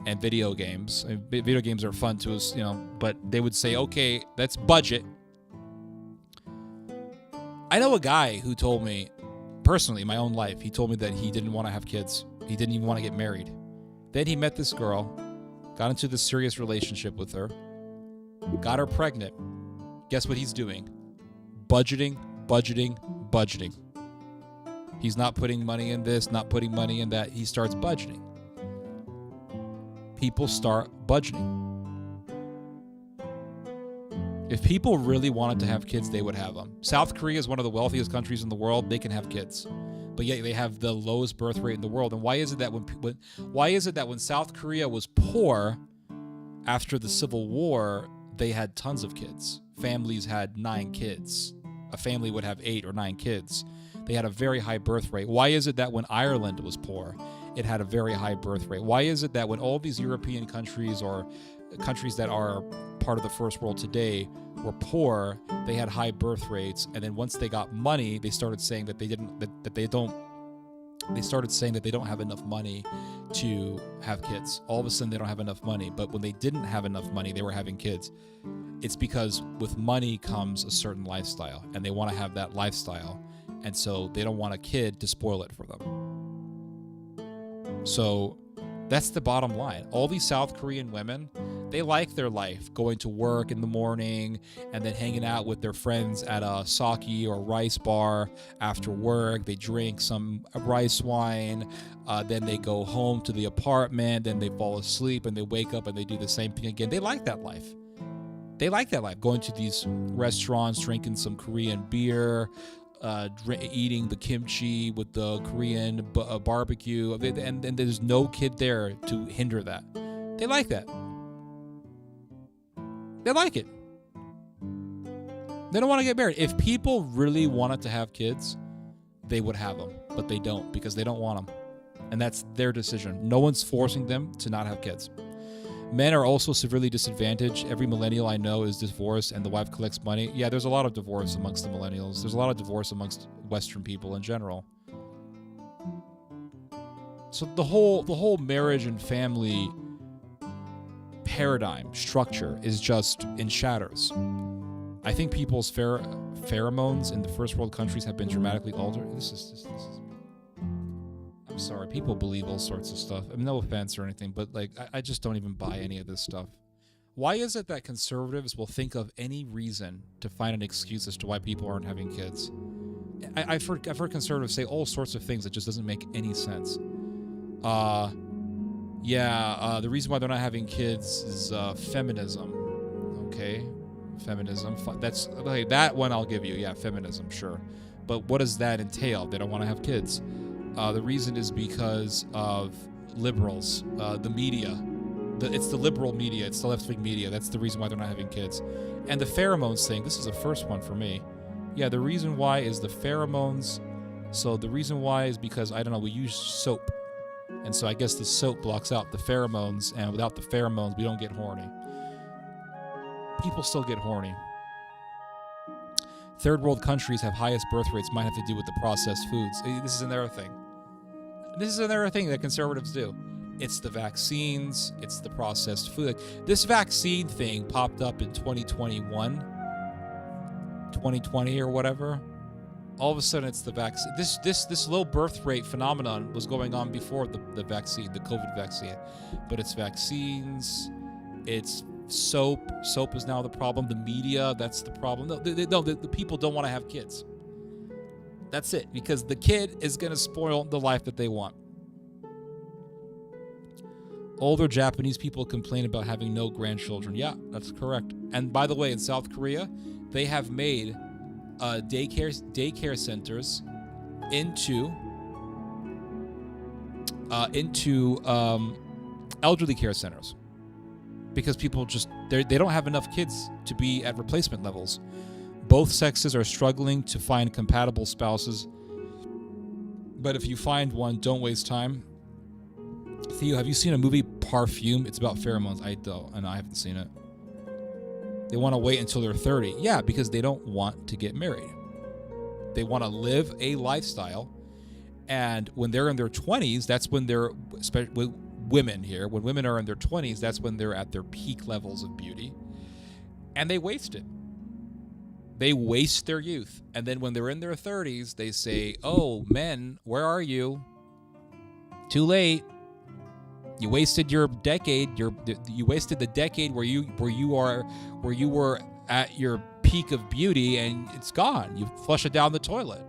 and video games. And video games are fun to us, but they would say, okay, let's budget. I know a guy who told me, personally, in my own life, he told me that he didn't want to have kids. He didn't even want to get married. Then he met this girl, got into this serious relationship with her, got her pregnant. Guess what he's doing? Budgeting. He's not putting money in this, not putting money in that. He starts budgeting. People start budgeting. If people really wanted to have kids, they would have them. South Korea is one of the wealthiest countries in the world. They can have kids, but yet they have the lowest birth rate in the world. And why is it that when South Korea was poor after the Civil War, they had tons of kids? Families had 9 kids. A family would have 8 or 9 kids. They had a very high birth rate. Why is it that when Ireland was poor, it had a very high birth rate? Why is it that when all these European countries or countries that are part of the first world today were poor, they had high birth rates, and then once they got money, they started saying that they don't have enough money to have kids. All of a sudden they don't have enough money, but when they didn't have enough money, they were having kids. It's because with money comes a certain lifestyle, and they want to have that lifestyle. And so they don't want a kid to spoil it for them. So that's the bottom line. All these South Korean women, they like their life, going to work in the morning and then hanging out with their friends at a sake or rice bar after work. They drink some rice wine. Then they go home to the apartment. Then they fall asleep and they wake up and they do the same thing again. They like that life. Going to these restaurants, drinking some Korean beer, eating the kimchi with the Korean barbecue, and there's no kid there to hinder that. They like that. They like it. They don't want to get married. If people really wanted to have kids, they would have them, but they don't because they don't want them. And that's their decision. No one's forcing them to not have kids. Men are also severely disadvantaged. Every millennial I know is divorced and the wife collects money. Yeah, there's a lot of divorce amongst the millennials. There's a lot of divorce amongst Western people in general. So the whole marriage and family paradigm structure is just in shatters. I think people's pheromones in the first world countries have been dramatically altered. This is I'm sorry, people believe all sorts of stuff. I mean, no offense or anything, but I just don't even buy any of this stuff. Why is it that conservatives will think of any reason to find an excuse as to why people aren't having kids? I've heard conservatives say all sorts of things that just doesn't make any sense. The reason why they're not having kids is feminism. Okay, feminism. That one I'll give you. Yeah, feminism, sure. But what does that entail? They don't want to have kids. The reason is because of liberals, the media. It's the liberal media. It's the left-wing media. That's the reason why they're not having kids. And the pheromones thing, this is the first one for me. Yeah, the reason why is the pheromones. So the reason why is because, I don't know, we use soap. And so I guess the soap blocks out the pheromones, and without the pheromones, we don't get horny. People still get horny. Third world countries have highest birth rates might have to do with the processed foods. This is another thing. This is another thing that conservatives do. It's the vaccines. It's the processed food. Like, this vaccine thing popped up in 2021, 2020 or whatever. All of a sudden, it's the vaccine. This low birth rate phenomenon was going on before the vaccine, the COVID vaccine. But it's vaccines. It's soap. Soap is now the problem. The media, that's the problem. No, the people don't want to have kids. That's it, because the kid is going to spoil the life that they want. Older Japanese people complain about having no grandchildren. Yeah, that's correct. And by the way, in South Korea, they have made daycare centers into elderly care centers, because people just they don't have enough kids to be at replacement levels. Both sexes are struggling to find compatible spouses, but if you find one, don't waste time. Theo, have you seen a movie, Perfume? It's about pheromones. I don't, and I haven't seen it. They want to wait until they're 30. Yeah, because they don't want to get married. They want to live a lifestyle, and when they're in their 20s, that's when they're, especially women here, when women are in their 20s, that's when they're at their peak levels of beauty, and they waste it. They waste their youth. And then when they're in their 30s, they say, oh, men, where are you? Too late. You wasted your decade. You wasted the decade where you were at your peak of beauty, and it's gone. You flush it down the toilet.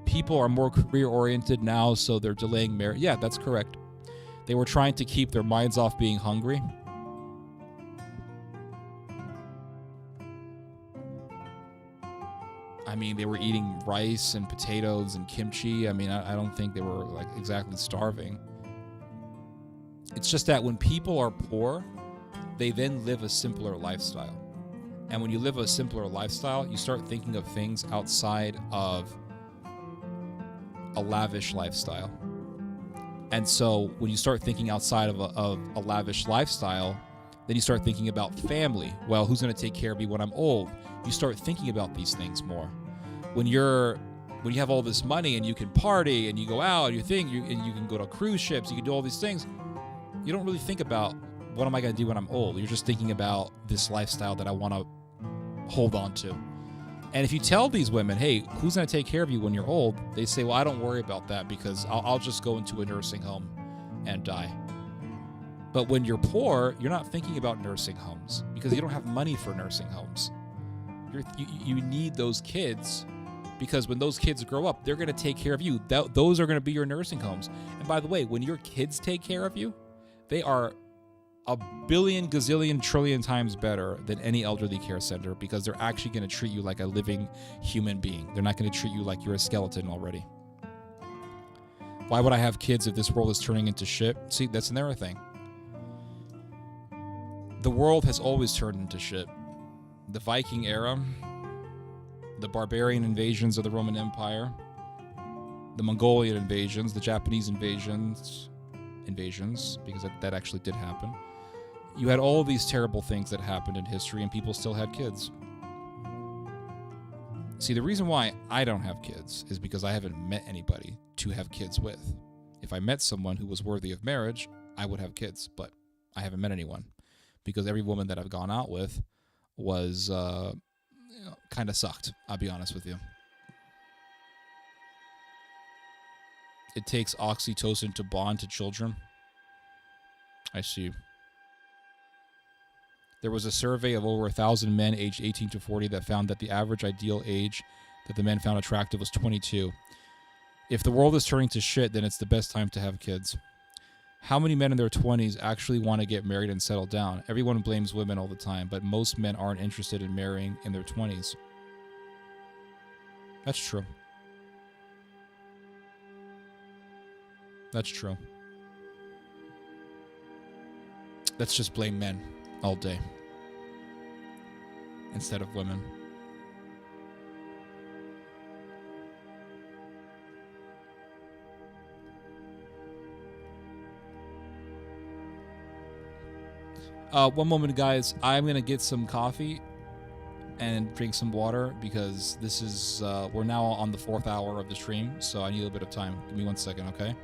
People are more career-oriented now, so they're delaying marriage. Yeah, that's correct. They were trying to keep their minds off being hungry. I mean, they were eating rice and potatoes and kimchi. I mean, I don't think they were like exactly starving. It's just that when people are poor, they then live a simpler lifestyle. And when you live a simpler lifestyle, you start thinking of things outside of a lavish lifestyle. And so when you start thinking outside of a lavish lifestyle, then you start thinking about family. Well, who's going to take care of me when I'm old? You start thinking about these things more. When you have all this money and you can party and you go out and and you can go to cruise ships, you can do all these things, you don't really think about what am I going to do when I'm old. You're just thinking about this lifestyle that I want to hold on to. And if you tell these women, hey, who's going to take care of you when you're old? They say, well, I don't worry about that because I'll just go into a nursing home and die. But when you're poor, you're not thinking about nursing homes because you don't have money for nursing homes. You need those kids because when those kids grow up, they're going to take care of you. Those are going to be your nursing homes. And by the way, when your kids take care of you, they are a billion, gazillion, trillion times better than any elderly care center because they're actually going to treat you like a living human being. They're not going to treat you like you're a skeleton already. Why would I have kids if this world is turning into shit? See, that's another thing. The world has always turned into shit. The Viking era, the barbarian invasions of the Roman Empire, the Mongolian invasions, the Japanese invasions, because that actually did happen. You had all these terrible things that happened in history, and people still had kids. See, the reason why I don't have kids is because I haven't met anybody to have kids with. If I met someone who was worthy of marriage, I would have kids, but I haven't met anyone because every woman that I've gone out with was kind of sucked, I'll be honest with you. It takes oxytocin to bond to children. I see. There was a survey of over 1,000 men aged 18 to 40 that found that the average ideal age that the men found attractive was 22. If the world is turning to shit, then it's the best time to have kids. How many men in their 20s actually want to get married and settle down? Everyone blames women all the time, but most men aren't interested in marrying in their 20s. That's true. That's true. Let's just blame men all day instead of women. One moment, guys. I'm gonna get some coffee and drink some water because this is we're now on the 4th hour of the stream, so I need a little bit of time. Give me 1 second, okay?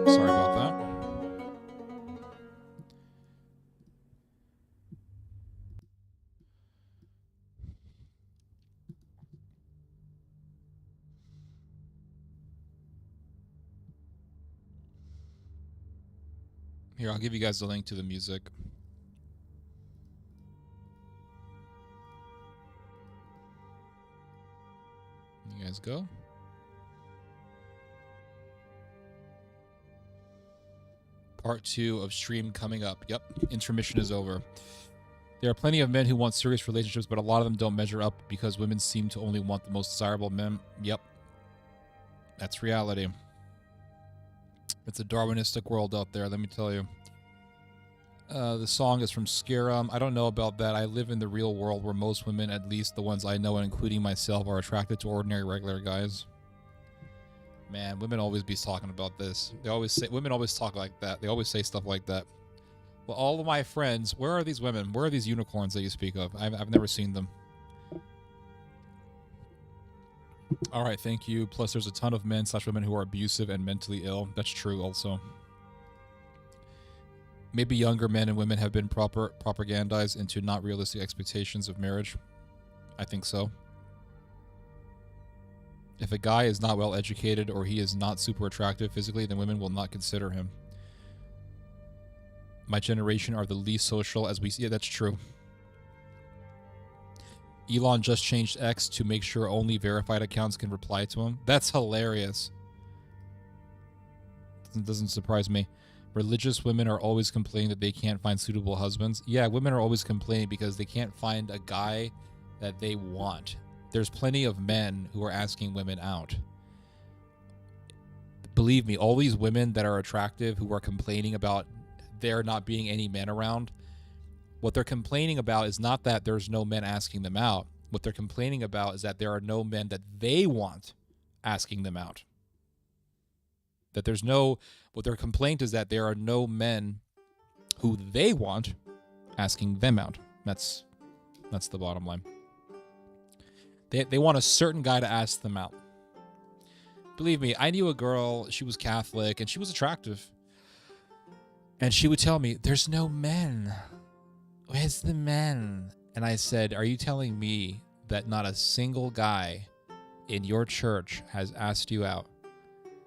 Sorry about that. Here, I'll give you guys the link to the music. You guys go. Part 2 of stream coming up. Yep, intermission is over. There are plenty of men who want serious relationships, but a lot of them don't measure up because women seem to only want the most desirable men. Yep. That's reality. It's a Darwinistic world out there, let me tell you. The song is from Scarum. I don't know about that. I live in the real world where most women, at least the ones I know, including myself, are attracted to ordinary, regular guys. Man, women always be talking about this. They always say, women always talk like that. They always say stuff like that. Well, all of my friends, where are these women? Where are these unicorns that you speak of? I've never seen them. All right, thank you. Plus, there's a ton of men/women who are abusive and mentally ill. That's true also. Maybe younger men and women have been propagandized into not realistic expectations of marriage. I think so. If a guy is not well educated or he is not super attractive physically, then women will not consider him. My generation are the least social as we see. Yeah, that's true. Elon just changed X to make sure only verified accounts can reply to him. That's hilarious. Doesn't surprise me. Religious women are always complaining that they can't find suitable husbands. Yeah, women are always complaining because they can't find a guy that they want. There's plenty of men who are asking women out. Believe me, all these women that are attractive who are complaining about there not being any men around, what they're complaining about is not that there's no men asking them out. What they're complaining about is that there are no men that they want asking them out. That there's no, what their complaint is that there are no men who they want asking them out. That's the bottom line. They want a certain guy to ask them out. Believe me, I knew a girl, she was Catholic, and she was attractive. And she would tell me, there's no men. Where's the men? And I said, are you telling me that not a single guy in your church has asked you out?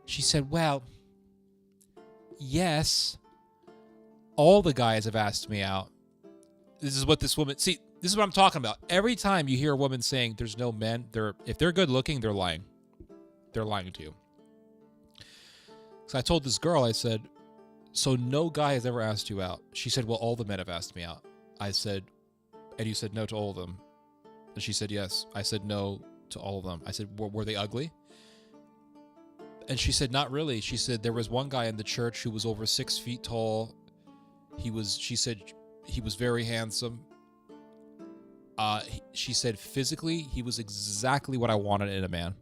She said, well, yes, all the guys have asked me out. This is what this woman, see, this is what I'm talking about. Every time you hear a woman saying there's no men, if they're good looking, they're lying. They're lying to you. So I told this girl, I said, so no guy has ever asked you out. She said, well, all the men have asked me out. I said, and you said no to all of them. And she said, yes. I said no to all of them. I said, were they ugly? And she said, not really. She said, there was one guy in the church who was over 6 feet tall. She said he was very handsome. She said, physically, he was exactly what I wanted in a man.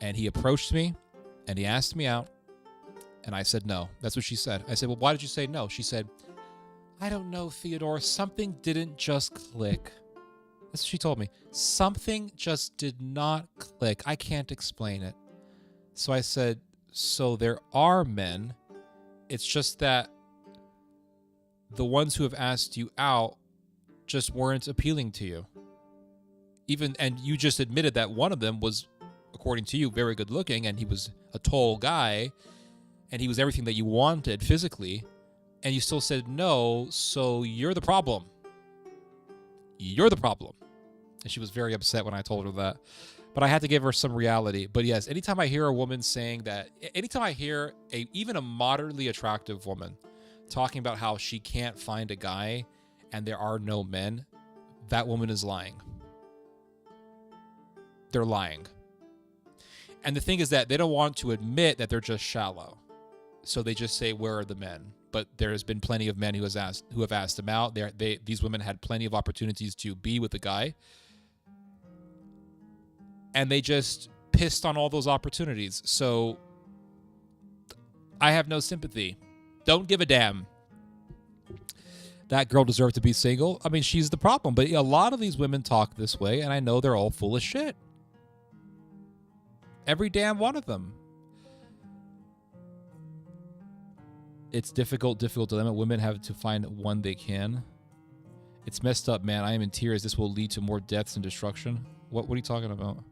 And he approached me and he asked me out. And I said no. That's what she said. I said, well, why did you say no? She said, I don't know, Theodore. Something didn't just click. That's what she told me. Something just did not click. I can't explain it. So I said, so there are men. It's just that the ones who have asked you out just weren't appealing to you. And you just admitted that one of them was according to you, very good looking, and he was a tall guy, and he was everything that you wanted physically, and you still said no, so you're the problem. You're the problem. And she was very upset when I told her that. But I had to give her some reality. But yes, anytime I hear a woman saying that, anytime I hear even a moderately attractive woman talking about how she can't find a guy and there are no men, that woman is lying. They're lying. And the thing is that they don't want to admit that they're just shallow. So they just say, where are the men? But there has been plenty of men who have asked them out. These women had plenty of opportunities to be with the guy. And they just pissed on all those opportunities. So I have no sympathy. Don't give a damn. That girl deserved to be single. I mean, she's the problem. But a lot of these women talk this way, and I know they're all full of shit. Every damn one of them. It's difficult dilemma. Women have to find one they can. It's messed up, man. I am in tears. This will lead to more deaths and destruction. What are you talking about?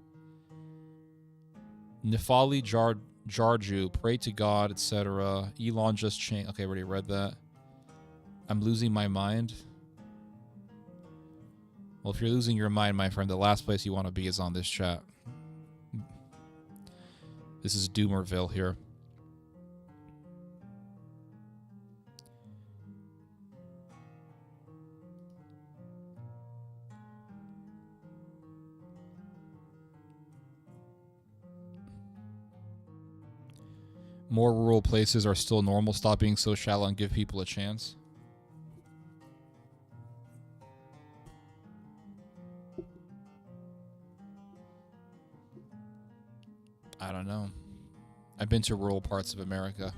Nefali Jarju, pray to God, etc. Elon just changed. Okay, I already read that. I'm losing my mind. Well, if you're losing your mind, my friend, the last place you want to be is on this chat. This is Doomerville here. More rural places are still normal. Stop being so shallow and give people a chance. I don't know. I've been to rural parts of America.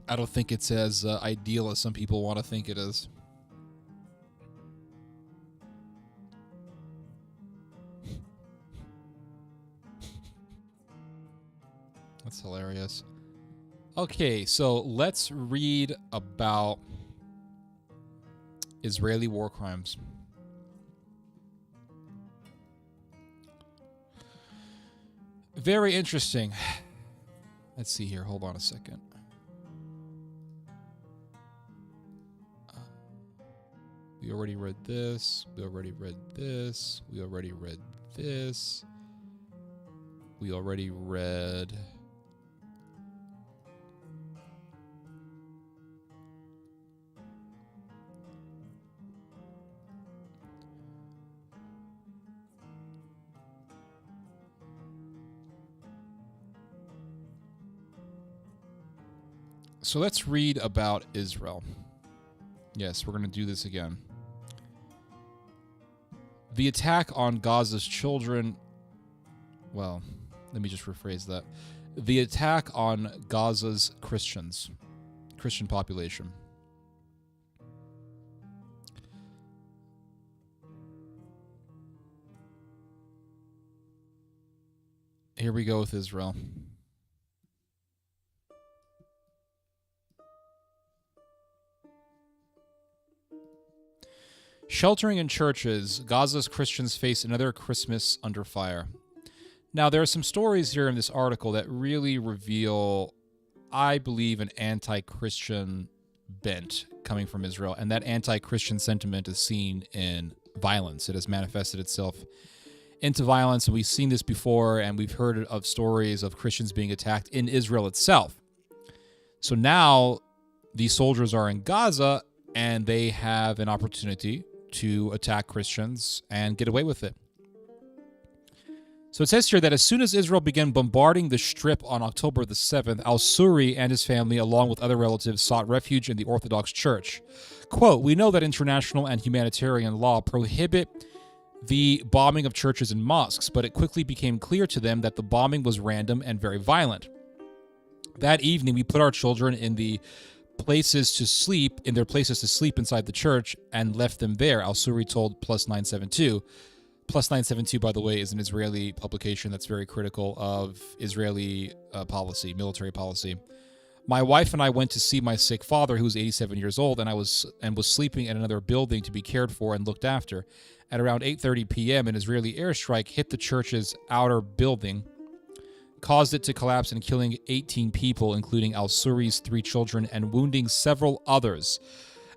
I don't think it's as ideal as some people want to think it is. That's hilarious. Okay, so let's read about Israeli war crimes. Very interesting. Let's see here. Hold on a second. We already read this. We already read this. We already read this. We already read... So let's read about Israel. Yes, we're going to do this again. The attack on Gaza's children... Well, let me just rephrase that. The attack on Gaza's Christian population. Here we go with Israel. Sheltering in churches, Gaza's Christians face another Christmas under fire. Now, there are some stories here in this article that really reveal, I believe, an anti-Christian bent coming from Israel. And that anti-Christian sentiment is seen in violence. It has manifested itself into violence. And we've seen this before, and we've heard of stories of Christians being attacked in Israel itself. So now these soldiers are in Gaza, and they have an opportunity to attack Christians and get away with it. So it says here that as soon as Israel began bombarding the Strip on October the 7th, al-Suri and his family, along with other relatives, sought refuge in the Orthodox Church. Quote, "We know that international and humanitarian law prohibit the bombing of churches and mosques, but it quickly became clear to them that the bombing was random and very violent. That evening, we put our children in their places to sleep inside the church and left them there," al-Suri told Plus 972. Plus 972, by the way, is an Israeli publication that's very critical of Israeli policy, military policy. My wife and I went to see my sick father, who was 87 years old, and was sleeping in another building to be cared for and looked after. At around 8:30 p.m., an Israeli airstrike hit the church's outer building, caused it to collapse and killing 18 people, including al-Suri's 3 children, and wounding several others.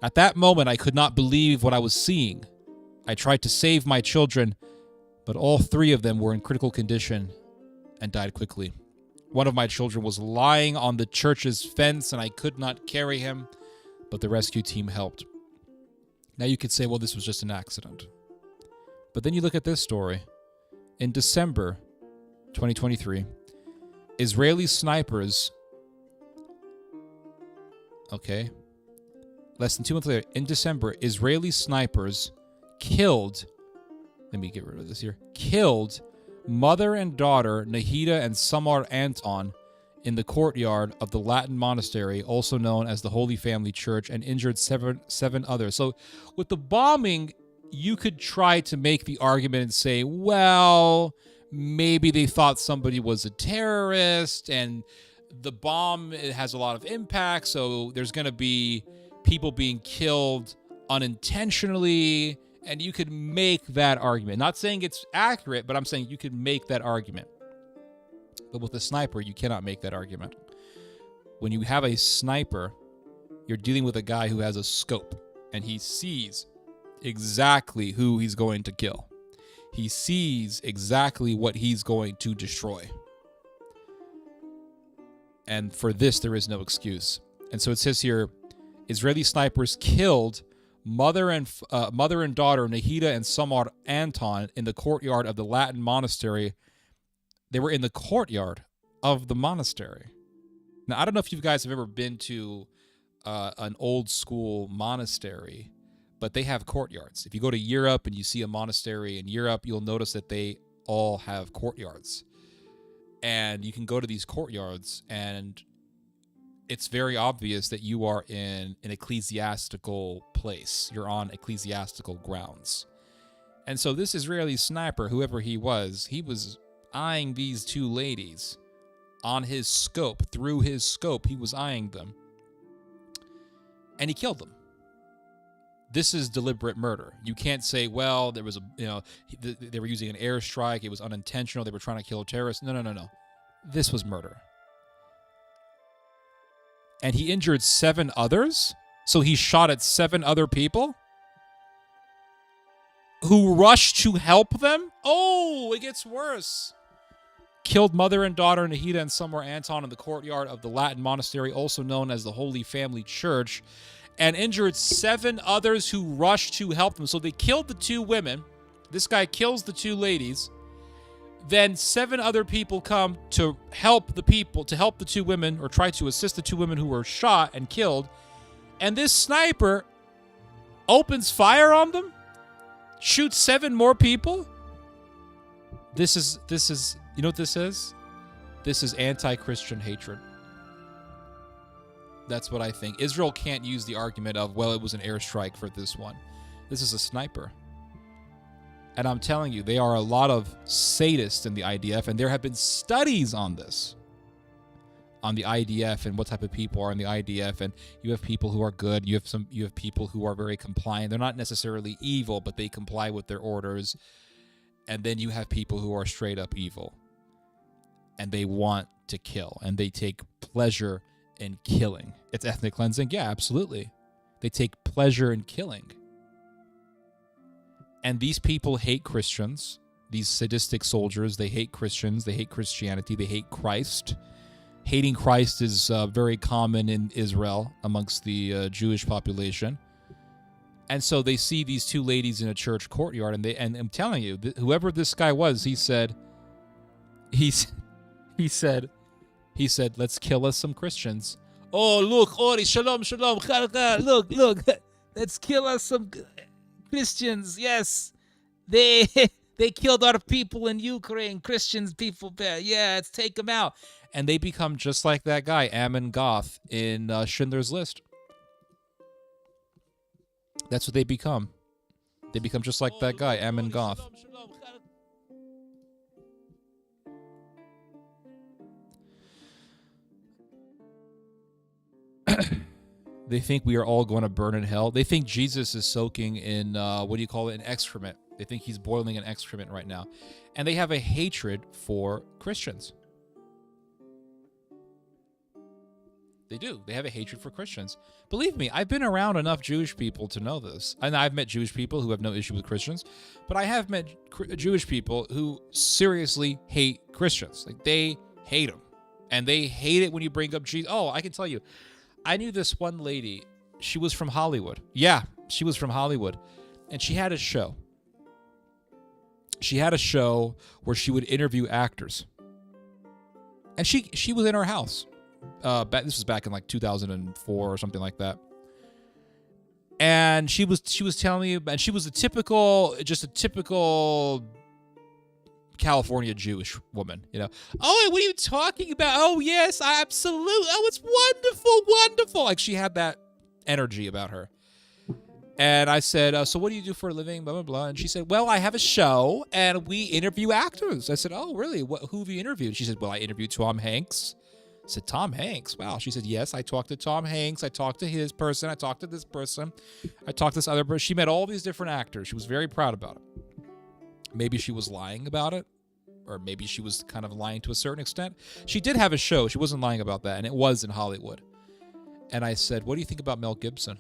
At that moment, I could not believe what I was seeing. I tried to save my children, but all 3 of them were in critical condition and died quickly. One of my children was lying on the church's fence, and I could not carry him, but the rescue team helped. Now you could say, well, this was just an accident. But then you look at this story. In December 2023, Israeli snipers... Okay. Less than 2 months later, in December, Israeli snipers killed... Let me get rid of this here. Killed mother and daughter Nahida and Samar Anton in the courtyard of the Latin monastery, also known as the Holy Family Church, and injured seven others. So with the bombing, you could try to make the argument and say, well, maybe they thought somebody was a terrorist, and the bomb has a lot of impact, so there's going to be people being killed unintentionally. And you could make that argument. Not saying it's accurate, but I'm saying you could make that argument. But with a sniper, you cannot make that argument. When you have a sniper, you're dealing with a guy who has a scope, and he sees exactly who he's going to kill. He sees exactly what he's going to destroy. And for this, there is no excuse. And so it says here, Israeli snipers killed mother and daughter Nahida and Samar Anton in the courtyard of the Latin monastery. They were in the courtyard of the monastery. Now, I don't know if you guys have ever been to an old school monastery, but they have courtyards. If you go to Europe and you see a monastery in Europe, you'll notice that they all have courtyards. And you can go to these courtyards, and it's very obvious that you are in an ecclesiastical place. You're on ecclesiastical grounds. And so this Israeli sniper, whoever he was eyeing these 2 ladies on his scope. Through his scope, he was eyeing them. And he killed them. This is deliberate murder. You can't say, well, there was they were using an airstrike. It was unintentional. They were trying to kill a terrorist. No. This was murder. And he injured 7 others? So he shot at 7 other people? Who rushed to help them? Oh, it gets worse. Killed mother and daughter Nahida and Samar Anton in the courtyard of the Latin monastery, also known as the Holy Family Church, and injured 7 others who rushed to help them. So they killed the 2 women. This guy kills the 2 ladies. Then 7 other people come to help the 2 women, or try to assist the 2 women who were shot and killed. And this sniper opens fire on them, shoots 7 more people. This is, you know what this is? This is anti-Christian hatred. That's what I think. Israel can't use the argument of, well, it was an airstrike for this one. This is a sniper. And I'm telling you, there are a lot of sadists in the IDF, and there have been studies on this, on the IDF and what type of people are in the IDF. And you have people who are good. You have people who are very compliant. They're not necessarily evil, but they comply with their orders. And then you have people who are straight up evil, and they want to kill, and they take pleasure in killing. It's ethnic cleansing. Yeah, absolutely. They take pleasure in killing. And these people hate Christians. These sadistic soldiers, they hate Christians. They hate Christianity. They hate Christ. Hating Christ is very common in Israel amongst the Jewish population. And so they see these 2 ladies in a church courtyard, and I'm telling you, whoever this guy was, he said, let's kill us some Christians. Oh, look, Ori, shalom, look, let's kill us some Christians. Yes, they killed our people in Ukraine, Christians people there. Yeah, let's take them out. And they become just like that guy, Ammon Goth, in Schindler's List. That's what they become. They become just like that guy, Ammon Goth. They think we are all going to burn in hell. They think Jesus is soaking in, in excrement. They think he's boiling in excrement right now. And they have a hatred for Christians. They do. They have a hatred for Christians. Believe me, I've been around enough Jewish people to know this. And I've met Jewish people who have no issue with Christians. But I have met Jewish people who seriously hate Christians. Like, they hate them. And they hate it when you bring up Jesus. Oh, I can tell you. I knew this one lady. She was from Hollywood. Yeah, she was from Hollywood. And she had a show. She had a show where she would interview actors. And she was in her house. This was back in like 2004 or something like that. And she was telling me, and she was a typical California Jewish woman, you know. Oh, what are you talking about? Oh, yes, absolutely. Oh, it's wonderful, wonderful. Like, she had that energy about her. And I said, so what do you do for a living, blah, blah, blah. And she said, well, I have a show, and we interview actors. I said, oh, really? Who have you interviewed? She said, well, I interviewed Tom Hanks. I said, Tom Hanks? Wow. She said, yes, I talked to Tom Hanks. I talked to his person. I talked to this person. I talked to this other person. She met all these different actors. She was very proud about it. Maybe she was lying about it, or maybe she was kind of lying to a certain extent. She did have a show. She wasn't lying about that, and it was in Hollywood. And I said, what do you think about Mel Gibson?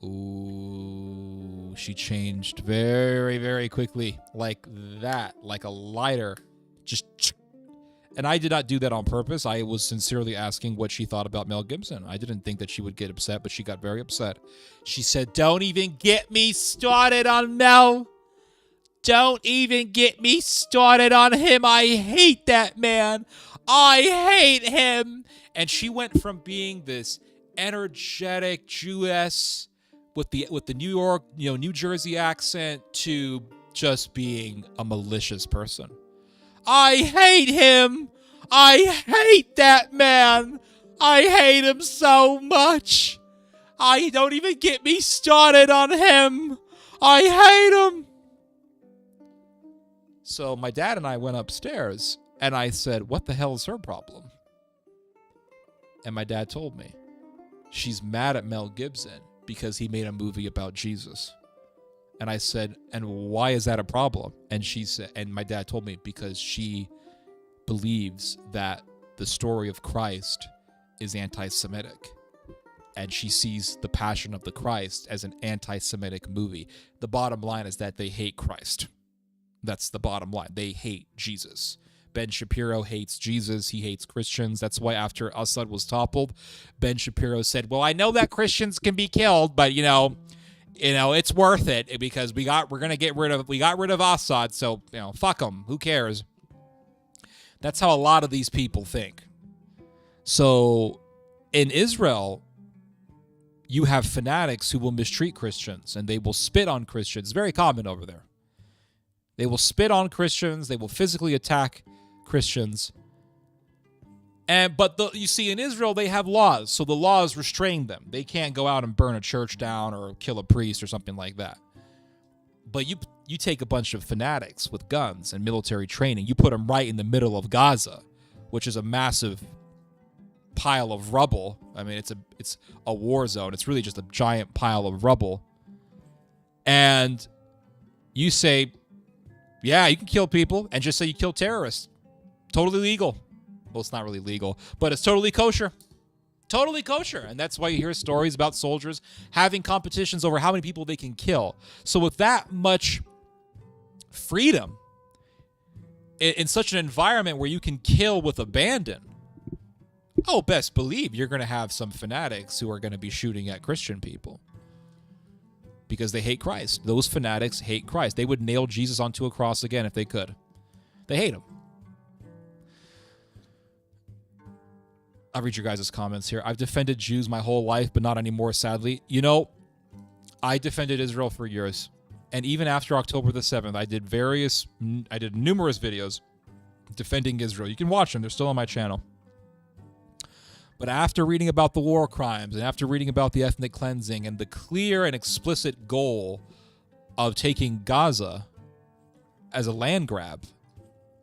Ooh, she changed very, very quickly. Like that, like a lighter. Just. And I did not do that on purpose. I was sincerely asking what she thought about Mel Gibson. I didn't think that she would get upset, but she got very upset. She said, don't even get me started on Mel. Don't even get me started on him. I hate that man. I hate him. And she went from being this energetic Jewess with the New York, New Jersey accent to just being a malicious person. I hate him. I hate that man. I hate him so much. I don't even get me started on him. I hate him. So my dad and I went upstairs, and I said, what the hell is her problem? And my dad told me, she's mad at Mel Gibson because he made a movie about Jesus. And I said, and why is that a problem? And she said, and my dad told me, because she believes that the story of Christ is anti-Semitic. And she sees The Passion of the Christ as an anti-Semitic movie. The bottom line is that they hate Christ. That's the bottom line. They hate Jesus. Ben Shapiro hates Jesus. He hates Christians. That's why after Assad was toppled, Ben Shapiro said, well, I know that Christians can be killed, but it's worth it because we got rid of Assad, so fuck them. Who cares? That's how a lot of these people think. So in Israel, you have fanatics who will mistreat Christians and they will spit on Christians. It's very common over there. They will spit on Christians. They will physically attack Christians. But you see, in Israel, they have laws. So the laws restrain them. They can't go out and burn a church down or kill a priest or something like that. But you take a bunch of fanatics with guns and military training. You put them right in the middle of Gaza, which is a massive pile of rubble. I mean, it's a war zone. It's really just a giant pile of rubble. And you say, yeah, you can kill people, and just say you kill terrorists. Totally legal. Well, it's not really legal, but it's totally kosher. Totally kosher. And that's why you hear stories about soldiers having competitions over how many people they can kill. So with that much freedom, in such an environment where you can kill with abandon, best believe you're going to have some fanatics who are going to be shooting at Christian people. Because they hate Christ. Those fanatics hate Christ. They would nail Jesus onto a cross again if they could. They hate him. I'll read your guys' comments here. I've defended Jews my whole life, but not anymore, sadly. I defended Israel for years. And even after October the 7th, I did numerous videos defending Israel. You can watch them. They're still on my channel. But after reading about the war crimes and after reading about the ethnic cleansing and the clear and explicit goal of taking Gaza as a land grab,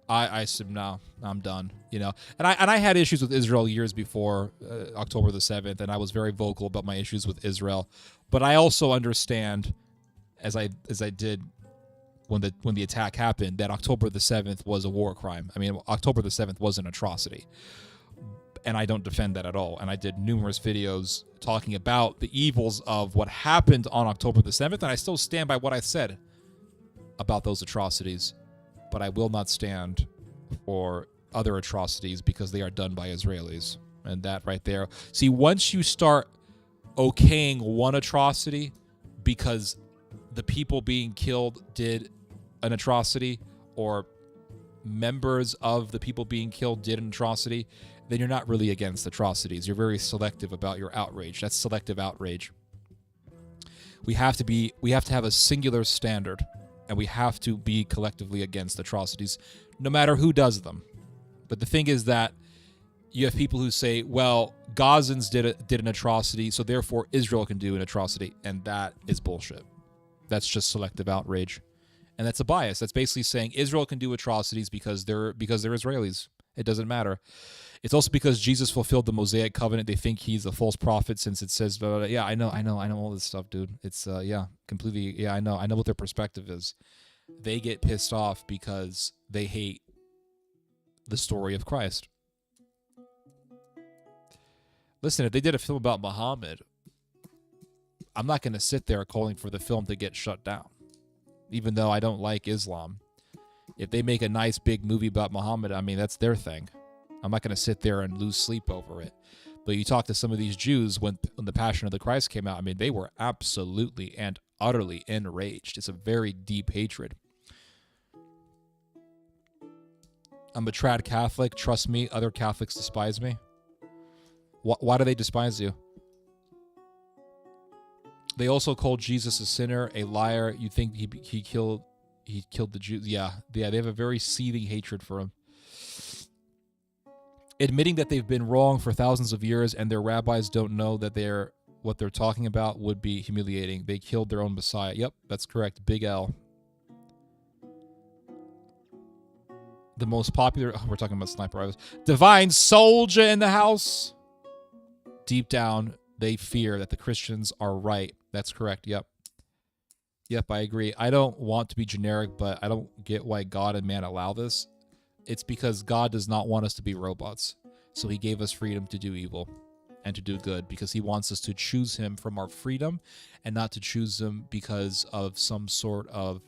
I said no, I'm done. And I had issues with Israel years before October the 7th, and I was very vocal about my issues with Israel. But I also understand, as I did when the attack happened, that October the 7th was a war crime. I mean, October the 7th was an atrocity, and I don't defend that at all. And I did numerous videos talking about the evils of what happened on October the 7th, and I still stand by what I said about those atrocities. But I will not stand for other atrocities because they are done by Israelis. And that right there. See, once you start okaying one atrocity because the people being killed did an atrocity, or members of the people being killed did an atrocity, then you're not really against atrocities. You're very selective about your outrage. That's selective outrage. We have to have a singular standard. And we have to be collectively against atrocities, no matter who does them. But the thing is that you have people who say, well, Gazans did an atrocity, so therefore Israel can do an atrocity. And that is bullshit. That's just selective outrage. And that's a bias. That's basically saying Israel can do atrocities because they're Israelis. It doesn't matter. It's also because Jesus fulfilled the Mosaic covenant. They think he's a false prophet since it says, blah, blah, blah. Yeah, I know all this stuff, dude. It's, completely, I know what their perspective is. They get pissed off because they hate the story of Christ. Listen, if they did a film about Muhammad, I'm not going to sit there calling for the film to get shut down, even though I don't like Islam. If they make a nice big movie about Muhammad, I mean, that's their thing. I'm not going to sit there and lose sleep over it. But you talk to some of these Jews when the Passion of the Christ came out, I mean, they were absolutely and utterly enraged. It's a very deep hatred. I'm a trad Catholic. Trust me, other Catholics despise me. Why do they despise you? They also called Jesus a sinner, a liar. You think he killed the Jews? Yeah, they have a very seething hatred for him. Admitting that they've been wrong for thousands of years and their rabbis don't know that what they're talking about would be humiliating. They killed their own Messiah. Yep, that's correct. Big L. The most popular... we're talking about sniper rifles. Divine soldier in the house. Deep down, they fear that the Christians are right. That's correct. Yep. Yep, I agree. I don't want to be generic, but I don't get why God and man allow this. It's because God does not want us to be robots. So he gave us freedom to do evil and to do good because he wants us to choose him from our freedom and not to choose him because of some sort of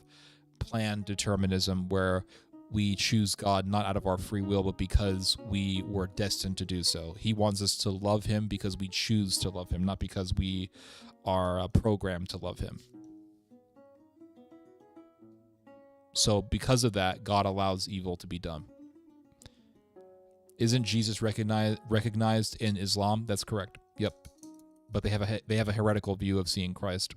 planned determinism where we choose God not out of our free will, but because we were destined to do so. He wants us to love him because we choose to love him, not because we are programmed to love him. So because of that, God allows evil to be done. Isn't Jesus recognized in Islam? That's correct. Yep. But they have a heretical view of seeing Christ.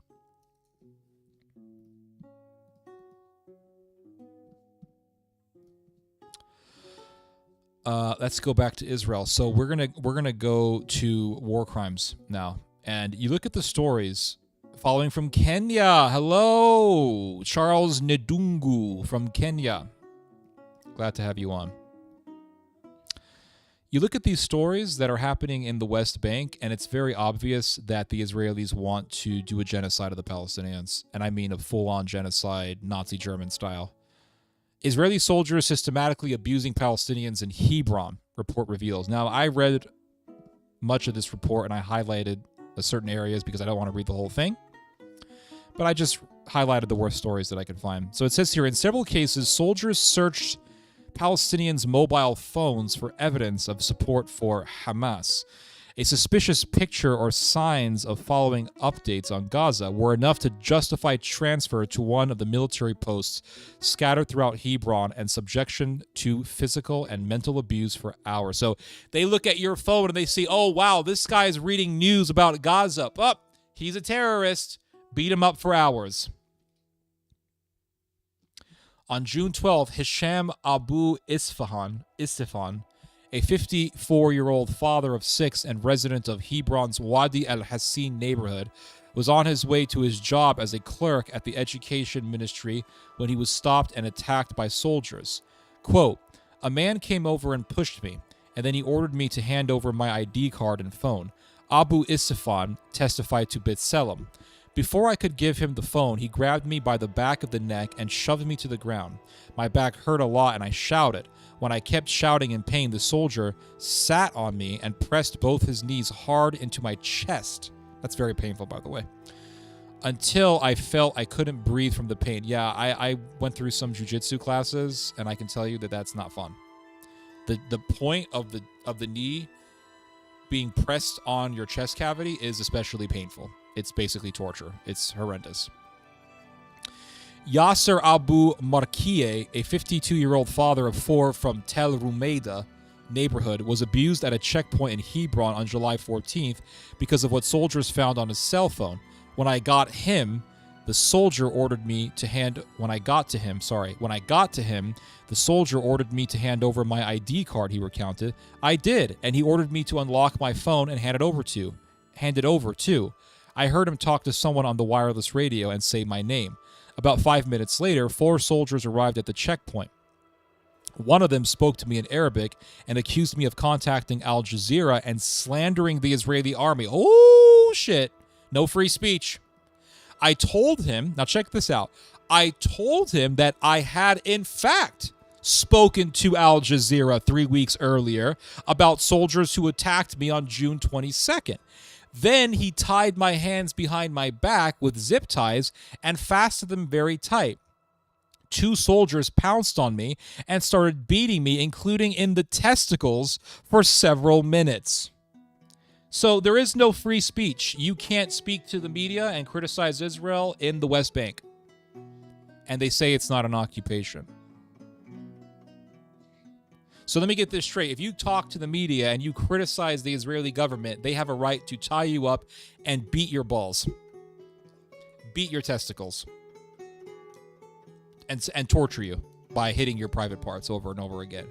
Let's go back to Israel. So we're gonna go to war crimes now, and you look at the stories. Following from Kenya. Hello, Charles Nedungu from Kenya. Glad to have you on. You look at these stories that are happening in the West Bank, and it's very obvious that the Israelis want to do a genocide of the Palestinians. And I mean a full-on genocide, Nazi German style. Israeli soldiers systematically abusing Palestinians in Hebron, report reveals. Now, I read much of this report, and I highlighted certain areas because I don't want to read the whole thing. But I just highlighted the worst stories that I could find. So it says here, in several cases, soldiers searched Palestinians' mobile phones for evidence of support for Hamas. A suspicious picture or signs of following updates on Gaza were enough to justify transfer to one of the military posts scattered throughout Hebron and subjection to physical and mental abuse for hours. So they look at your phone and they see, oh, wow, this guy's reading news about Gaza. Oh, he's a terrorist. Beat him up for hours. On June 12th, Hisham Abu Isfahan, a 54-year-old father of 6 and resident of Hebron's Wadi al-Hassin neighborhood, was on his way to his job as a clerk at the education ministry when he was stopped and attacked by soldiers. Quote, A man came over and pushed me, and then he ordered me to hand over my ID card and phone. Abu Isfan testified to B'Tselem. Before I could give him the phone, he grabbed me by the back of the neck and shoved me to the ground. My back hurt a lot and I shouted. When I kept shouting in pain, the soldier sat on me and pressed both his knees hard into my chest. That's very painful, by the way. Until I felt I couldn't breathe from the pain. Yeah, I went through some jiu-jitsu classes, and I can tell you that that's not fun. The point of the knee being pressed on your chest cavity is especially painful. It's basically torture. It's horrendous. Yasser Abu Markieh, a 52-year-old father of 4 from Tel Rumeida neighborhood, was abused at a checkpoint in Hebron on July 14th because of what soldiers found on his cell phone. When I got to him, the soldier ordered me to hand over my ID card, he recounted. I did, and he ordered me to unlock my phone and hand it over too. I heard him talk to someone on the wireless radio and say my name. About 5 minutes later, 4 soldiers arrived at the checkpoint. One of them spoke to me in Arabic and accused me of contacting Al Jazeera and slandering the Israeli army. Oh, shit. No free speech. I told him, now check this out. I told him that I had, in fact, spoken to Al Jazeera 3 weeks earlier about soldiers who attacked me on June 22nd. Then he tied my hands behind my back with zip ties and fastened them very tight. 2 soldiers pounced on me and started beating me, including in the testicles, for several minutes. So there is no free speech. You can't speak to the media and criticize Israel in the West Bank. And they say it's not an occupation. So let me get this straight. If you talk to the media and you criticize the Israeli government, they have a right to tie you up and beat your balls. Beat your testicles. And torture you by hitting your private parts over and over again.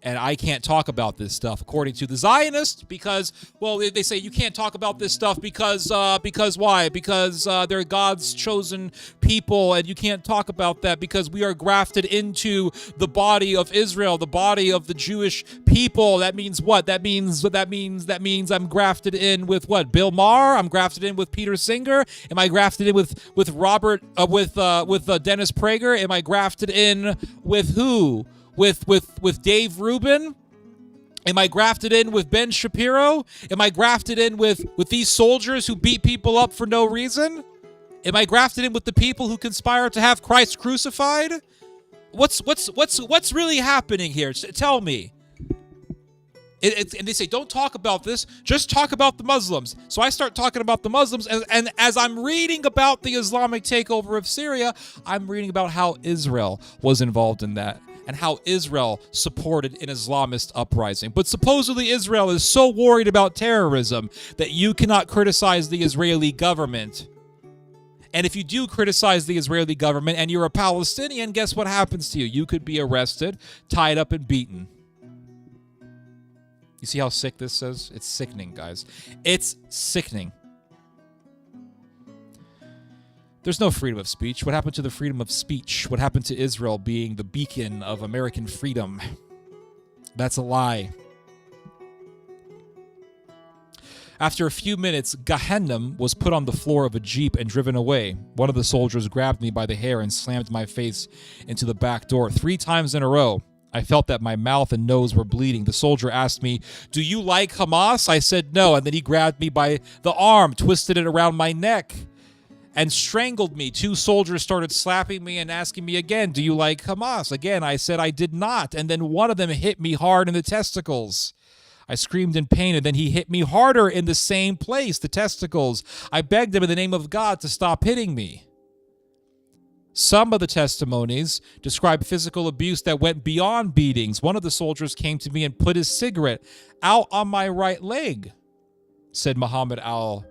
And I can't talk about this stuff, according to the Zionists, because, well, they say you can't talk about this stuff because why? Because they're God's chosen people, and you can't talk about that because we are grafted into the body of Israel, the body of the Jewish people. That means what? That means I'm grafted in with what? Bill Maher? I'm grafted in with Peter Singer? Am I grafted in with Robert with Dennis Prager? Am I grafted in with who? With Dave Rubin? Am I grafted in with Ben Shapiro? Am I grafted in with these soldiers who beat people up for no reason? Am I grafted in with the people who conspire to have Christ crucified? What's really happening here? Tell me. And they say, don't talk about this, just talk about the Muslims. So I start talking about the Muslims, and as I'm reading about the Islamic takeover of Syria, I'm reading about how Israel was involved in that, and how Israel supported an Islamist uprising. But supposedly Israel is so worried about terrorism that you cannot criticize the Israeli government. And if you do criticize the Israeli government and you're a Palestinian, guess what happens to you? You could be arrested, tied up, and beaten. You see how sick this is? It's sickening, guys. It's sickening. There's no freedom of speech. What happened to the freedom of speech? What happened to Israel being the beacon of American freedom? That's a lie. After a few minutes, Gehenna was put on the floor of a jeep and driven away. One of the soldiers grabbed me by the hair and slammed my face into the back door 3 times in a row. I felt that my mouth and nose were bleeding. The soldier asked me, "Do you like Hamas?" I said no, and then he grabbed me by the arm, twisted it around my neck, and strangled me. 2 soldiers started slapping me and asking me again, "Do you like Hamas?" Again, I said I did not, and then one of them hit me hard in the testicles. I screamed in pain, and then he hit me harder in the same place, the testicles. I begged him in the name of God to stop hitting me. Some of the testimonies describe physical abuse that went beyond beatings. One of the soldiers came to me and put his cigarette out on my right leg, said Muhammad al-Natshe,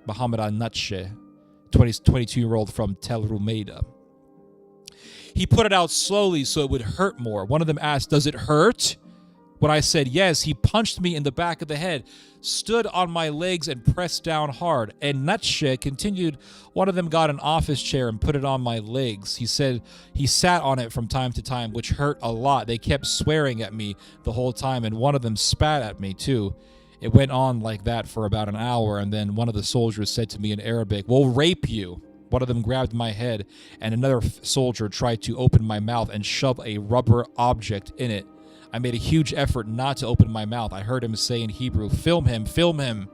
22-year-old from Tel Rumeida. He put it out slowly so it would hurt more. One of them asked, "Does it hurt?" When I said yes, he punched me in the back of the head, stood on my legs and pressed down hard. And Nutshit continued, one of them got an office chair and put it on my legs. He said he sat on it from time to time, which hurt a lot. They kept swearing at me the whole time, and one of them spat at me too. It went on like that for about an hour, and then one of the soldiers said to me in Arabic, "We'll rape you." One of them grabbed my head, and another soldier tried to open my mouth and shove a rubber object in it. I made a huge effort not to open my mouth. I heard him say in Hebrew, "Film him, film him."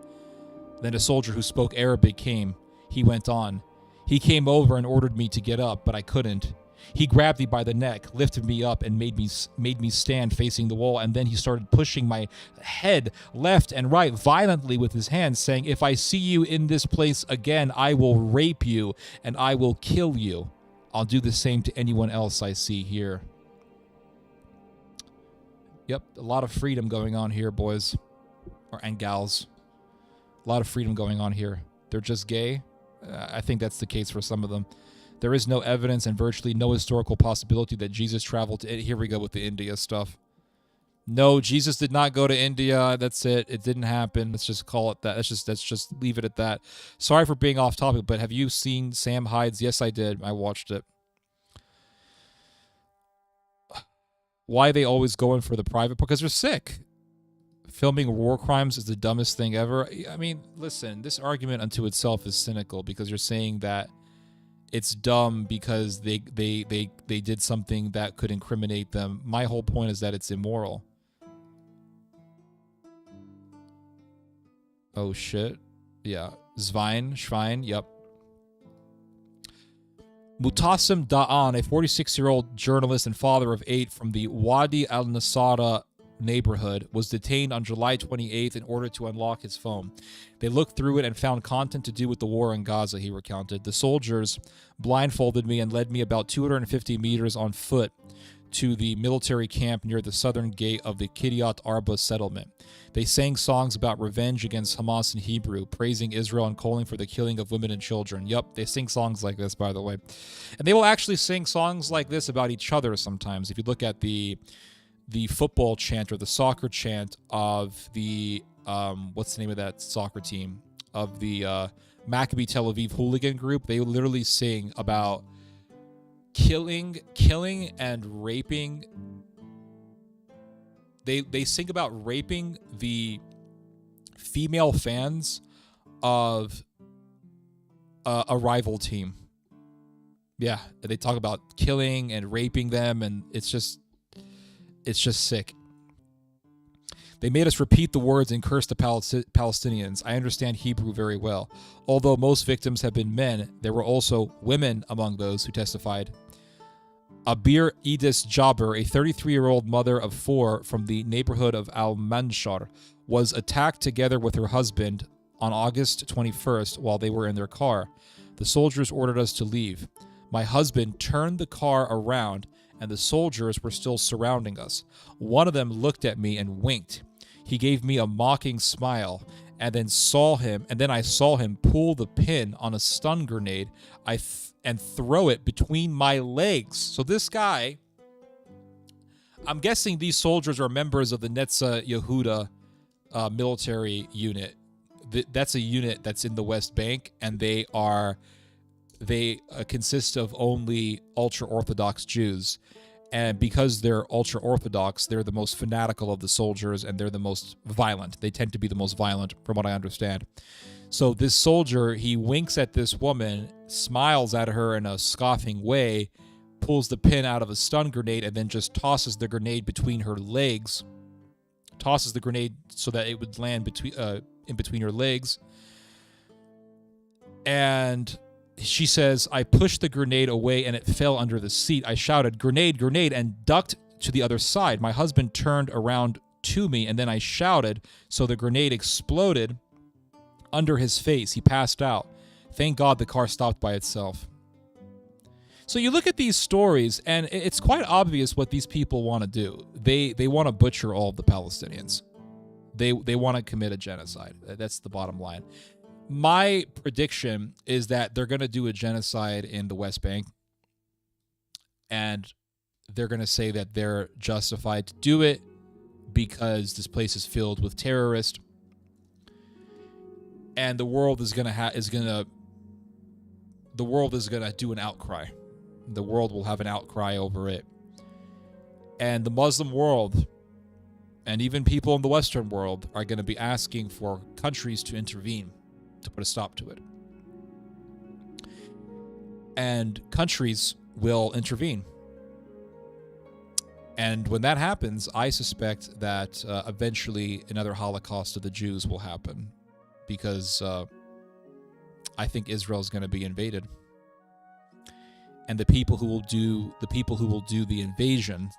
Then a soldier who spoke Arabic came. He went on. He came over and ordered me to get up, but I couldn't. He grabbed me by the neck, lifted me up, and made me stand facing the wall, and then he started pushing my head left and right violently with his hands, saying, "If I see you in this place again, I will rape you, and I will kill you. I'll do the same to anyone else I see here." Yep, a lot of freedom going on here, boys and gals. A lot of freedom going on here. They're just gay. I think that's the case for some of them. There is no evidence and virtually no historical possibility that Jesus traveled to... Here we go with the India stuff. No, Jesus did not go to India. That's it. It didn't happen. Let's just call it that. Let's just leave it at that. Sorry for being off topic, but have you seen Sam Hyde's? Yes, I did. I watched it. Why are they always going for the private? Because they're sick. Filming war crimes is the dumbest thing ever. I mean, listen, this argument unto itself is cynical because you're saying that it's dumb because they did something that could incriminate them. My whole point is that it's immoral. Oh, shit. Yeah. Schwein, yep. Mutassim Da'an, a 46-year-old journalist and father of 8 from the Wadi al-Nasara neighborhood, was detained on July 28th in order to unlock his phone. They looked through it and found content to do with the war in Gaza, he recounted. The soldiers blindfolded me and led me about 250 meters on foot to the military camp near the southern gate of the Kiryat Arba settlement. They sang songs about revenge against Hamas in Hebrew, praising Israel and calling for the killing of women and children. Yup, they sing songs like this, by the way. And they will actually sing songs like this about each other sometimes. If you look at the football chant or the soccer chant of the, what's the name of that soccer team? Of the Maccabi Tel Aviv hooligan group, they literally sing about killing and raping. They sing about raping the female fans of a rival team. Yeah, they talk about killing and raping them, and it's just sick. They made us repeat the words and curse the Palestinians. I understand Hebrew very well. Although most victims have been men, there were also women among those who testified. Abir Edis Jaber, a 33-year-old mother of 4 from the neighborhood of Al-Manshar, was attacked together with her husband on August 21st while they were in their car. The soldiers ordered us to leave. My husband turned the car around and the soldiers were still surrounding us. One of them looked at me and winked. He gave me a mocking smile, and then I saw him pull the pin on a stun grenade and throw it between my legs. So this guy, I'm guessing these soldiers are members of the Netza Yehuda military unit. That's a unit that's in the West Bank, and they consist of only ultra-Orthodox Jews. And because they're ultra-Orthodox, they're the most fanatical of the soldiers, and they're the most violent. They tend to be the most violent, from what I understand. So this soldier, he winks at this woman, smiles at her in a scoffing way, pulls the pin out of a stun grenade, and then just tosses the grenade between her legs. Tosses the grenade so that it would land in between her legs. And she says, I pushed the grenade away and it fell under the seat. I shouted, "Grenade, grenade," and ducked to the other side. My husband turned around to me and then I shouted, so the grenade exploded under his face. He passed out. Thank God the car stopped by itself. So you look at these stories and it's quite obvious what these people want to do. They want to butcher all of the Palestinians. They want to commit a genocide. That's the bottom line. My prediction is that they're going to do a genocide in the West Bank, and they're going to say that they're justified to do it because this place is filled with terrorists, and the world is gonna do an outcry. The world will have an outcry over it, and the Muslim world, and even people in the Western world, are going to be asking for countries to intervene to put a stop to it. And countries will intervene. And when that happens, I suspect that eventually another Holocaust of the Jews will happen, because I think Israel is going to be invaded, and the people who will do the invasion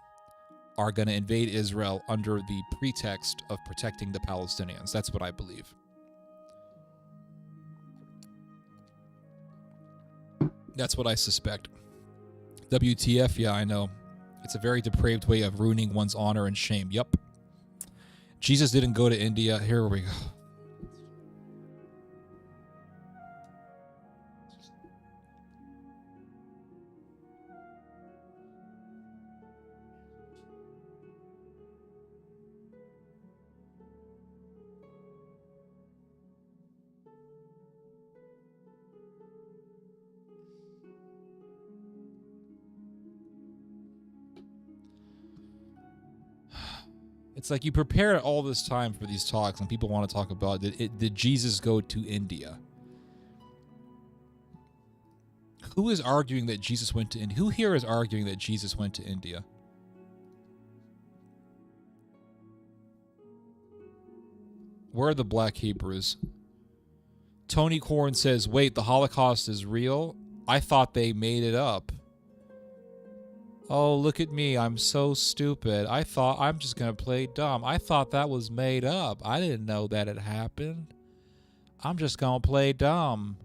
are going to invade Israel under the pretext of protecting the Palestinians. That's what I believe. That's what I suspect. WTF? Yeah, I know. It's a very depraved way of ruining one's honor and shame. Yup. Jesus didn't go to India. Here we go. It's like you prepare all this time for these talks, and people want to talk about, did Jesus go to India? Who is arguing that Jesus went to India? Who here is arguing that Jesus went to India? Where are the black Hebrews? Tony Korn says, wait, the Holocaust is real? I thought they made it up. Oh, look at me. I'm so stupid. I thought I'm just going to play dumb. I thought that was made up. I didn't know that it happened. I'm just going to play dumb.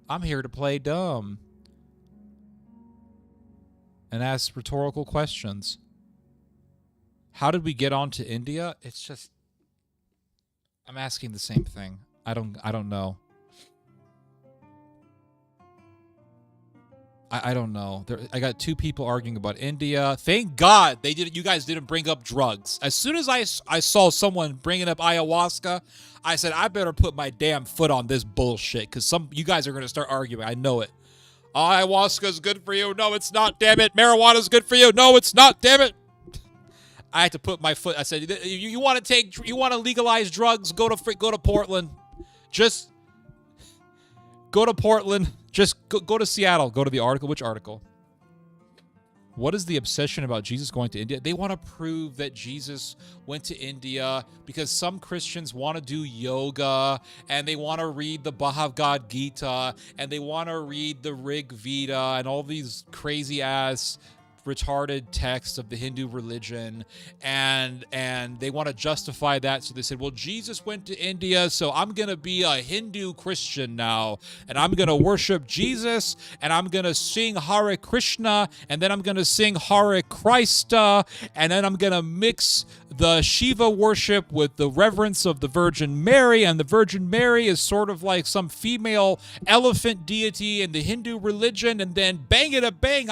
I'm here to play dumb and ask rhetorical questions. How did we get onto India? It's just, I'm asking the same thing. I don't know. I don't know. I got two people arguing about India. Thank God you guys didn't bring up drugs. As soon as I saw someone bringing up ayahuasca, I said, I better put my damn foot on this bullshit, because you guys are going to start arguing. I know it. Ayahuasca is good for you. No, it's not, damn it. Marijuana is good for you. No, it's not, damn it. I had to put my foot. I said, you want to legalize drugs? Go to Portland. Just go to Portland. Just go to Seattle. Go to the article. Which article? What is the obsession about Jesus going to India? They want to prove that Jesus went to India because some Christians want to do yoga, and they want to read the Bhagavad Gita, and they want to read the Rig Veda and all these crazy-ass retarded texts of the Hindu religion, and they want to justify that. So they said, well, Jesus went to India, so I'm going to be a Hindu Christian now, and I'm going to worship Jesus, and I'm going to sing Hare Krishna, and then I'm going to sing Hare Krista, and then I'm going to mix the Shiva worship with the reverence of the Virgin Mary, and the Virgin Mary is sort of like some female elephant deity in the Hindu religion, and then bang it a bang,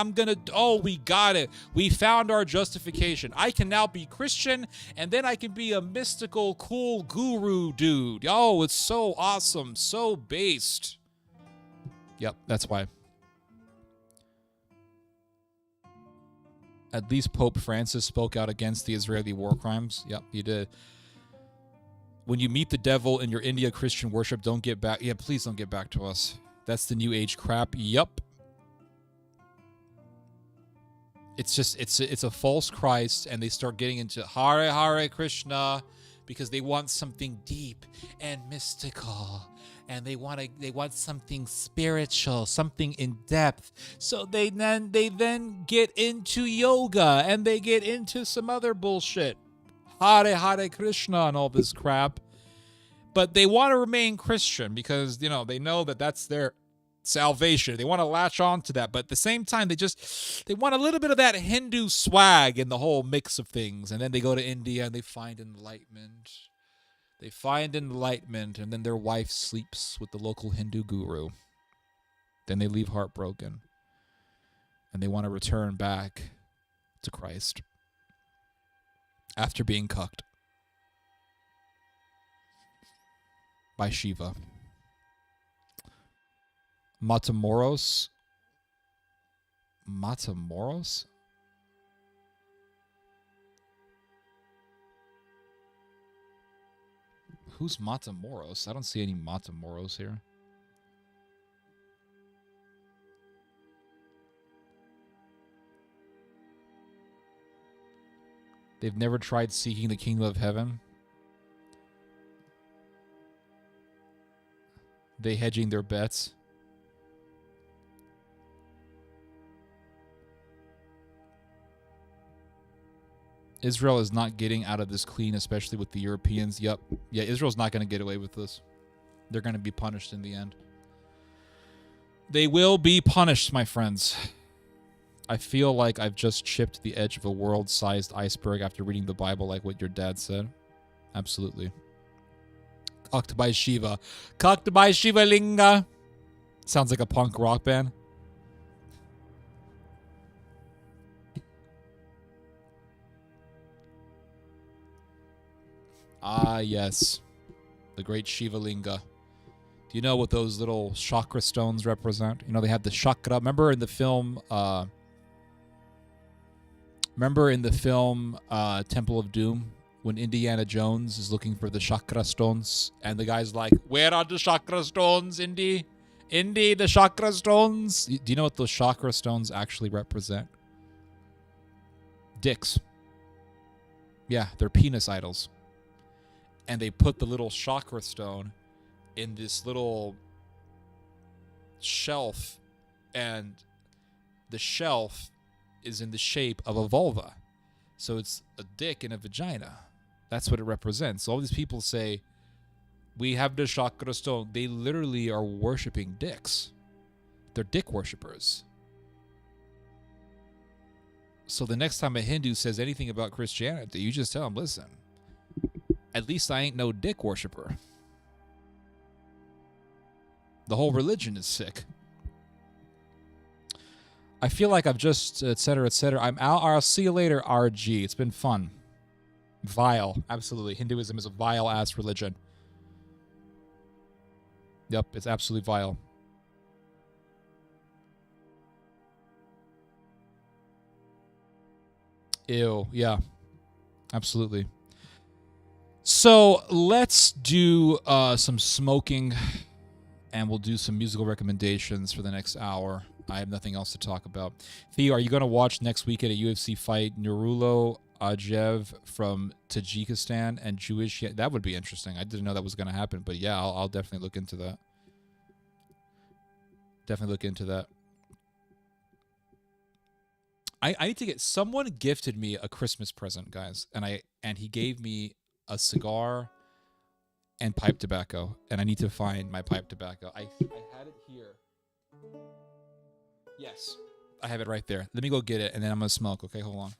we got it. We found our justification. I can now be Christian, and then I can be a mystical, cool guru dude. Oh, it's so awesome, so based. Yep, that's why. At least Pope Francis spoke out against the Israeli war crimes. Yep, he did. When you meet the devil in your India Christian worship, don't get back. Yeah, please don't get back to us. That's the new age crap. Yup. It's just, it's a false Christ, and they start getting into Hare Krishna because they want something deep and mystical, and they want something spiritual, something in depth. So they then get into yoga, and they get into some other bullshit, Hare Krishna and all this crap. But they want to remain Christian because, they know that that's their salvation. They want to latch on to that, but at the same time, they want a little bit of that Hindu swag in the whole mix of things. And then they go to India and they find enlightenment. And then their wife sleeps with the local Hindu guru. Then they leave heartbroken, and they want to return back to Christ after being cucked. by Shiva. Matamoros? Matamoros? Who's Matamoros? I don't see any Matamoros here. They've never tried seeking the kingdom of heaven. They hedging their bets. Israel is not getting out of this clean, especially with the Europeans. Yep. Yeah, Israel's not going to get away with this. They're going to be punished in the end. They will be punished, my friends. I feel like I've just chipped the edge of a world-sized iceberg after reading the Bible like what your dad said. Absolutely. Cocked by Shiva. Cocked by Shiva Linga. Sounds like a punk rock band. Ah, yes. The great Shiva Linga. Do you know what those little chakra stones represent? You know, they have the chakra. Remember in the film... Temple of Doom, when Indiana Jones is looking for the chakra stones, and the guy's like, "Where are the chakra stones, Indy? Indy, the chakra stones." Do you know what those chakra stones actually represent? Dicks. Yeah, they're penis idols. And they put the little chakra stone in this little shelf, and the shelf is in the shape of a vulva. So it's a dick and a vagina. That's what it represents. So all these people say, we have the chakra stone. They literally are worshiping dicks. They're dick worshippers. So the next time a Hindu says anything about Christianity, you just tell them, listen, at least I ain't no dick worshiper. The whole religion is sick. I feel like I've just, etc., etc. I'm out. I'll see you later, RG. It's been fun. Vile. Absolutely. Hinduism is a vile-ass religion. Yep, it's absolutely vile. Ew. Yeah. Absolutely. So let's do some smoking, and we'll do some musical recommendations for the next hour. I have nothing else to talk about. Theo, are you going to watch next week at a UFC fight Nurulo Ajev from Tajikistan and Jewish? Yeah, that would be interesting. I didn't know that was going to happen, but yeah, I'll definitely look into that. Definitely look into that. I need to get... Someone gifted me a Christmas present, guys, and he gave me a cigar and pipe tobacco, and I need to find my pipe tobacco. I had it here. Yes, I have it right there. Let me go get it, and then I'm going to smoke. Okay, hold on.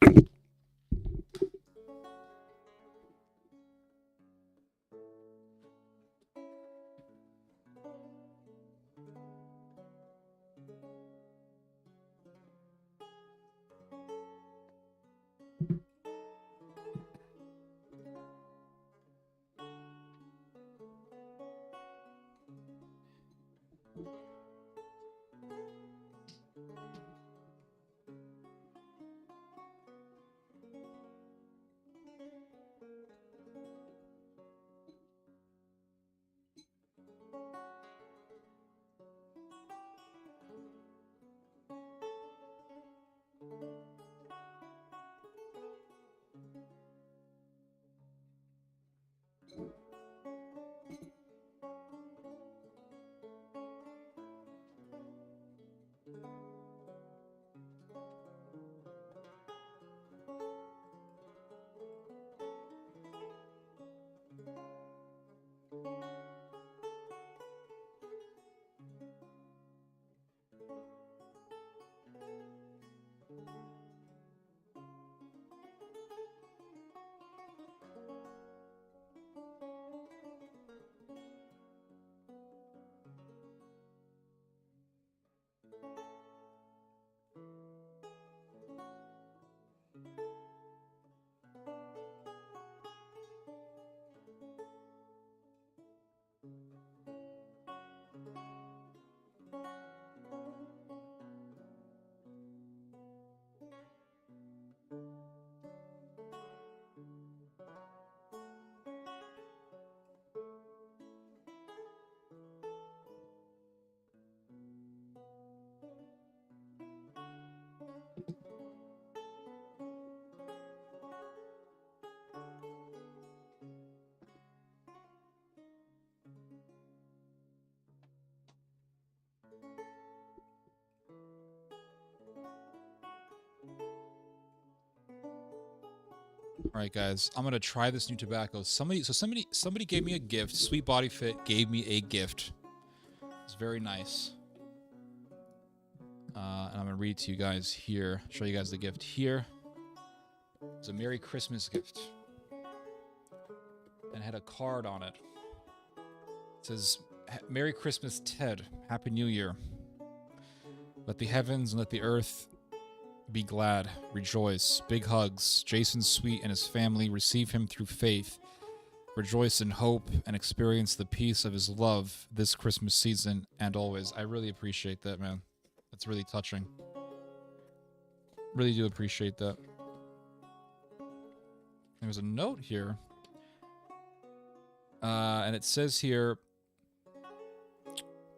All right, guys, I'm gonna try this new tobacco. Somebody gave me a gift. Sweet Body Fit gave me a gift. It's very nice. And I'm gonna read to you guys here. Show you guys the gift here. It's a Merry Christmas gift, and it had a card on it. It says, "Merry Christmas, Ted. Happy New Year. Let the heavens and let the earth be glad, rejoice. Big hugs. Jason Sweet and his family, receive him through faith. Rejoice in hope and experience the peace of his love this Christmas season and always." I really appreciate that, man. That's really touching. Really do appreciate that. There's a note here. And it says here,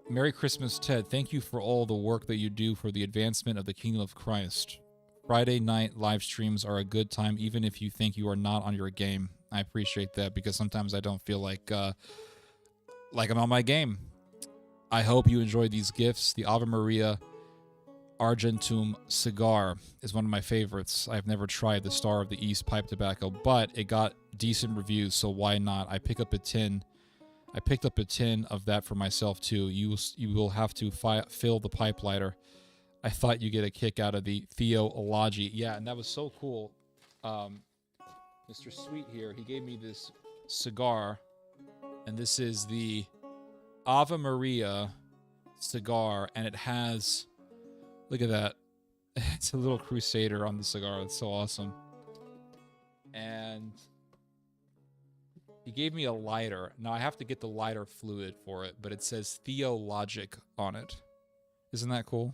"Merry Christmas, Ted. Thank you for all the work that you do for the advancement of the kingdom of Christ. Friday night live streams are a good time, even if you think you are not on your game." I appreciate that, because sometimes I don't feel like I'm on my game. I hope you enjoy these gifts. The Ave Maria Argentum cigar is one of my favorites. I've never tried the Star of the East pipe tobacco, but it got decent reviews, so why not? I picked up a tin of that for myself too. You will have to fill the pipe lighter. I thought you get a kick out of the theology. Yeah, and that was so cool. Mr. Sweet here, he gave me this cigar, and this is the Ave Maria cigar, and it has, look at that. It's a little crusader on the cigar. It's so awesome. And he gave me a lighter. Now I have to get the lighter fluid for it, but it says Theologic on it. Isn't that cool?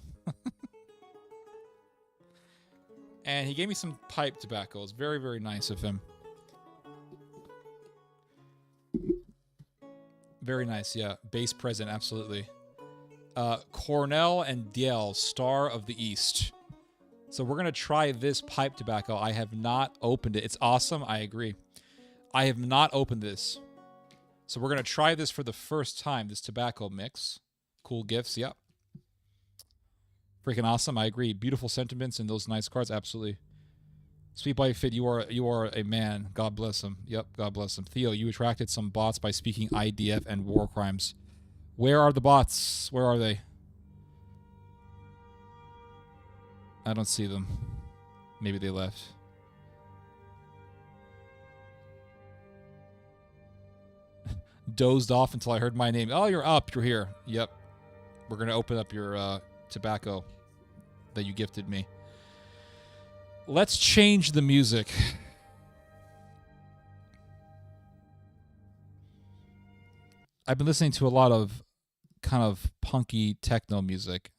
And he gave me some pipe tobacco. It's very, very nice of him. Very nice, yeah. Base present, absolutely. Cornell and Diel, Star of the East. So we're going to try this pipe tobacco. I have not opened it. It's awesome. I agree. I have not opened this. So we're going to try this for the first time, this tobacco mix. Cool gifts, yep. Freaking awesome. I agree. Beautiful sentiments and those nice cards, absolutely. Sweet Body Fit, you are a man. God bless him. Yep, God bless him. Theo, you attracted some bots by speaking IDF and war crimes. Where are the bots? Where are they? I don't see them. Maybe they left. Dozed off until I heard my name. Oh, you're up. You're here. Yep. We're going to open up your tobacco that you gifted me. Let's change the music. I've been listening to a lot of kind of punky techno music.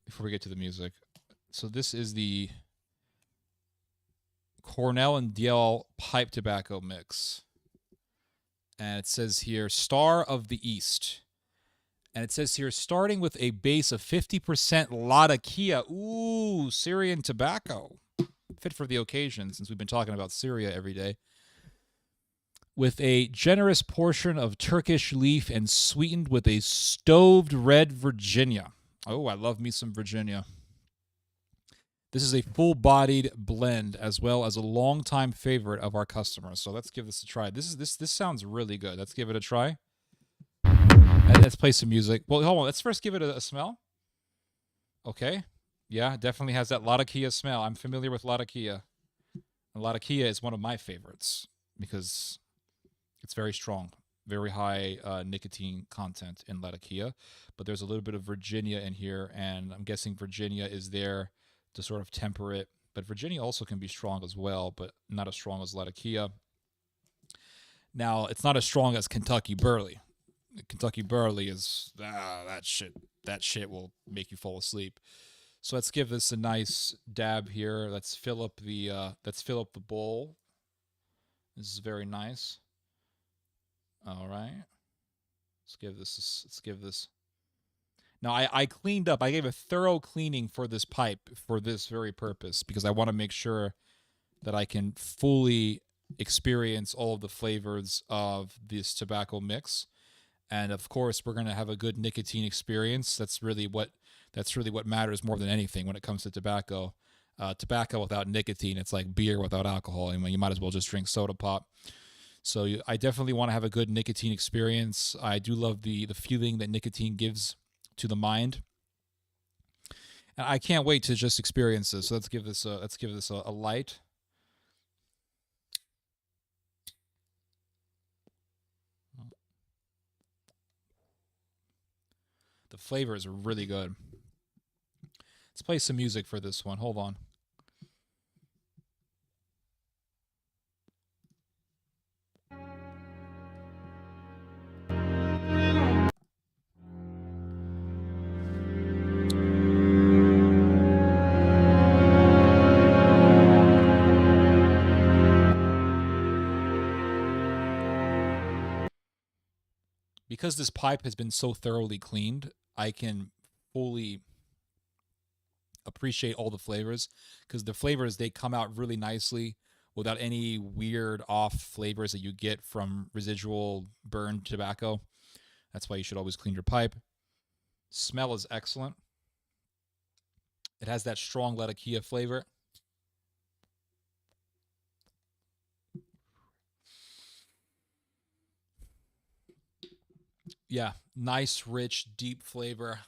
Before we get to the music, so this is the Cornell and Diel pipe tobacco mix, and it says here Star of the East, and it says here starting with a base of 50% Latakia. Ooh, Syrian tobacco, fit for the occasion since we've been talking about Syria every day, with a generous portion of Turkish leaf and sweetened with a stoved red Virginia. Oh, I love me some Virginia. This is a full-bodied blend, as well as a long-time favorite of our customers. So let's give this a try. This sounds really good. Let's give it a try. And let's play some music. Well, hold on. Let's first give it a smell. Okay. Yeah, definitely has that Latakia smell. I'm familiar with Latakia. And Latakia is one of my favorites because it's very strong. Very high nicotine content in Latakia, but there's a little bit of Virginia in here, and I'm guessing Virginia is there to sort of temper it. But Virginia also can be strong as well, but not as strong as Latakia. Now, it's not as strong as Kentucky Burley. Kentucky Burley is that shit will make you fall asleep. So let's give this a nice dab here. Let's fill up the bowl. This is very nice. All right. Let's give this. Now, I cleaned up. I gave a thorough cleaning for this pipe for this very purpose because I want to make sure that I can fully experience all of the flavors of this tobacco mix. And of course, we're going to have a good nicotine experience. That's really what matters more than anything when it comes to tobacco. Tobacco without nicotine, it's like beer without alcohol. I mean, you might as well just drink soda pop. So I definitely want to have a good nicotine experience. I do love the feeling that nicotine gives to the mind, and I can't wait to just experience this. So let's give this a light. The flavors are really good. Let's play some music for this one. Hold on. Because this pipe has been so thoroughly cleaned, I can fully appreciate all the flavors because the flavors, they come out really nicely without any weird off flavors that you get from residual burned tobacco. That's why you should always clean your pipe. Smell is excellent. It has that strong Latakia flavor. Yeah, nice, rich, deep flavor.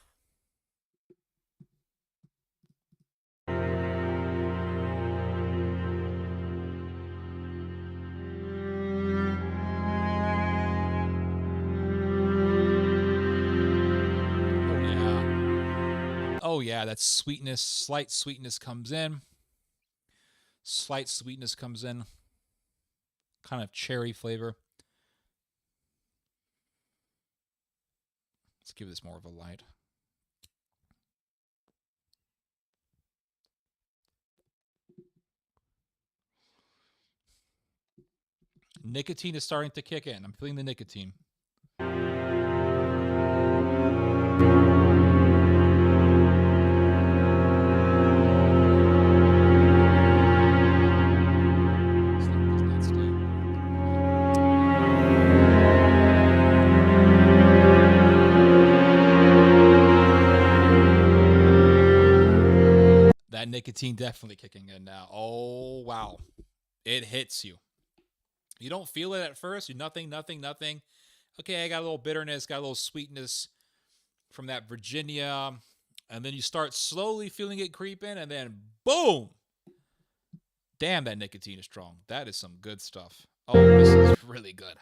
Oh yeah, that sweetness, slight sweetness comes in. Slight sweetness comes in. Kind of cherry flavor. Let's give this more of a light. Nicotine is starting to kick in. I'm feeling the nicotine. That nicotine definitely kicking in now. Oh, wow. It hits you. You don't feel it at first. You nothing. Okay, I got a little bitterness, got a little sweetness from that Virginia. And then you start slowly feeling it creep in, and then boom! Damn, that nicotine is strong. That is some good stuff. Oh, this is really good.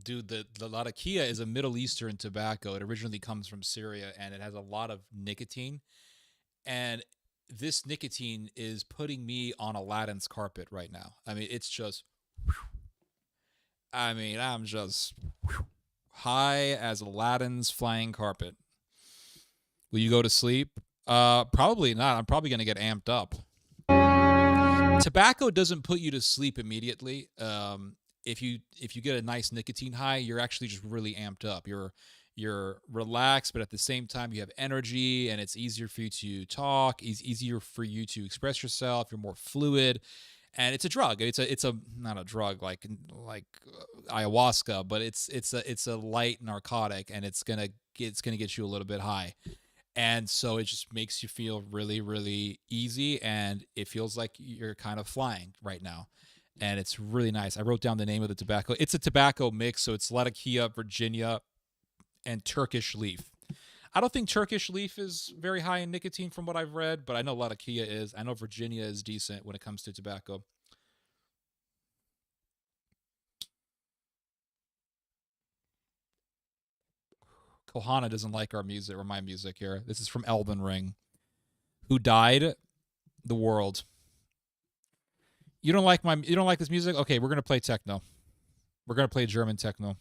Dude, the Latakia is a Middle Eastern tobacco. It originally comes from Syria, and it has a lot of nicotine. And this nicotine is putting me on Aladdin's carpet right now. I mean, it's just... I'm just... High as Aladdin's flying carpet. Will you go to sleep? Probably not. I'm probably going to get amped up. Tobacco doesn't put you to sleep immediately. If you get a nice nicotine high, you're actually just really amped up. You're relaxed, but at the same time you have energy, and it's easier for you to talk. It's easier for you to express yourself. You're more fluid, and it's a drug. It's a not a drug like ayahuasca, but it's a light narcotic, and it's gonna get you a little bit high. And so it just makes you feel really, really easy, and it feels like you're kind of flying right now. And it's really nice. I wrote down the name of the tobacco. It's a tobacco mix, so it's Latakia, Virginia, and Turkish leaf. I don't think Turkish leaf is very high in nicotine from what I've read, but I know Latakia is. I know Virginia is decent when it comes to tobacco. Kohana doesn't like our music or my music here. This is from Elden Ring. Who died? The world. You don't like this music? Okay, we're gonna play techno. We're gonna play German techno.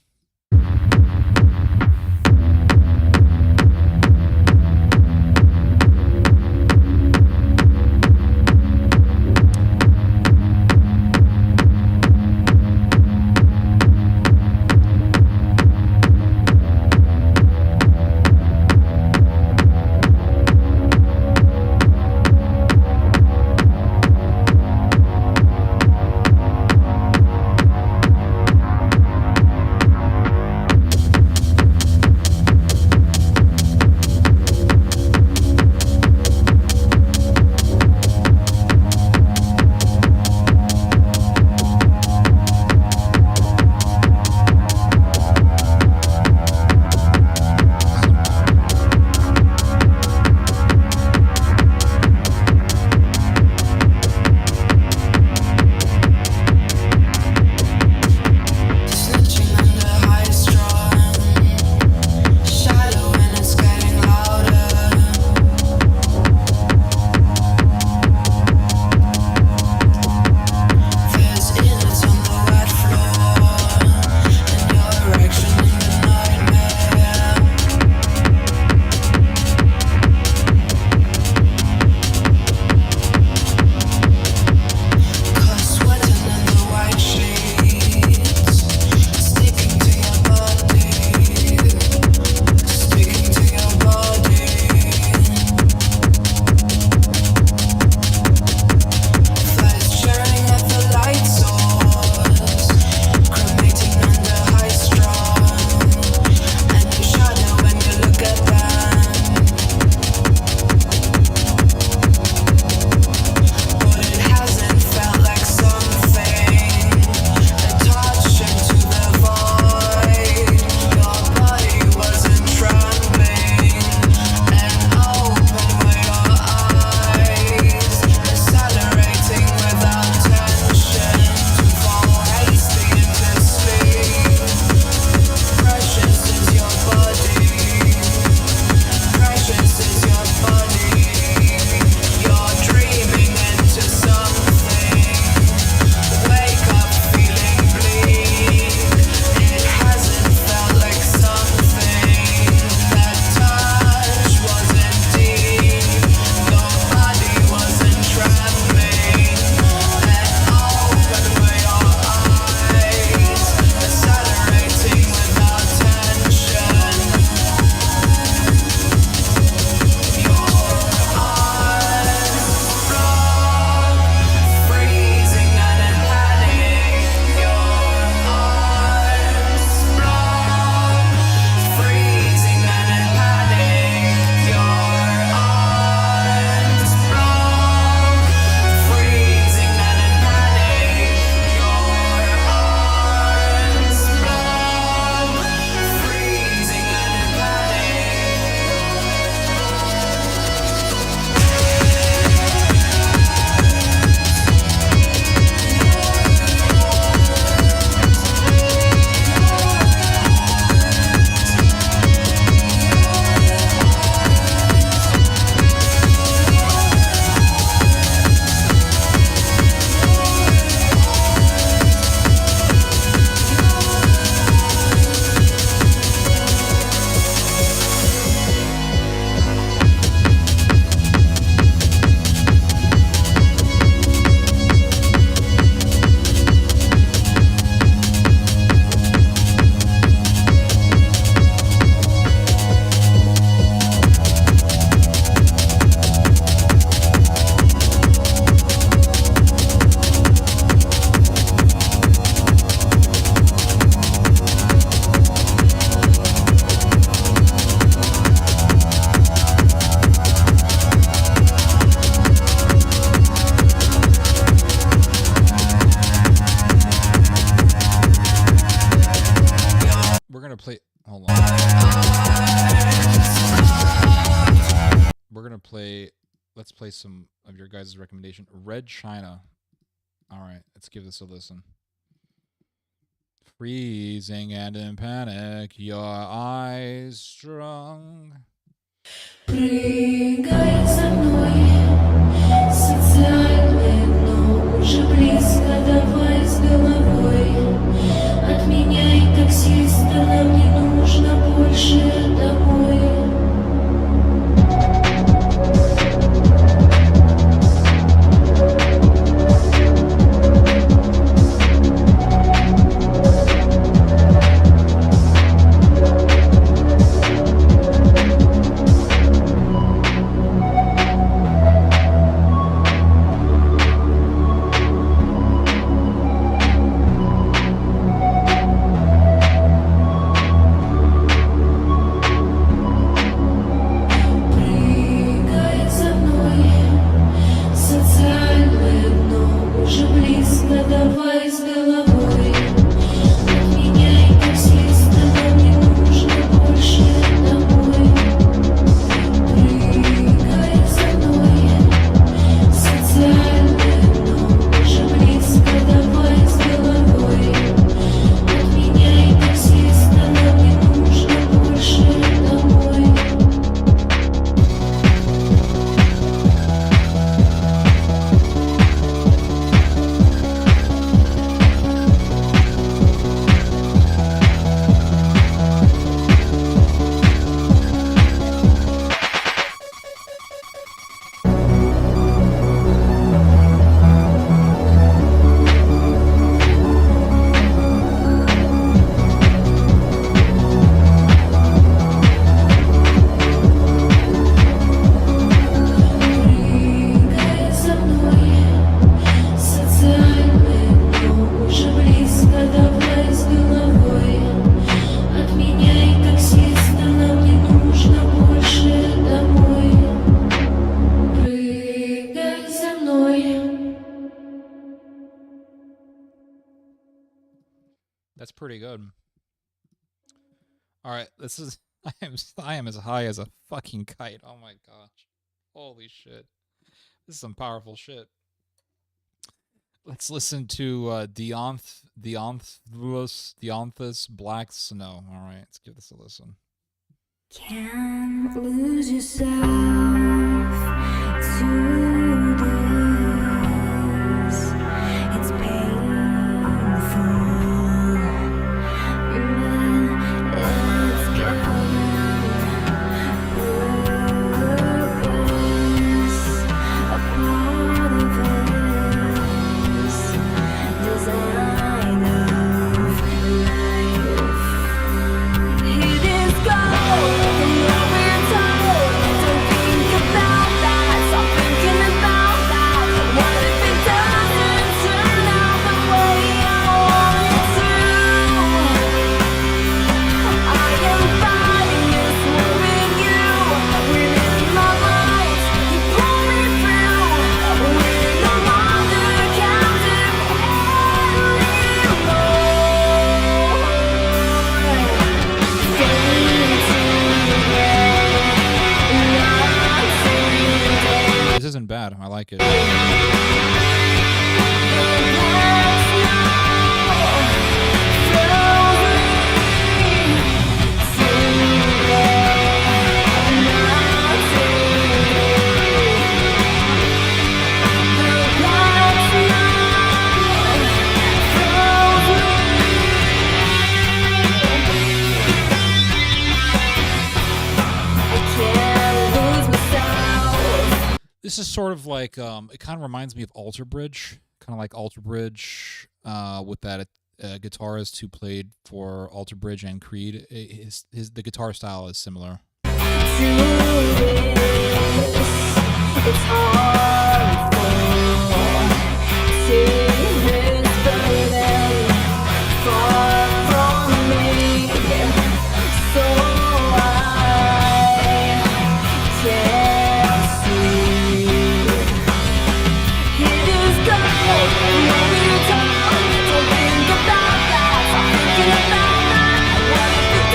gonna play. Hold on. We're gonna play. Let's play some of your guys' recommendation. Red China. All right, let's give this a listen. Freezing and in panic, your eyes strung. Прыгай за мной, социальное дно уже близко, давай с головой. Отменяй таксиста, нам не нужно больше домой. That's pretty good. All right, this is I am as high as a fucking kite. Oh my gosh. Holy shit. This is some powerful shit. Let's listen to Deonthus Black Snow. All right, let's give this a listen. Can't lose yourself to this. It's painful. It's purpose. A part of this design of life. It is gold. This isn't bad. I like it. This is sort of like, it kind of reminds me of Alter Bridge, kind of like Alter Bridge with that guitarist who played for Alter Bridge and Creed. The guitar style is similar. It's hard far from me, so I can't see. It is gold, no need to talk, don't think about that, I'm thinking about that. What if it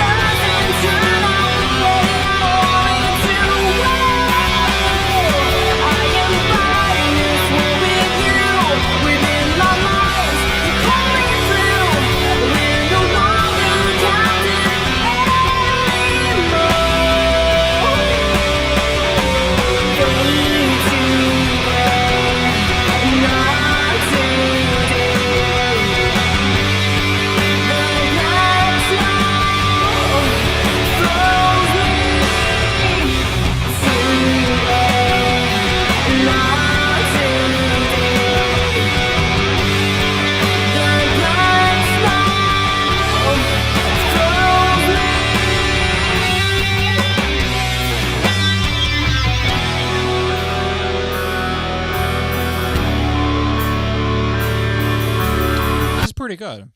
pretty good.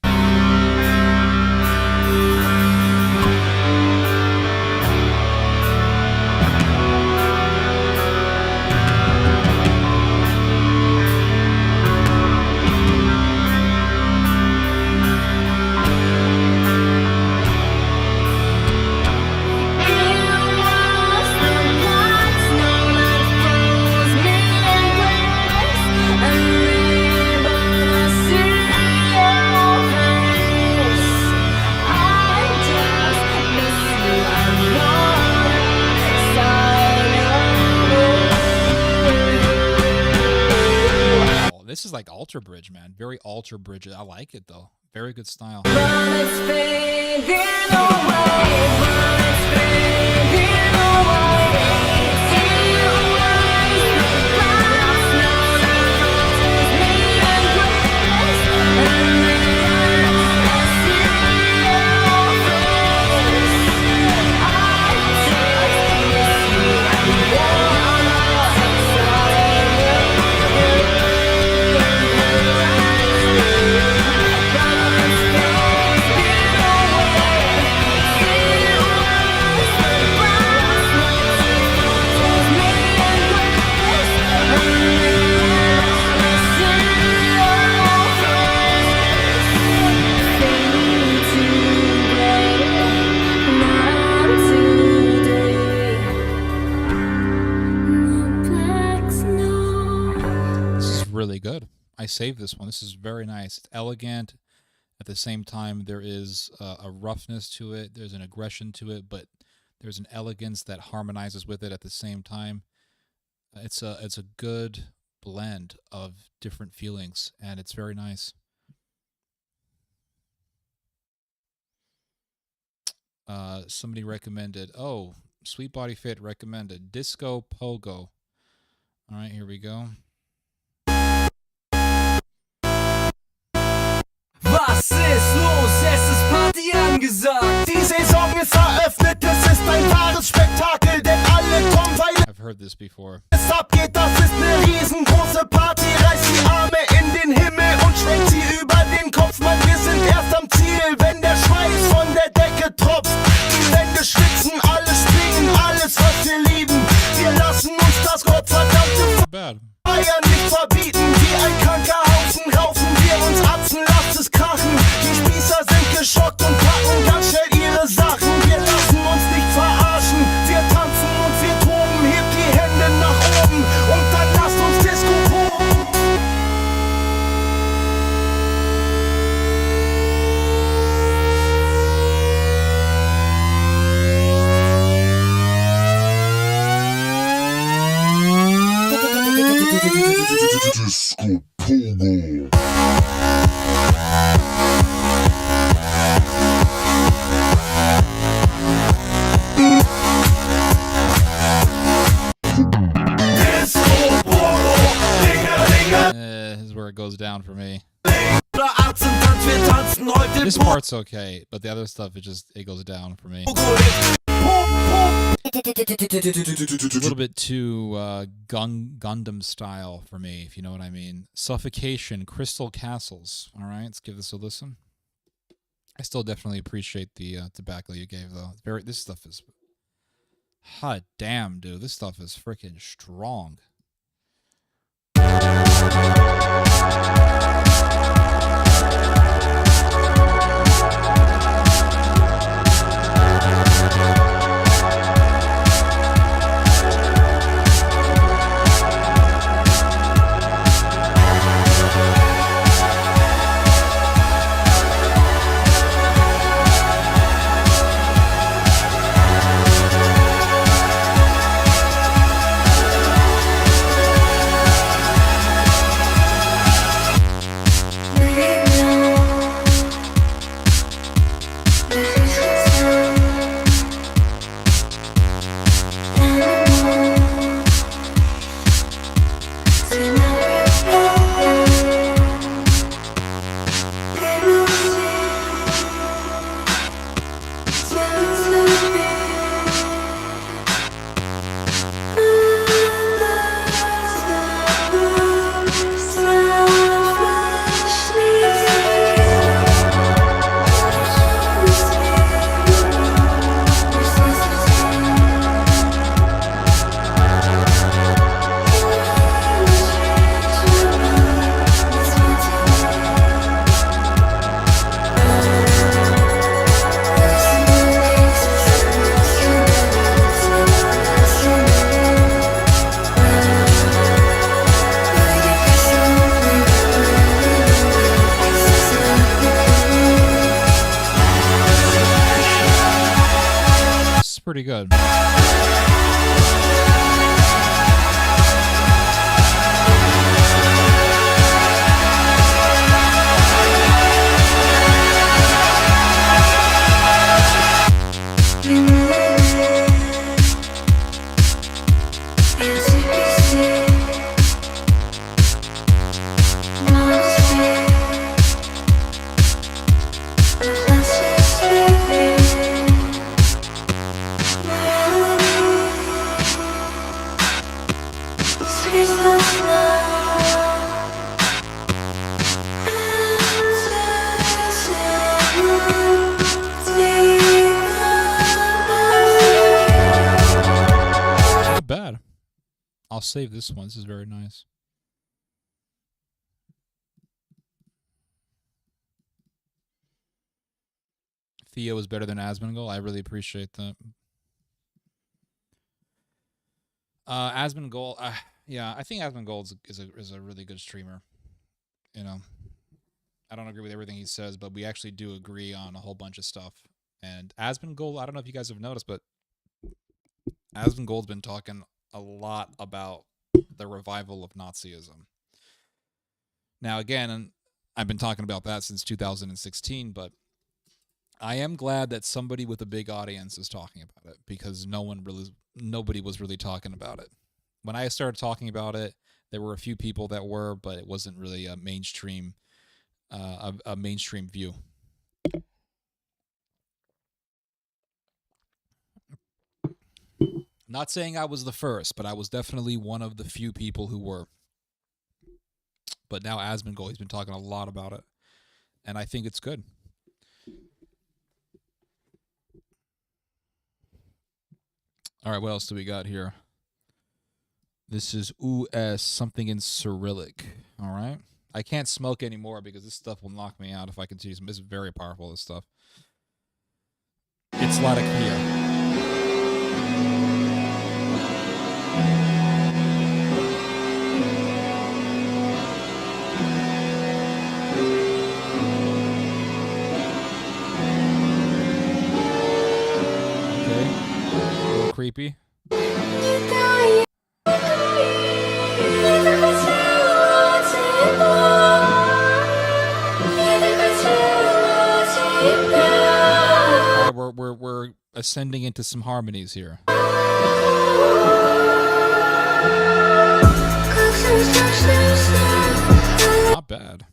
This is like Alter Bridge, man. Very Alter Bridge. I like it though. Very good style. Really good. I saved this one. This is very nice. It's elegant. At the same time, there is a roughness to it. There's an aggression to it, but there's an elegance that harmonizes with it at the same time. It's a good blend of different feelings, and it's very nice. Somebody recommended, oh, Sweet Body Fit recommended Disco Pogo. All right, here we go. Was ist los? Es ist Party angesagt. Die Saison ist eröffnet, es ist ein wahres Spektakel, denn alle kommen, weil I've heard this before. Es abgeht, das ist eine riesengroße Party. Reißt die Arme in den Himmel und schwenkt sie über den Kopf. Mann, wir sind erst am Ziel, wenn der Schweiß von der Decke tropft. Die Wände schwitzen, alle springen, alles, was wir lieben. Wir lassen uns das gottverdammte Feiern nicht verbieten. Wie ein kranker Haufen raufen wir uns Atzen, lasst es krachen. Die Spießer sind geschockt und packen ganz schnell ihre Sachen. Wir lassen uns nicht verarschen. Wir tanzen und wir toben. Hebt die Hände nach oben und dann lasst uns Disco proben. Disco Pogo. This is where it goes down for me. This part's okay, but the other stuff, it goes down for me. A little bit too Gundam style for me, if you know what I mean. Suffocation, Crystal Castles. All right, let's give this a listen. I still definitely appreciate the tobacco you gave, though. This stuff is hot damn, dude. This stuff is freaking strong. pretty good. Not bad. I'll save this one. This is very nice. Theo is better than Asmongold. I really appreciate that. Asmongold, yeah, I think Asmongold is a really good streamer. You know, I don't agree with everything he says, but we actually do agree on a whole bunch of stuff. And Asmongold, I don't know if you guys have noticed, but Asmongold's been talking a lot about the revival of Nazism. Now, again, I've been talking about that since 2016, but I am glad that somebody with a big audience is talking about it, because nobody was really talking about it. When I started talking about it, there were a few people that were, but it wasn't really a mainstream view. Not saying I was the first, but I was definitely one of the few people who were. But now Asmongold, he's been talking a lot about it, and I think it's good. All right, what else do we got here? This is US, something in Cyrillic. All right. I can't smoke anymore because this stuff will knock me out if I continue. This is very powerful, this stuff. It's Latakia. Creepy. We're ascending into some harmonies here. Not bad.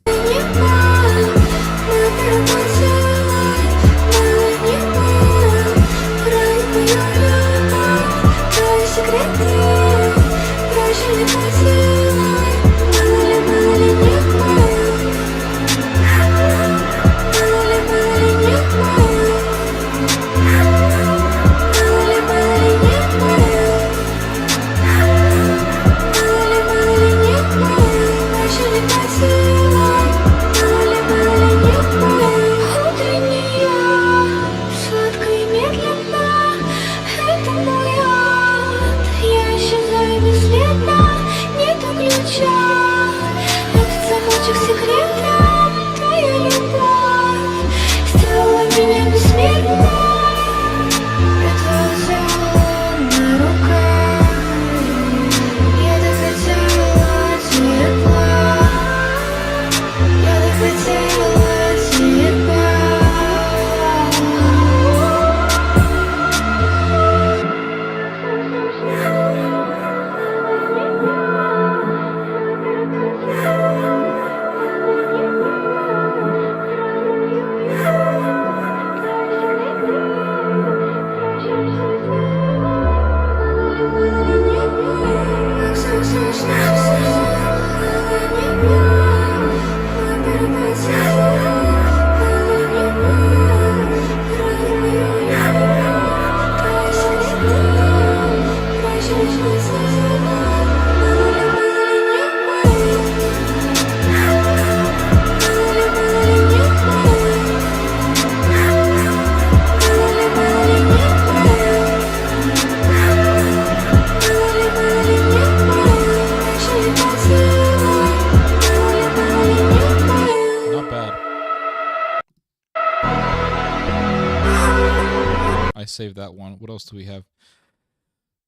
I saved that one. What else do we have?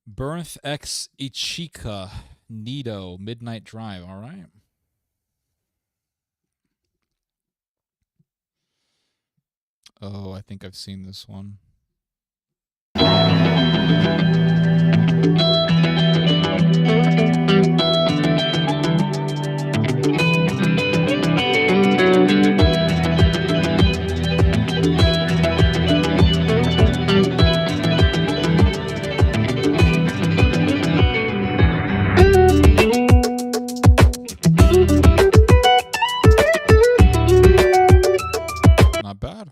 Bernth X Ichika Nido Midnight Drive. All right. Oh, I think I've seen this one. Not bad.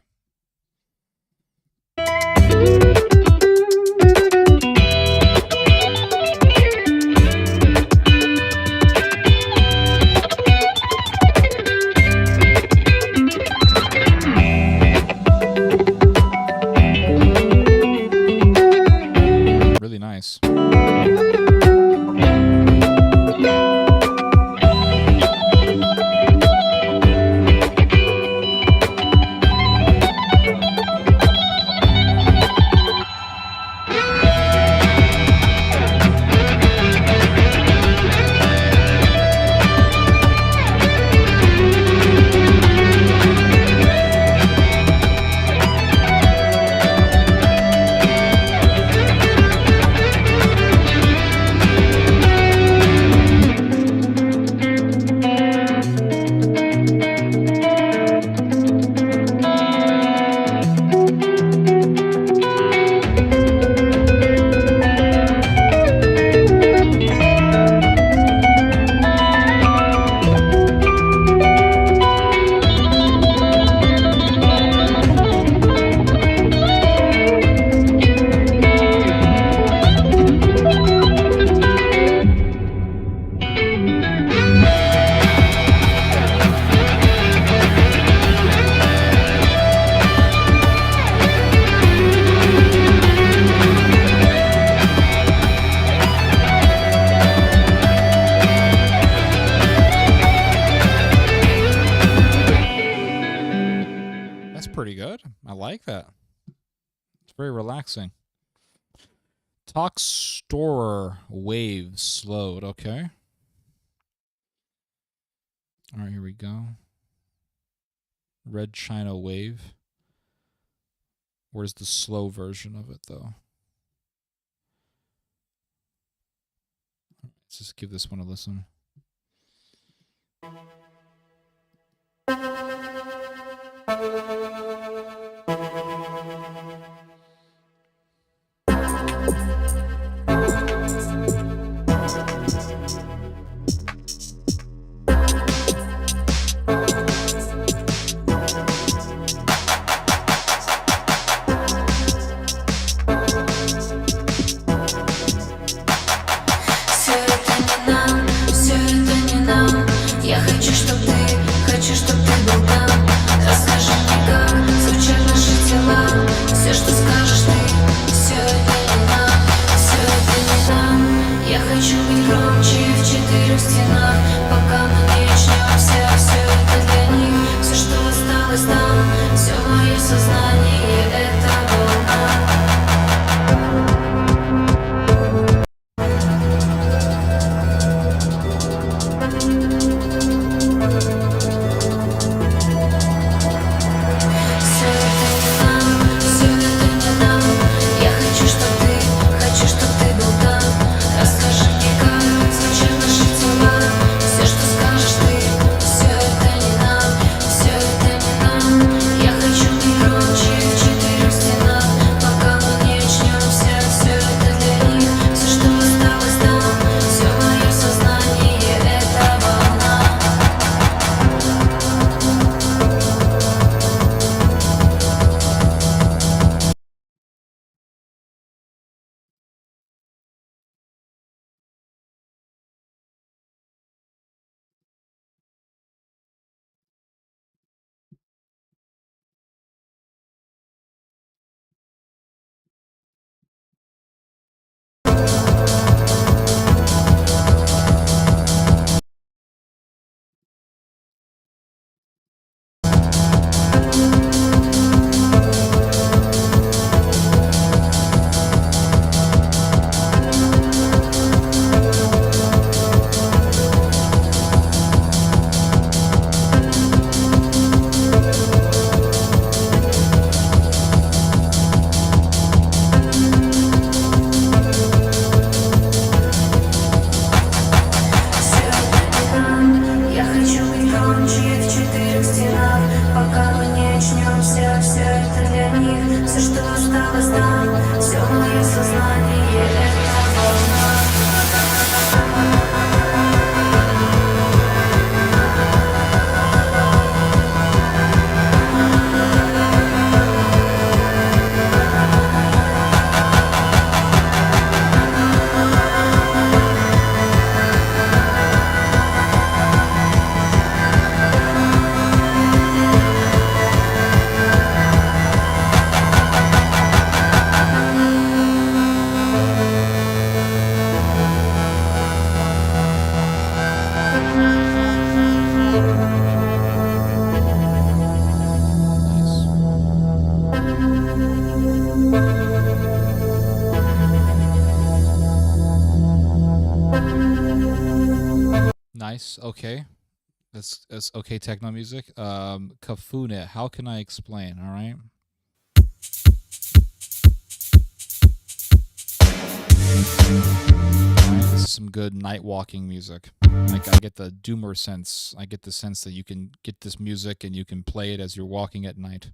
Really nice. Pretty good. I like that. It's very relaxing. Talk Storer Wave slowed. Okay. All right, here we go. Red China Wave. Where's the slow version of it, though? Let's just give this one a listen. Все, что осталось там, все мое сознание, это волна. Nice. Okay. That's okay techno music. Kafune, how can I explain? All right. This is some good night walking music. Like I get the doomer sense. I get the sense that you can get this music and you can play it as you're walking at night.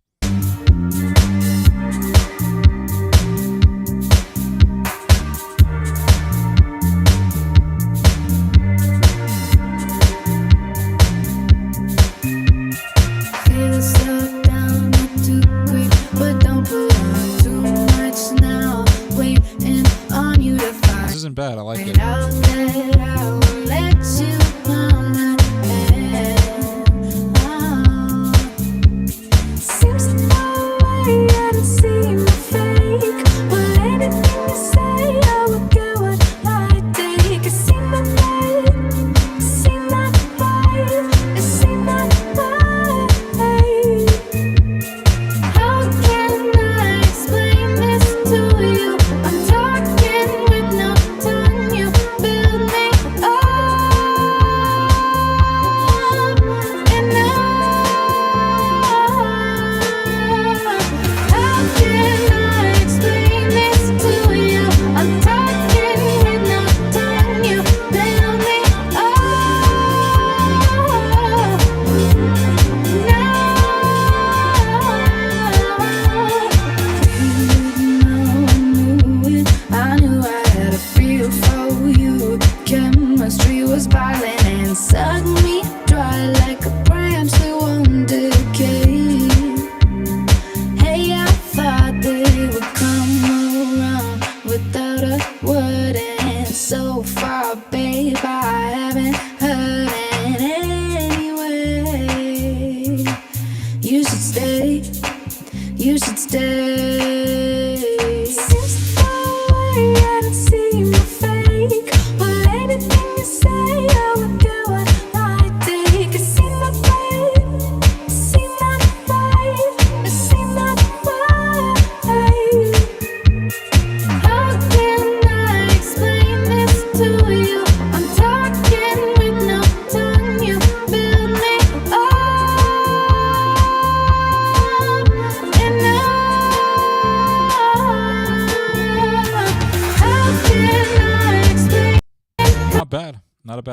This isn't bad. I like it.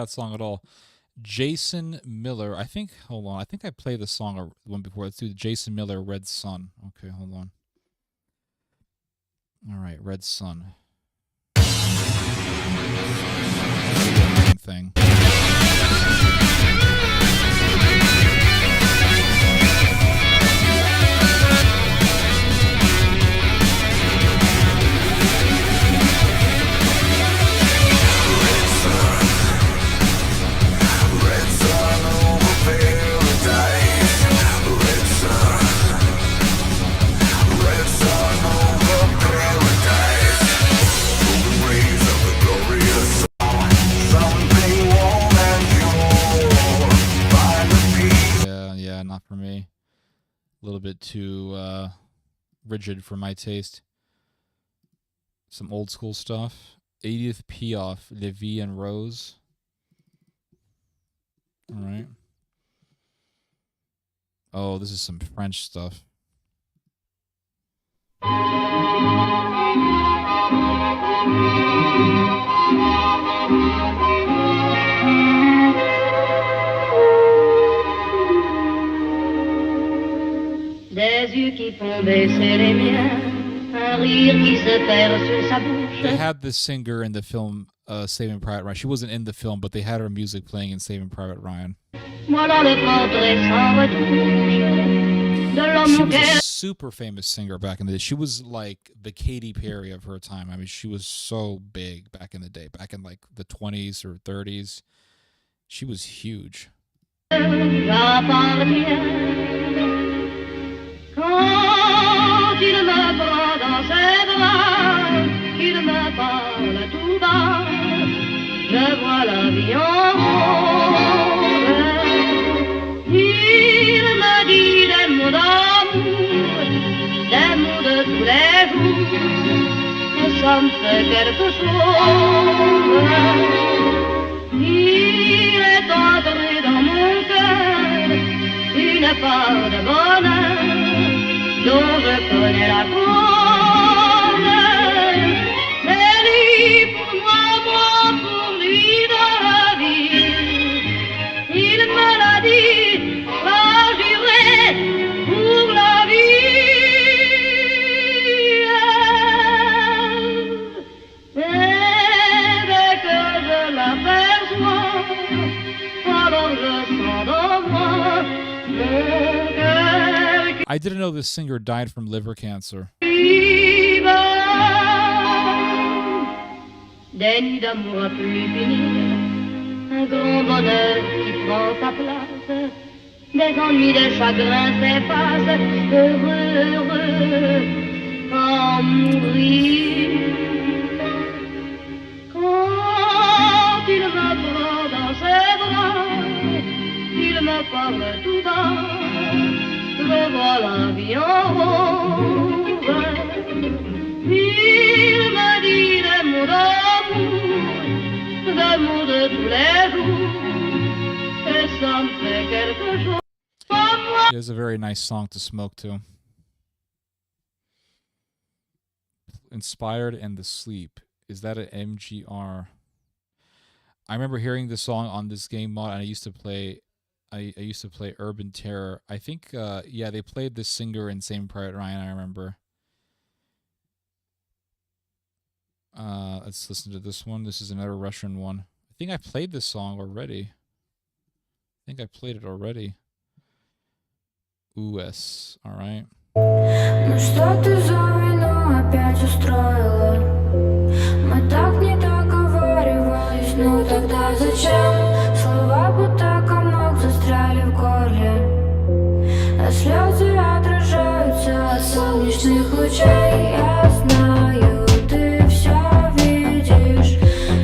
Song at all. Jason Miller, I think, hold on, I think I played the song or one before. Let's do Jason Miller, Red Sun. Okay, hold on. All right, Red Sun. Thing. Not for me. A little bit too rigid for my taste. Some old school stuff. 80th Piaf, Levi and Rose. All right. Oh, this is some French stuff. Des yeux qui font baisser les miens, un rire qui se perd sur sa bouche. They had this singer in the film Saving Private Ryan. She wasn't in the film, but they had her music playing in Saving Private Ryan. Voilà le portrait sans retouche de l'homme She was auquel a super famous singer back in the day. She was like the Katy Perry of her time. I mean, she was so big back in the day, back in like the 20s or 30s. She was huge. j'appartiens. Quand il me prend dans ses bras, qu'il me parle tout bas, je vois la vie en rose. Il me dit des mots d'amour, des mots de tous les jours, et ça me fait quelque chose. Il est entré dans mon cœur une part de bonheur dont je connais la cause. C'est lui pour moi, moi pour lui dans la vie. Il me l'a dit, l'a juré pour la vie. Et dès que je l'aperçois, alors je sens dans moi mon cœur I didn't know this singer died from liver cancer. qui bat. Des nuits d'amour à plus finir, un grand bonheur qui prend sa place, des ennuis, des chagrins s'effacent, heureux, heureux, en mourir. Quand il me prend dans ses bras, il me parle tout bas, je vois la vie en rose. Il me dit des mots d'amour, des mots de tous les jours, et ça me fait quelque chose. It is a very nice song to smoke to. Inspired and the Sleep. Is that an MGR? I remember hearing this song on this game mod, and I used to play Urban Terror. I think yeah, they played this singer in Saving Private Ryan, I remember. Let's listen to this one. This is another Russian one. I think I played this song already. I think I played it already. US, all right. Ну что ты за войну опять устроила? Мы так не договаривались, ну тогда зачем? Слова будто комок застряли в горле, а слезы отражаются от солнечных лучей. Я знаю, ты все видишь,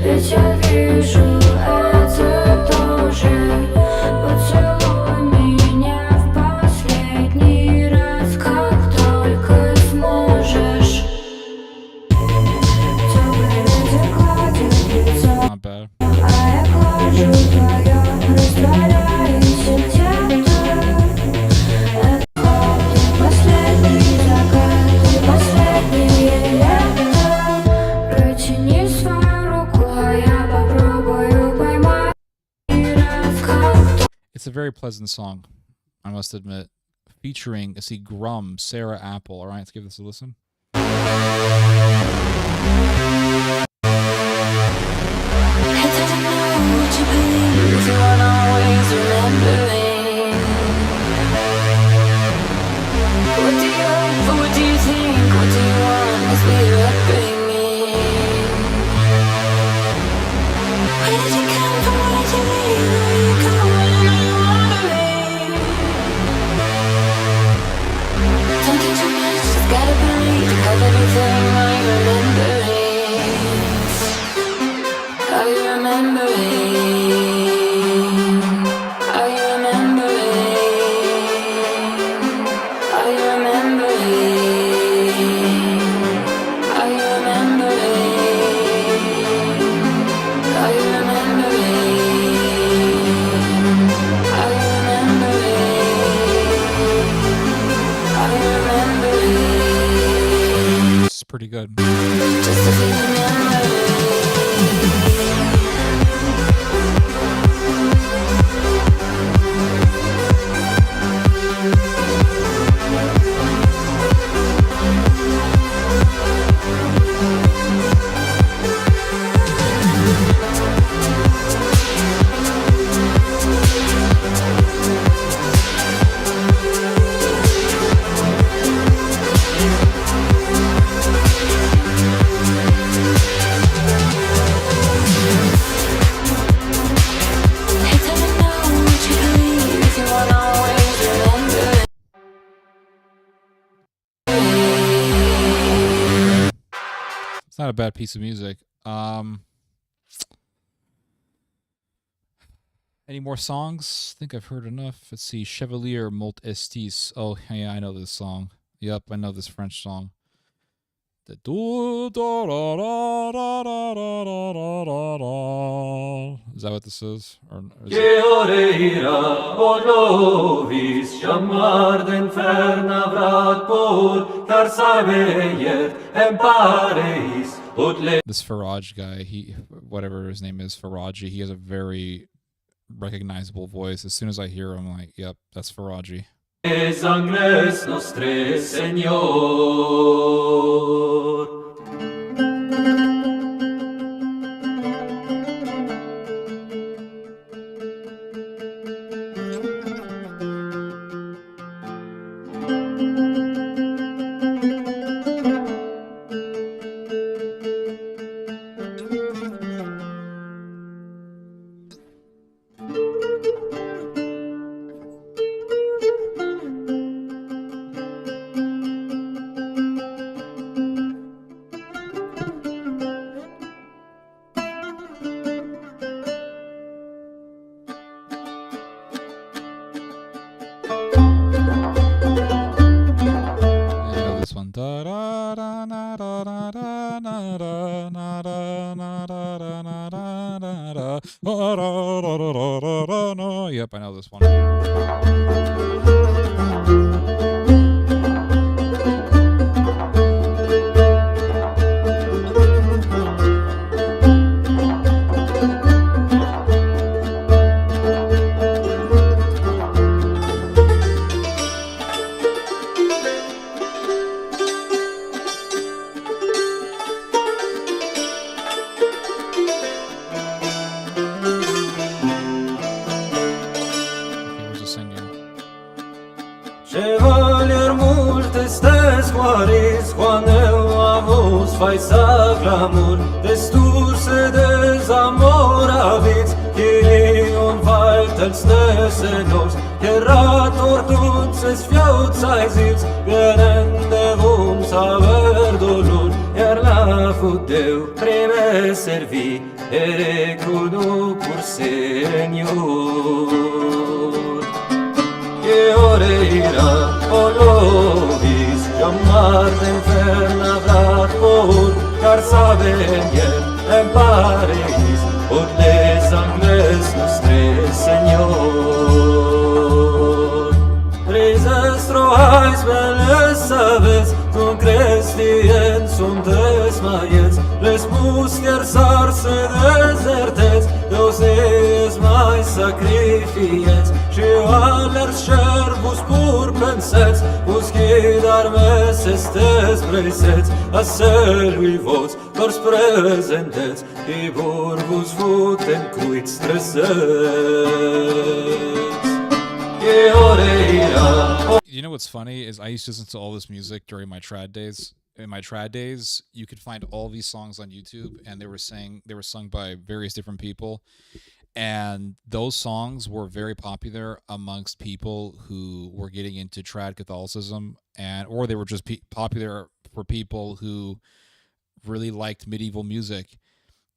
ведь я вижу это тоже. Поцелуй меня в последний раз, как только сможешь. Теплый ветер гладит лицо, Not bad. а я глажу твое, растворяюсь где-то. Это последний закат, последнее лето. Протяни свою руку, а я попробую поймать раз, как It's a very pleasant song, I must admit. Featuring, let's see, Grum, Sarah Apple. All right, let's give this a listen. I don't know what you believe, you aren't always remembering. What do you hope for, what do you think, what do you want, must be your upbringing. Where did you come from, where did you leave, where are you going, are you wandering? Don't think too much, just gotta believe, you have everything, are you remembering? Are you remembering? Are you remembering? Are you remembering? Are you remembering? Are you remembering? Are you remembering? Are you remembering? It's pretty good. Just a feeling memory. not a bad piece of music. Any more songs? I think I've heard enough. Let's see. Chevalier Molt Estis. Oh, yeah, I know this song. Yep, I know this French song. The is that what this is? Or is this Faraj guy, he, whatever his name is, Faraji, he has a very recognizable voice. As soon as I hear him, I'm like, yep, that's Faraji. Es Angles Nostre Señor. Yep, I know this one. Chevalier multes quaris, quando avos faisa clamor, destur se desamoravit, Kyrion valtels de senors, Gerator tunces fiautsaisit, Bienende vum saber dolor, la fudeu prime servi, recuno pur Señor. Que oreira, o lovis, Jamar d'inferna vrat por, car sabenien en Paris, od les Angles nostre Señor. Risestro hais belles saves, ton crestien sunt desmaiets, les mustiers arse desertets, Deus eis mai sacrifiets, și alers servus pur pensets, uschi darmes estes presets, a celui vots cors presentets, qui vos futem cruit stressets. You know what's funny is I used to listen to all this music during my trad days. In my trad days, you could find all these songs on YouTube, and they were sung by various different people, and those songs were very popular amongst people who were getting into trad Catholicism, or they were just popular for people who really liked medieval music.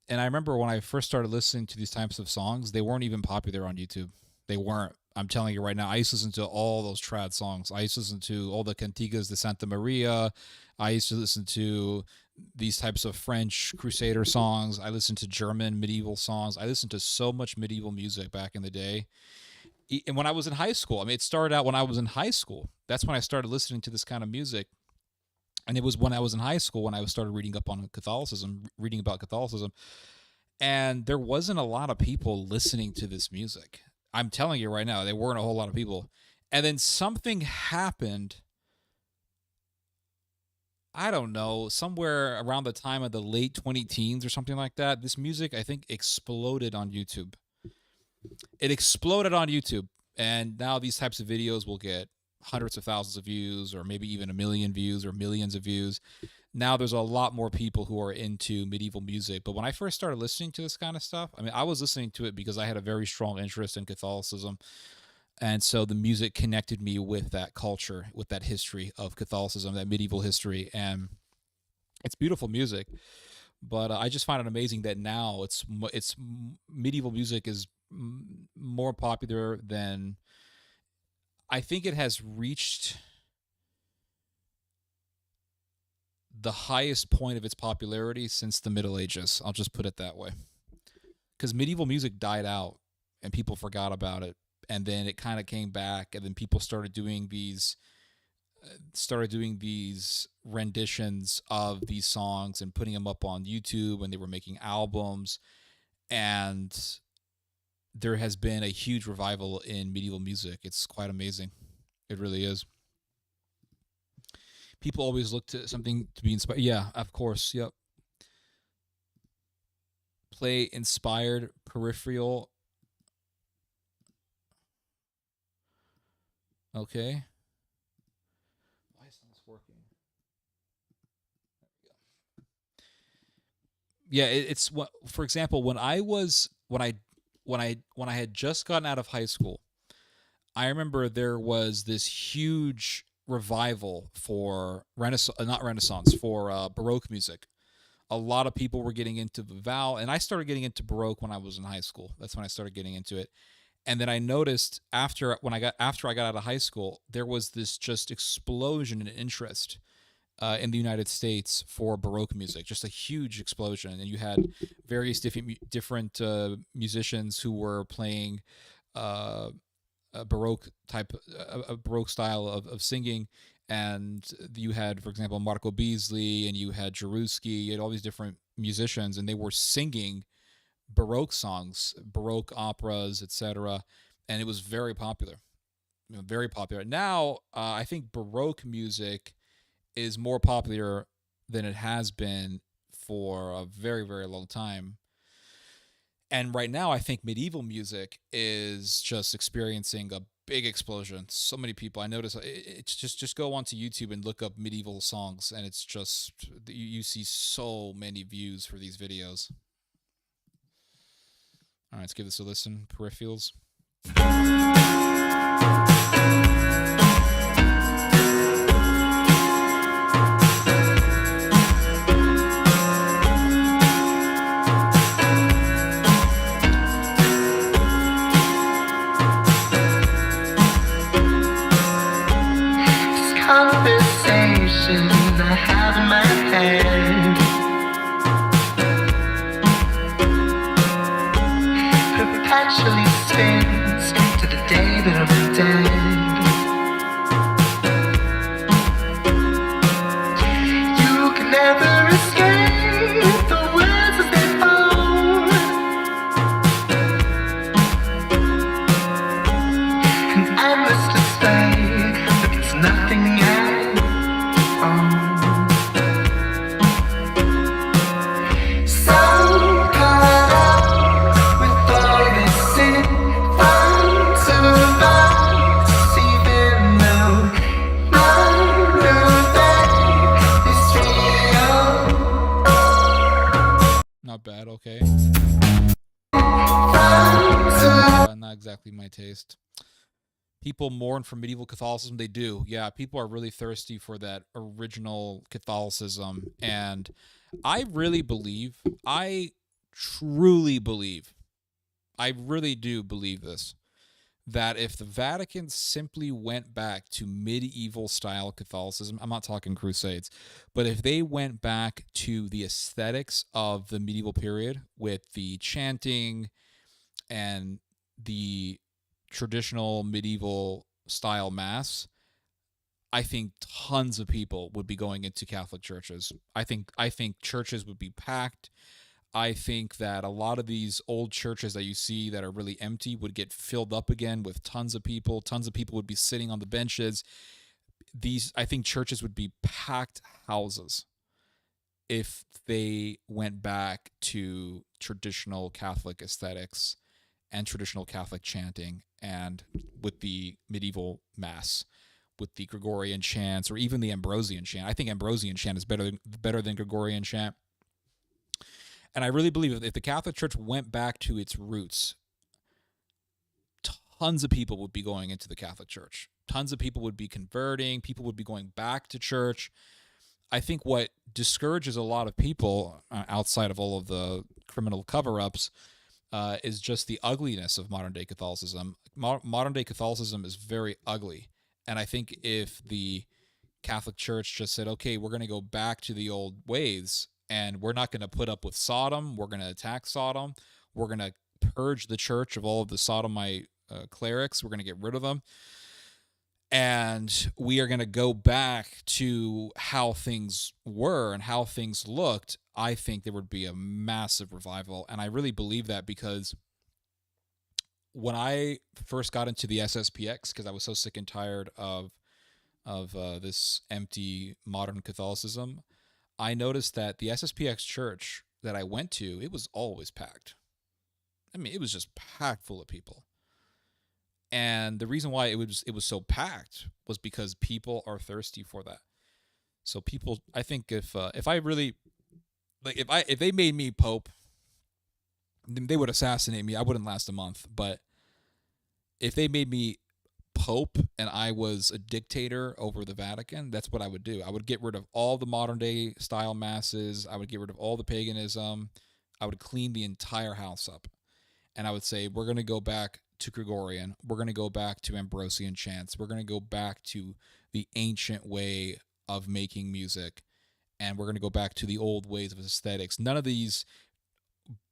And I remember when I first started listening to these types of songs, they weren't even popular on YouTube. They weren't. I'm telling you right now, I used to listen to all those trad songs. I used to listen to all the Cantigas de Santa Maria. I used to listen to these types of French Crusader songs. I listened to German medieval songs. I listened to so much medieval music back in the day. And when I was in high school, I mean, it started out when I was in high school. That's when I started listening to this kind of music. And it was when I was in high school when I started reading up on Catholicism, reading about Catholicism. And there wasn't a lot of people listening to this music. I'm telling you right now, there weren't a whole lot of people. And then something happened, I don't know, somewhere around the time of the late 2010s or something like that. This music, I think, exploded on YouTube. It exploded on YouTube. And now these types of videos will get hundreds of thousands of views, or maybe even 1 million views or millions of views. Now there's a lot more people who are into medieval music. But when I first started listening to this kind of stuff, I mean, I was listening to it because I had a very strong interest in Catholicism. And so the music connected me with that culture, with that history of Catholicism, that medieval history. And it's beautiful music. But I just find it amazing that now medieval music is more popular than I think it has reached the highest point of its popularity since the Middle Ages. I'll just put it that way. Because medieval music died out and people forgot about it. And then it kind of came back, and then people started doing these renditions of these songs and putting them up on YouTube, and they were making albums. And there has been a huge revival in medieval music. It's quite amazing. It really is. People always look to something to be inspired. Yeah, of course. Yep. Play inspired peripheral. Okay. Why isn't this working? There we go. Yeah, it's what. For example, when I had just gotten out of high school, I remember there was this huge revival for Baroque music. A lot of people were getting into the and I started getting into Baroque when I was in high school. That's when I started getting into it. And then I noticed after I got out of high school, there was this just explosion in interest in the United States for Baroque music, just a huge explosion. And you had various different musicians who were playing a Baroque style of singing. And you had, for example, Marco Beasley, and you had Jaruski, you had all these different musicians, and they were singing Baroque songs, Baroque operas, etc. And it was very popular. Very popular. Now, I think Baroque music is more popular than it has been for a very, very long time. And right now, I think medieval music is just experiencing a big explosion. So many people. I notice it's just go onto YouTube and look up medieval songs, and it's just you see so many views for these videos. All right, let's give this a listen. Peripherals. Conversation I have in my head perpetually spins to the day that I'm dead. You can never escape the words as they fall, an endless display that means nothing at all. So caught up with all this infancy, even though none of that is real. Not bad. Okay. Not exactly my taste. People mourn for medieval Catholicism. They do. Yeah, people are really thirsty for that original Catholicism. And I really believe, I truly believe, I really do believe this, that if the Vatican simply went back to medieval style Catholicism, I'm not talking Crusades, but if they went back to the aesthetics of the medieval period with the chanting and the traditional medieval style mass, I think tons of people would be going into Catholic churches. I think churches would be packed. I think that a lot of these old churches that you see that are really empty would get filled up again with tons of people. Tons of people would be sitting on the benches. I think churches would be packed houses if they went back to traditional Catholic aesthetics and traditional Catholic chanting, and with the medieval mass, with the Gregorian chants, or even the Ambrosian chant. I think Ambrosian chant is better than Gregorian chant. And I really believe if the Catholic Church went back to its roots, tons of people would be going into the Catholic Church. Tons of people would be converting. People would be going back to church. I think what discourages a lot of people outside of all of the criminal cover-ups is just the ugliness of modern-day Catholicism. Modern-day Catholicism is very ugly. And I think if the Catholic Church just said, okay, we're going to go back to the old ways, and we're not going to put up with Sodom, we're going to attack Sodom, we're going to purge the church of all of the sodomite clerics, we're going to get rid of them, and we are going to go back to how things were and how things looked, I think there would be a massive revival. And I really believe that, because when I first got into the SSPX, because I was so sick and tired of this empty modern Catholicism, I noticed that the SSPX church that I went to, it was always packed. I mean, it was just packed full of people. And the reason why it was so packed was because people are thirsty for that. So people, I think if I really, like, if they made me Pope, they would assassinate me. I wouldn't last a month. But if they made me Pope and I was a dictator over the Vatican, that's what I would do. I would get rid of all the modern day style masses. I would get rid of all the paganism. I would clean the entire house up. And I would say, we're going to go back to Gregorian. We're going to go back to Ambrosian chants. We're going to go back to the ancient way of making music. And we're going to go back to the old ways of aesthetics. None of these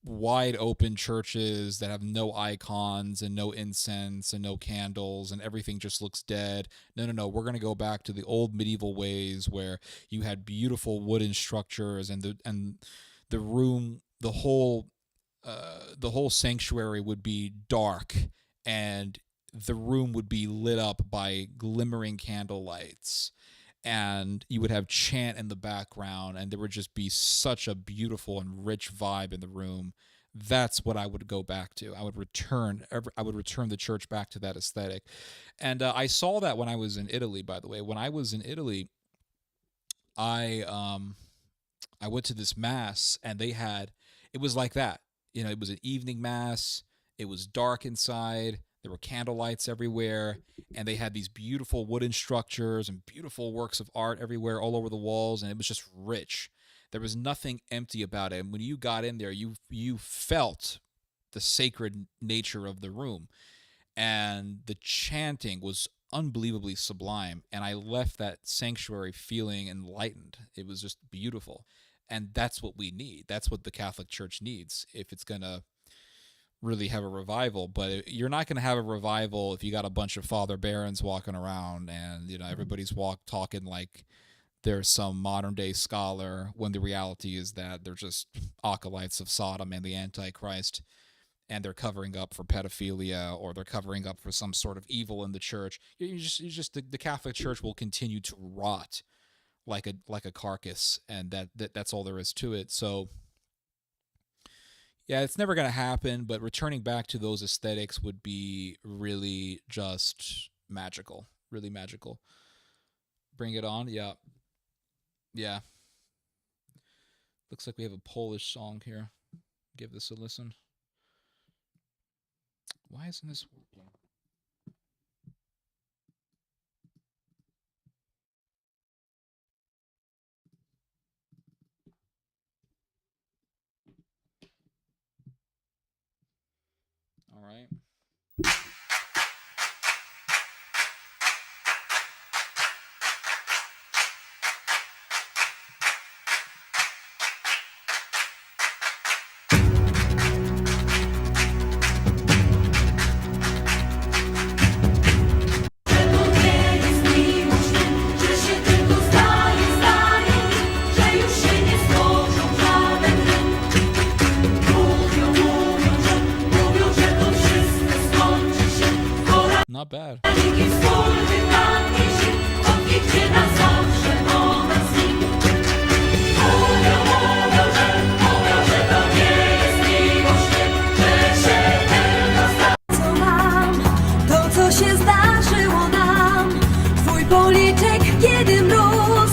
wide open churches that have no icons and no incense and no candles and everything just looks dead. No. We're going to go back to the old medieval ways where you had beautiful wooden structures and the room, the whole sanctuary would be dark, and the room would be lit up by glimmering candle lights, and you would have chant in the background, and there would just be such a beautiful and rich vibe in the room. That's what I would go back to. I would return the church back to that aesthetic. And I saw that when I was in Italy, by the way. When I was in Italy, I went to this mass, and it was like that. You know, it was an evening mass. It was dark inside. There were candle lights everywhere, and they had these beautiful wooden structures and beautiful works of art everywhere, all over the walls, and it was just rich. There was nothing empty about it. And when you got in there, you felt the sacred nature of the room, and the chanting was unbelievably sublime, and I left that sanctuary feeling enlightened. It was just beautiful. And that's what we need. That's what the Catholic Church needs if it's going to really have a revival. But you're not going to have a revival if you got a bunch of Father Barons walking around and, you know, everybody's talking like they're some modern day scholar, when the reality is that they're just acolytes of Sodom and the Antichrist, and they're covering up for pedophilia, or they're covering up for some sort of evil in the church. The Catholic Church will continue to rot like a carcass, and that's all there is to it. So yeah, it's never going to happen, but returning back to those aesthetics would be really just magical, really magical. Bring it on. Yeah. Looks like we have a Polish song here. Give this a listen. Why isn't this working? All right. Not bad. Co mam, to co się zdarzyło nam, twój policzek kiedy mróz,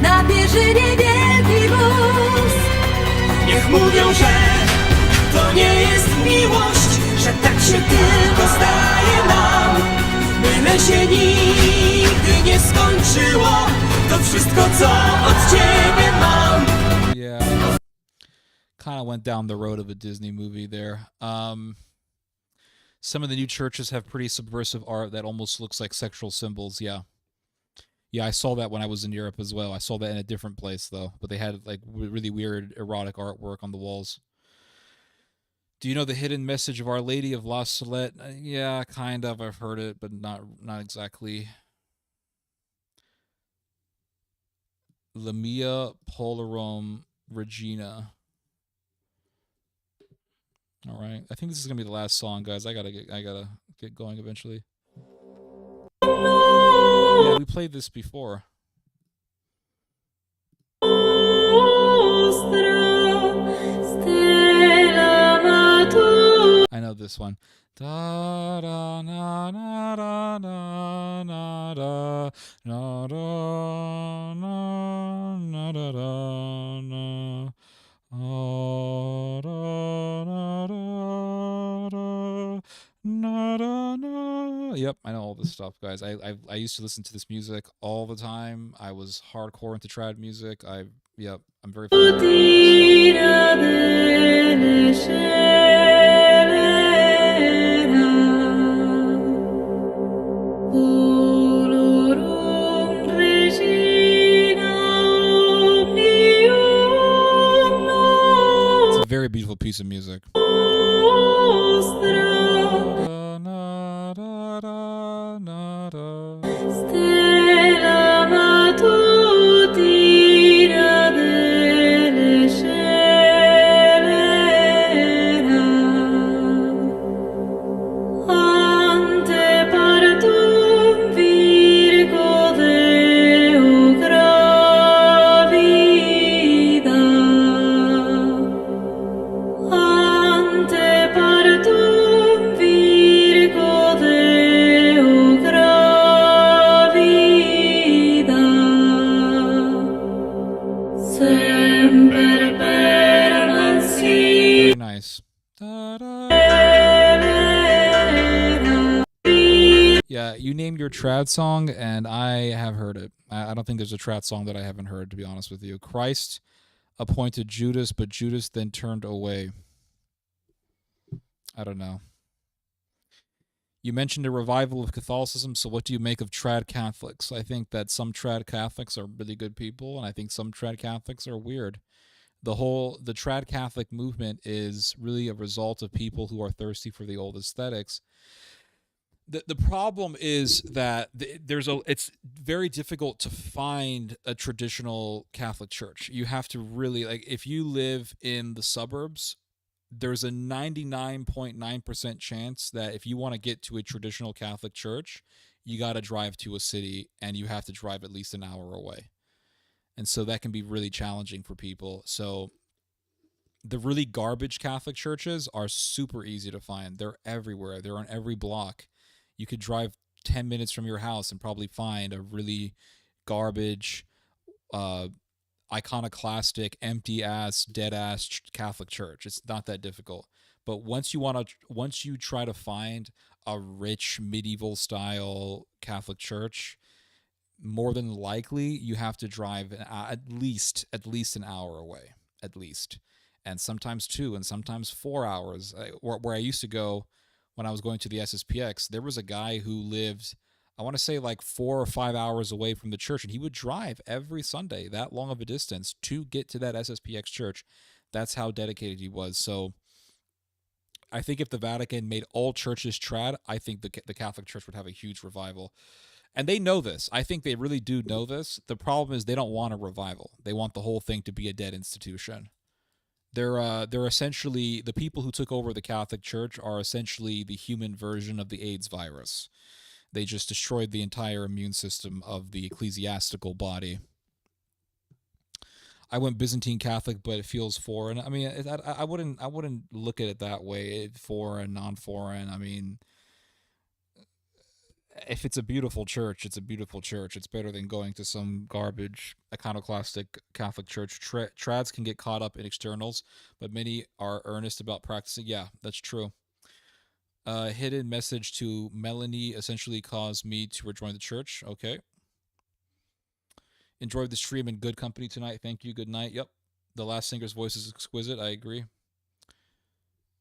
na pierzynie wielki wóz. Niech mówią, że to nie jest miłość, że tak się tylko zdaje nam. Byle się nigdy nie skończyło, to wszystko co od ciebie mam. Yeah. Kind of went down the road of a Disney movie there. Some of the new churches have pretty subversive art that almost looks like sexual symbols. Yeah. Yeah, I saw that when I was in Europe as well. I saw that in a different place, though. But they had, like, really weird erotic artwork on the walls. Do you know the hidden message of Our Lady of La Salette? Yeah, kind of. I've heard it, but not exactly. Lamia Polarum Regina. All right. I think this is going to be the last song, guys. I gotta get going eventually. Yeah, we played this before. I know this one. Da da na na da na na da na da na na da da na. Da da na da da na da na. Yep, I know all this stuff, guys. I used to listen to this music all the time. I was hardcore into trad music. Yep, I'm very familiar with this It's a very beautiful piece of music. Very nice. Yeah, you named your trad song, and I have heard it. I don't think there's a trad song that I haven't heard, to be honest with you. Christ appointed Judas, but Judas then turned away. I don't know. You mentioned a revival of Catholicism, so what do you make of trad Catholics? I think that some trad Catholics are really good people, and I think some trad Catholics are weird. The trad Catholic movement is really a result of people who are thirsty for the old aesthetics. The problem is that it's very difficult to find a traditional Catholic church. You have to really, like, if you live in the suburbs, there's a 99.9% chance that if you want to get to a traditional Catholic church, you got to drive to a city, and you have to drive at least an hour away. And so that can be really challenging for people. So the really garbage Catholic churches are super easy to find. They're everywhere. They're on every block. You could drive 10 minutes from your house and probably find a really garbage, iconoclastic, empty-ass, dead-ass Catholic church. It's not that difficult. But once you try to find a rich medieval-style Catholic church, more than likely you have to drive at least an hour away, at least, and sometimes 2 and sometimes 4 hours. Where I used to go when I was going to the SSPX, there was a guy who lived, I want to say, like 4 or 5 hours away from the church, and he would drive every Sunday that long of a distance to get to that SSPX church. That's how dedicated he was. So I think if the Vatican made all churches trad, I think the Catholic Church would have a huge revival. And they know this. I think they really do know this. The problem is they don't want a revival. They want the whole thing to be a dead institution. They're essentially, the people who took over the Catholic Church are essentially the human version of the AIDS virus. They just destroyed the entire immune system of the ecclesiastical body. I went Byzantine Catholic, but it feels foreign. I mean, I wouldn't look at it that way. Foreign, non-foreign. I mean, if it's a beautiful church, it's a beautiful church. It's better than going to some garbage iconoclastic Catholic church. Trads can get caught up in externals, but many are earnest about practicing. Yeah, that's true. Hidden message to Melanie essentially caused me to rejoin the church. Okay. Enjoyed the stream in good company tonight. Thank you. Good night. Yep. The last singer's voice is exquisite. I agree.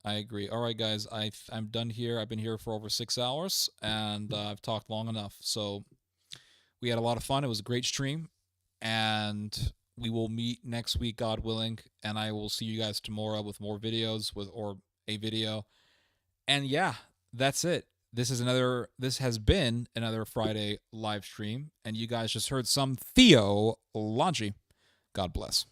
All right, guys. I'm done here. I've been here for over 6 hours, and I've talked long enough. So we had a lot of fun. It was a great stream, and we will meet next week, God willing, and I will see you guys tomorrow with more videos or a video. And yeah, that's it. This has been another Friday live stream, and you guys just heard some theology. God bless.